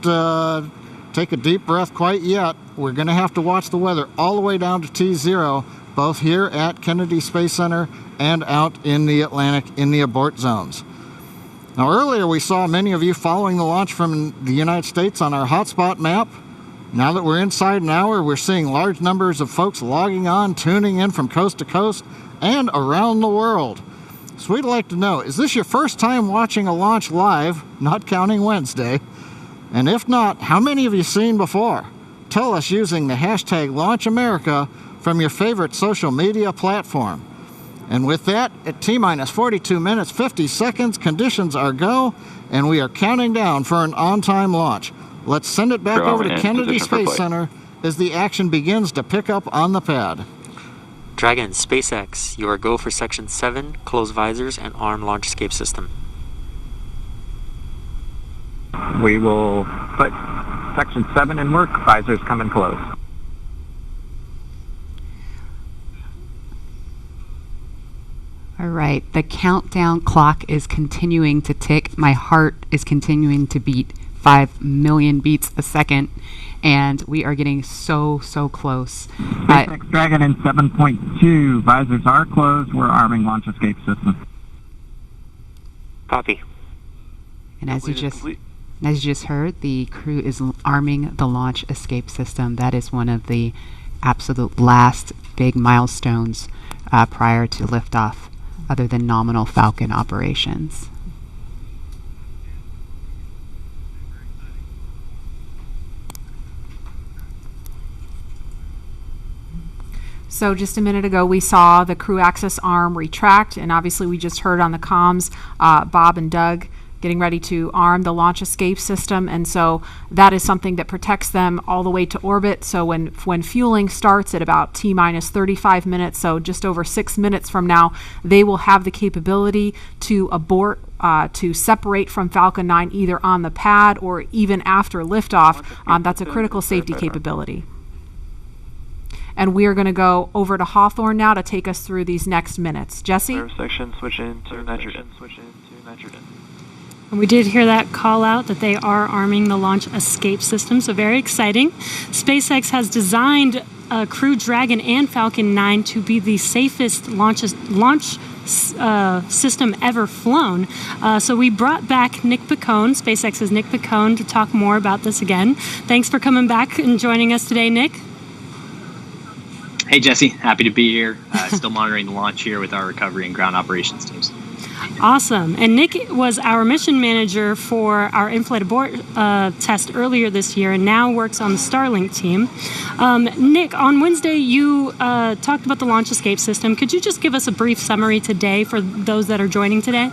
take a deep breath quite yet. We're going to have to watch the weather all the way down to T0, both here at Kennedy Space Center and out in the Atlantic in the abort zones. Now, earlier we saw many of you following the launch from the United States on our hotspot map. Now that we're inside an hour, we're seeing large numbers of folks logging on, tuning in from coast to coast and around the world. So we'd like to know, is this your first time watching a launch live, not counting Wednesday? And if not, how many have you seen before? Tell us using the hashtag LaunchAmerica from your favorite social media platform. And with that, at T-minus 42 minutes, 50 seconds, conditions are go, and we are counting down for an on-time launch. Let's send it back over to Kennedy Space Center as the action begins to pick up on the pad. Dragon, SpaceX, you are go for Section 7, close visors, and arm launch escape system. We will put Section 7 in work, visors come and close. All right, the countdown clock is continuing to tick. My heart is continuing to beat 1.5 million beats a second, and we are getting so close. SpaceX Dragon in 7.2. Visors are closed. We're arming launch escape system. Copy. And as you just heard, the crew is arming the launch escape system. That is one of the absolute last big milestones prior to liftoff, other than nominal Falcon operations. So just a minute ago, we saw the crew access arm retract, and obviously we just heard on the comms Bob and Doug getting ready to arm the launch escape system, and so that is something that protects them all the way to orbit. So when fueling starts at about T-minus 35 minutes, so just over 6 minutes from now, they will have the capability to abort, to separate from Falcon 9 either on the pad or even after liftoff. That's a critical safety capability. And we are going to go over to Hawthorne now to take us through these next minutes. Jesse? Section switch into nitrogen. And we did hear that call out that they are arming the launch escape system, so very exciting. SpaceX has designed Crew Dragon and Falcon 9 to be the safest launch system ever flown. So we brought back Nick Picone, SpaceX's Nick Picone, to talk more about this again. Thanks for coming back and joining us today, Nick. Hey, Jesse. Happy to be here. Still monitoring the launch here with our recovery and ground operations teams. Awesome. And Nick was our mission manager for our in-flight abort test earlier this year and now works on the Starlink team. Nick, on Wednesday, you talked about the launch escape system. Could you just give us a brief summary today for those that are joining today?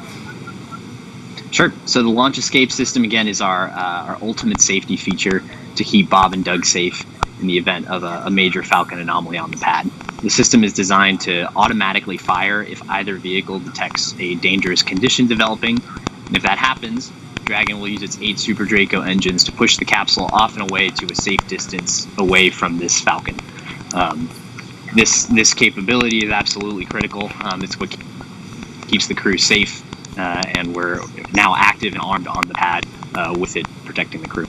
Sure. So the launch escape system, again, is our ultimate safety feature to keep Bob and Doug safe in the event of a major Falcon anomaly on the pad. The system is designed to automatically fire if either vehicle detects a dangerous condition developing. And if that happens, Dragon will use its 8 Super Draco engines to push the capsule off and away to a safe distance away from this Falcon. This capability is absolutely critical. It's what keeps the crew safe, and we're now active and armed on the pad with it protecting the crew.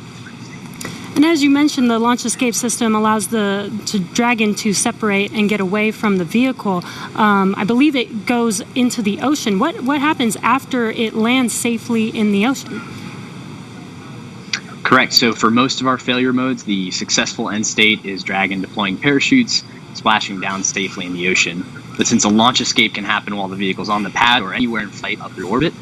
And as you mentioned, the launch escape system allows the Dragon to separate and get away from the vehicle. I believe it goes into the ocean. What happens after it lands safely in the ocean? Correct. So for most of our failure modes, the successful end state is Dragon deploying parachutes, splashing down safely in the ocean. But since a launch escape can happen while the vehicle's on the pad or anywhere in flight up through orbit,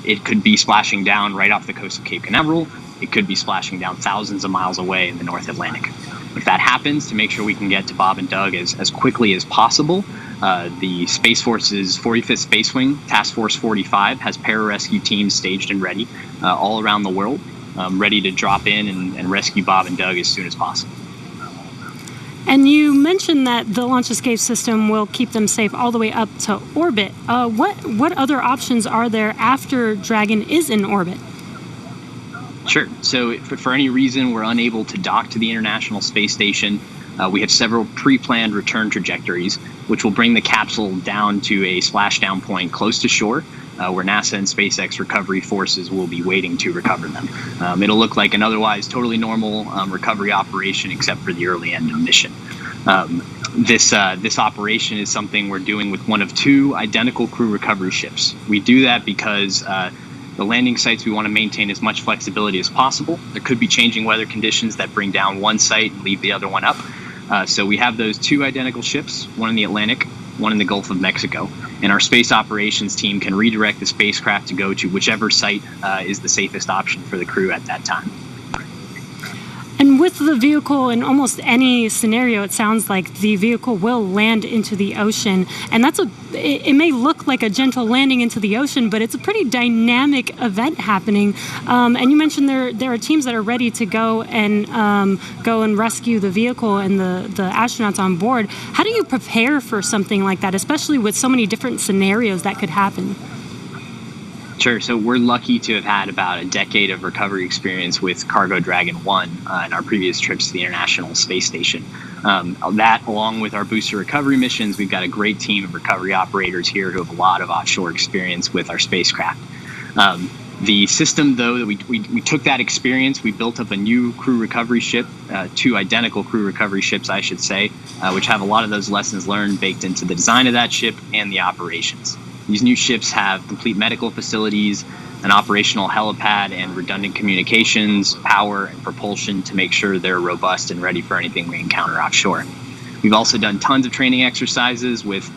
it could be splashing down right off the coast of Cape Canaveral. It could be splashing down thousands of miles away in the North Atlantic. If that happens, to make sure we can get to Bob and Doug as quickly as possible, the Space Force's 45th Space Wing, Task Force 45, has pararescue teams staged and ready all around the world, ready to drop in and rescue Bob and Doug as soon as possible. And you mentioned that the launch escape system will keep them safe all the way up to orbit. What other options are there after Dragon is in orbit? Sure. So if for any reason we're unable to dock to the International Space Station, we have several pre-planned return trajectories, which will bring the capsule down to a splashdown point close to shore, where NASA and SpaceX recovery forces will be waiting to recover them. It'll look like an otherwise totally normal recovery operation, except for the early end of mission. This operation is something we're doing with one of 2 identical crew recovery ships. We do that because the landing sites, we want to maintain as much flexibility as possible. There could be changing weather conditions that bring down one site and leave the other one up. So we have those 2 identical ships, one in the Atlantic, one in the Gulf of Mexico. And our space operations team can redirect the spacecraft to go to whichever site is the safest option for the crew at that time. And with the vehicle, in almost any scenario, it sounds like the vehicle will land into the ocean. And it may look like a gentle landing into the ocean, but it's a pretty dynamic event happening. And you mentioned there are teams that are ready to go and rescue the vehicle and the astronauts on board. How do you prepare for something like that, especially with so many different scenarios that could happen? Sure. So we're lucky to have had about a decade of recovery experience with Cargo Dragon 1 in our previous trips to the International Space Station. That, along with our booster recovery missions, we've got a great team of recovery operators here who have a lot of offshore experience with our spacecraft. The system, though, that we took that experience, we built up a new crew recovery ship, 2 identical crew recovery ships, I should say, which have a lot of those lessons learned baked into the design of that ship and the operations. These new ships have complete medical facilities, an operational helipad, and redundant communications, power, and propulsion to make sure they're robust and ready for anything we encounter offshore. We've also done tons of training exercises with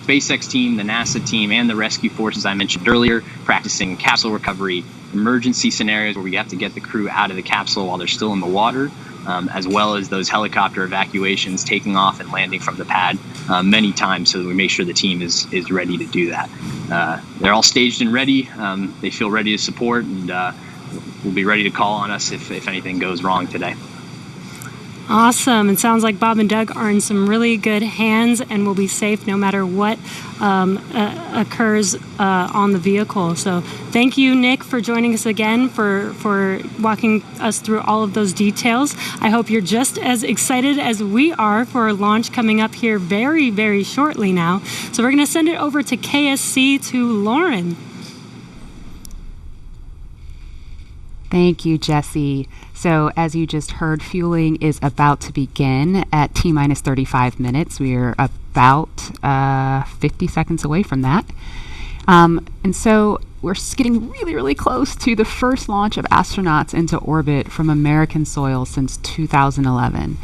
SpaceX team, the NASA team, and the rescue forces I mentioned earlier, practicing capsule recovery, emergency scenarios where we have to get the crew out of the capsule while they're still in the water, as well as those helicopter evacuations, taking off and landing from the pad many times so that we make sure the team is ready to do that. They're all staged and ready. They feel ready to support, and will be ready to call on us if anything goes wrong today. Awesome. It sounds like Bob and Doug are in some really good hands and will be safe no matter what occurs on the vehicle. So thank you, Nick, for joining us again, for walking us through all of those details. I hope you're just as excited as we are for a launch coming up here very, very shortly now. So we're going to send it over to KSC to Lauren. Thank you, Jesse. So as you just heard, fueling is about to begin at T-minus 35 minutes. We are about 50 seconds away from that. And so we're getting really, really close to the first launch of astronauts into orbit from American soil since 2011.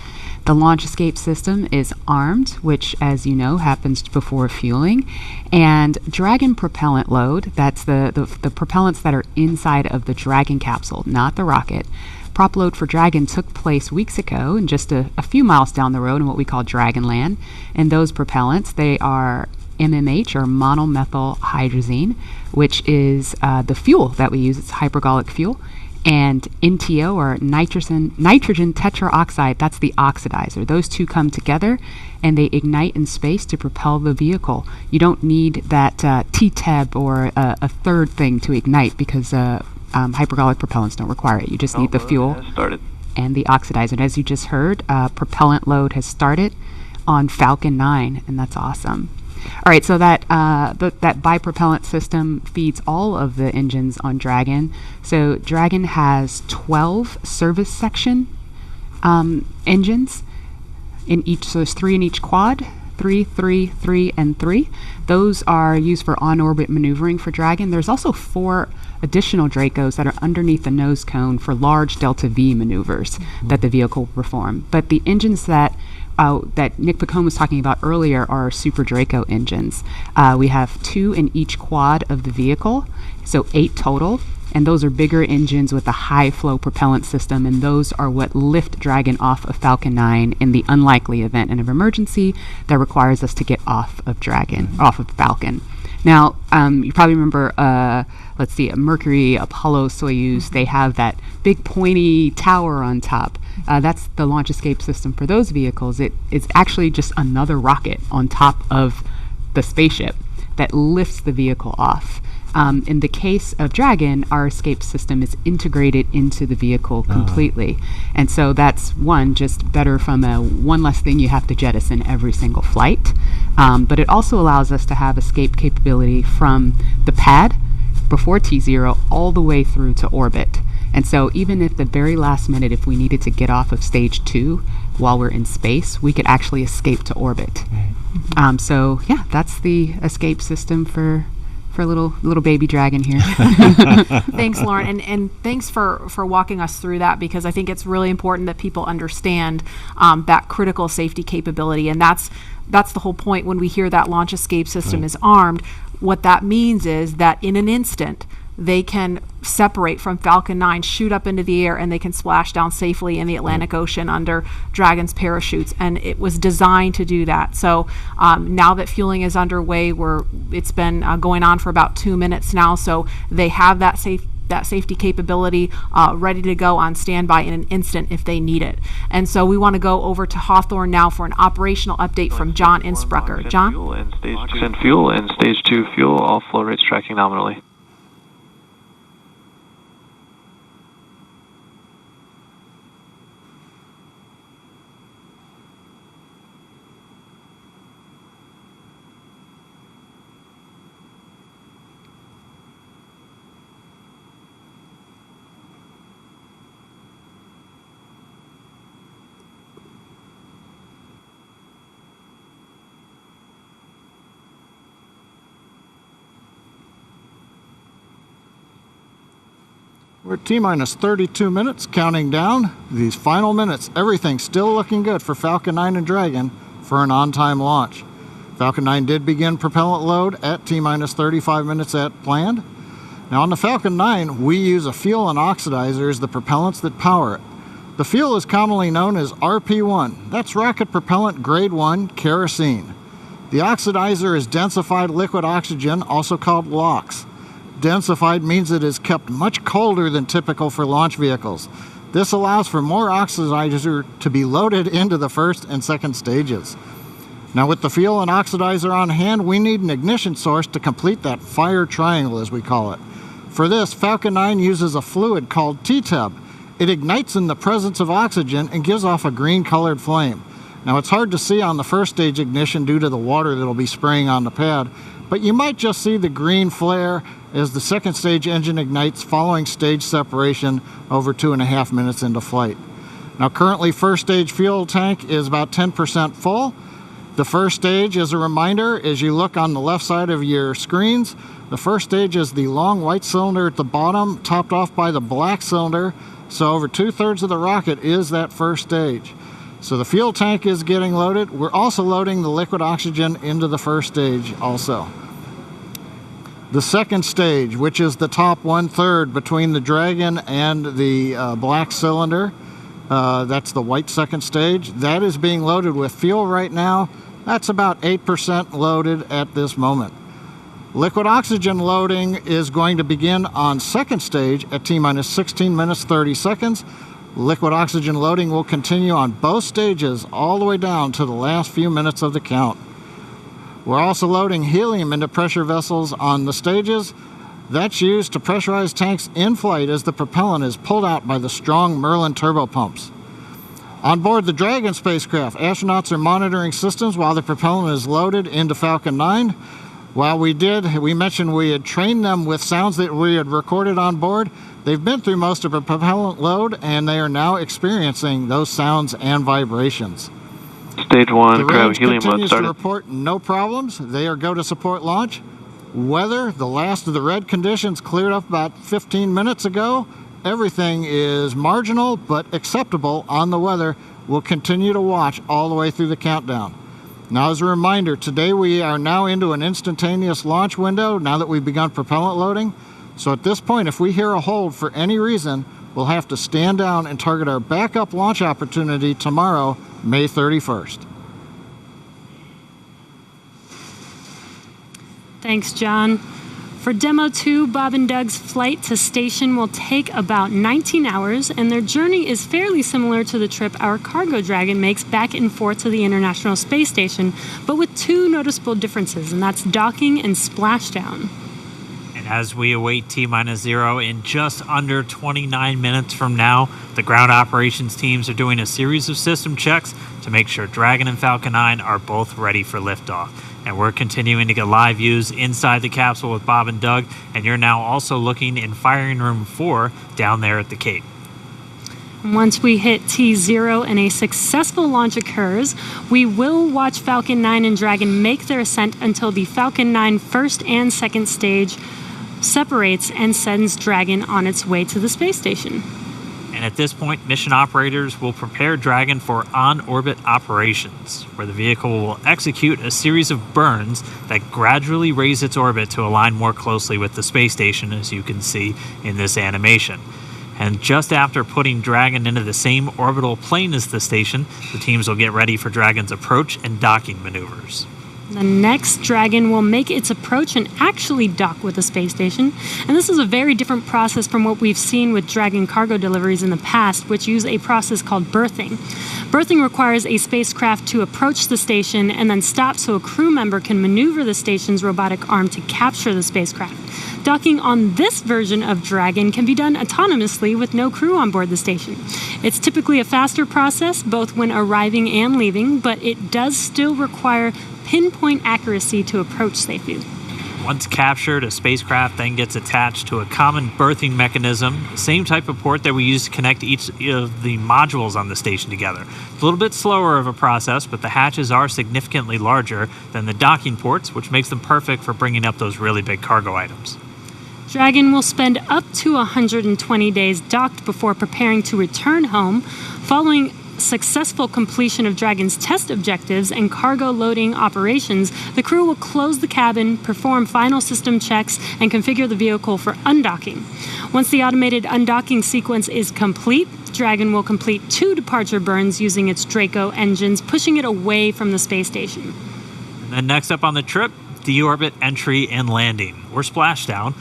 The launch escape system is armed, which, as you know, happens before fueling. And Dragon propellant load, that's the propellants that are inside of the Dragon capsule, not the rocket. Prop load for Dragon took place weeks ago and just a few miles down the road in what we call Dragonland. And those propellants, they are MMH, or monomethyl hydrazine, which is the fuel that we use. It's hypergolic fuel. And NTO, or nitrogen tetroxide, that's the oxidizer. Those two come together and they ignite in space to propel the vehicle. You don't need that TTEB or a third thing to ignite because hypergolic propellants don't require it. You just need the fuel and the oxidizer. And as you just heard, propellant load has started on Falcon 9, and that's awesome. All right, so that bipropellant system feeds all of the engines on Dragon. So Dragon has 12 service section engines in each. So there's 3 in each quad, 3, 3, 3, and 3. Those are used for on-orbit maneuvering for Dragon. There's also 4 additional Dracos that are underneath the nose cone for large Delta V maneuvers that the vehicle will perform. But the engines that Nick Pacone was talking about earlier are Super Draco engines. We have 2 in each quad of the vehicle, so 8 total, and those are bigger engines with a high flow propellant system, and those are what lift Dragon off of Falcon 9 in the unlikely event of emergency that requires us to get off of Falcon. Now, you probably remember, let's see, Mercury, Apollo, Soyuz, they have that big pointy tower on top. That's the launch escape system for those vehicles. It is actually just another rocket on top of the spaceship that lifts the vehicle off. In the case of Dragon, our escape system is integrated into the vehicle completely. And so that's just better from one less thing you have to jettison every single flight. But it also allows us to have escape capability from the pad before T0 all the way through to orbit. And so even if the very last minute, if we needed to get off of stage 2 while we're in space, we could actually escape to orbit. So yeah, that's the escape system for little baby Dragon here. Thanks, Lauren, and thanks for walking us through that, because I think it's really important that people understand that critical safety capability, and that's the whole point when we hear that launch escape system is armed. What that means is that in an instant, they can separate from Falcon 9, shoot up into the air, and they can splash down safely in the Atlantic Ocean under Dragon's parachutes. And it was designed to do that. So now that fueling is underway, it's been going on for about 2 minutes now. So they have that safety capability ready to go on standby in an instant if they need it. And so we want to go over to Hawthorne now for an operational update from John Insprucker. John? Fuel and stage 2 fuel, all flow rates tracking nominally. We're at T-minus 32 minutes, counting down. These final minutes, everything's still looking good for Falcon 9 and Dragon for an on-time launch. Falcon 9 did begin propellant load at T-minus 35 minutes at planned. Now on the Falcon 9, we use a fuel and oxidizer as the propellants that power it. The fuel is commonly known as RP1. That's rocket propellant grade 1 kerosene. The oxidizer is densified liquid oxygen, also called LOX. Densified means it is kept much colder than typical for launch vehicles. This allows for more oxidizer to be loaded into the first and second stages. Now with the fuel and oxidizer on hand, we need an ignition source to complete that fire triangle, as we call it. For this, Falcon 9 uses a fluid called T-Teb. It ignites in the presence of oxygen and gives off a green-colored flame. Now it's hard to see on the first stage ignition due to the water that'll be spraying on the pad, but you might just see the green flare as the second stage engine ignites following stage separation over 2.5 minutes into flight. Now currently first stage fuel tank is about 10% full. The first stage, as a reminder, as you look on the left side of your screens, the first stage is the long white cylinder at the bottom, topped off by the black cylinder. So over 2/3 of the rocket is that first stage. So the fuel tank is getting loaded. We're also loading the liquid oxygen into the first stage also. The second stage, which is the top 1/3 between the Dragon and the black cylinder, that's the white second stage, that is being loaded with fuel right now. That's about 8% loaded at this moment. Liquid oxygen loading is going to begin on second stage at T-minus 16 minutes 30 seconds. Liquid oxygen loading will continue on both stages all the way down to the last few minutes of the count. We're also loading helium into pressure vessels on the stages. That's used to pressurize tanks in flight as the propellant is pulled out by the strong Merlin turbopumps. On board the Dragon spacecraft, astronauts are monitoring systems while the propellant is loaded into Falcon 9. While we mentioned we had trained them with sounds that we had recorded on board. They've been through most of a propellant load, and they are now experiencing those sounds and vibrations. Stage 1, the cryo range helium load continues started. to report no problems. They are go to support launch. Weather, the last of the red conditions cleared up about 15 minutes ago. Everything is marginal but acceptable on the weather. We'll continue to watch all the way through the countdown. Now, as a reminder, today we are now into an instantaneous launch window now that we've begun propellant loading. So at this point, if we hear a hold for any reason, we'll have to stand down and target our backup launch opportunity tomorrow, May 31st. Thanks, John. For Demo 2, Bob and Doug's flight to station will take about 19 hours, and their journey is fairly similar to the trip our Cargo Dragon makes back and forth to the International Space Station, but with two noticeable differences, and that's docking and splashdown. And as we await T-minus 0 in just under 29 minutes from now, the ground operations teams are doing a series of system checks to make sure Dragon and Falcon 9 are both ready for liftoff. And we're continuing to get live views inside the capsule with Bob and Doug, and you're now also looking in firing room 4 down there at the Cape. Once we hit T0 and a successful launch occurs, we will watch Falcon 9 and Dragon make their ascent until the Falcon 9 first and second stage separates and sends Dragon on its way to the space station. And at this point, mission operators will prepare Dragon for on-orbit operations, where the vehicle will execute a series of burns that gradually raise its orbit to align more closely with the space station, as you can see in this animation. And just after putting Dragon into the same orbital plane as the station, the teams will get ready for Dragon's approach and docking maneuvers. The next Dragon will make its approach and actually dock with the space station. And this is a very different process from what we've seen with Dragon cargo deliveries in the past, which use a process called berthing. Berthing requires a spacecraft to approach the station and then stop so a crew member can maneuver the station's robotic arm to capture the spacecraft. Docking on this version of Dragon can be done autonomously with no crew on board the station. It's typically a faster process, both when arriving and leaving, but it does still require pinpoint accuracy to approach safely. Once captured, a spacecraft then gets attached to a common berthing mechanism, the same type of port that we use to connect each of the modules on the station together. It's a little bit slower of a process, but the hatches are significantly larger than the docking ports, which makes them perfect for bringing up those really big cargo items. Dragon will spend up to 120 days docked before preparing to return home. Following successful completion of Dragon's test objectives and cargo loading operations, the crew will close the cabin, perform final system checks, and configure the vehicle for undocking. Once the automated undocking sequence is complete, Dragon will complete 2 departure burns using its Draco engines, pushing it away from the space station. And then next up on the trip, deorbit entry and landing, or splashdown,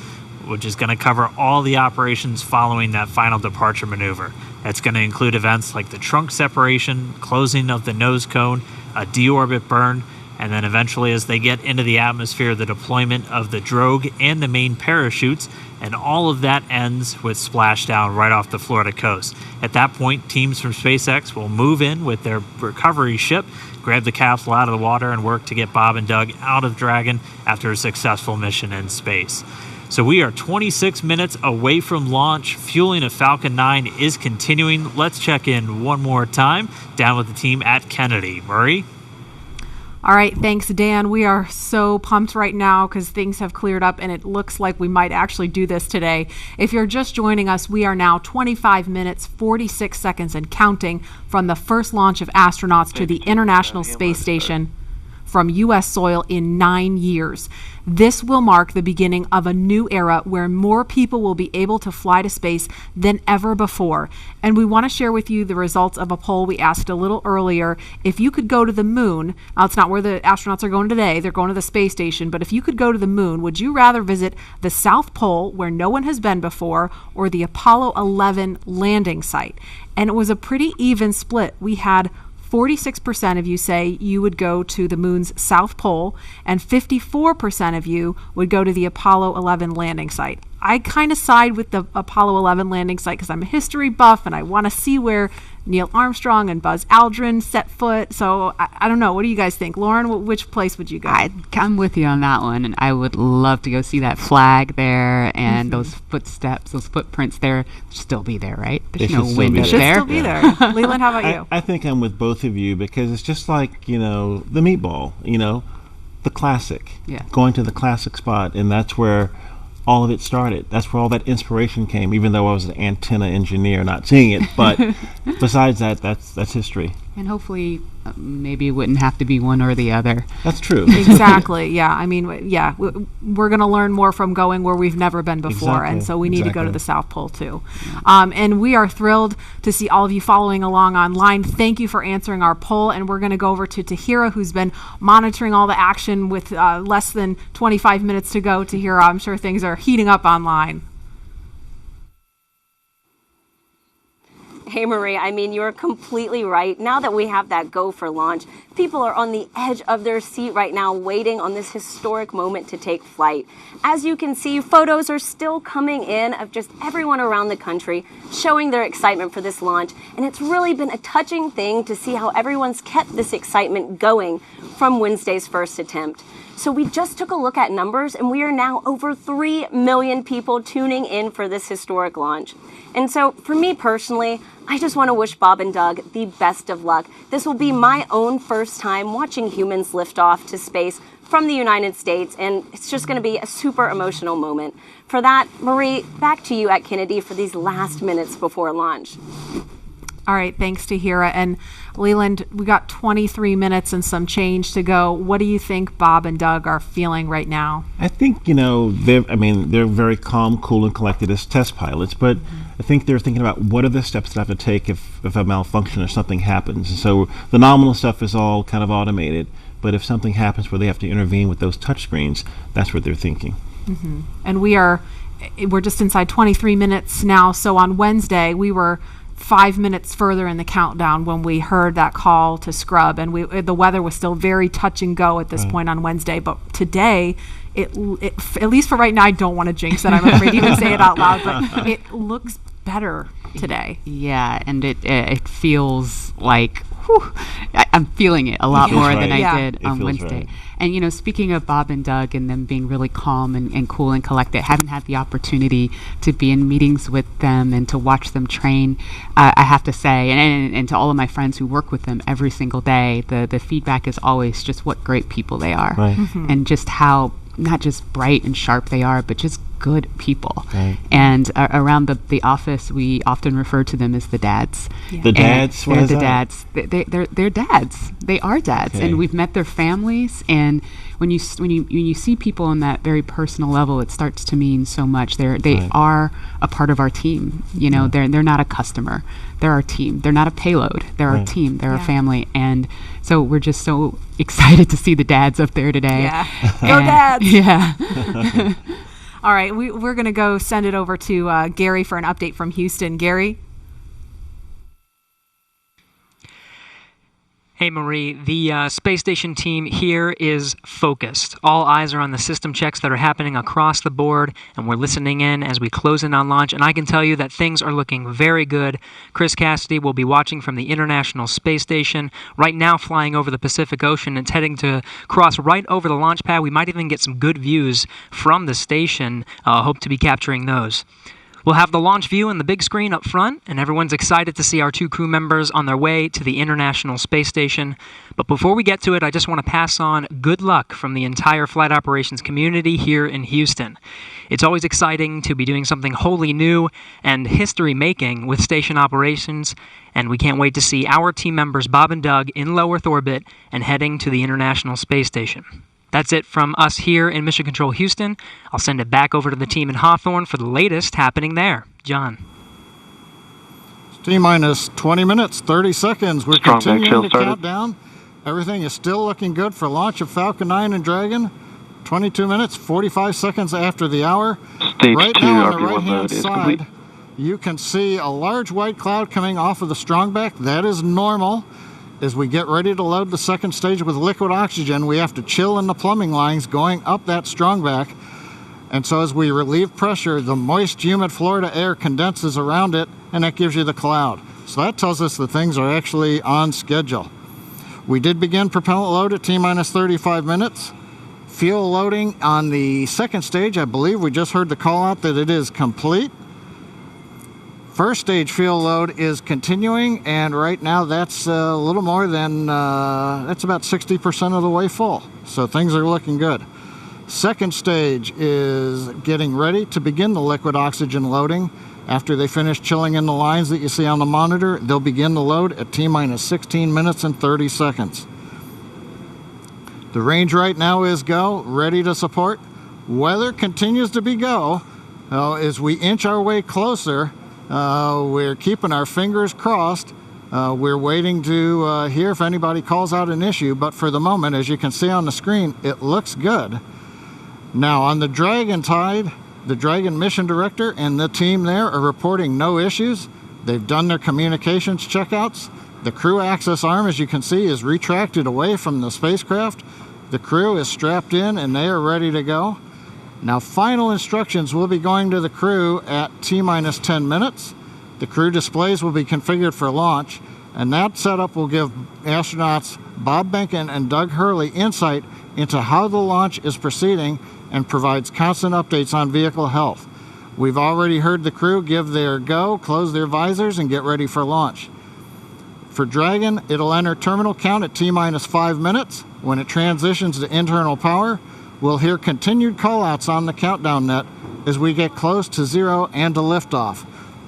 which is going to cover all the operations following that final departure maneuver. That's going to include events like the trunk separation, closing of the nose cone, a deorbit burn, and then eventually, as they get into the atmosphere, the deployment of the drogue and the main parachutes, and all of that ends with splashdown right off the Florida coast. At that point, teams from SpaceX will move in with their recovery ship, grab the capsule out of the water, and work to get Bob and Doug out of Dragon after a successful mission in space. So we are 26 minutes away from launch. Fueling of Falcon 9 is continuing. Let's check in one more time down with the team at Kennedy. Murray? All right, thanks, Dan. We are so pumped right now because things have cleared up and it looks like we might actually do this today. If you're just joining us, we are now 25 minutes, 46 seconds and counting from the first launch of astronauts to the International Space Station from U.S. soil in 9 years. This will mark the beginning of a new era where more people will be able to fly to space than ever before. And we want to share with you the results of a poll we asked a little earlier. If you could go to the moon, now it's not where the astronauts are going today, they're going to the space station, but if you could go to the moon, would you rather visit the South Pole where no one has been before or the Apollo 11 landing site? And it was a pretty even split. We had 46% of you say you would go to the moon's South Pole, and 54% of you would go to the Apollo 11 landing site. I kind of side with the Apollo 11 landing site because I'm a history buff and I want to see where Neil Armstrong and Buzz Aldrin set foot. So I don't know. What do you guys think? Lauren, which place would you go? I'm with you on that one. And I would love to go see that flag there and those footsteps, those footprints there. Still be there, right? There's no windows there. Should still be there. Leland, how about you? I think I'm with both of you because it's just like, the meatball, the classic. Yeah. Going to the classic spot. And that's where all of it started. That's where all that inspiration came, even though I was an antenna engineer not seeing it. But besides that, that's history. And hopefully maybe it wouldn't have to be one or the other. That's true. Exactly. Yeah. I mean, we're going to learn more from going where we've never been before. Exactly. And so we need to go to the South Pole too. And we are thrilled to see all of you following along online. Thank you for answering our poll. And we're going to go over to Tahira, who's been monitoring all the action with less than 25 minutes to go. Tahira, I'm sure things are heating up online. Hey, Marie, I mean, you're completely right. Now that we have that go for launch, people are on the edge of their seat right now waiting on this historic moment to take flight. As you can see, photos are still coming in of just everyone around the country showing their excitement for this launch. And it's really been a touching thing to see how everyone's kept this excitement going from Wednesday's first attempt. So we just took a look at numbers, and we are now over 3 million people tuning in for this historic launch. And so for me personally, I just want to wish Bob and Doug the best of luck. This will be my own first time watching humans lift off to space from the United States, and it's just going to be a super emotional moment. For that, Marie, back to you at Kennedy for these last minutes before launch. All right, thanks, Tahira. And Leland, we got 23 minutes and some change to go. What do you think Bob and Doug are feeling right now? I think, they're very calm, cool, and collected as test pilots, but I think they're thinking about what are the steps that I have to take if a malfunction or something happens. And so the nominal stuff is all kind of automated, but if something happens where they have to intervene with those touch screens, that's what they're thinking. Mm-hmm. And we're just inside 23 minutes now. So on Wednesday, we were 5 minutes further in the countdown when we heard that call to scrub, and the weather was still very touch and go at this point on Wednesday. But today, it at least for right now, I don't want to jinx it. I'm afraid to even say it out loud, but it looks better today. Yeah, and it feels like I'm feeling it a lot more than I did on Wednesday. Right. And speaking of Bob and Doug and them being really calm and cool and collected, haven't had the opportunity to be in meetings with them and to watch them train. I have to say, and to all of my friends who work with them every single day, the feedback is always just what great people they are, right. And just how not just bright and sharp they are, but just good people. Right. And around the office, we often refer to them as the dads. Yeah. The dads? They're the dads. They're dads. They are dads. Okay. And we've met their families. And when you see people on that very personal level, it starts to mean so much. They are a part of our team. You know, they're not a customer. They're our team. They're not a payload. They're our team. They're our family. And so we're just so excited to see the dads up there today. Yeah. Go dads. Yeah. All right, we're going to go send it over to Gary for an update from Houston. Gary? Hey, Marie, the space station team here is focused. All eyes are on the system checks that are happening across the board, and we're listening in as we close in on launch, and I can tell you that things are looking very good. Chris Cassidy will be watching from the International Space Station, right now flying over the Pacific Ocean. It's heading to cross right over the launch pad. We might even get some good views from the station. Hope to be capturing those. We'll have the launch view and the big screen up front, and everyone's excited to see our 2 crew members on their way to the International Space Station. But before we get to it, I just want to pass on good luck from the entire flight operations community here in Houston. It's always exciting to be doing something wholly new and history-making with station operations, and we can't wait to see our team members Bob and Doug in low Earth orbit and heading to the International Space Station. That's it from us here in Mission Control Houston. I'll send it back over to the team in Hawthorne for the latest happening there. John. T-minus 20 minutes, 30 seconds. We're Strong continuing to started. count down. Everything is still looking good for launch of Falcon 9 and Dragon. 22 minutes, 45 seconds after the hour. Stage right 2 now on the RP1 right-hand load is side, complete. you can see a large white cloud coming off of the strongback. That is normal. As we get ready to load the second stage with liquid oxygen, we have to chill in the plumbing lines going up that strongback. And so as we relieve pressure, the moist, humid Florida air condenses around it, and that gives you the cloud. So that tells us that things are actually on schedule. We did begin propellant load at T-minus 35 minutes. Fuel loading on the second stage, I believe we just heard the call out that it is complete. First stage fuel load is continuing, and right now that's a little more than, that's about 60% of the way full. So things are looking good. Second stage is getting ready to begin the liquid oxygen loading. After they finish chilling in the lines that you see on the monitor, they'll begin the load at T-minus 16 minutes and 30 seconds. The range right now is go, ready to support. Weather continues to be go. As we inch our way closer, we're keeping our fingers crossed. We're waiting to hear if anybody calls out an issue, but for the moment, as you can see on the screen, it looks good. Now on the Dragon side, the Dragon mission director and the team there are reporting no issues. They've done their communications checkouts. The crew access arm, as you can see, is retracted away from the spacecraft. The crew is strapped in and they are ready to go. Now, final instructions will be going to the crew at T-minus 10 minutes. The crew displays will be configured for launch, and that setup will give astronauts Bob Behnken and Doug Hurley insight into how the launch is proceeding and provides constant updates on vehicle health. We've already heard the crew give their go, close their visors, and get ready for launch. For Dragon, it'll enter terminal count at T-minus 5 minutes. When it transitions to internal power, we'll hear continued callouts on the countdown net as we get close to 0 and to liftoff.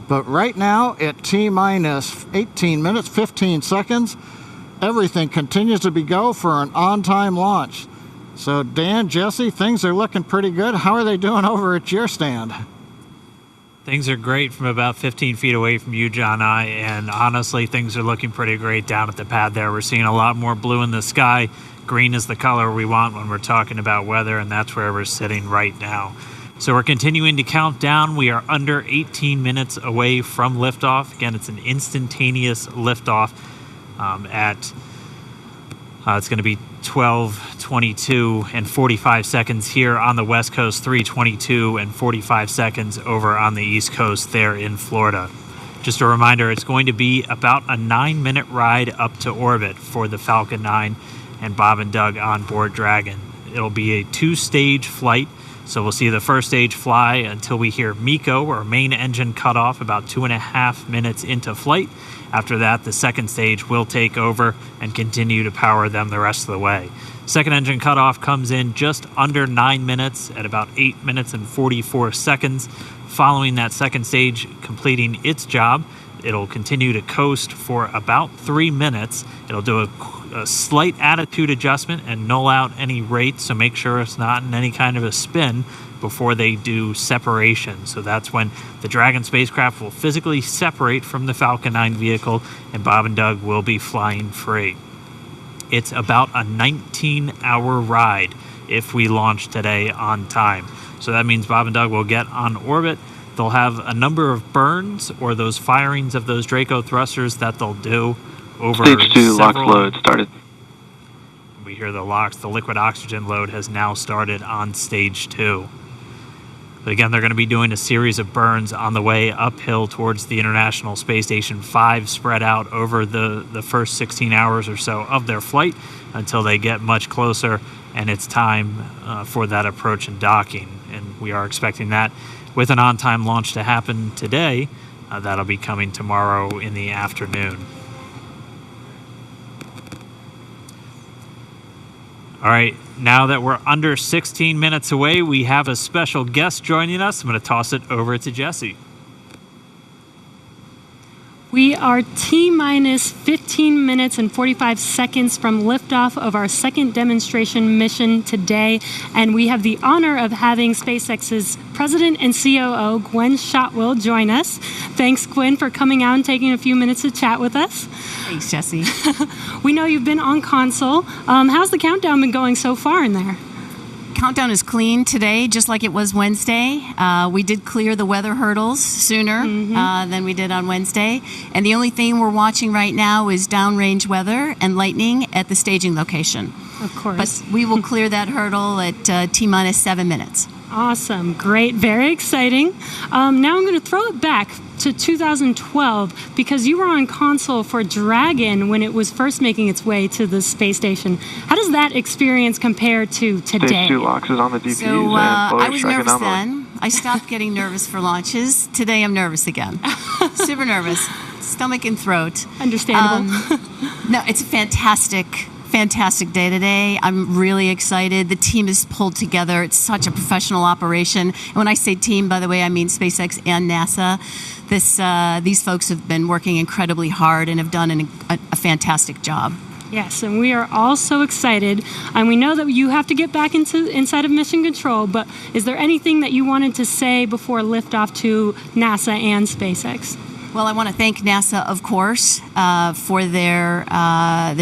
But right now, at T-minus 18 minutes, 15 seconds, everything continues to be go for an on-time launch. So Dan, Jesse, things are looking pretty good. How are they doing over at your stand? Things are great from about 15 feet away from you, John, and honestly, things are looking pretty great down at the pad there. We're seeing a lot more blue in the sky. Green is the color we want when we're talking about weather, and that's where we're sitting right now. So we're continuing to count down. We are under 18 minutes away from liftoff. Again, it's an instantaneous liftoff it's going to be 12:22 and 45 seconds here on the West Coast, 3:22 and 45 seconds over on the East Coast there in Florida. Just a reminder, it's going to be about a 9-minute ride up to orbit for the Falcon 9 and Bob and Doug on board Dragon. It'll be a 2-stage flight So we'll see the first stage fly until we hear MECO, or main engine cutoff, about 2.5 minutes into flight. After that, the second stage will take over and continue to power them the rest of the way. Second engine cutoff comes in just under 9 minutes at about 8 minutes and 44 seconds. Following that second stage completing its job, it'll continue to coast for about 3 minutes. It'll do a slight attitude adjustment and null out any rate, so make sure it's not in any kind of a spin before they do separation. So that's when the Dragon spacecraft will physically separate from the Falcon 9 vehicle, and Bob and Doug will be flying free. It's about a 19-hour ride if we launch today on time. So that means Bob and Doug will get on orbit. They'll have a number of burns, or those firings of those Draco thrusters that they'll do over Stage 2 LOX load started. We hear the LOX. The liquid oxygen load has now started on Stage 2. But again, they're going to be doing a series of burns on the way uphill towards the International Space Station 5, spread out over the first 16 hours or so of their flight until they get much closer, and it's time for that approach and docking. And we are expecting that with an on-time launch to happen today. That'll be coming tomorrow in the afternoon. All right, now that we're under 16 minutes away, we have a special guest joining us. I'm going to toss it over to Jesse. We are T-minus 15 minutes and 45 seconds from liftoff of our second demonstration mission today, and we have the honor of having SpaceX's President and COO, Gwen Shotwell, join us. Thanks, Gwen, for coming out and taking a few minutes to chat with us. Thanks, Jesse. We know you've been on console. How's the countdown been going so far in there? Countdown is clean today, just like it was Wednesday. We did clear the weather hurdles sooner than we did on Wednesday. And the only thing we're watching right now is downrange weather and lightning at the staging location. Of course. But we will clear that hurdle at T-minus 7 minutes. Awesome. Great. Very exciting. Now I'm going to throw it back to 2012 because you were on console for Dragon when it was first making its way to the space station. How does that experience compare to today? Stage 2 LOX is on the DPUs. So I was nervous then. I stopped getting nervous for launches. Today I'm nervous again. Super nervous. Stomach and throat. Understandable. No, it's a fantastic day today. I'm really excited. The team is pulled together. It's such a professional operation. And when I say team, by the way, I mean SpaceX and NASA. These folks have been working incredibly hard and have done a fantastic job. Yes, and we are all so excited. And we know that you have to get back inside of Mission Control, but is there anything that you wanted to say before liftoff to NASA and SpaceX? Well, I want to thank NASA, of course, for their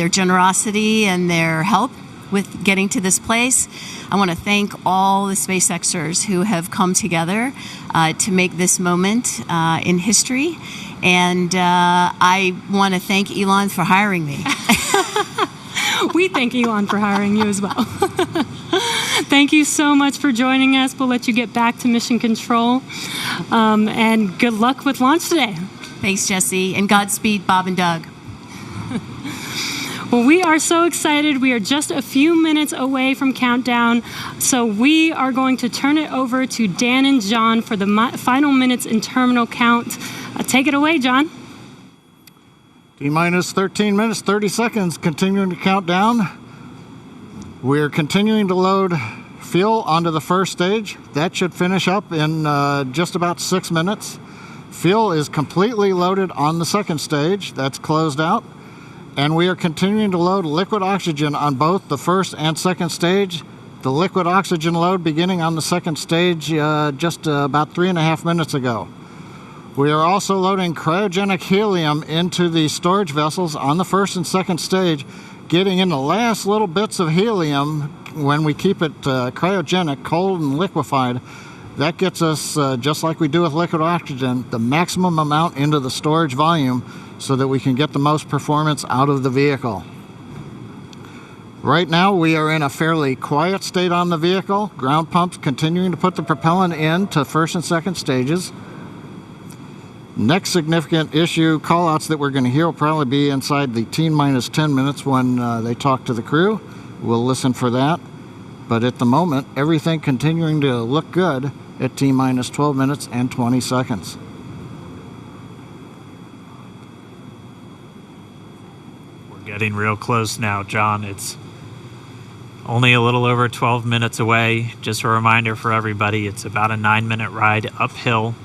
generosity and their help with getting to this place. I want to thank all the SpaceXers who have come together to make this moment in history. And I want to thank Elon for hiring me. We thank Elon for hiring you as well. Thank you so much for joining us. We'll let you get back to Mission Control. And good luck with launch today. Thanks, Jesse, and Godspeed, Bob and Doug. Well, we are so excited. We are just a few minutes away from countdown, so we are going to turn it over to Dan and John for the final minutes in terminal count. Take it away, John. T-minus 13 minutes, 30 seconds, continuing to count down. We're continuing to load fuel onto the first stage. That should finish up in just about 6 minutes. Fuel is completely loaded on the second stage. That's closed out. And we are continuing to load liquid oxygen on both the first and second stage. The liquid oxygen load beginning on the second stage just about 3.5 minutes ago. We are also loading cryogenic helium into the storage vessels on the first and second stage, getting in the last little bits of helium when we keep it cryogenic, cold and liquefied. That gets us, just like we do with liquid oxygen, the maximum amount into the storage volume so that we can get the most performance out of the vehicle. Right now we are in a fairly quiet state on the vehicle. Ground pumps continuing to put the propellant in to first and second stages. Next significant issue callouts that we're going to hear will probably be inside the T-minus 10 minutes when they talk to the crew. We'll listen for that. but at the moment, everything continuing to look good at T-minus 12 minutes and 20 seconds. We're getting real close now, John. It's only a little over 12 minutes away. Just a reminder for everybody, it's about a 9-minute ride uphill.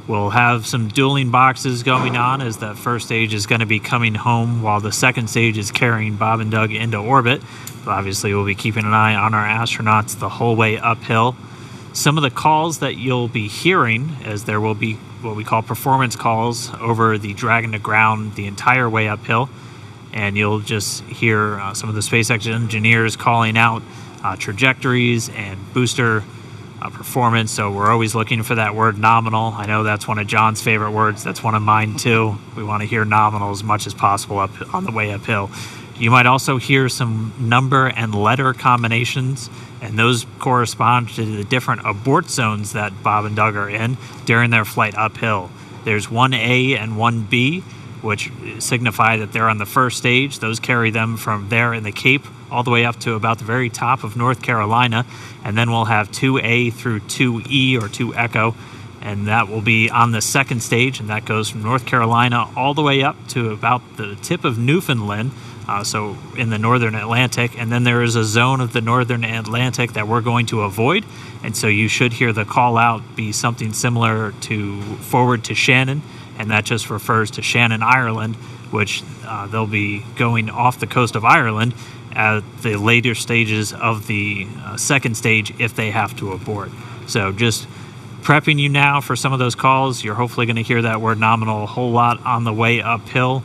We'll have some dueling boxes going on as that first stage is going to be coming home while the second stage is carrying Bob and Doug into orbit. But obviously, we'll be keeping an eye on our astronauts the whole way uphill. Some of the calls that you'll be hearing, as there will be what we call performance calls over the Dragon to ground the entire way uphill. And you'll just hear some of the SpaceX engineers calling out trajectories and booster performance. So we're always looking for that word nominal. I know that's one of John's favorite words. That's one of mine too. We want to hear nominal as much as possible up on the way uphill. You might also hear some number and letter combinations, and those correspond to the different abort zones that Bob and Doug are in during their flight uphill. There's 1A and 1B, which signify that they're on the first stage. Those carry them from there in the Cape all the way up to about the very top of North Carolina. And then we'll have 2A through 2E or 2 Echo, and that will be on the second stage, and that goes from North Carolina all the way up to about the tip of Newfoundland, so in the northern Atlantic. And then there is a zone of the northern Atlantic that we're going to avoid, and so you should hear the call out be something similar to forward to Shannon, and that just refers to Shannon, Ireland, which they'll be going off the coast of Ireland at the later stages of the second stage if they have to abort. So just prepping you now for some of those calls. You're hopefully going to hear that word nominal a whole lot on the way uphill.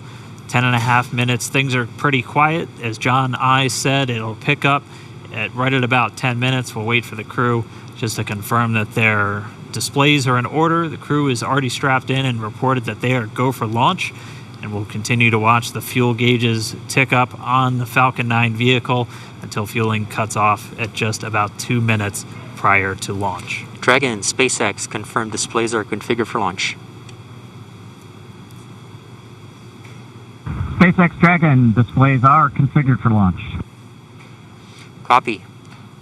10.5 minutes. Things are pretty quiet. As John I said, it'll pick up right at about 10 minutes. We'll wait for the crew just to confirm that their displays are in order. The crew is already strapped in and reported that they are go for launch. And we'll continue to watch the fuel gauges tick up on the Falcon 9 vehicle until fueling cuts off at just about 2 minutes prior to launch. Dragon, SpaceX confirmed displays are configured for launch. SpaceX Dragon displays are configured for launch. Copy.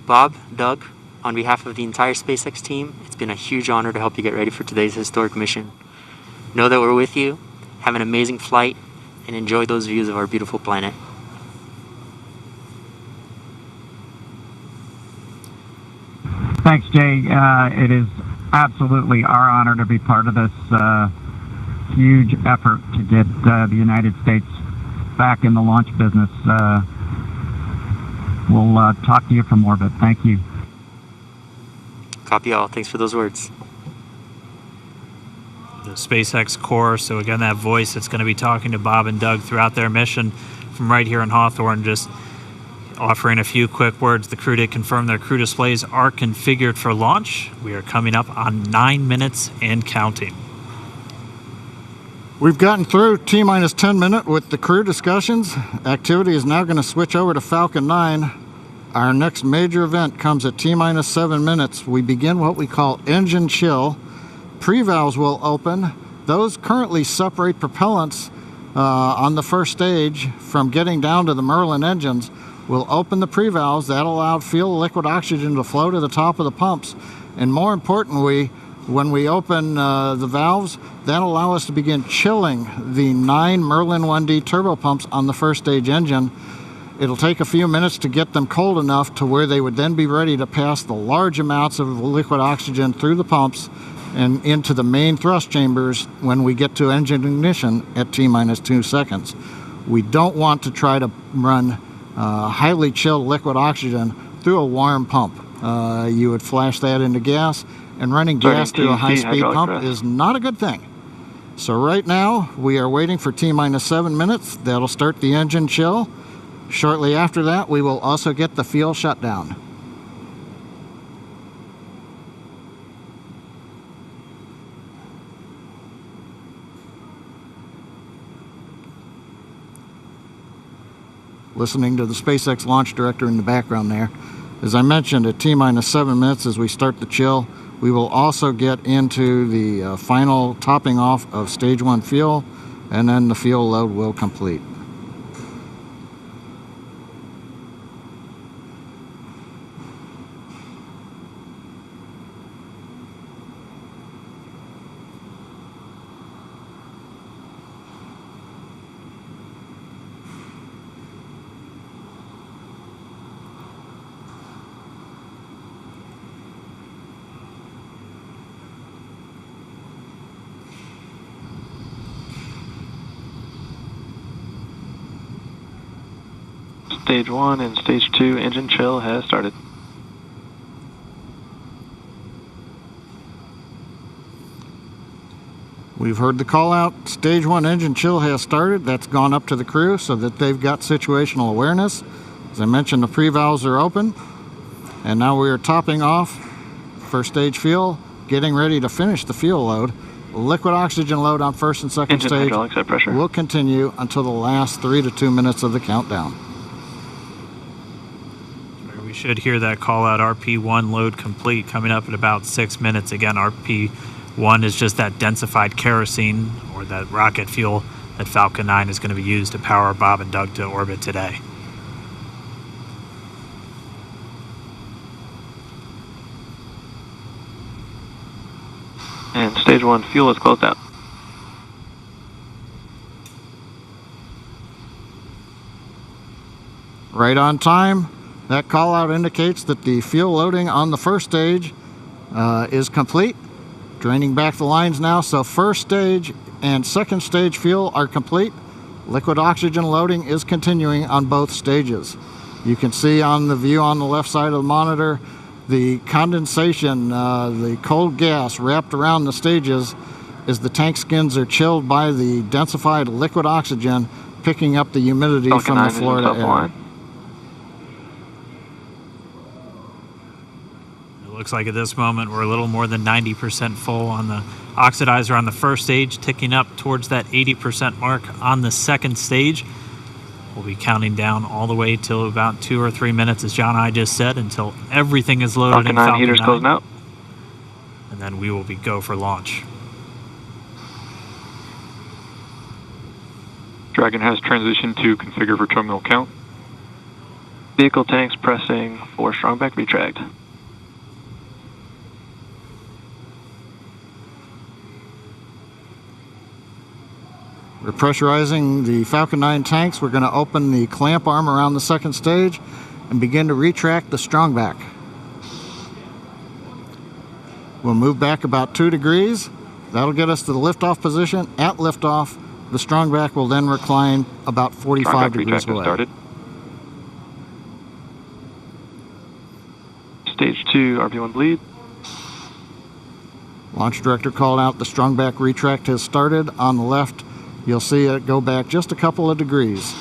Bob, Doug, on behalf of the entire SpaceX team, it's been a huge honor to help you get ready for today's historic mission. Know that we're with you. Have an amazing flight and enjoy those views of our beautiful planet. Thanks, Jay. It is absolutely our honor to be part of this huge effort to get the United States back in the launch business. We'll talk to you from orbit. Thank you. Copy all. Thanks for those words. The SpaceX Corps, so again, that voice that's going to be talking to Bob and Doug throughout their mission from right here in Hawthorne, just offering a few quick words. The crew did confirm their crew displays are configured for launch. We are coming up on 9 minutes and counting. We've gotten through T-minus 10 minute with the crew discussions. Activity is now going to switch over to Falcon 9. Our next major event comes at T-minus 7 minutes. We begin what we call engine chill. Pre-valves will open. Those currently separate propellants on the first stage from getting down to the Merlin engines. We'll open the pre-valves. That allowed fuel liquid oxygen to flow to the top of the pumps. And more importantly, when we open the valves, that'll allow us to begin chilling the 9 Merlin 1D turbopumps on the first stage engine. It'll take a few minutes to get them cold enough to where they would then be ready to pass the large amounts of liquid oxygen through the pumps and into the main thrust chambers when we get to engine ignition at T-minus 2 seconds. We don't want to try to run highly chilled liquid oxygen through a warm pump. You would flash that into gas, and running gas through a high-speed pump is not a good thing. So right now, we are waiting for T-minus 7 minutes. That'll start the engine chill. Shortly after that, we will also get the fuel shutdown. Listening to the SpaceX launch director in the background there. As I mentioned, at T-minus 7 minutes as we start the chill, we will also get into the final topping off of stage 1 fuel, and then the fuel load will complete. Stage 1 and Stage 2 engine chill has started. We've heard the call out. Stage 1 engine chill has started. That's gone up to the crew so that they've got situational awareness. As I mentioned, the pre-valves are open. And now we are topping off first stage fuel, getting ready to finish the fuel load. Liquid oxygen load on first and second Engine stage hydraulics at pressure. will continue until the last 3 to 2 minutes of the countdown. We should hear that call out RP1 load complete coming up in about 6 minutes. Again, RP1 is just that densified kerosene or that rocket fuel that Falcon 9 is going to be used to power Bob and Doug to orbit today. And Stage 1 fuel is closed out. Right on time. That call out indicates that the fuel loading on the first stage is complete. Draining back the lines now, so first stage and second stage fuel are complete. Liquid oxygen loading is continuing on both stages. You can see on the view on the left side of the monitor the condensation, the cold gas wrapped around the stages as the tank skins are chilled by the densified liquid oxygen, picking up the humidity Falcon from the 9 is in Florida air. self-align. It looks like at this moment we're a little more than 90% full on the oxidizer on the first stage, ticking up towards that 80% mark on the second stage. We'll be counting down all the way till about 2 or 3 minutes, as John and I just said, until everything is loaded Falcon in 9 Falcon heaters 9. closing out. And then we will be go for launch. Dragon has transitioned to configure for terminal count. Vehicle tanks pressing for strongback retract. We're pressurizing the Falcon 9 tanks. We're going to open the clamp arm around the second stage and begin to retract the strongback. We'll move back about 2 degrees. That'll get us to the liftoff position. At liftoff, the strongback will then recline about 45 degrees away. Started. Stage 2 RP1 bleed. Launch director called out the strongback retract has started. On the left, you'll see it go back just a couple of degrees.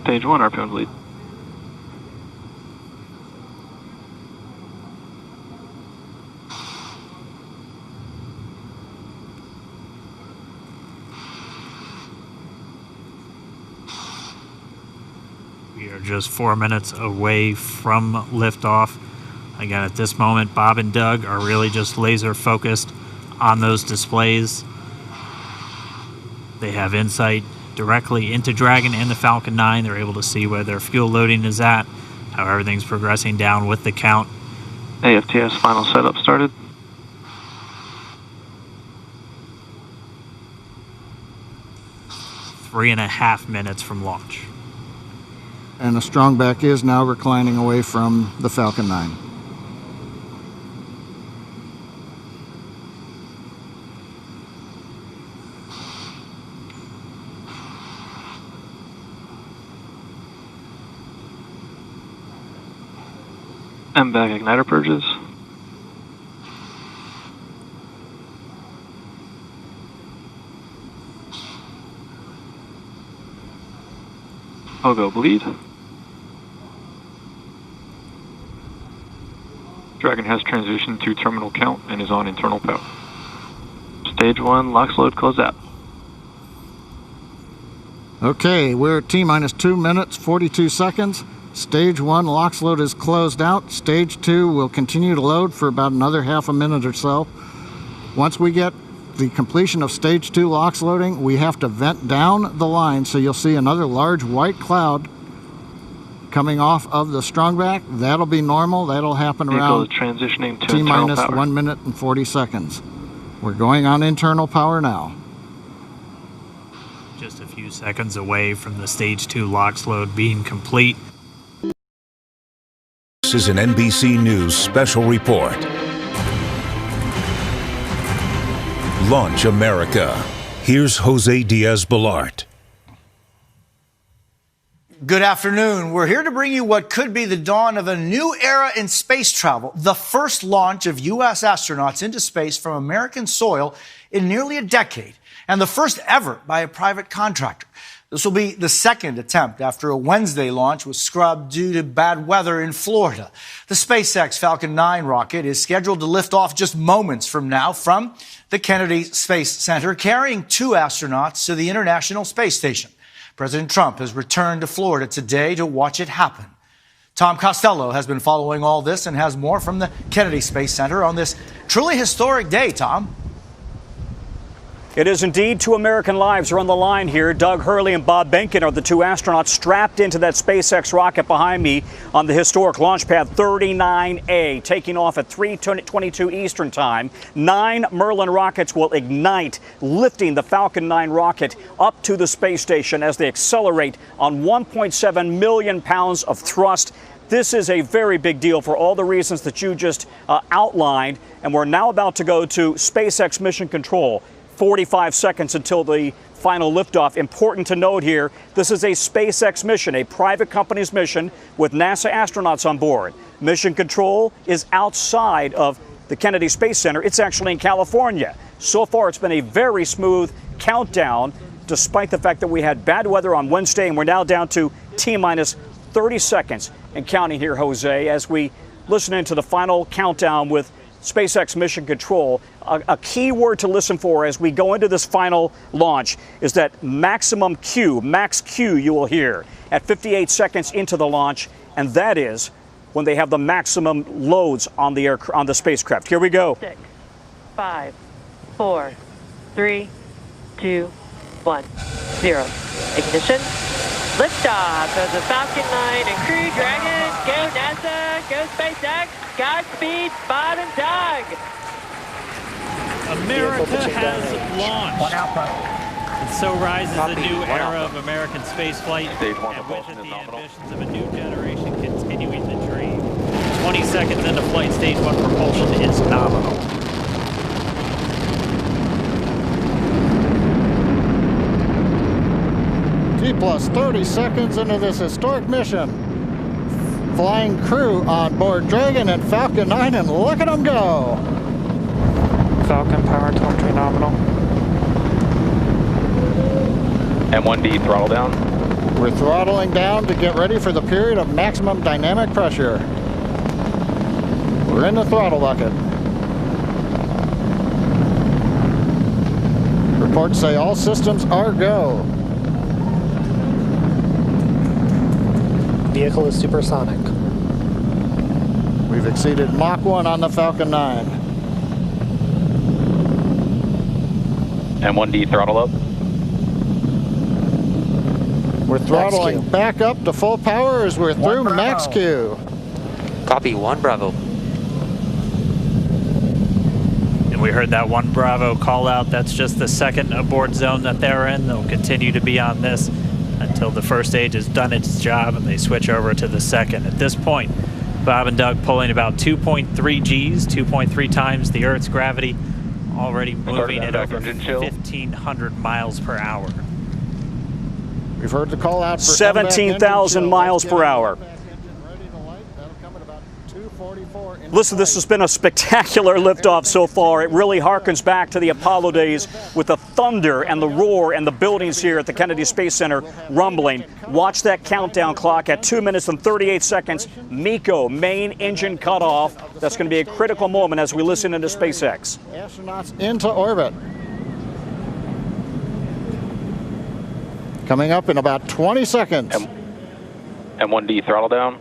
Stage 1 RP1 bleed. We are just 4 minutes away from liftoff. Again, at this moment, Bob and Doug are really just laser focused on those displays. They have insight directly into Dragon and the Falcon 9. They're able to see where their fuel loading is at, how everything's progressing down with the count. AFTS final setup started. Three and a half minutes from launch. And the strongback is now reclining away from the Falcon 9. MVAC igniter purges. Pogo bleed. Dragon has transitioned to terminal count and is on internal power. Stage 1 LOX load closed out. Okay, we're at T-minus 2 minutes, 42 seconds. Stage 1 LOX load is closed out. Stage 2 will continue to load for about another half a minute or so. Once we get the completion of Stage 2 LOX loading, we have to vent down the line, so you'll see another large white cloud coming off of the strongback. That'll be normal. That'll happen Vehicle around is transitioning to T-minus internal power. 1 minute and 40 seconds. We're going on internal power now. Just a few seconds away from the Stage 2 LOX load being complete. This is an NBC News special report. Launch America. Here's Jose Diaz-Balart. Good afternoon. We're here to bring you what could be the dawn of a new era in space travel, the first launch of U.S. astronauts into space from American soil in nearly a decade, and the first ever by a private contractor. This will be the second attempt after a Wednesday launch was scrubbed due to bad weather in Florida. The SpaceX Falcon 9 rocket is scheduled to lift off just moments from now from the Kennedy Space Center, carrying 2 astronauts to the International Space Station. President Trump has returned to Florida today to watch it happen. Tom Costello has been following all this and has more from the Kennedy Space Center on this truly historic day. Tom? It is indeed. 2 American lives are on the line here. Doug Hurley and Bob Behnken are the 2 astronauts strapped into that SpaceX rocket behind me on the historic launch pad 39A, taking off at 3:22 Eastern Time. 9 Merlin rockets will ignite, lifting the Falcon 9 rocket up to the space station as they accelerate on 1.7 million pounds of thrust. This is a very big deal for all the reasons that you just outlined, and we're now about to go to SpaceX Mission Control. 45 seconds until the final liftoff. Important to note here, this is a SpaceX mission, a private company's mission with NASA astronauts on board. Mission Control is outside of the Kennedy Space Center. It's actually in California. So far, it's been a very smooth countdown, despite the fact that we had bad weather on Wednesday, and we're now down to T-minus 30 seconds and counting here, Jose, as we listen into the final countdown with SpaceX Mission Control. A key word to listen for as we go into this final launch is that maximum Q, max Q you will hear at 58 seconds into the launch, and that is when they have the maximum loads on the spacecraft. Here we go. 6, 5, 4, 3, 2, 1, 0. Ignition. Liftoff of the Falcon 9 and Crew Dragon. Go NASA, go SpaceX. Godspeed, Bob and Doug. America has launched. And so rises a new era of American spaceflight, and with it the ambitions of a new generation continuing the dream. 20 seconds into flight, stage 1 propulsion is nominal. T plus 30 seconds into this historic mission. Flying crew on board Dragon and Falcon 9, and look at them go! Falcon power telemetry nominal. M1D throttle down. We're throttling down to get ready for the period of maximum dynamic pressure. We're in the throttle bucket. Reports say all systems are go. Vehicle is supersonic. We've exceeded Mach 1 on the Falcon 9. M1D throttle up. We're throttling back up to full power as we're through max Q. Copy, 1 Bravo. And we heard that 1 Bravo call out. That's just the second abort zone that they're in. They'll continue to be on this until the first stage has done its job and they switch over to the second. At this point, Bob and Doug pulling about 2.3 Gs, 2.3 times the Earth's gravity, already moving at over 1,500 miles per hour. We've heard the call out for 17,000 miles per hour. Listen, this has been a spectacular liftoff so far. It really harkens back to the Apollo days with the thunder and the roar and the buildings here at the Kennedy Space Center rumbling. Watch that countdown clock at 2 minutes and 38 seconds. MECO, main engine cutoff. That's going to be a critical moment as we listen into SpaceX. Astronauts into orbit. Coming up in about 20 seconds. M1D throttle down.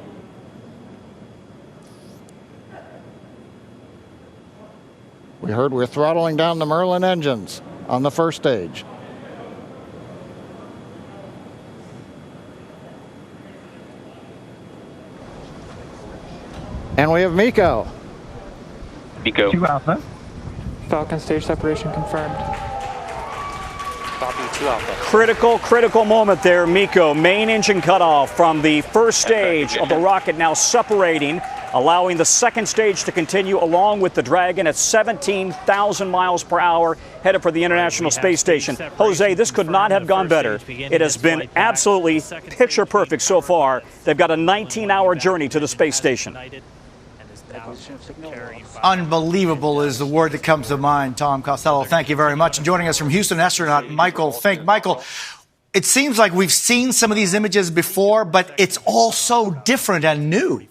We heard we're throttling down the Merlin engines on the first stage. And we have MECO. MECO. 2 Alpha. Falcon stage separation confirmed. Copy, 2 Alpha. Critical moment there, MECO. Main engine cutoff from the first stage of the rocket now separating allowing the second stage to continue along with the Dragon at 17,000 miles per hour, headed for the International Space Station. Jose, this could not have gone better. It has been absolutely picture perfect so far. They've got a 19-hour journey to the space station. Unbelievable is the word that comes to mind, Tom Costello. Thank you very much. And joining us from Houston, astronaut Michael Fink. Michael, it seems like we've seen some of these images before, but it's all so different and new.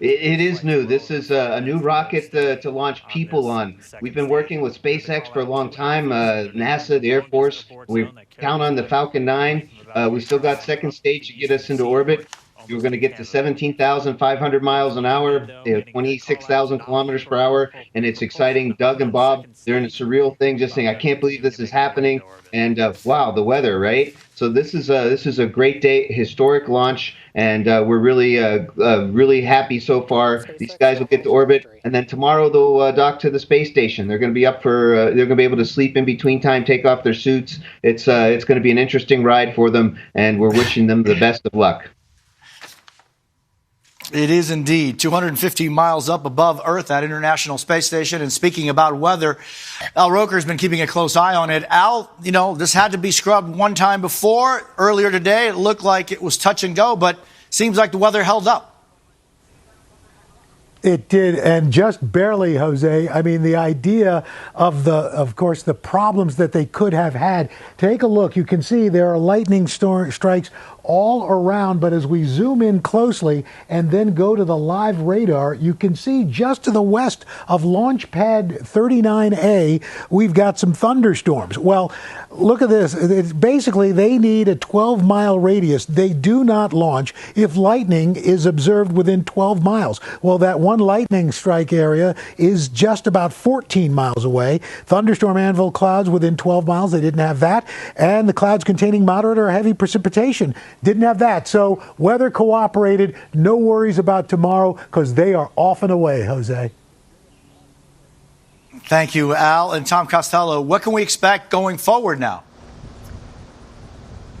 It is new. This is a new rocket to launch people on. We've been working with SpaceX for a long time, NASA, the Air Force. We count on the Falcon 9. We still got second stage to get us into orbit. We're going to get to 17,500 miles an hour, 26,000 kilometers per hour, and it's exciting. Doug and Bob, they're in a surreal thing, just saying, I can't believe this is happening. And wow, the weather, right? So this is a great day, historic launch, and we're really happy so far. These guys will get to orbit, and then tomorrow they'll dock to the space station. They're going to be up for, they're going to be able to sleep in between time, take off their suits. It's going to be an interesting ride for them, and we're wishing them the best of luck. It is indeed 250 miles up above Earth at International Space Station. And speaking about weather, Al Roker has been keeping a close eye on it. Al, this had to be scrubbed one time before. Earlier today, it looked like it was touch and go, but seems like the weather held up. It did, and just barely, Jose. I mean, the idea of course, the problems that they could have had. Take a look. You can see there are lightning strikes all around, but as we zoom in closely and then go to the live radar, you can see just to the west of Launch Pad 39A, we've got some thunderstorms. Well, look at this. Basically, they need a 12-mile radius. They do not launch if lightning is observed within 12 miles. Well, that one lightning strike area is just about 14 miles away. Thunderstorm anvil clouds within 12 miles. They didn't have that. And the clouds containing moderate or heavy precipitation didn't have that. So weather cooperated. No worries about tomorrow because they are off and away, Jose. Thank you, Al. And Tom Costello, what can we expect going forward now?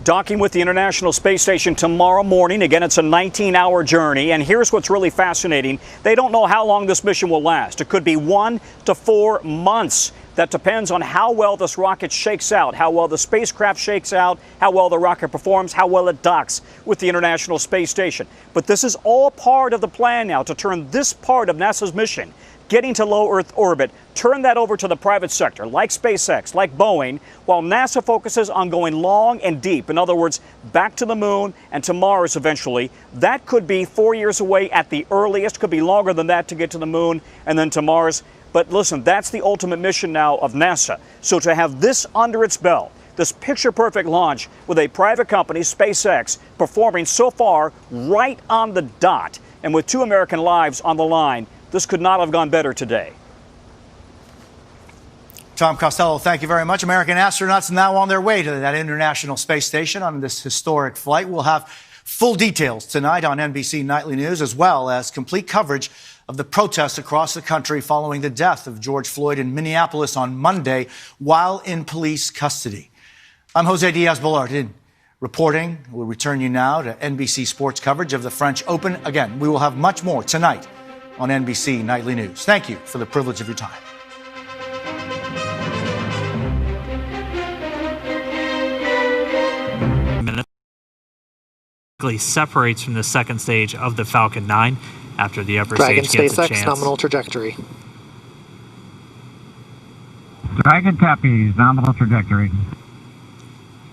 Docking with the International Space Station tomorrow morning. Again, it's a 19-hour journey. And here's what's really fascinating. They don't know how long this mission will last. It could be 1 to 4 months. That depends on how well this rocket shakes out, how well the spacecraft shakes out, how well the rocket performs, how well it docks with the International Space Station. But this is all part of the plan now to turn this part of NASA's mission, getting to low Earth orbit, turn that over to the private sector, like SpaceX, like Boeing, while NASA focuses on going long and deep. In other words, back to the moon and to Mars eventually. That could be 4 years away at the earliest, could be longer than that to get to the moon and then to Mars. But listen, that's the ultimate mission now of NASA. So to have this under its belt, this picture-perfect launch with a private company, SpaceX, performing so far right on the dot, and with 2 American lives on the line, this could not have gone better today. Tom Costello, thank you very much. American astronauts now on their way to that International Space Station on this historic flight. We'll have full details tonight on NBC Nightly News, as well as complete coverage of the protests across the country following the death of George Floyd in Minneapolis on Monday while in police custody. I'm Jose Diaz-Balart reporting. We'll return you now to NBC Sports coverage of the French Open. Again, we will have much more tonight on NBC Nightly News. Thank you for the privilege of your time. Separates from the second stage of the Falcon 9 after the upper Dragon stage gets a SpaceX chance. nominal trajectory. Dragon copies, nominal trajectory.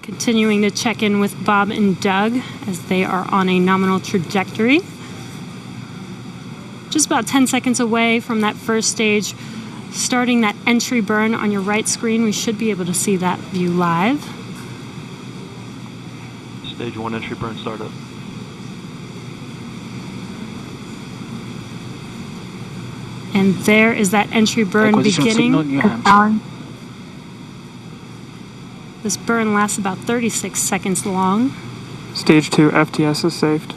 Continuing to check in with Bob and Doug as they are on a nominal trajectory. Just about 10 seconds away from that first stage, starting that entry burn on your right screen. We should be able to see that view live. Stage 1 entry burn startup. And there is that entry burn beginning. This burn lasts about 36 seconds long. Stage 2 FTS is saved.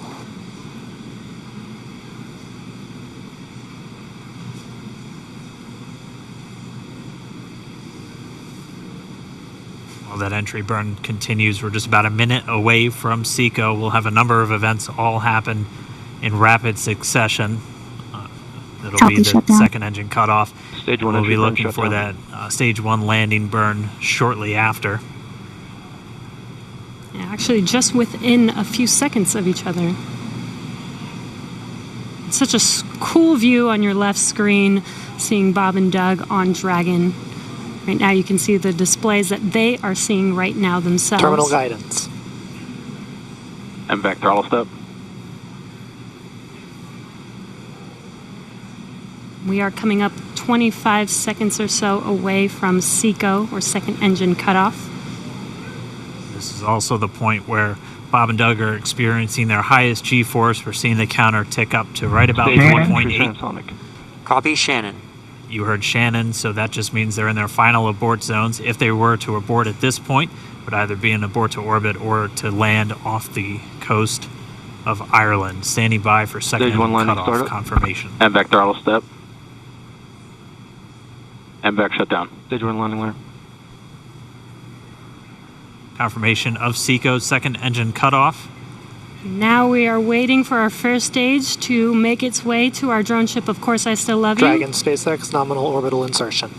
While that entry burn continues, we're just about a minute away from SECO. We'll have a number of events all happen in rapid succession. It'll be the second engine cutoff. Stage 1 We'll be entry burn looking for shutdown. that stage 1 landing burn shortly after. Yeah, actually, just within a few seconds of each other. It's such a cool view on your left screen, seeing Bob and Doug on Dragon. Right now you can see the displays that they are seeing right now themselves. Terminal guidance. And back throttle step. We are coming up 25 seconds or so away from SECO, or second engine cutoff. This is also the point where Bob and Doug are experiencing their highest G-force. We're seeing the counter tick up to right about 1.8. Copy, Shannon. You heard Shannon, so that just means they're in their final abort zones. If they were to abort at this point, it would either be an abort to orbit or to land off the coast of Ireland. Standing by for second Stage 1 landing cutoff startup. confirmation. And back throttle step. And back shutdown. Stage 1 landing layer. Confirmation of SECO's second engine cutoff. Now we are waiting for our first stage to make its way to our drone ship. Of course, I still love you. Dragon SpaceX nominal orbital insertion.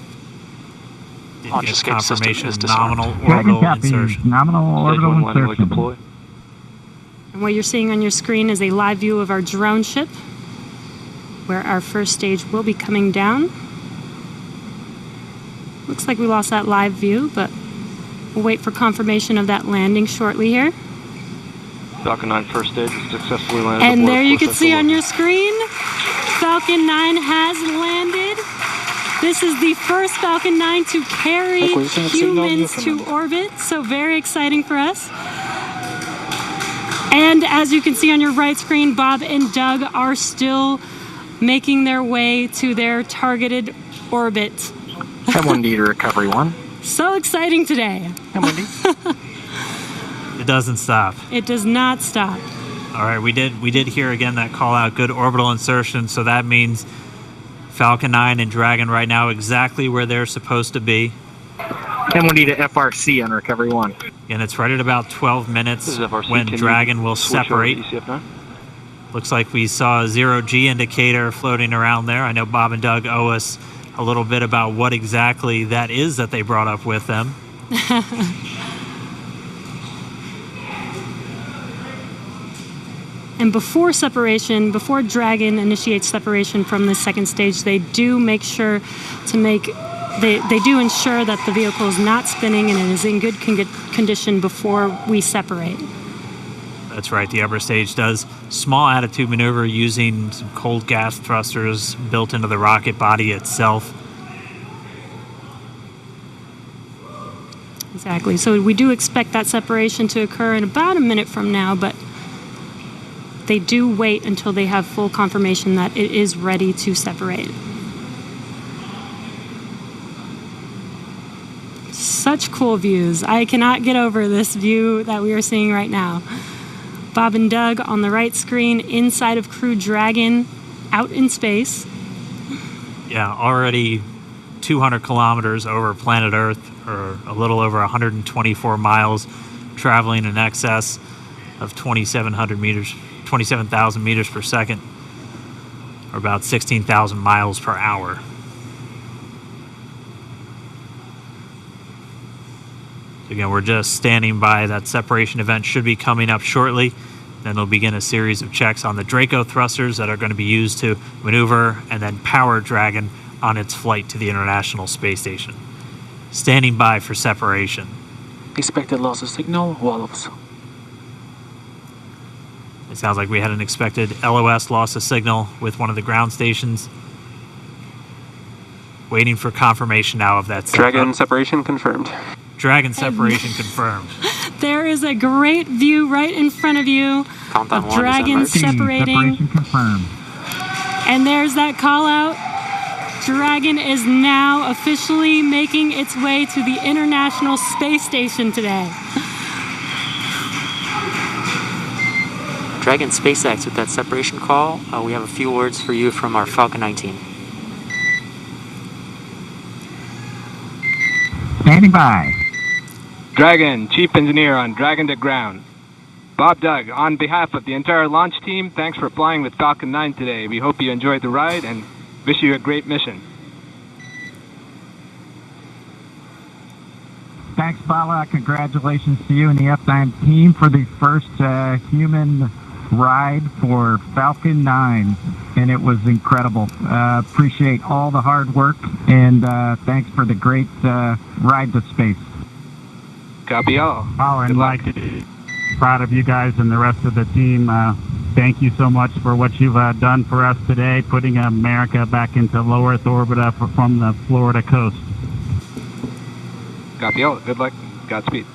Launch escape confirmation system is disarmed. nominal orbital insertion. Nominal orbital insertion. Deploy. And what you're seeing on your screen is a live view of our drone ship, where our first stage will be coming down. Looks like we lost that live view, but we'll wait for confirmation of that landing shortly here. Falcon 9 first stage successfully landed. And aboard there you course can see SL1. on your screen, Falcon 9 has landed. This is the first Falcon 9 to carry humans to orbit, so very exciting for us. And as you can see on your right screen, Bob and Doug are still making their way to their targeted orbit. M1D to recovery 1. So exciting today. M1D. It doesn't stop. It does not stop. All right, we did hear again that call out, good orbital insertion, so that means Falcon 9 and Dragon right now exactly where they're supposed to be. M1D to FRC on recovery 1. And it's right at about 12 minutes This is FRC. when Can Dragon you will switch over separate. to ECF9? Looks like we saw a 0G indicator floating around there. I know Bob and Doug owe us a little bit about what exactly that is that they brought up with them. And before separation, before Dragon initiates separation from the second stage, they do make sure to make, they do ensure that the vehicle is not spinning and it is in good condition before we separate. That's right, the upper stage does small attitude maneuver using some cold gas thrusters built into the rocket body itself. Exactly, so we do expect that separation to occur in about a minute from now, but they do wait until they have full confirmation that it is ready to separate. Such cool views. I cannot get over this view that we are seeing right now. Bob and Doug on the right screen, inside of Crew Dragon, out in space. Yeah, already 200 kilometers over planet Earth, or a little over 124 miles, traveling in excess of 2,700 meters. 27,000 meters per second, or about 16,000 miles per hour. So again, we're just standing by. That separation event should be coming up shortly. Then they'll begin a series of checks on the Draco thrusters that are going to be used to maneuver and then power Dragon on its flight to the International Space Station. Standing by for separation. Expected loss of signal, wallows. It sounds like we had an expected LOS loss of signal with one of the ground stations. Waiting for confirmation now of that. Dragon separation confirmed. Dragon separation confirmed. There is a great view right in front of you of Dragon separating. Separation confirmed. And there's that call out. Dragon is now officially making its way to the International Space Station today. Dragon SpaceX with that separation call. We have a few words for you from our Falcon 9 team. Standing by. Dragon, Chief Engineer on Dragon to Ground. Bob Doug, on behalf of the entire launch team, thanks for flying with Falcon 9 today. We hope you enjoyed the ride and Wish you a great mission. Thanks, Bala. Congratulations to you and the F9 team for the first human ride for Falcon 9, and it was incredible. Appreciate all the hard work, and thanks for the great ride to space. Copy all. Oh, and Mike, proud of you guys and the rest of the team. Thank you so much for what you've done for us today, putting America back into low Earth orbit from the Florida coast. Copy all. Good luck. Godspeed.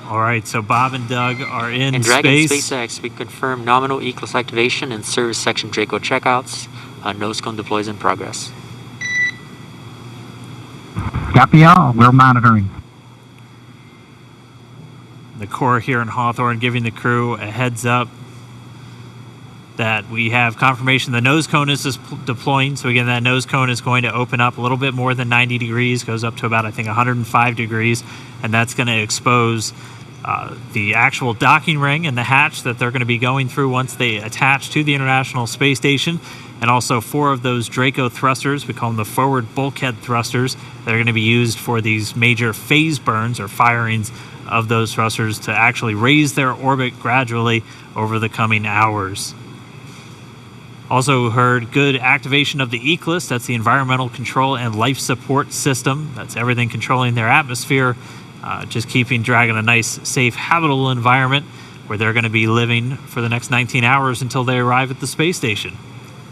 All right, so Bob and Doug are in Dragon space. SpaceX, we confirm nominal ECLS activation and service section Draco checkouts. Nose cone deploys in progress. Copy all. We're monitoring. The Corps here in Hawthorne giving the crew a heads up that we have confirmation the nose cone is deploying. So again, that nose cone is going to open up a little bit more than 90 degrees, goes up to about, I think, 105 degrees, and that's going to expose the actual docking ring and the hatch that they're going to be going through once they attach to the International Space Station, and also 4 of those Draco thrusters, we call them the forward bulkhead thrusters, that are going to be used for these major phase burns or firings of those thrusters to actually raise their orbit gradually over the coming hours. Also heard good activation of the ECLS, that's the Environmental Control and Life Support System. That's everything controlling their atmosphere, just keeping Dragon a nice, safe, habitable environment where they're going to be living for the next 19 hours until they arrive at the space station.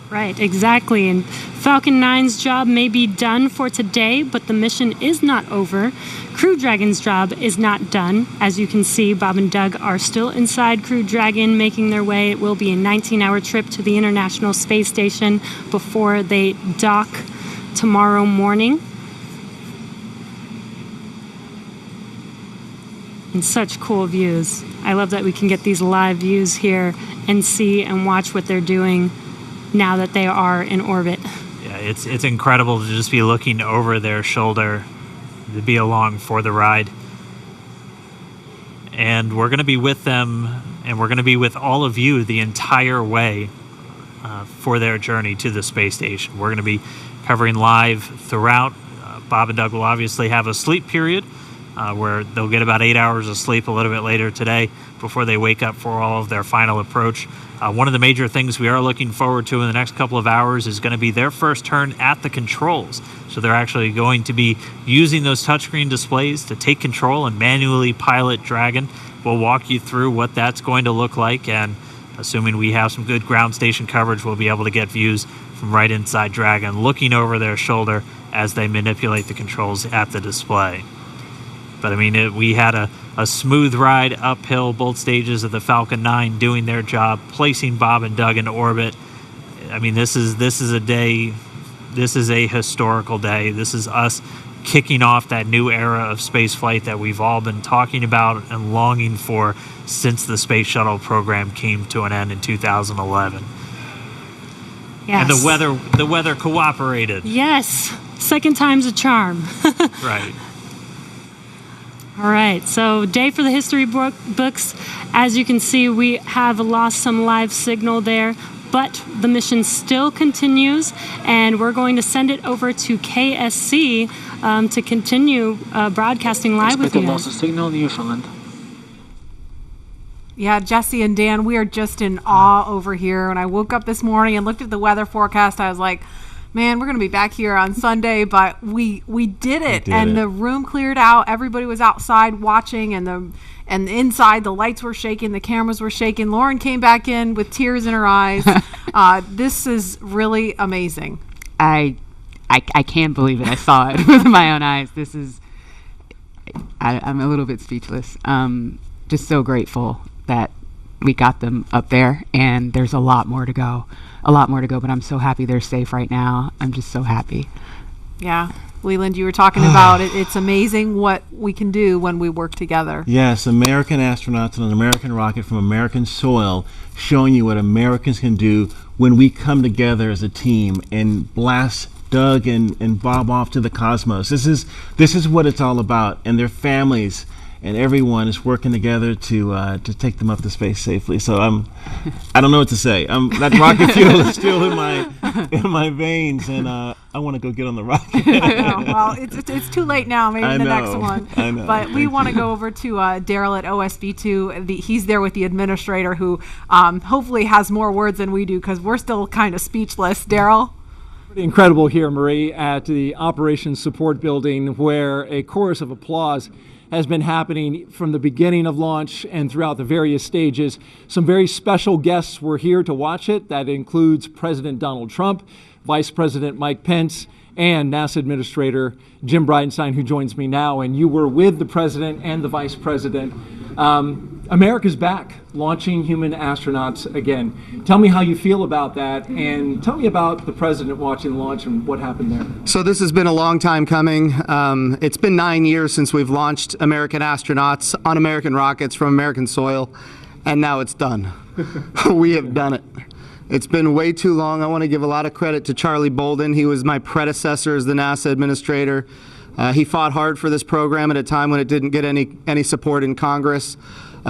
Right, exactly. And Falcon 9's job may be done for today, but the mission is not over. Crew Dragon's job is not done. As you can see, Bob and Doug are still inside Crew Dragon, making their way. It will be a 19-hour trip to the International Space Station before they dock tomorrow morning. And such cool views. I love that we can get these live views here and see and watch what they're doing now that they are in orbit. Yeah, it's incredible to just be looking over their shoulder, to be along for the ride. And we're going to be with them, and we're going to be with all of you the entire way for their journey to the space station. We're going to be covering live throughout. Bob and Doug will obviously have a sleep period where they'll get about 8 hours of sleep a little bit later today before they wake up for all of their final approach. One of the major things we are looking forward to in the next couple of hours is going to be their first turn at the controls. So they're actually going to be using those touchscreen displays to take control and manually pilot Dragon. We'll walk you through what that's going to look like, and assuming we have some good ground station coverage, we'll be able to get views from right inside Dragon, looking over their shoulder as they manipulate the controls at the display. But I mean, we had a smooth ride uphill, both stages of the Falcon 9 doing their job, placing Bob and Doug into orbit. I mean, this is a day, this is a historical day. This is us kicking off that new era of spaceflight that we've all been talking about and longing for since the Space Shuttle program came to an end in 2011. Yes. And the weather cooperated. Yes, second time's a charm. Right. All right, so day for the history books. As you can see, we have lost some live signal there, but the mission still continues, and we're going to send it over to KSC to continue broadcasting live with you guys. Loss of signal, Newfoundland. Yeah, Jesse and Dan, we are just in awe over here. When I woke up this morning and looked at the weather forecast, I was like, man, we're going to be back here on Sunday, but we did it. The room cleared out. Everybody was outside watching, and inside the lights were shaking, the cameras were shaking. Lauren came back in with tears in her eyes. This is really amazing. I can't believe it. I saw it with my own eyes. This is, I'm a little bit speechless. Just so grateful that we got them up there, and there's a lot more to go, but I'm so happy they're safe right now. I'm just so happy. Yeah. Leland, you were talking about it. It's amazing what we can do when we work together. Yes, American astronauts on an American rocket from American soil, showing you what Americans can do when we come together as a team and blast Doug and Bob off to the cosmos. This is what it's all about, and their families and everyone is working together to take them up to space safely. So I don't know what to say. That rocket fuel is still in my veins, and I want to go get on the rocket. Well, it's too late now. Maybe the next one. I know. But we want to go over to Daryl at OSB2. He's there with the administrator, who hopefully has more words than we do, because we're still kind of speechless. Daryl? Pretty incredible here, Marie, at the Operations Support Building, where a chorus of applause has been happening from the beginning of launch and throughout the various stages. Some very special guests were here to watch it. That includes President Donald Trump, Vice President Mike Pence, and NASA Administrator Jim Bridenstine, who joins me now. And you were with the President and the Vice President. America's back, launching human astronauts again. Tell me how you feel about that, and tell me about the President watching the launch and what happened there. So this has been a long time coming. It's been 9 years since we've launched American astronauts on American rockets from American soil, and now it's done. We have done it. It's been way too long. I want to give a lot of credit to Charlie Bolden. He was my predecessor as the NASA administrator. He fought hard for this program at a time when it didn't get any support in Congress.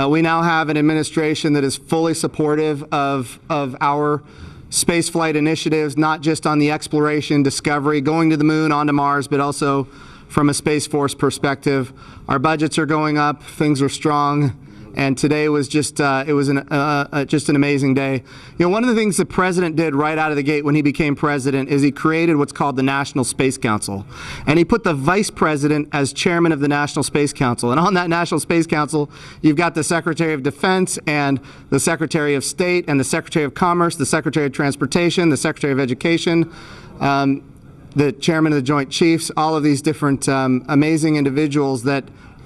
We now have an administration that is fully supportive of our spaceflight initiatives, not just on the exploration, discovery, going to the moon, onto Mars, but also from a Space Force perspective. Our budgets are going up, things are strong. And today was just just an amazing day. You know, one of the things the President did right out of the gate when he became President is he created what's called the National Space Council. And he put the Vice President as chairman of the National Space Council. And on that National Space Council, you've got the Secretary of Defense and the Secretary of State and the Secretary of Commerce, the Secretary of Transportation, the Secretary of Education, the chairman of the Joint Chiefs, all of these different amazing individuals that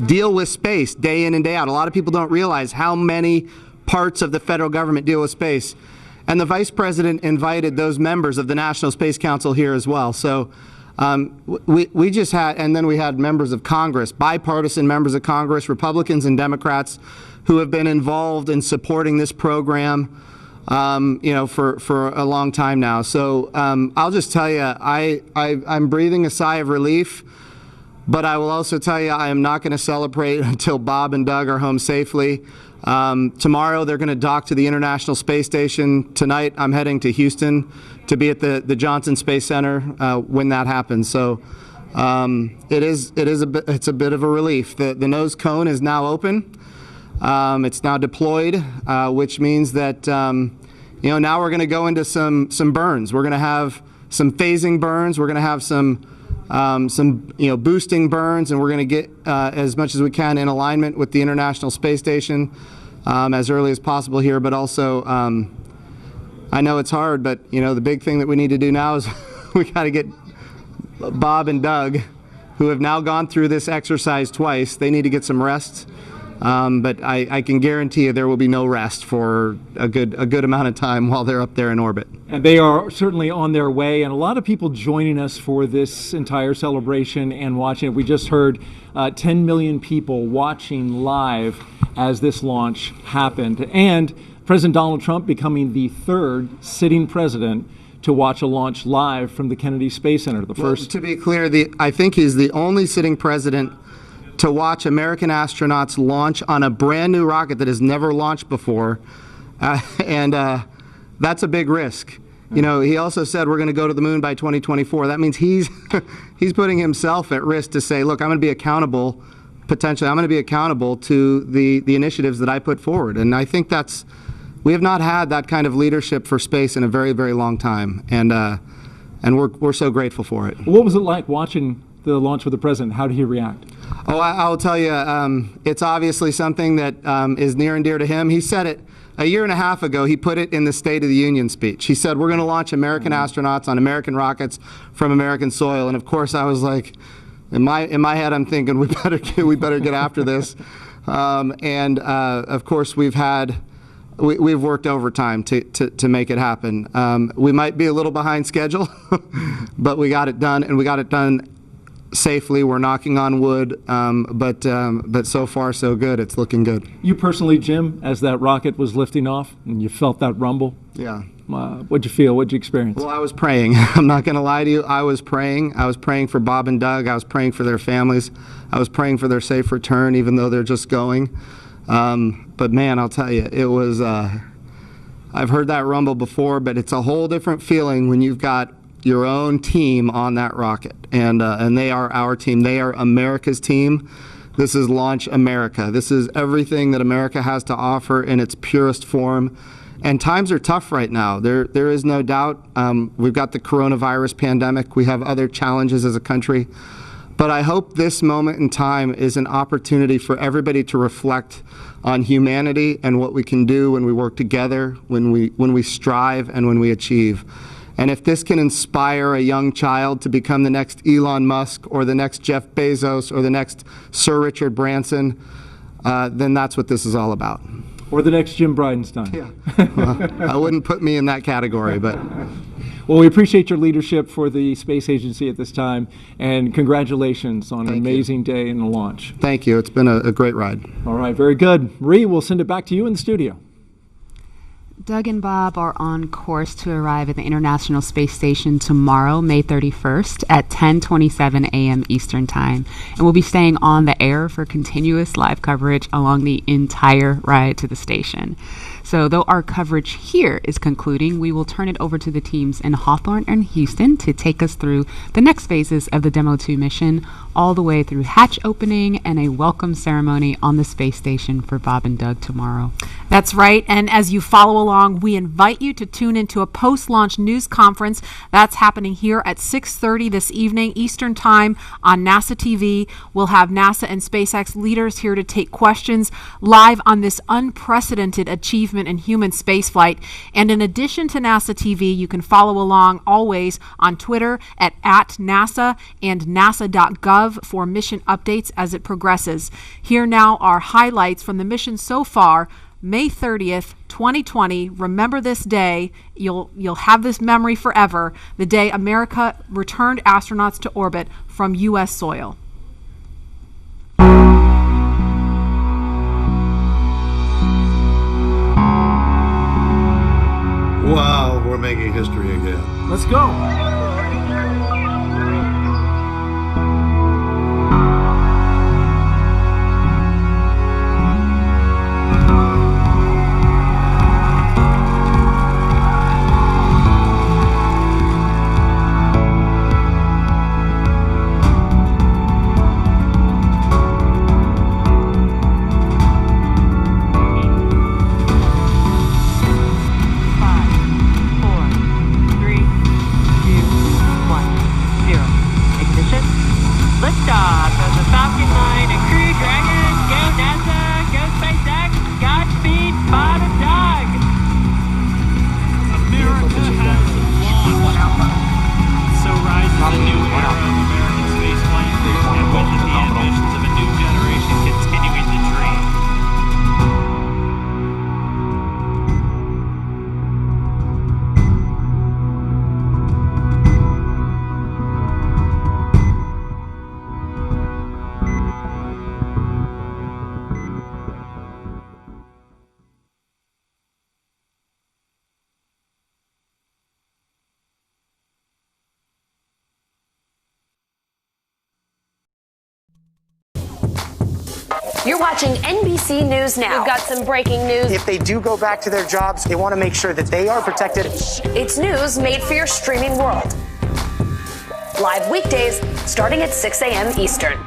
deal with space day in and day out. A lot of people don't realize how many parts of the federal government deal with space. And the Vice President invited those members of the National Space Council here as well. So we just had, and then we had members of Congress, bipartisan members of Congress, Republicans and Democrats, who have been involved in supporting this program, you know, for a long time now. So I'll just tell you, I'm breathing a sigh of relief. But I will also tell you, I am not going to celebrate until Bob and Doug are home safely. Tomorrow, they're going to dock to the International Space Station. Tonight, I'm heading to Houston to be at the Johnson Space Center when that happens. So it's a bit of a relief. The nose cone is now open. It's now deployed, which means that you know, now we're going to go into some burns. We're going to have some phasing burns. We're going to have some boosting burns, and we're going to get as much as we can in alignment with the International Space Station as early as possible here. But also, I know it's hard, but you know, the big thing that we need to do now is we got to get Bob and Doug, who have now gone through this exercise twice. They need to get some rest. But I can guarantee you there will be no rest for a good amount of time while they're up there in orbit. And they are certainly on their way, and a lot of people joining us for this entire celebration and watching it. We just heard 10 million people watching live as this launch happened, and President Donald Trump becoming the third sitting president to watch a launch live from the Kennedy Space Center. The first. To be clear, I think he's the only sitting president to watch American astronauts launch on a brand new rocket that has never launched before, and that's a big risk. You know, he also said we're going to go to the moon by 2024. That means he's putting himself at risk to say, look, I'm going to be accountable, potentially, I'm going to be accountable to the initiatives that I put forward. And I think we have not had that kind of leadership for space in a very, very long time, and we're so grateful for it. What was it like watching the launch with the president? How did he react? Oh, I'll tell you, it's obviously something that is near and dear to him. He said it a year and a half ago. He put it in the State of the Union speech. He said, we're going to launch American astronauts on American rockets from American soil. And of course, I was like, in my head, I'm thinking, we better get after this. Of course, we've worked overtime to make it happen. We might be a little behind schedule, but we got it done, and we got it done safely. We're knocking on wood, but so far so good. It's looking good. You personally, Jim, as that rocket was lifting off and you felt that rumble? Yeah. What'd you feel? What'd you experience? Well, I was praying. I'm not going to lie to you. I was praying. I was praying for Bob and Doug. I was praying for their families. I was praying for their safe return, even though they're just going. But man, I'll tell you, it was, I've heard that rumble before, but it's a whole different feeling when you've got your own team on that rocket. And they are our team. They are America's team. This is Launch America. This is everything that America has to offer in its purest form. And times are tough right now. There is no doubt. We've got the coronavirus pandemic. We have other challenges as a country. But I hope this moment in time is an opportunity for everybody to reflect on humanity and what we can do when we work together, when we strive, and when we achieve. And if this can inspire a young child to become the next Elon Musk or the next Jeff Bezos or the next Sir Richard Branson, then that's what this is all about. Or the next Jim Bridenstine. Yeah. Well, I wouldn't put me in that category, but. Well, we appreciate your leadership for the space agency at this time, and congratulations on an amazing day in the launch. Thank you. It's been a great ride. All right, very good. Marie, we'll send it back to you in the studio. Doug and Bob are on course to arrive at the International Space Station tomorrow, May 31st at 10:27 a.m. Eastern Time. And we'll be staying on the air for continuous live coverage along the entire ride to the station. So though our coverage here is concluding, we will turn it over to the teams in Hawthorne and Houston to take us through the next phases of the Demo 2 mission, all the way through hatch opening and a welcome ceremony on the space station for Bob and Doug tomorrow. That's right. And as you follow along, we invite you to tune into a post-launch news conference that's happening here at 6:30 this evening Eastern Time on NASA TV. We'll have NASA and SpaceX leaders here to take questions live on this unprecedented achievement in human spaceflight. And in addition to NASA TV, you can follow along always on Twitter at @NASA and nasa.gov for mission updates as it progresses. Here now are highlights from the mission so far. May 30th, 2020. Remember this day. You'll have this memory forever. The day America returned astronauts to orbit from U.S. soil. Wow, we're making history again. Let's go. Liftoff of the Falcon 9 and Crew Dragon. Go NASA, go SpaceX, Godspeed, Bob and Doug. America has launched. So rises a new era of American spaceflight, and with it the ambitions of a new generation continuing the dream. You're watching NBC News Now. We've got some breaking news. If they do go back to their jobs, they want to make sure that they are protected. It's news made for your streaming world. Live weekdays starting at 6 a.m. Eastern.